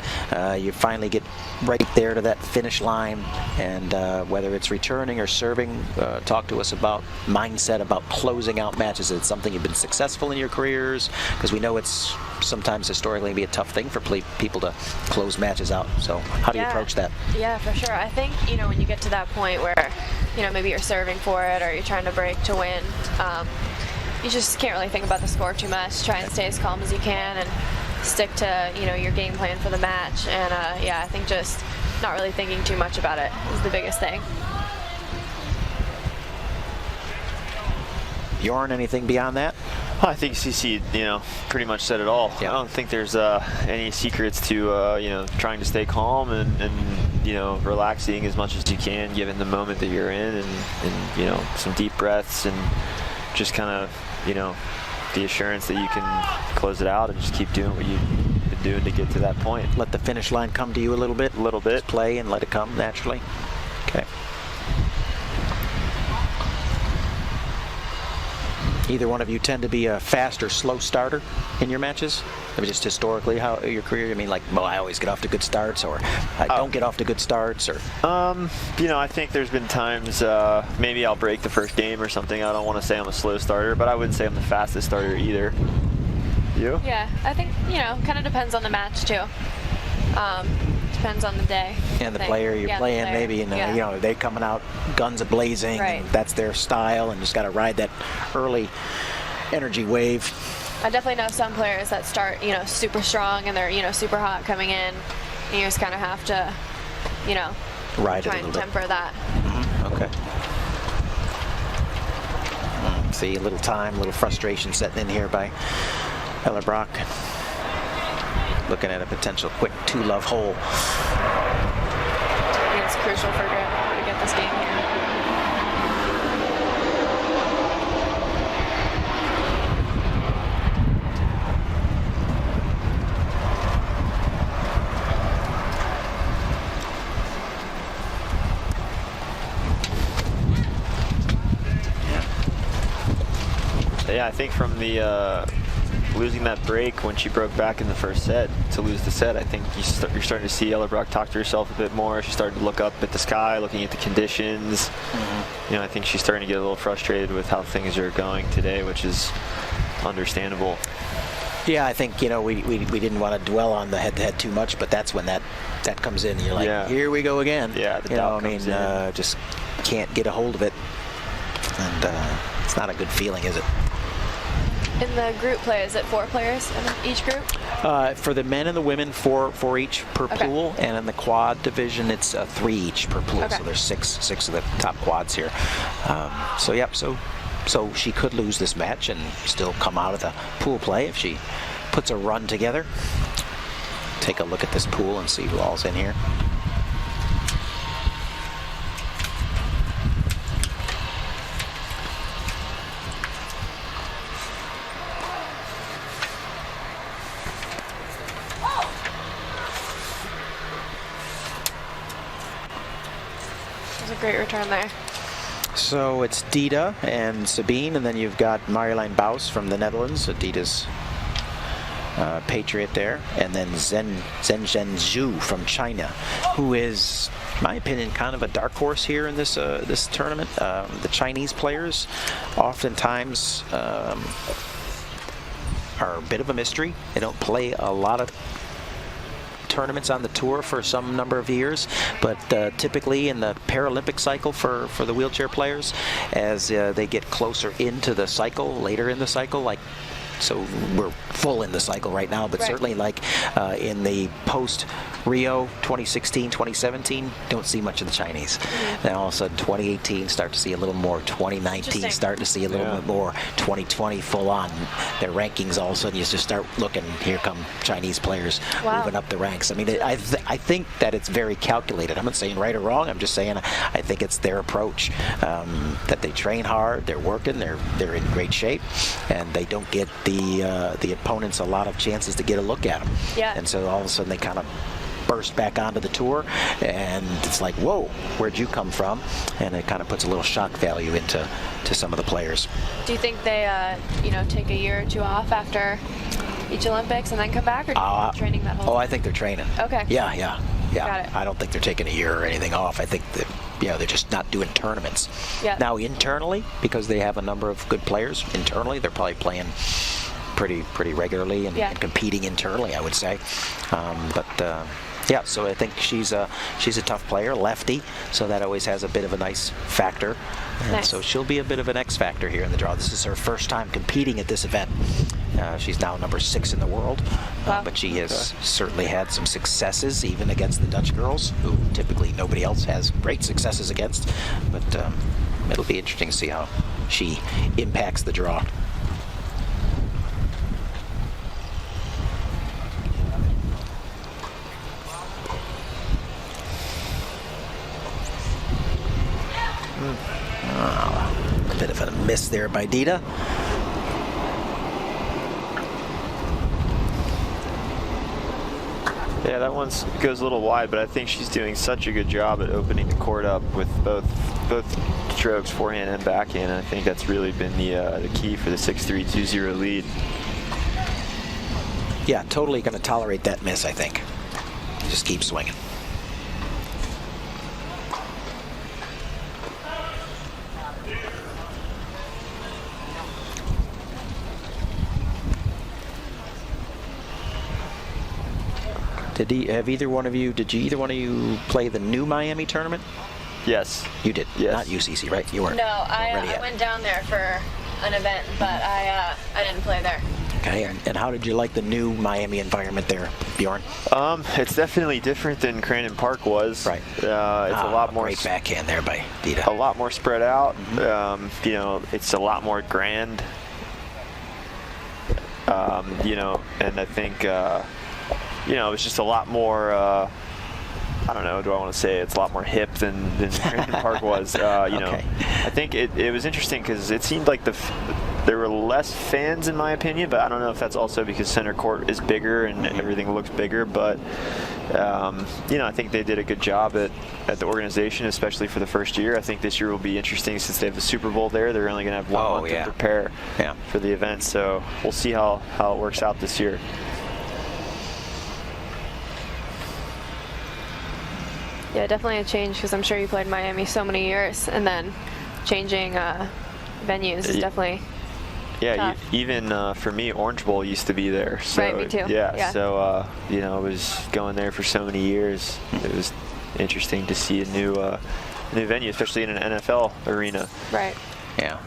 you finally get right there to that finish line, and whether it's returning or serving, talk to us about mindset, about closing out matches. Is it something you've been successful in your careers? Because we know it's sometimes historically be a tough thing for people to close matches out. So how do you approach that? Yeah, for sure. I think, you know, when you get to that point where, you know, maybe you're serving for it or you're trying to break to win, you just can't really think about the score too much. Try and stay as calm as you can and stick to, you know, your game plan for the match. And yeah, I think just not really thinking too much about it is the biggest thing. Bjorn, anything beyond that? I think CC, you know, pretty much said it all. Yeah. I don't think there's any secrets to, you know, trying to stay calm and, you know, relaxing as much as you can given the moment that you're in, and you know, some deep breaths and just kind of, you know, the assurance that you can close it out and just keep doing what you've been doing to get to that point. Let the finish line come to you a little bit? A little bit. Just play and let it come naturally? Okay. Either one of you tend to be a fast or slow starter in your matches? I mean, just historically, how your career? I mean, like, well, I always get off to good starts, or I don't get off to good starts, or? You know, I think there's been times maybe I'll break the first game or something. I don't want to say I'm a slow starter, but I wouldn't say I'm the fastest starter either. You? Yeah, I think, you know, kind of depends on the match too. Depends on the day. And the player you're playing, maybe, and you know, they coming out guns a blazing. Right. And that's their style, and just got to ride that early energy wave. I definitely know some players that start, you know, super strong and they're, you know, super hot coming in. And you just kind of have to, you know, try and temper that. Okay. See, a little time, a little frustration setting in here by Ella Brock. Looking at a potential quick two-love hole. It's crucial for her to get this game here. Yeah, I think from the losing that break when she broke back in the first set to lose the set, I think you're starting to see Ellerbrock talk to herself a bit more. She's starting to look up at the sky, looking at the conditions. You know, I think she's starting to get a little frustrated with how things are going today, which is understandable. Yeah, I think, you know, we didn't want to dwell on the head-to-head too much, but that's when that comes in. You're like, here we go again. Yeah, the you know, I mean, in. just can't get a hold of it, and it's not a good feeling, is it? In the group play, is it 4 players in each group? For the men and the women, four each per pool, and in the quad division, it's 3 each per pool. So there's six of the top quads here. So she could lose this match and still come out of the pool play if she puts a run together. Take a look at this pool and see who all's in here. Great return there. So it's Dita and Sabine, and then you've got Marjolein Baus from the Netherlands, Dita's patriot there, and then Zhen Zhu from China, who is, in my opinion, kind of a dark horse here in this this tournament. The Chinese players oftentimes are a bit of a mystery. They don't play a lot of tournaments on the tour for some number of years, but typically in the Paralympic cycle for the wheelchair players, as they get closer into the cycle, later in the cycle, like, so we're full in the cycle right now, but certainly like in the post Rio 2016, 2017, don't see much of the Chinese. Then all of a sudden 2018 start to see a little more, 2019 start to see a little bit more, 2020 full on. Their rankings, all of a sudden you just start looking, here come Chinese players moving up the ranks. I mean, I think that it's very calculated. I'm not saying right or wrong, I'm just saying I think it's their approach, that they train hard, they're working, they're in great shape, and they don't get the opponents a lot of chances to get a look at them. And so all of a sudden they kind of burst back onto the tour, and it's like, whoa, where'd you come from? And it kind of puts a little shock value into some of the players. Do you think they take a year or 2 off after each Olympics and then come back, or do you think training that whole Oh, I think they're training. Okay. Yeah. Got it. I don't think they're taking a year or anything off. I think that, they're just not doing tournaments. Now internally, because they have a number of good players internally, they're probably playing pretty regularly and competing internally, I would say. Yeah, so I think she's a tough player, lefty, so that always has a bit of a nice factor. And so she'll be a bit of an X factor here in the draw. This is her first time competing at this event. She's now number 6 in the world, but she has certainly had some successes, even against the Dutch girls, who typically nobody else has great successes against. But it'll be interesting to see how she impacts the draw. A bit of a miss there by Dita. Yeah, that one goes a little wide, but I think she's doing such a good job at opening the court up with both strokes, forehand and backhand, and I think that's really been the key for the 6-3, 2-0 lead. Yeah, totally going to tolerate that miss, I think. Just keep swinging. Did either one of you play the new Miami tournament? Yes. You did? Yes. Not UCC, right? You weren't? No, I went down there for an event, but I didn't play there. Okay, and how did you like the new Miami environment there, Bjorn? It's definitely different than Crandon Park was. Right. It's a lot more. Great backhand there by Dita. A lot more spread out. It's a lot more grand. And I think. It was just a lot more I don't know, do I want to say it's a lot more hip than Grandin Park was? I think it was interesting because it seemed like there were less fans in my opinion, but I don't know if that's also because center court is bigger and everything looks bigger, but I think they did a good job at the organization, especially for the first year. I think this year will be interesting since they have the Super Bowl there. They're only going to have 1 month to prepare for the event, so we'll see how it works out this year. Yeah, definitely a change because I'm sure you played Miami so many years, and then changing venues is definitely tough. Even for me, Orange Bowl used to be there. So, right, me too. Yeah. So I was going there for so many years. It was interesting to see a new venue, especially in an NFL arena. Right. Yeah.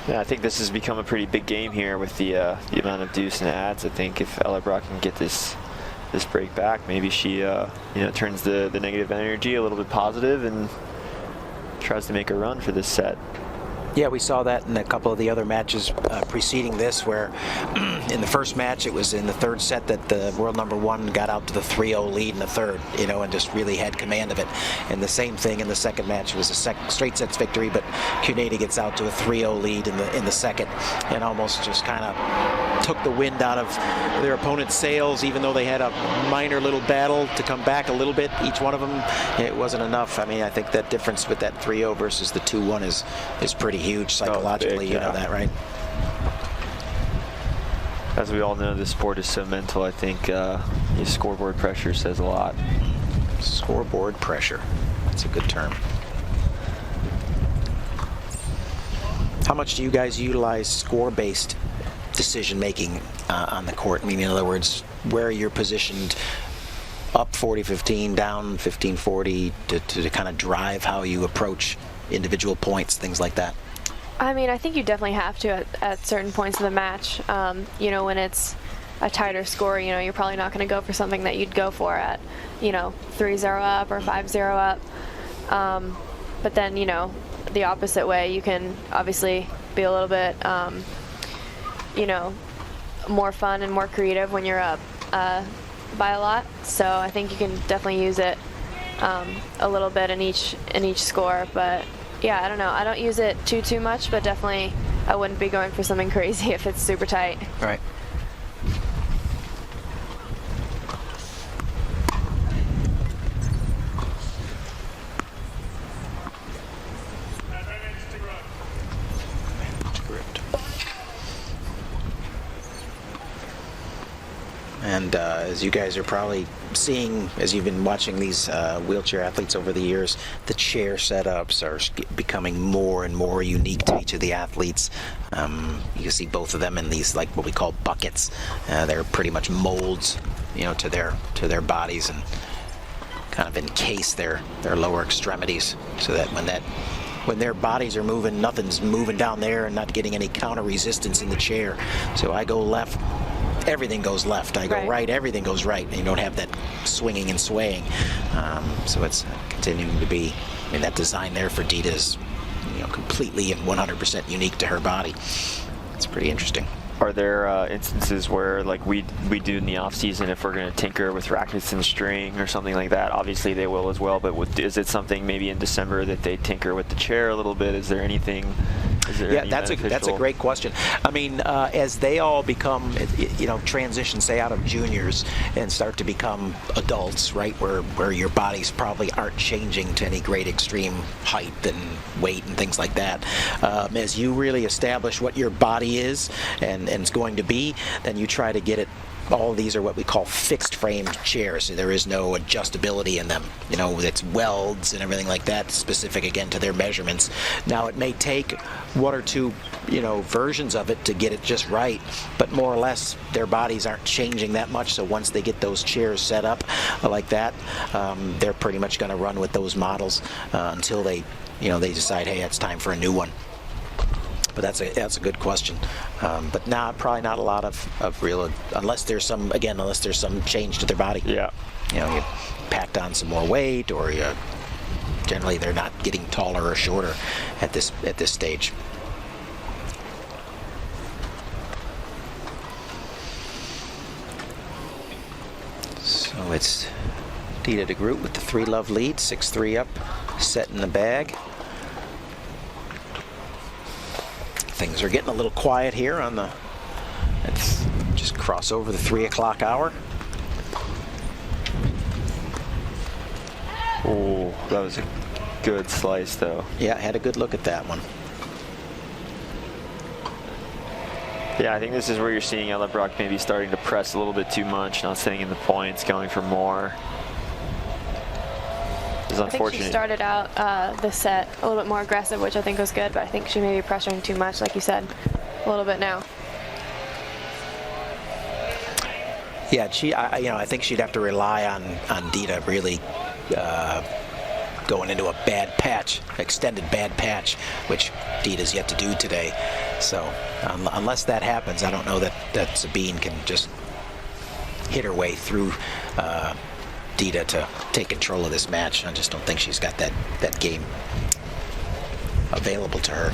Yeah, I think this has become a pretty big game here with the amount of deuce and adds. I think if Ella Brock can get this break back, maybe she turns the negative energy a little bit positive and tries to make a run for this set. Yeah, we saw that in a couple of the other matches preceding this, where in the first match it was in the third set that the world number 1 got out to the 3-0 lead in the third, and just really had command of it. And the same thing in the second match. It was a straight sets victory, but Kunieda gets out to a 3-0 lead in the second, and almost just kind of took the wind out of their opponent's sails, even though they had a minor little battle to come back a little bit. Each one of them, it wasn't enough. I mean, I think that difference with that 3-0 versus the 2-1 is pretty huge psychologically. You know that, right? As we all know, this sport is so mental. I think scoreboard pressure says a lot. Scoreboard pressure. That's a good term. How much do you guys utilize score-based decision-making on the court? I mean, in other words, where you're positioned up 40-15, down 15-40 to kind of drive how you approach individual points, things like that? I mean, I think you definitely have to at certain points of the match. When it's a tighter score, you're probably not going to go for something that you'd go for at, 3-0 up or 5-0 up. But then, the opposite way, you can obviously be a little bit, more fun and more creative when you're up by a lot. So I think you can definitely use it a little bit in each score. But yeah, I don't know. I don't use it too much, but definitely I wouldn't be going for something crazy if it's super tight. Right. And as you guys are probably seeing, as you've been watching these wheelchair athletes over the years, the chair setups are becoming more and more unique to each of the athletes. You can see both of them in these, like what we call buckets. They're pretty much molds, to their bodies, and kind of encase their lower extremities, so that when their bodies are moving, nothing's moving down there and not getting any counter resistance in the chair. So I go left, everything goes left. I go right, everything goes right. And you don't have that swinging and swaying. So it's continuing to be, that design there for Dita is, completely and 100% unique to her body. It's pretty interesting. Are there instances where, like we do in the off season, if we're going to tinker with rackets and string or something like that? Obviously they will as well, but is it something maybe in December that they tinker with the chair a little bit? Is there anything? Yeah, that's a great question. I mean, as they all become, transition, say, out of juniors and start to become adults, right, where your bodies probably aren't changing to any great extreme height and weight and things like that. As you really establish what your body is and it's going to be, then you try to get it. All of these are what we call fixed framed chairs. So there is no adjustability in them. It's welds and everything like that, specific again to their measurements. Now it may take one or two, versions of it to get it just right, but more or less their bodies aren't changing that much. So once they get those chairs set up like that, they're pretty much going to run with those models until they decide, hey, it's time for a new one. But that's a good question. But probably not a lot of real, unless there's some change to their body. Yeah. You know, you packed on some more weight, or generally they're not getting taller or shorter at this stage. So it's Dita de Groot with the 3-love lead, 6-3 up, set in the bag. Things are getting a little quiet here on the. Let's just cross over the 3 o'clock hour. Oh, that was a good slice, though. Yeah, I had a good look at that one. Yeah, I think this is where you're seeing Ella Brock maybe starting to press a little bit too much, not staying in the points, going for more. It's unfortunate. I think she started out the set a little bit more aggressive, which I think was good, but I think she may be pressuring too much, like you said, a little bit now. Yeah, I think she'd have to rely on Dita really going into a bad patch, extended bad patch, which Dita's yet to do today. So unless that happens, I don't know that Sabine can just hit her way through Dita to take control of this match. I just don't think she's got that game available to her.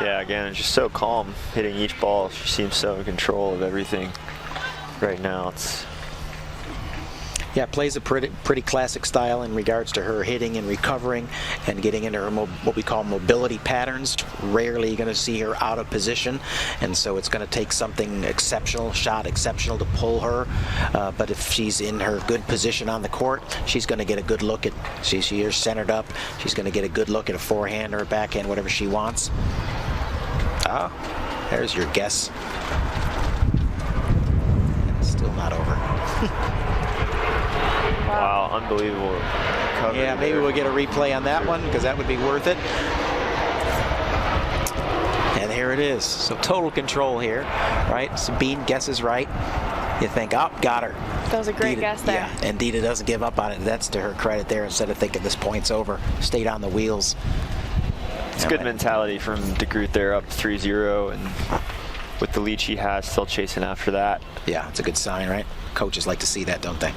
Yeah, again, it's just so calm hitting each ball. She seems so in control of everything right now. Yeah, plays a pretty classic style in regards to her hitting and recovering and getting into her what we call mobility patterns. Rarely going to see her out of position, and so it's going to take something exceptional to pull her. But if she's in her good position on the court, she's going to get a good look at. She is centered up. She's going to get a good look at a forehand or a backhand, whatever she wants. There's your guess. Still not over. Wow, unbelievable cover. Yeah, maybe we'll get a replay on that one, because that would be worth it. And here it is. So total control here, right? Sabine guesses right. You think, got her. That was a great guess there. Yeah, and Dita doesn't give up on it. That's to her credit there. Instead of thinking this point's over, stayed on the wheels. It's good mentality from de Groot there, up 3-0, and with the lead she has, still chasing after that. Yeah, it's a good sign, right? Coaches like to see that, don't they?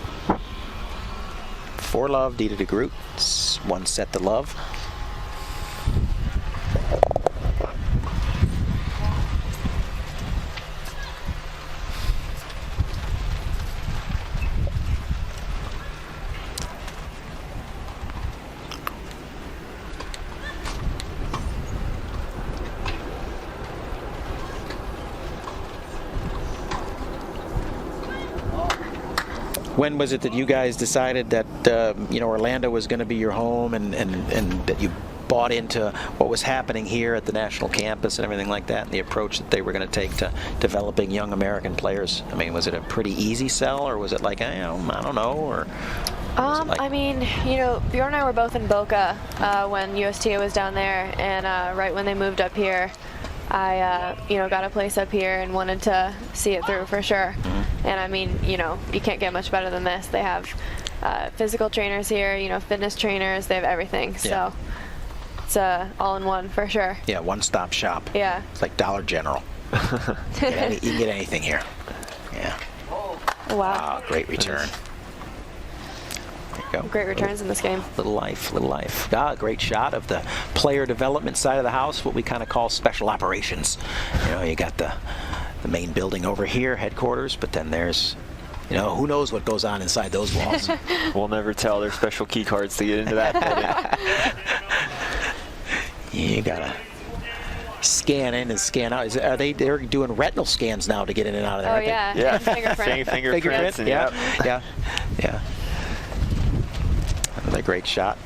4-love, Dita de Groot. 1 set to love. When was it that you guys decided that Orlando was going to be your home, and that you bought into what was happening here at the national campus and everything like that, and the approach that they were going to take to developing young American players? I mean, was it a pretty easy sell, or was it like, I don't know, or? I mean, Bjorn and I were both in Boca when USTA was down there, and right when they moved up here, I got a place up here and wanted to see it through for sure. Mm-hmm. And I mean, you can't get much better than this. They have physical trainers here, fitness trainers, they have everything. Yeah. So it's all in one for sure. Yeah, one-stop shop. Yeah. It's like Dollar General. You can get anything here. Yeah. Wow. Great return. There you go. Great returns in this game. Little life. Great shot of the player development side of the house, what we kind of call special operations. You got the main building over here, headquarters, but then there's, who knows what goes on inside those walls. We'll never tell. There's special key cards to get into that building. You gotta scan in and scan out. They're doing retinal scans now to get in and out of there? Oh, yeah. Yeah. Fingerprint. Yeah. Another great shot.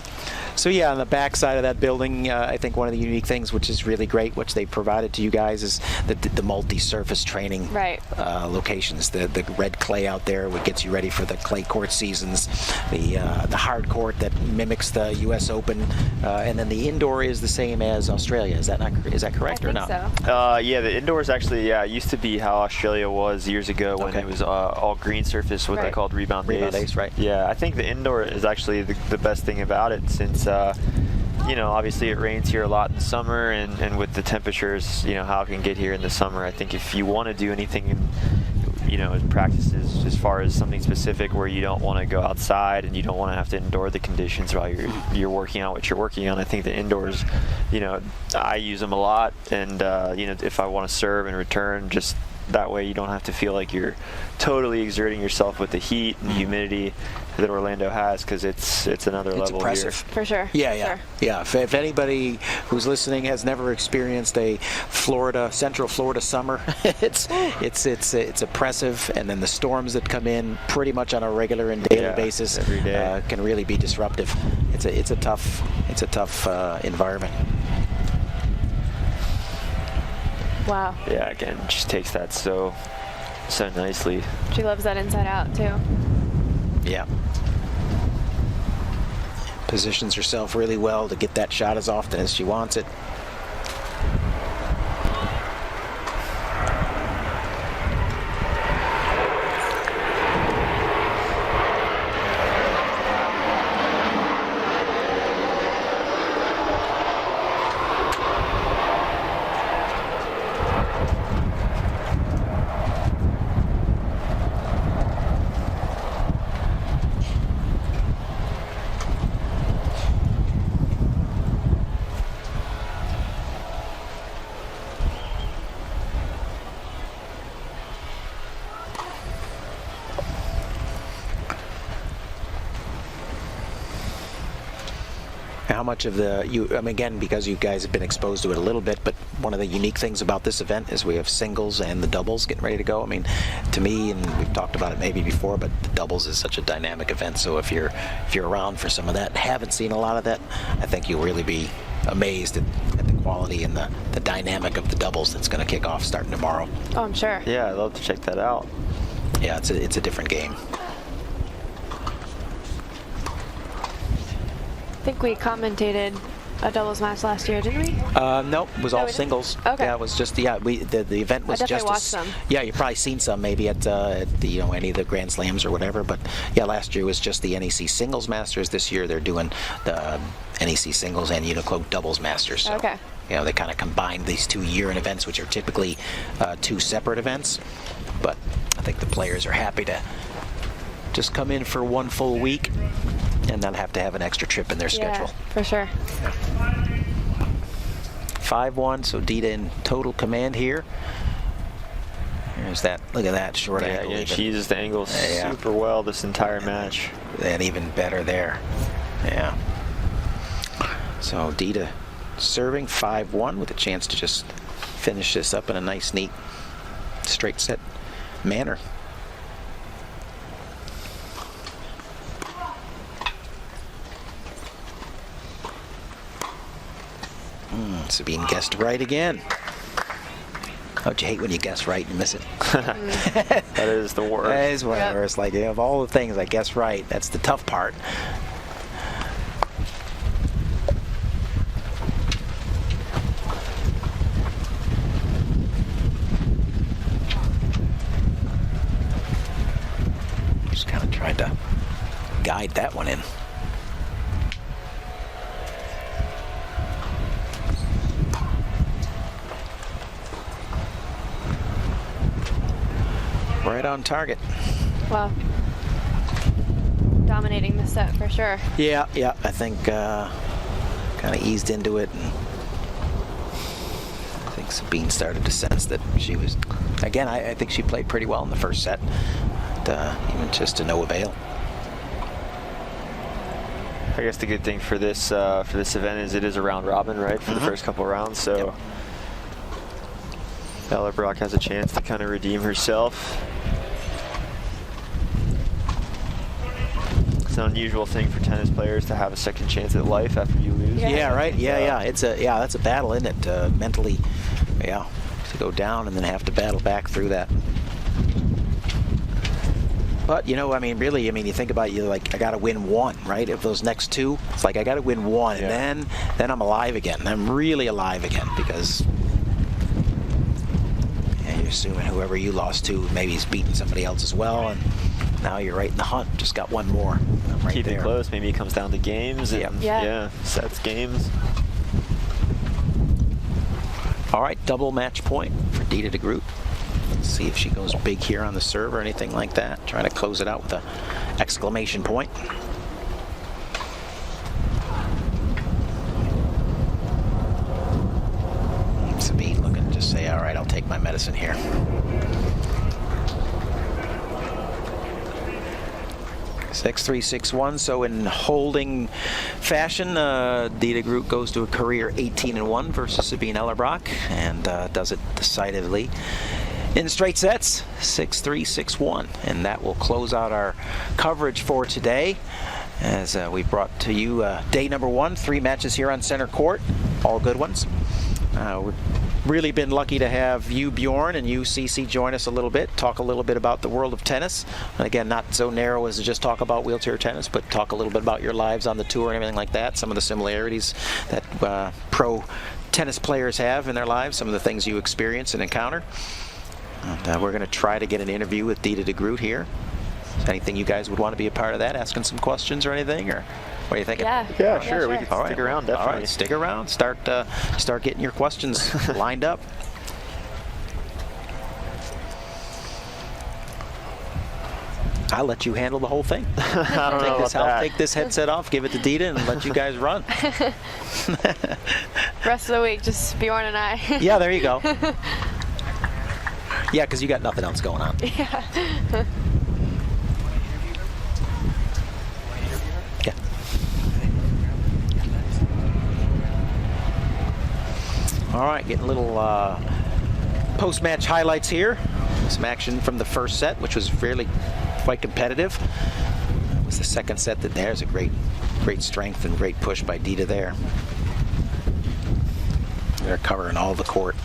So yeah, on the back side of that building, I think one of the unique things, which is really great, which they provided to you guys, is the multi-surface training locations. The red clay out there, what gets you ready for the clay court seasons, the hard court that mimics the U.S. Open, and then the indoor is the same as Australia. Is that correct or not? So. Yeah, the indoors actually, it used to be how Australia was years ago when it was all green surface, what they called rebound days. Right. Yeah, I think the indoor is actually the best thing about it, since obviously it rains here a lot in summer, and with the temperatures, how it can get here in the summer. I think if you want to do anything in practices as far as something specific where you don't want to go outside and you don't want to have to endure the conditions while you're working out what you're working on, I think the indoors, I use them a lot, and if I want to serve and return, just that way you don't have to feel like you're totally exerting yourself with the heat and humidity that Orlando has, because it's another level oppressive. here. For sure. Yeah. If anybody who's listening has never experienced a Central Florida summer, it's oppressive, and then the storms that come in pretty much on a regular and daily basis every day can really be disruptive. It's a tough environment. Wow. Yeah, again, just takes that so nicely. She loves that inside out too. Yeah. Positions herself really well to get that shot as often as she wants it. How much of again, because you guys have been exposed to it a little bit, but one of the unique things about this event is we have singles and the doubles getting ready to go. I mean, to me, and we've talked about it maybe before, but the doubles is such a dynamic event. So if you're around for some of that, haven't seen a lot of that, I think you'll really be amazed at the quality and the dynamic of the doubles that's going to kick off starting tomorrow. Oh, I'm sure. Yeah, I'd love to check that out. Yeah, it's a different game. I think we commentated a doubles match last year, didn't we? Nope, it was all singles. Okay. Yeah, it was just the event was I definitely watched some. Yeah, you've probably seen some maybe at the any of the Grand Slams or whatever. But yeah, last year was just the NEC Singles Masters. This year they're doing the NEC Singles and UNIQLO Doubles Masters. So, okay. They kind of combined these 2 year-end events, which are typically 2 separate events. But I think the players are happy to just come in for 1 full week and not have to have an extra trip in their schedule. For sure. 5-1, so Dita in total command here. There's that. Look at that short angle. Yeah, she uses the angle super well this entire match. And even better there. Yeah. So Dita serving 5-1 with a chance to just finish this up in a nice, neat, straight set manner. Sabine guessed right again. Don't you hate when you guess right and miss it? That is the worst. That is one of the worst. Like, of all the things I guess right, that's the tough part. Just kind of tried to guide that one in. Right on target. Wow. Dominating the set for sure. Yeah. I think kind of eased into it, and I think Sabine started to sense that she was. Again, I think she played pretty well in the first set, but, even just to no avail. I guess the good thing for this event is it is a round robin, right, for the first couple rounds. So Ella Brock has a chance to kind of redeem herself. an unusual thing for tennis players to have a second chance at life after you lose. Yeah, right. Yeah. That's a battle, isn't it? Mentally, to go down and then have to battle back through that. But, really, you think about I got to win one, right? Of those next two, it's like I got to win one, and then I'm alive again. I'm really alive again because you're assuming whoever you lost to maybe he's beating somebody else as well, and now you're right in the hunt. Just got one more. I'm right Keep there. it close. Maybe it comes down to games. And, sets games. All right, double match point for Dita de Groot. Let's see if she goes big here on the serve or anything like that. Trying to close it out with an exclamation point. Sabine looking to just say, all right, I'll take my medicine here. Six, 3, 6, 1. So in holding fashion, Dita Groot goes to a career 18-1 versus Sabine Ellerbrock and does it decisively in straight sets, 6-3, 6-1. And that will close out our coverage for today as we brought to you day number 1, 3 matches here on center court, all good ones. We've really been lucky to have you, Bjorn, and you, CC, join us a little bit, talk a little bit about the world of tennis. And again, not so narrow as to just talk about wheelchair tennis, but talk a little bit about your lives on the tour and everything like that, some of the similarities that pro tennis players have in their lives, some of the things you experience and encounter. And we're going to try to get an interview with Dita de Groot here. Is there anything you guys would want to be a part of that, asking some questions or anything, or what are you thinking? Yeah, sure. We can stick around, definitely. All right, stick around. Start getting your questions lined up. I'll let you handle the whole thing. I don't know about that. I'll take this headset off, give it to Dita, and let you guys run. Rest of the week, just Bjorn and I. Yeah, there you go. Yeah, because you got nothing else going on. Yeah. Yeah. All right, getting a little post-match highlights here. Some action from the first set, which was quite competitive. It was the second set that there's a great strength and great push by Dita there. They're covering all the court.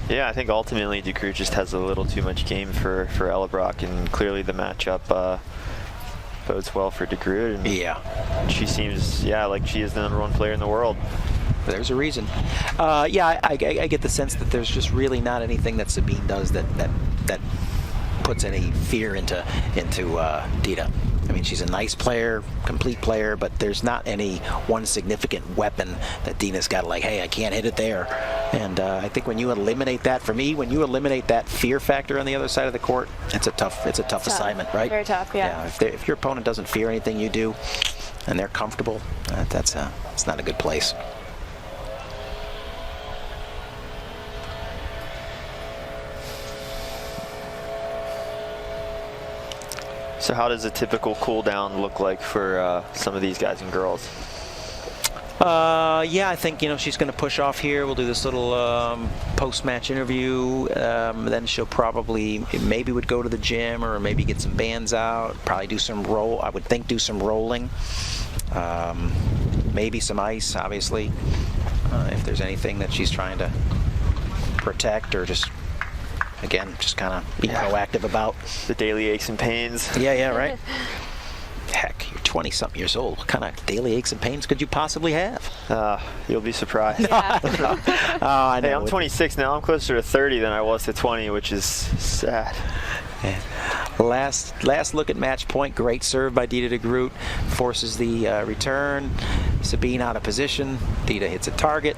Yeah, I think ultimately de Groot just has a little too much game for Ellerbrock, and clearly the matchup bodes well for de Groot. And she seems, like she is the #1 player in the world. There's a reason. I get the sense that there's just really not anything that Sabine does that puts any fear into Dita. I mean, she's a nice player, complete player, but there's not any one significant weapon that Dina's got, like, hey, I can't hit it there. And I think when you eliminate that, for me, when you eliminate that fear factor on the other side of the court, it's a tough assignment, right? Very tough, yeah. If your opponent doesn't fear anything you do, and they're comfortable, it's not a good place. So how does a typical cool down look like for some of these guys and girls? I think she's going to push off here. We'll do this little post-match interview. Then she'll maybe would go to the gym or maybe get some bands out. Probably do some I would think do some rolling. Maybe some ice, obviously. If there's anything that she's trying to protect or just kind of be proactive about. The daily aches and pains. Yeah, right. Heck, you're 20-something years old. What kind of daily aches and pains could you possibly have? You'll be surprised. Yeah. I know. Hey, I'm 26 now. I'm closer to 30 than I was to 20, which is sad. Last look at match point. Great serve by Dita de Groot. Forces the return. Sabine out of position. Dita hits a target.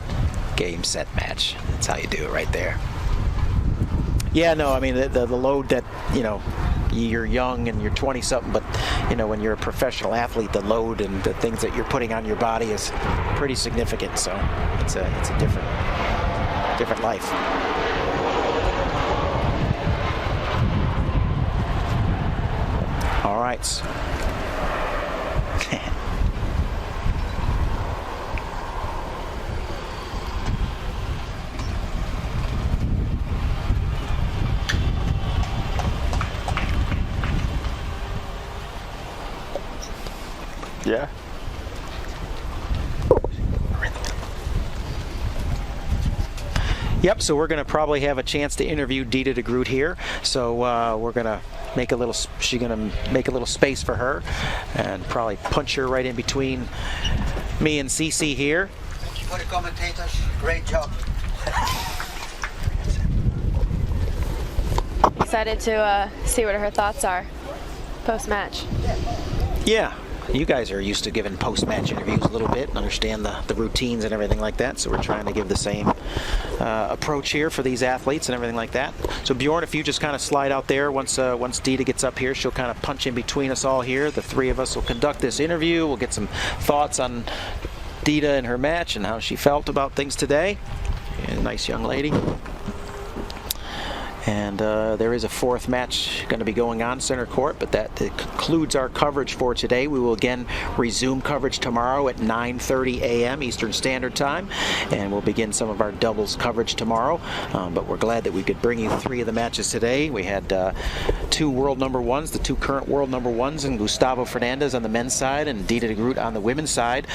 Game, set, match. That's how you do it right there. Yeah, no, I mean, the load that, you're young and you're 20-something, but, when you're a professional athlete, the load and the things that you're putting on your body is pretty significant. So it's a different life. All right. Yeah. Yep, so we're going to probably have a chance to interview Dita de Groot here. So we're going to make a little, she's going to make a little space for her and probably punch her right in between me and Cece here. Thank you for the commentators. Great job. Excited to see what her thoughts are post-match. Yeah, you guys are used to giving post-match interviews a little bit and understand the routines and everything like that, so we're trying to give the same approach here for these athletes and everything like that. So Bjorn, if you just kind of slide out there, once Dita gets up here, she'll kind of punch in between us all here. The three of us will conduct this interview. We'll get some thoughts on Dita and her match and how she felt about things today. Yeah, nice young lady. And there is a fourth match going to be going on center court, but that concludes our coverage for today. We will again resume coverage tomorrow at 9:30 a.m. Eastern Standard Time, and we'll begin some of our doubles coverage tomorrow. But we're glad that we could bring you three of the matches today. We had two world number ones, the two current world number ones, and Gustavo Fernandez on the men's side and Dita de Groot on the women's side,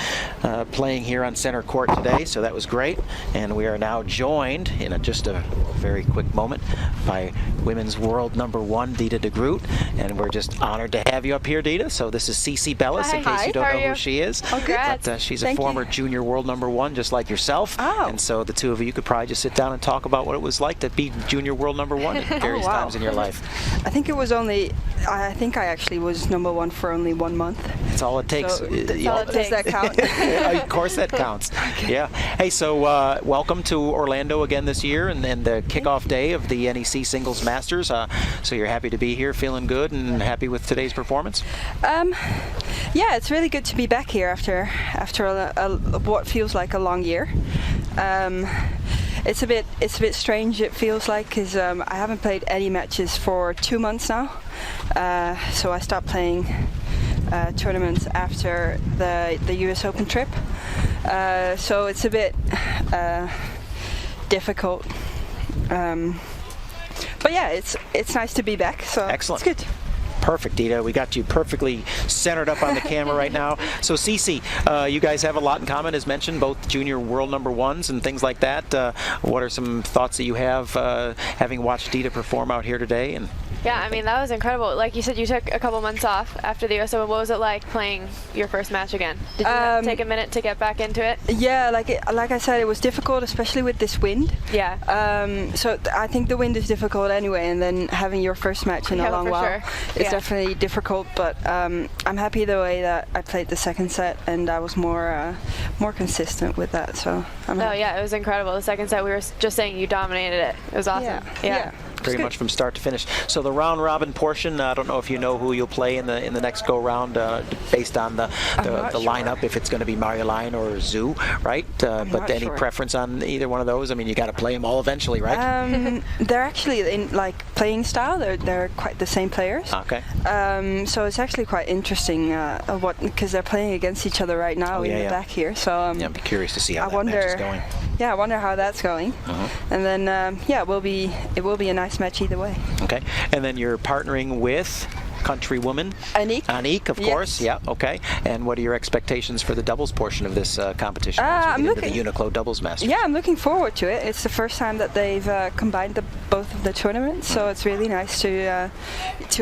playing here on center court today. So that was great. And we are now joined in just a very quick moment by women's world number one, Dita de Groot, and we're just honored to have you up here, Dita. So this is Cece Bellis, in case you don't know who she is. But she's a former junior world number one, just like yourself. And so the two of you could probably just sit down and talk about what it was like to be junior world number one at various times in your life. I think it was only, I think I actually was number one for only 1 month. That's all it takes. So, does that count? Of course that counts. Yeah. Hey, so welcome to Orlando again this year, and the kickoff day of the NEC Singles Masters. So you're happy to be here, feeling good and happy with today's performance? Yeah, it's really good to be back here after what feels like a long year. It's a bit strange, it feels like, because I haven't played any matches for 2 months now. So I stopped playing tournaments after the US Open trip. So it's a bit difficult. But yeah, it's nice to be back. So excellent. It's good. Perfect, Dita. We got you perfectly centered up on the camera right now. So, Cece, you guys have a lot in common, as mentioned, both junior world number ones and things like that. What are some thoughts that you have, having watched Dita perform out here today? And yeah, I mean, that was incredible. Like you said, you took a couple months off after the US Open. What was it like playing your first match again? Did you have to take a minute to get back into it? Yeah, like I said, it was difficult, especially with this wind. Yeah. So I think the wind is difficult anyway, and then having your first match in a long while is definitely difficult. But I'm happy the way that I played the second set, and I was more consistent with that. So yeah, it was incredible. The second set, we were just saying you dominated it. It was awesome. Yeah. Pretty much from start to finish. So the round robin portion, I don't know if you know who you'll play in the next go round, based on the lineup, if it's going to be Marjolein or Zhu, right? But any preference on either one of those? I mean, you got to play them all eventually, right? They're actually in playing style. They're quite the same players. Okay. So it's actually quite interesting because they're playing against each other right now in the back here. So yeah, I'd be curious to see how that match is going. Yeah, I wonder how that's going. And then it will be a nice match either way. Okay, and then you're partnering with countrywoman Anique, of course. Yeah. Okay. And what are your expectations for the doubles portion of this competition? I'm looking into the UNIQLO Doubles Masters. Yeah, I'm looking forward to it. It's the first time that they've combined both of the tournaments, so it's really nice to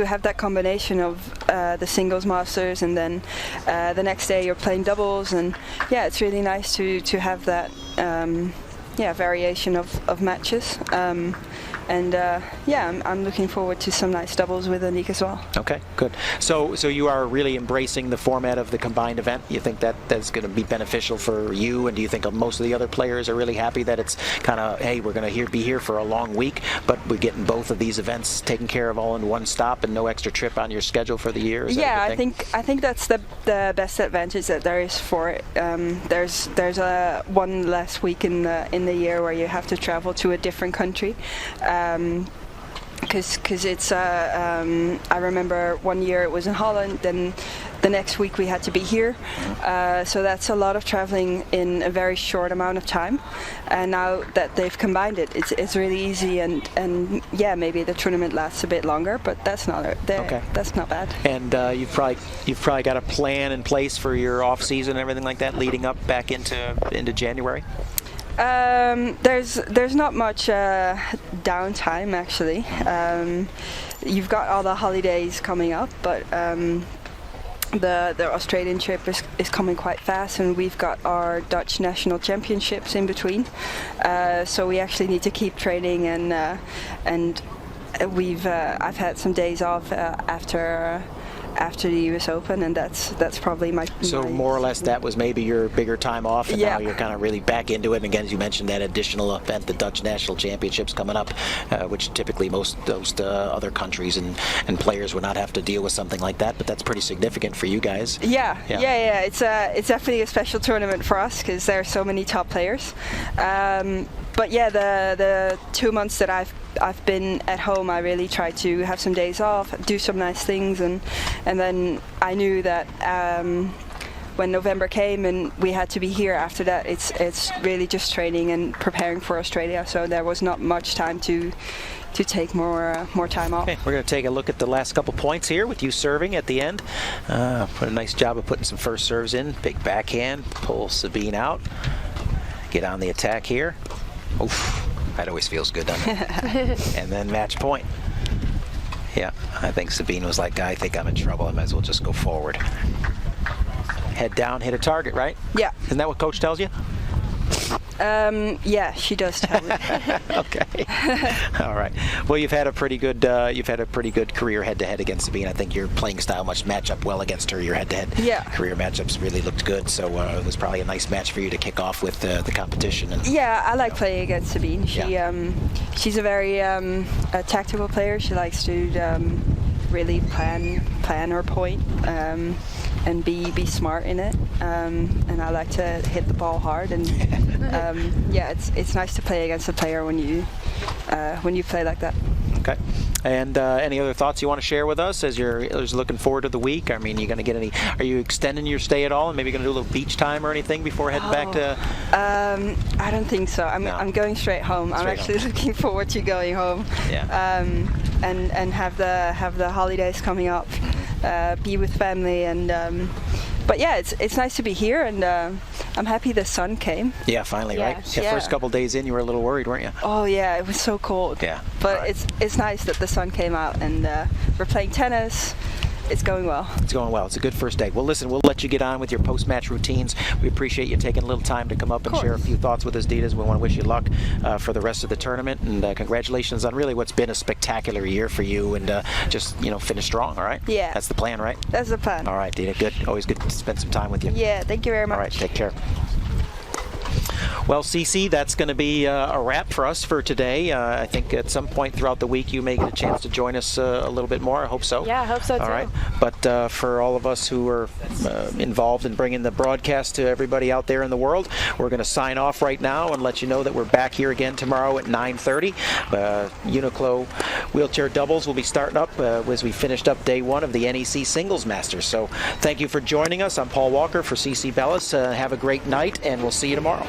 have that combination of the singles masters, and then the next day you're playing doubles, and yeah, it's really nice to have that variation of matches. I'm looking forward to some nice doubles with Anique as well. Okay, good. So you are really embracing the format of the combined event. You think that's going to be beneficial for you, and do you think most of the other players are really happy that it's kind of, hey, we're going to be here for a long week, but we're getting both of these events taken care of all in one stop and no extra trip on your schedule for the year? Yeah, I think that's the best advantage that there is for it. There's one less week in the year where you have to travel to a different country. because it's I remember one year it was in Holland, then the next week we had to be here, so that's a lot of traveling in a very short amount of time. And now that they've combined it, it's really easy, and yeah, maybe the tournament lasts a bit longer, but that's not that's not bad. And you've probably got a plan in place for your off season and everything like that leading up back into January. There's not much downtime actually. You've got all the holidays coming up, but the Australian trip is coming quite fast, and we've got our Dutch national championships in between. So we actually need to keep training, and I've had some days off after the US Open, and that's probably my. So more or less that was maybe your bigger time off, and yeah. Now you're kind of really back into it. And again, as you mentioned, that additional event, the Dutch National Championships coming up, which typically most other countries and players would not have to deal with something like that. But that's pretty significant for you guys. Yeah. It's definitely a special tournament for us because there are so many top players. But yeah, the 2 months that I've been at home, I really tried to have some days off, do some nice things, and then I knew that when November came and we had to be here after that, it's really just training and preparing for Australia. So there was not much time to take more time off. Okay, we're going to take a look at the last couple points here with you serving at the end. Put a nice job of putting some first serves in. Big backhand, pull Sabine out, get on the attack here. Oof, that always feels good, doesn't it? And then match point. Yeah, I think Sabine was like, I think I'm in trouble. I might as well just go forward. Head down, hit a target, right? Yeah. Isn't that what coach tells you? Yeah, she does tell me. Okay. All right. Well, you've had a pretty good career head-to-head against Sabine. I think your playing style must match up well against her. Your head-to-head career matchups really looked good. So it was probably a nice match for you to kick off with the competition. And, yeah, I like playing against Sabine. She's a very tactical player. She likes to really plan her point. And be smart in it, and I like to hit the ball hard, and yeah, it's nice to play against a player when you play like that. Okay. And any other thoughts you want to share with us as you're looking forward to the week? I mean, are you extending your stay at all, and maybe going to do a little beach time or anything before heading back to? I don't think so. I'm going straight home. I'm actually looking forward to going home. Yeah. And have the holidays coming up, be with family, and but yeah, it's nice to be here, and I'm happy the sun came. Yeah, finally, right? Yeah, first couple days in, you were a little worried, weren't you? Oh yeah, it was so cold. Yeah. But it's nice that the sun came out, and we're playing tennis. It's going well. It's going well. It's a good first day. Well, listen, we'll let you get on with your post-match routines. We appreciate you taking a little time to come up and share a few thoughts with us, Ditas. We want to wish you luck for the rest of the tournament, and congratulations on really what's been a spectacular year for you, and just finish strong. All right? Yeah. That's the plan, right? That's the plan. All right, Dita. Good. Always good to spend some time with you. Yeah. Thank you very much. All right. Take care. Well, Cece, that's going to be a wrap for us for today. I think at some point throughout the week you may get a chance to join us a little bit more. I hope so. Yeah, I hope so too. All right. But for all of us who are involved in bringing the broadcast to everybody out there in the world, we're going to sign off right now and let you know that we're back here again tomorrow at 9:30. UNIQLO Wheelchair Doubles will be starting up as we finished up day one of the NEC Singles Masters. So thank you for joining us. I'm Paul Walker for CC Bellis. Have a great night, and we'll see you tomorrow.